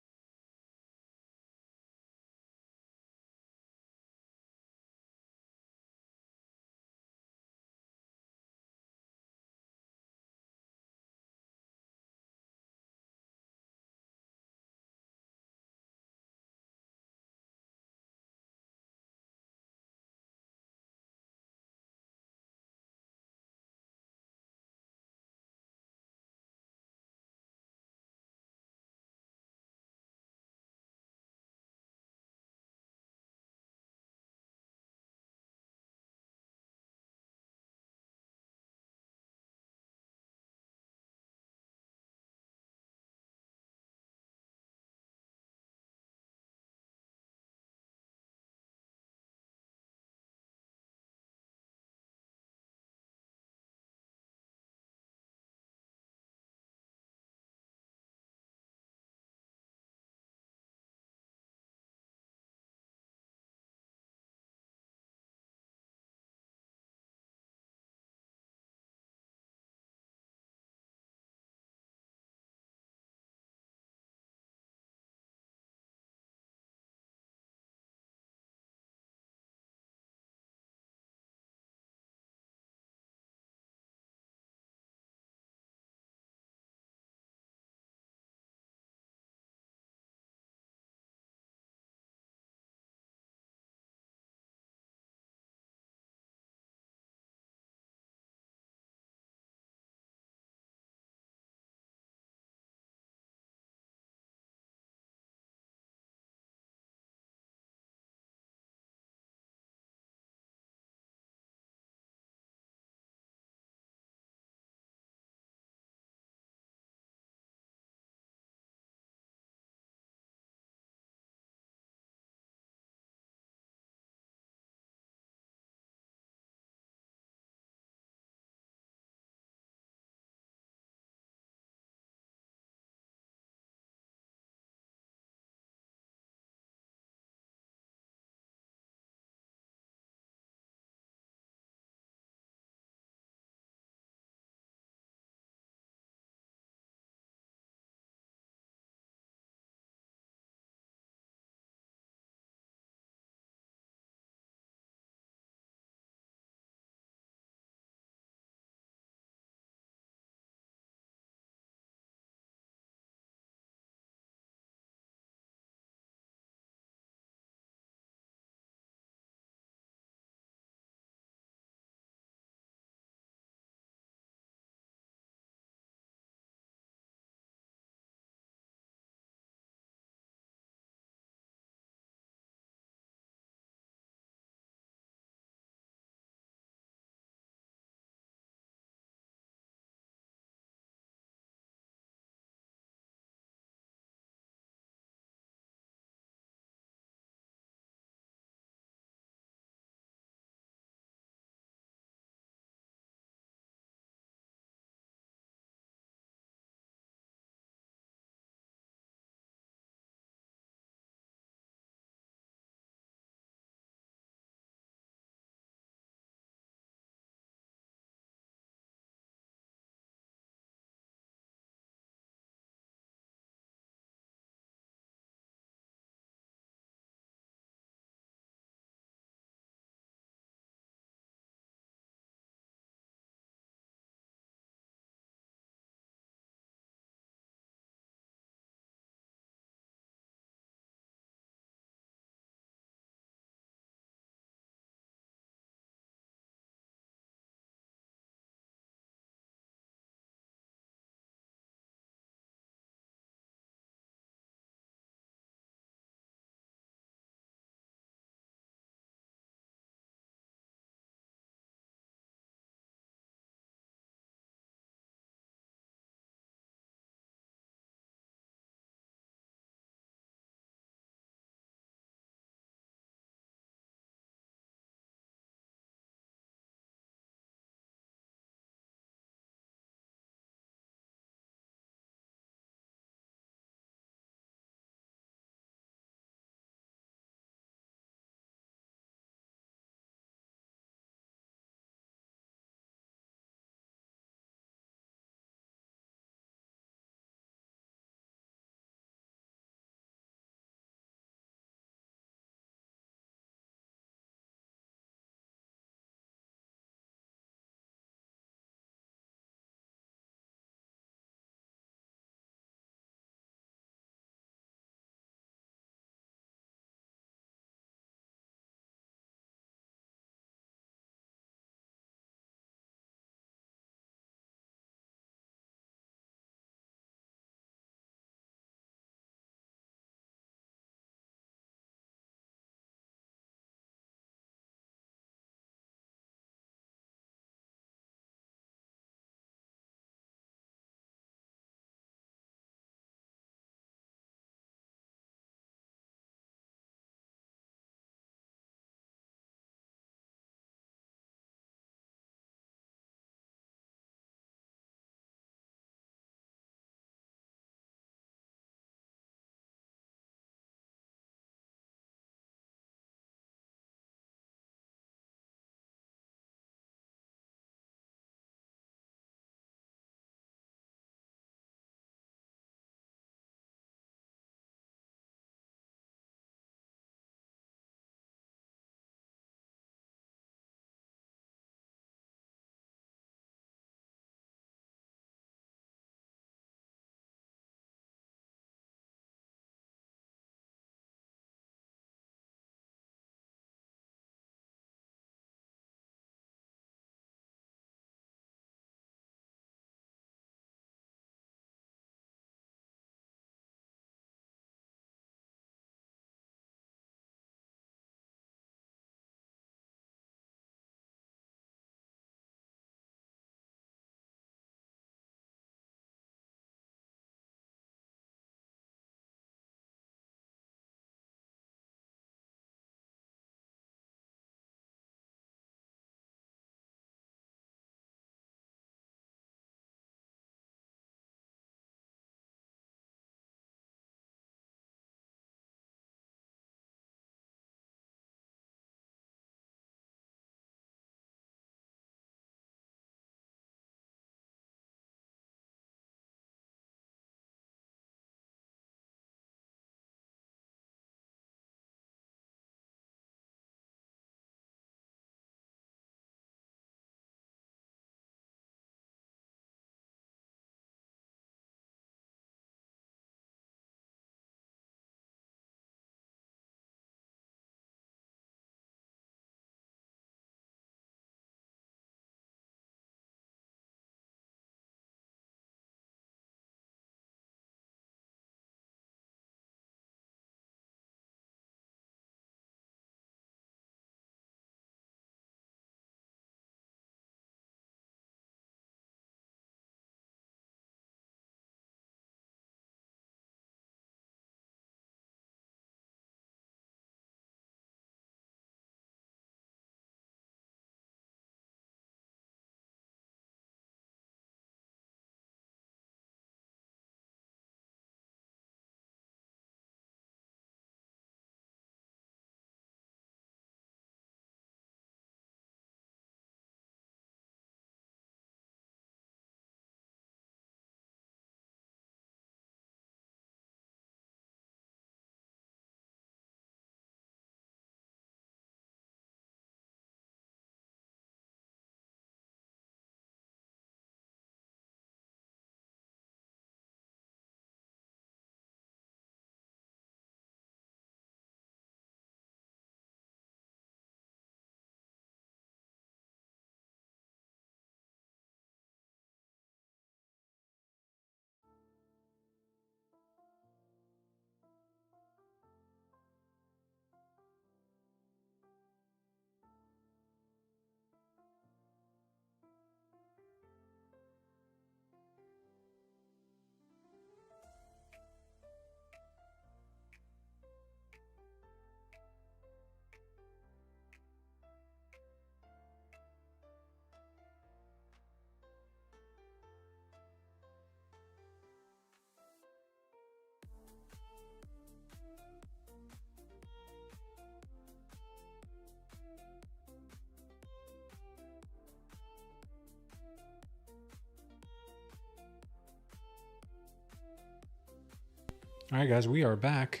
All right, guys, we are back.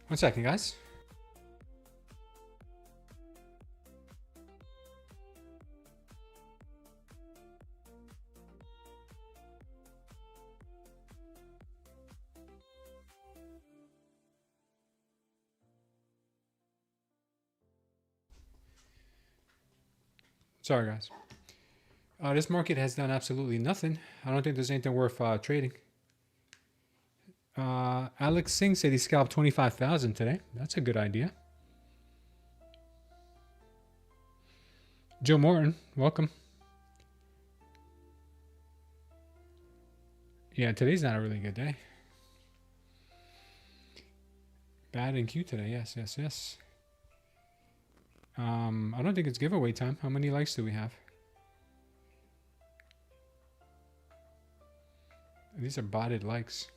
1 second, guys. Sorry, guys. This market has done absolutely nothing. I don't think there's anything worth trading. Alex Singh said he scalped 25,000 today. That's a good idea. Joe Morton, welcome. Yeah, today's not a really good day. Bad in Q today. Yes. I don't think it's giveaway time. How many likes do we have? These are botted likes.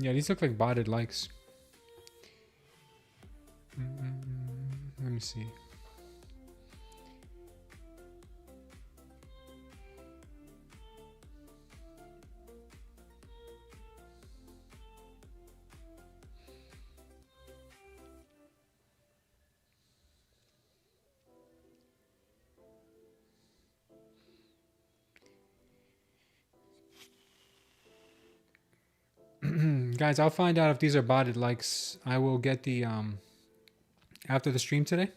Yeah, these look like botted likes. Let me see. Guys, I'll find out if these are botted likes. I will get the after the stream today.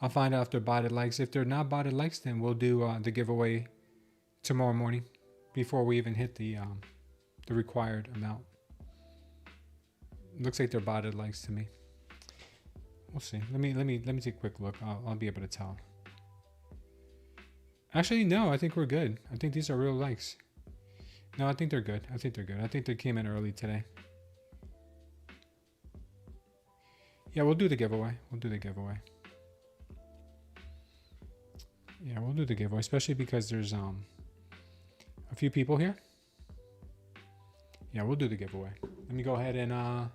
I'll find out if they're botted likes. If they're not botted likes, then we'll do the giveaway tomorrow morning before we even hit the required amount. Looks like they're botted likes to me. We'll see. Let me take a quick look. I'll be able to tell. Actually, no. I think we're good. I think these are real likes. No, I think they're good. I think they came in early today. Yeah, we'll do the giveaway. Yeah, we'll do the giveaway, especially because there's a few people here. Yeah, we'll do the giveaway. Let me go ahead and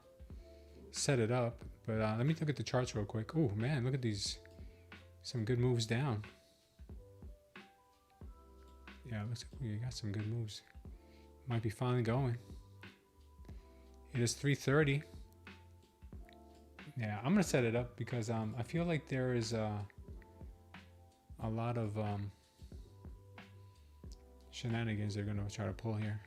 set it up. But let me look at the charts real quick. Oh man, look at these. Some good moves down. Yeah, looks like we got some good moves. Might be finally going. It is 3:30. Yeah, I'm gonna set it up because I feel like there is a lot of shenanigans they're gonna try to pull here.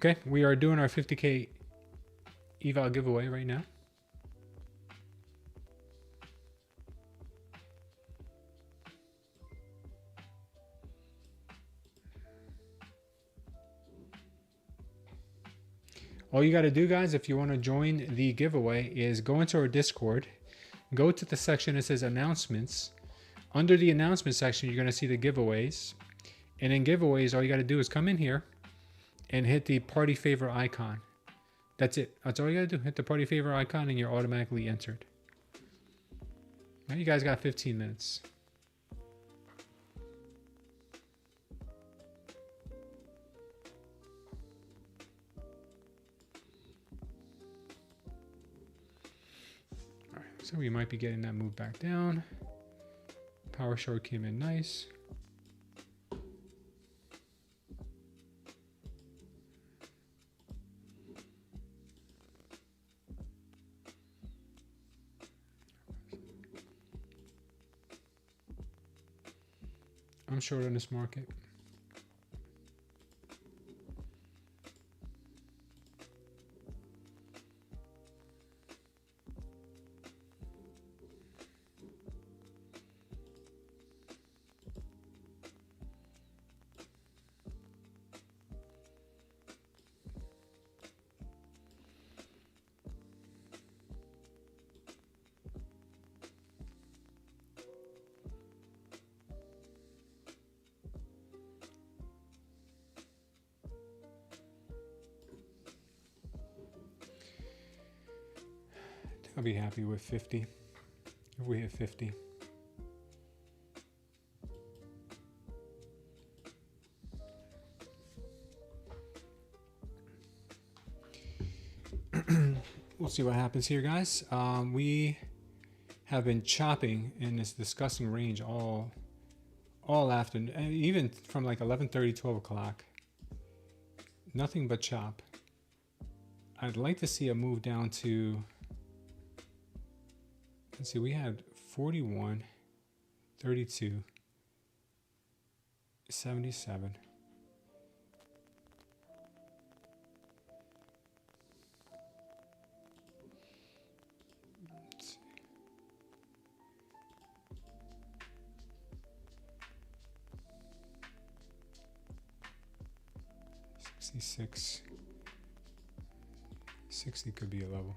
Okay, we are doing our 50K eval giveaway right now. All you got to do, guys, if you want to join the giveaway is go into our Discord, go to the section that says announcements. Under the announcement section, you're going to see the giveaways. And in giveaways, all you got to do is come in here and hit the party favor icon. That's it. That's all you got to do. Hit the party favor icon and you're automatically entered. Now you guys got 15 minutes. All right, so we might be getting that move back down. Power short came in nice. I'm short on this market. I'll be happy with 50 if we hit 50. We'll see what happens here, guys. We have been chopping in this disgusting range all afternoon, even from like 11:30, 12 o'clock. Nothing but chop. I'd like to see a move down to, let's see, we had 41, 32, 77. Let's see. 66. 60 could be a level.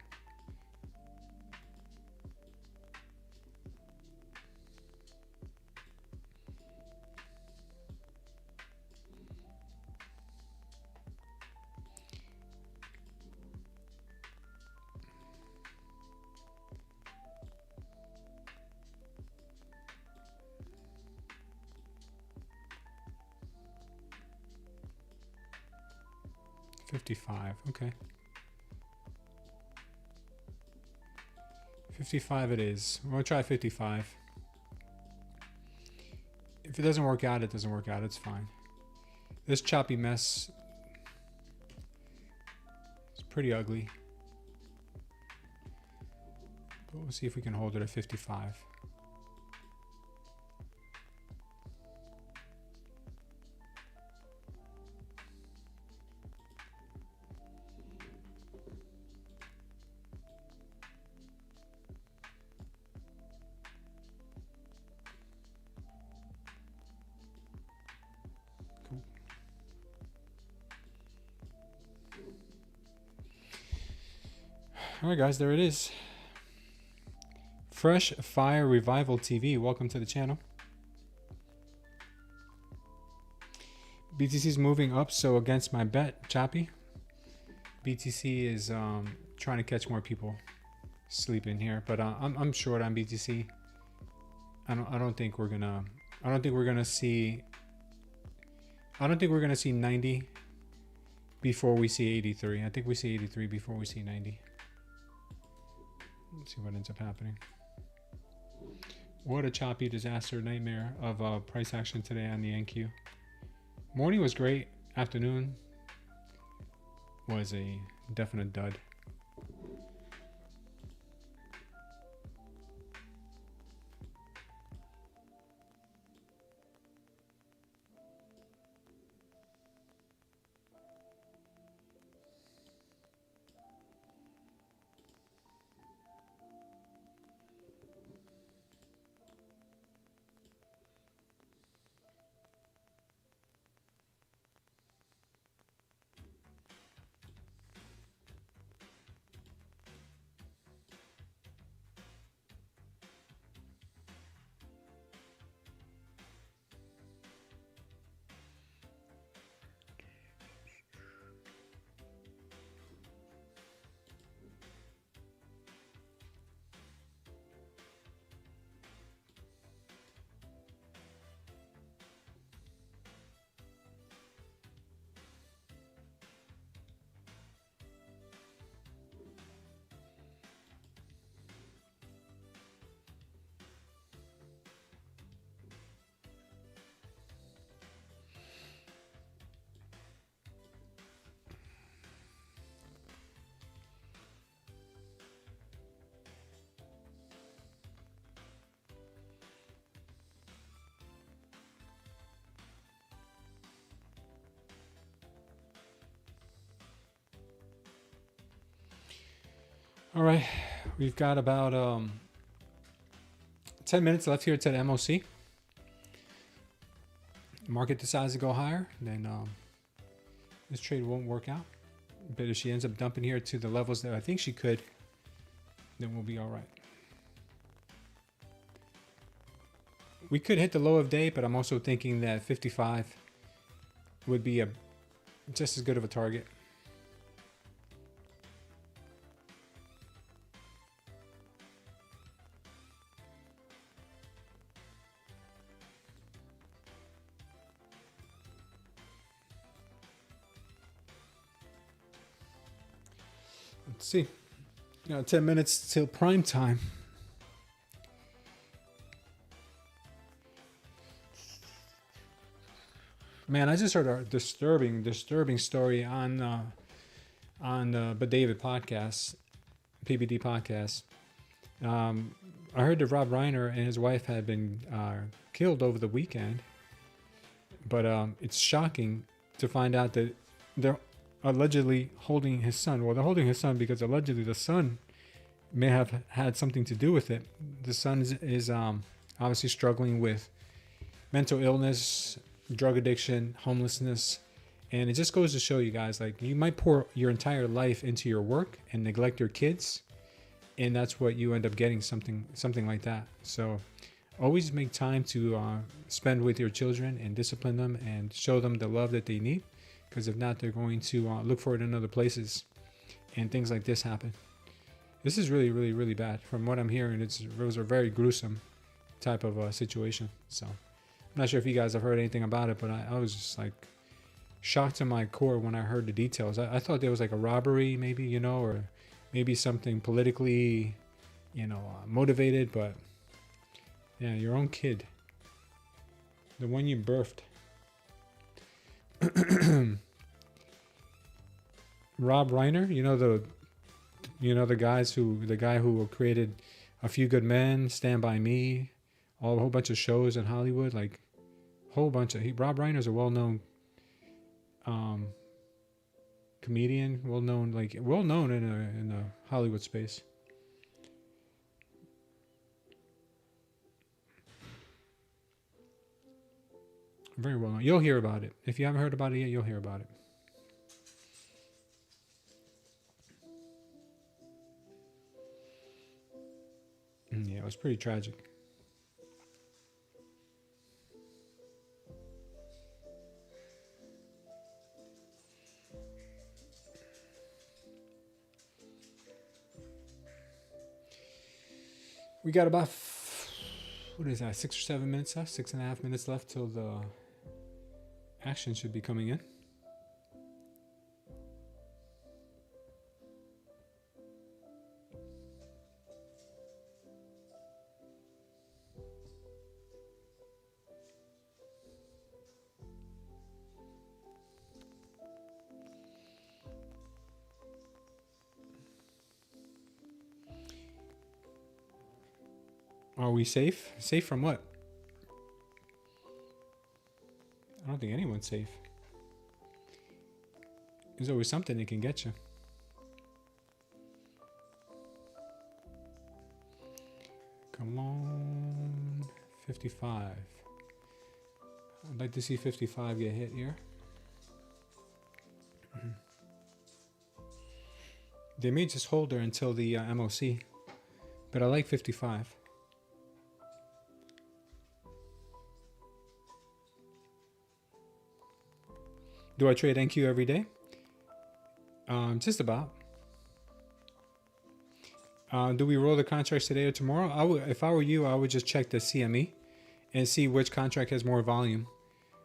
$55, okay. 55 it is. We'll try 55. If it doesn't work out, it doesn't work out. It's fine. This choppy mess is pretty ugly. But we'll see if we can hold it at 55. Alright guys, there it is. Fresh Fire Revival TV, welcome to the channel. BTC is moving up, so against my bet, choppy. BTC is trying to catch more people sleeping here, but I'm short on BTC. I don't think we're gonna see 90 before we see 83. I think we see 83 before we see 90. Let's see what ends up happening. What a choppy disaster nightmare of price action today on the NQ. Morning was great. Afternoon was a definite dud. All right, we've got about 10 minutes left here to the MOC. Market decides to go higher, then this trade won't work out. But if she ends up dumping here to the levels that I think she could, then we'll be all right. We could hit the low of day, but I'm also thinking that 55 would be just as good of a target. Let's see. 10 minutes till prime time. Man, I just heard a disturbing story on the David podcast, PBD podcast. I heard that Rob Reiner and his wife had been killed over the weekend, but it's shocking to find out that they're allegedly holding his son. Well, they're holding his son because allegedly the son may have had something to do with it. The son is obviously struggling with mental illness, drug addiction, homelessness, and it just goes to show you guys, like, you might pour your entire life into your work and neglect your kids, and that's what you end up getting, something like that. So always make time to spend with your children and discipline them and show them the love that they need, because if not, they're going to look for it in other places, and things like this happen. This is really, really, really bad. From what I'm hearing, it was a very gruesome type of situation. So I'm not sure if you guys have heard anything about it, but I was just like shocked to my core when I heard the details. I thought there was like a robbery, maybe, or maybe something politically, motivated, but yeah, your own kid, the one you birthed. Rob Reiner, the guy who created A Few Good Men, Stand By Me, a whole bunch of shows in Hollywood, like whole bunch of. Rob Reiner's a well-known comedian, well-known in the Hollywood space. Very well known. You'll hear about it. If you haven't heard about it yet, you'll hear about it. Yeah, it was pretty tragic. We got about, 6 or 7 minutes left, 6.5 minutes left till the action should be coming in. Are we safe? Safe from what? I don't think anyone's safe. There's always something that can get you. Come on. 55. I'd like to see 55 get hit here. They may just hold her until the MOC, but I like 55. Do I trade NQ every day? Just about. Do we roll the contracts today or tomorrow? If I were you, I would just check the CME and see which contract has more volume.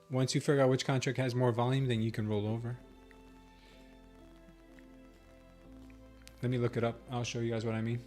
Once you figure out which contract has more volume, then you can roll over. Let me look it up. I'll show you guys what I mean.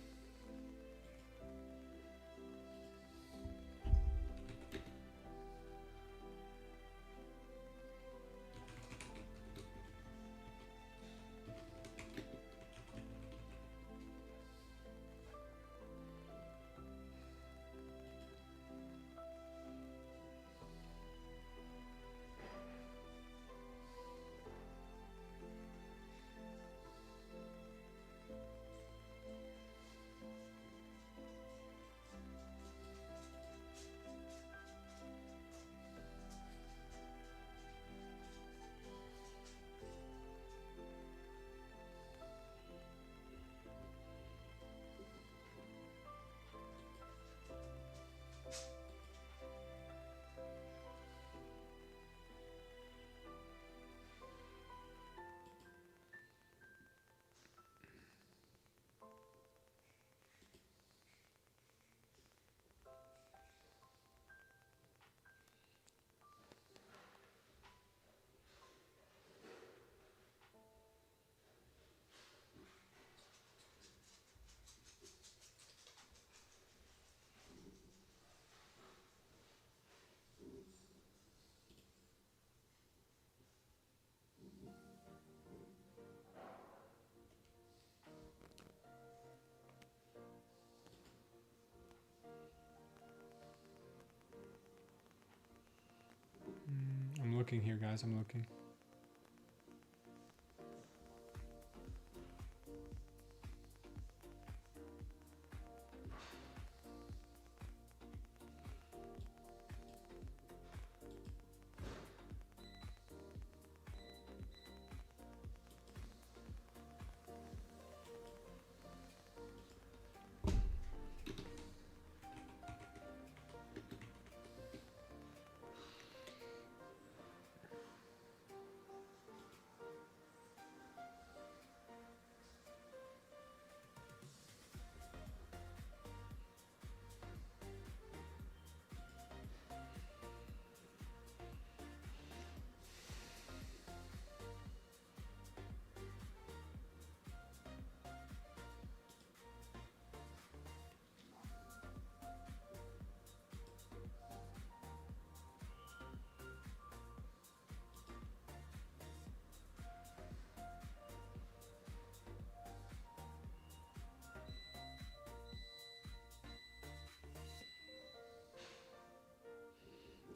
looking here, guys. I'm looking.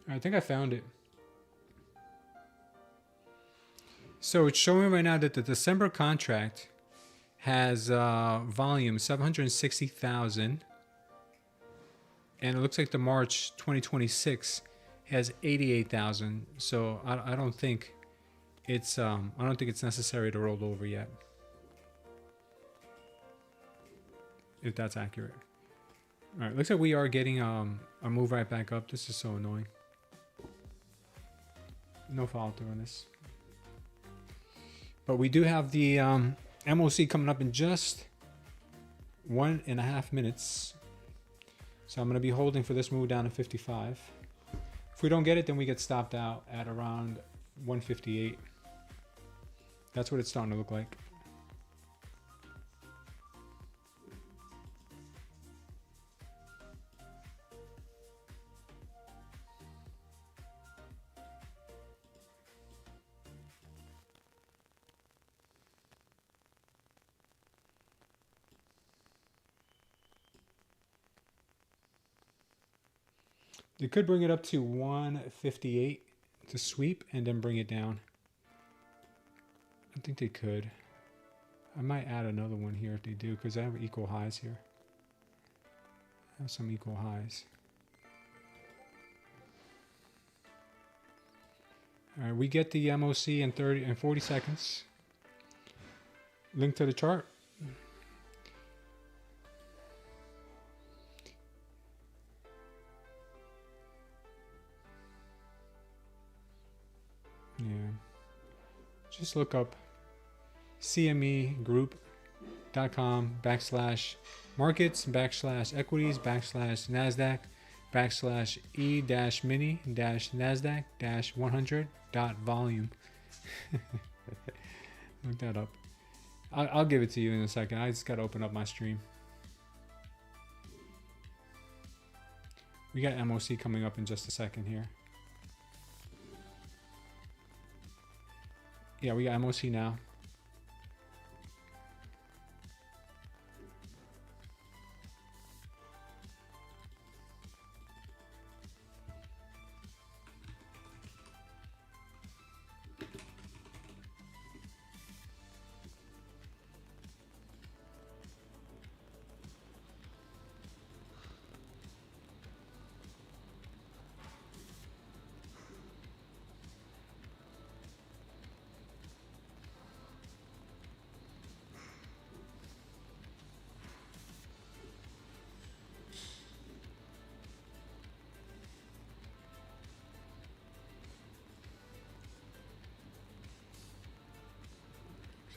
I think I found it. So it's showing right now that the December contract has volume 760,000, and it looks like the March 2026 has 88,000. So I don't think it's necessary to roll over yet, if that's accurate. All right, looks like we are getting a move right back up. This is so annoying. No follow through on this. But we do have the MOC coming up in just 1.5 minutes. So I'm going to be holding for this move down to 55. If we don't get it, then we get stopped out at around 158. That's what it's starting to look like. They could bring it up to 158 to sweep and then bring it down. I think they could. I might add another one here if they do, because I have equal highs here. I have some equal highs. All right, we get the MOC in 40 seconds. Link to the chart. Yeah, just look up cmegroup.com/markets/equities /Nasdaq /e-mini-Nasdaq-100.volume. Look that up. I'll give it to you in a second. I just got to open up my stream. We got MOC coming up in just a second here. Yeah, we got MOC now.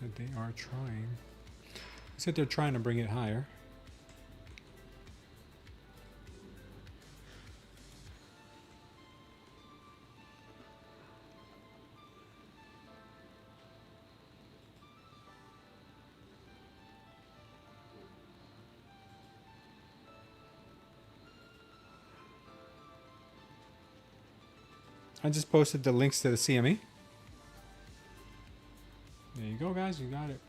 Said they are trying. Said they're trying to bring it higher. I just posted the links to the CME. There you go, guys. You got it.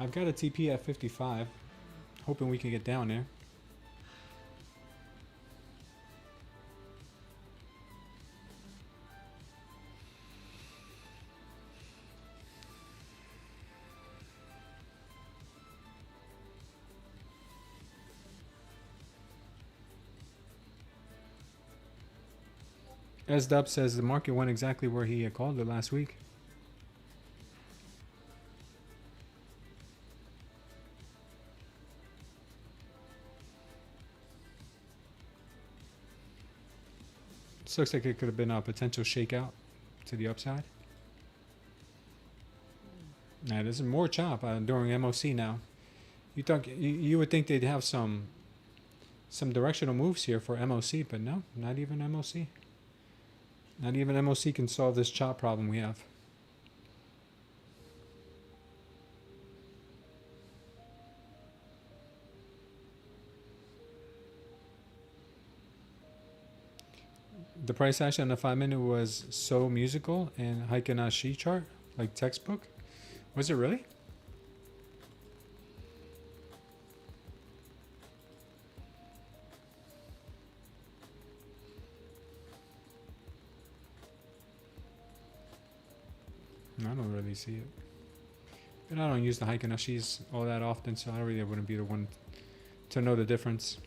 I've got a TP at 55. Hoping we can get down there. S-Dub says the market went exactly where he had called it last week. This looks like it could have been a potential shakeout to the upside. Now this is more chop during MOC now. You would think they'd have some directional moves here for MOC, but no, not even MOC. Not even MOC can solve this chop problem we have. The price action on the 5-minute was so musical and Heiken-Ashi chart, like textbook. Was it really? I don't really see it. But I don't use the Heiken-Ashis all that often, so I really wouldn't be the one to know the difference.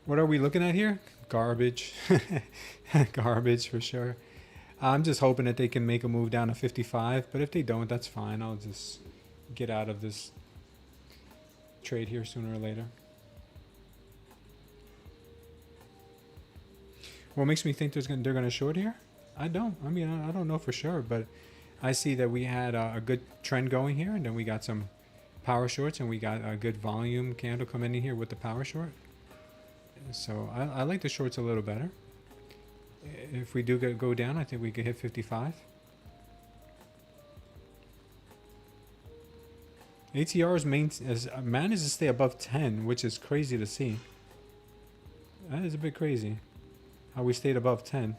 What are we looking at here? Garbage. Garbage for sure. I'm just hoping that they can make a move down to 55, but if they don't, that's fine. I'll just get out of this trade here sooner or later. What makes me think they're going to short here? I don't. I mean, I don't know for sure, but I see that we had a good trend going here, and then we got some power shorts, and we got a good volume candle coming in here with the power short. So I like the shorts a little better. If we do go down, I think we could hit 55. ATR's managed to stay above 10, which is crazy to see. That is a bit crazy how we stayed above 10.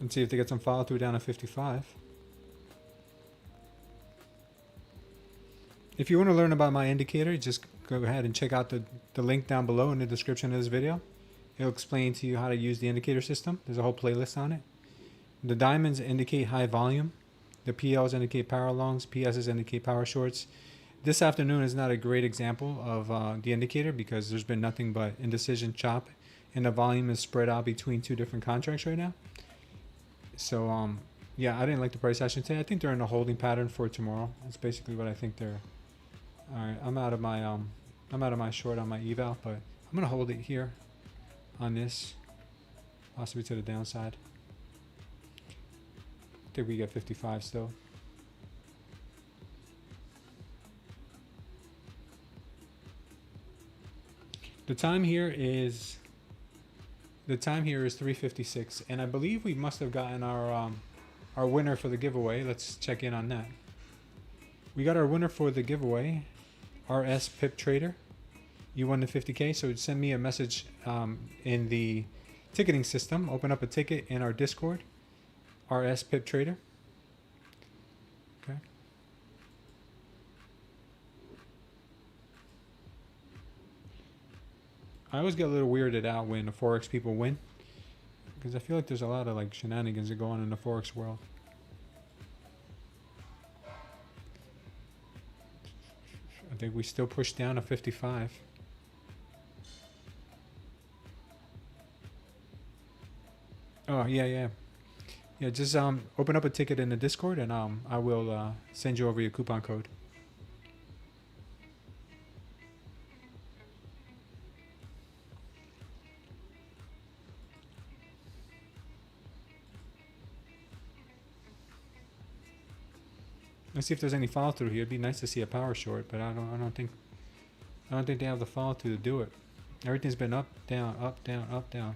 Let's see if they get some follow through down to 55. If you want to learn about my indicator, just go ahead and check out the link down below in the description of this video. It'll explain to you how to use the indicator system. There's a whole playlist on it. The diamonds indicate high volume. The PLs indicate power longs. PSs indicate power shorts. This afternoon is not a great example of the indicator because there's been nothing but indecision chop, and the volume is spread out between two different contracts right now. So yeah, I didn't like the price action today. I think they're in a holding pattern for tomorrow. That's basically what I think they're. All right, I'm out of my short on my eval, but I'm gonna hold it here on this, possibly to the downside. I think we get 55 still. The time here is 3:56, and I believe we must have gotten our winner for the giveaway. Let's check in on that. We got our winner for the giveaway, RS Pip Trader. You won the 50K, so send me a message in the ticketing system. Open up a ticket in our Discord, RS Pip Trader. Okay. I always get a little weirded out when the Forex people win, because I feel like there's a lot of like shenanigans that go on in the Forex world. I think we still push down to 55. Oh, yeah. Yeah, just open up a ticket in the Discord and I will send you over your coupon code. Let's see if there's any follow through here. It'd be nice to see a power short, but I don't think they have the follow through to do it. Everything's been up, down, up, down, up, down.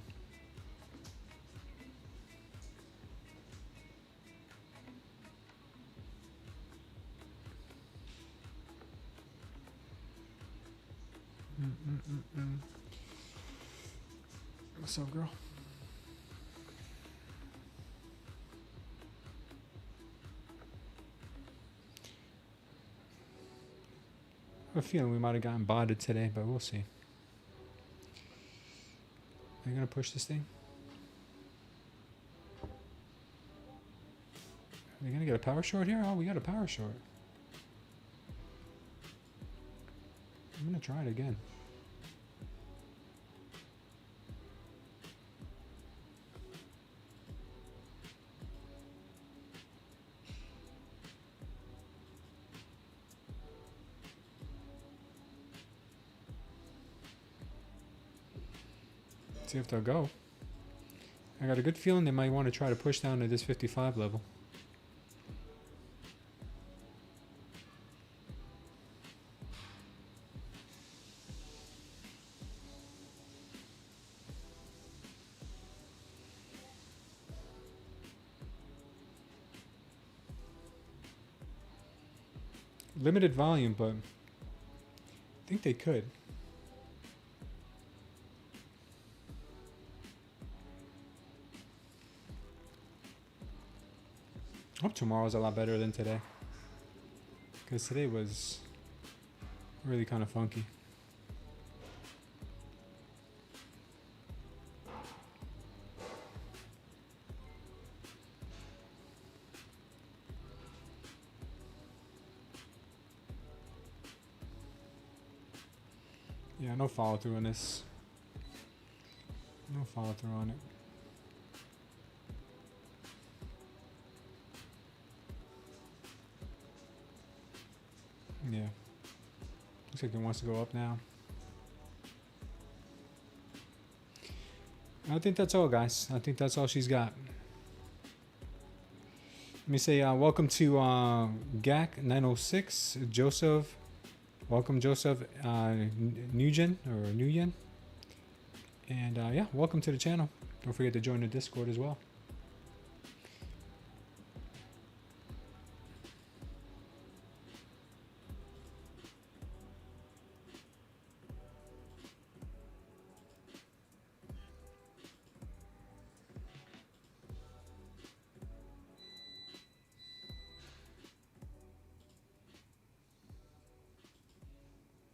What's up, girl? I have a feeling we might have gotten botted today, but we'll see. Are you gonna push this thing? Are we gonna get a power short here? Oh, we got a power short. I'm gonna try it again. See if they'll go. I got a good feeling they might want to try to push down to this 55 level. Limited volume, but I think they could. I hope tomorrow's a lot better than today, because today was really kind of funky. Yeah, no follow through on this. No follow through on it. Yeah. Looks like it wants to go up now. I think that's all, guys. I think that's all she's got. Let me say welcome to GAC 906, Joseph. Welcome, Joseph Nguyen or Nguyen. And yeah, welcome to the channel. Don't forget to join the Discord as well.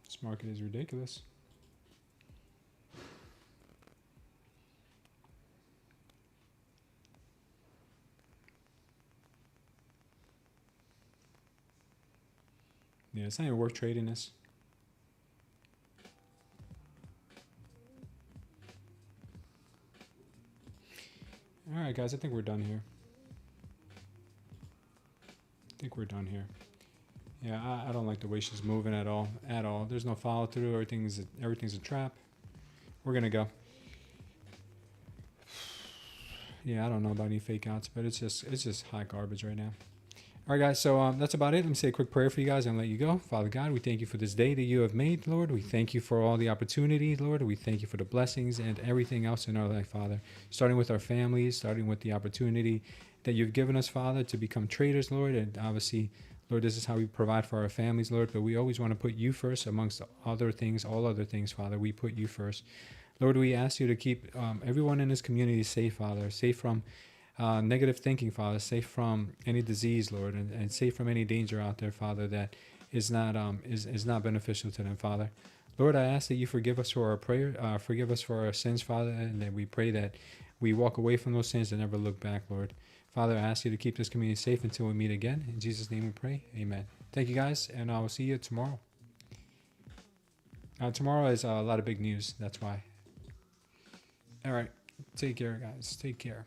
This market is ridiculous. Yeah, it's not even worth trading this. All right, guys, I think we're done here. Yeah, I don't like the way she's moving at all. There's no follow through. Everything's a trap. We're gonna go. Yeah, I don't know about any fake outs, but it's just hot garbage right now. All right, guys, so that's about it. Let me say a quick prayer for you guys and let you go. Father God, we thank you for this day that you have made, Lord. We thank you for all the opportunities, Lord. We thank you for the blessings and everything else in our life, Father. Starting with our families, starting with the opportunity that you've given us, Father, to become traders, Lord. And obviously, Lord, this is how we provide for our families, Lord. But we always want to put you first amongst other things, all other things, Father. We put you first. Lord, we ask you to keep everyone in this community safe, Father. Safe from negative thinking, Father, safe from any disease, Lord, and safe from any danger out there, Father, that is not beneficial to them, Father. Lord, I ask that you forgive us for our prayer, forgive us for our sins, Father, and that we pray that we walk away from those sins and never look back, Lord. Father, I ask you to keep this community safe until we meet again. In Jesus' name we pray. Amen. Thank you, guys, and I will see you tomorrow. Tomorrow is a lot of big news. That's why. All right. Take care, guys. Take care.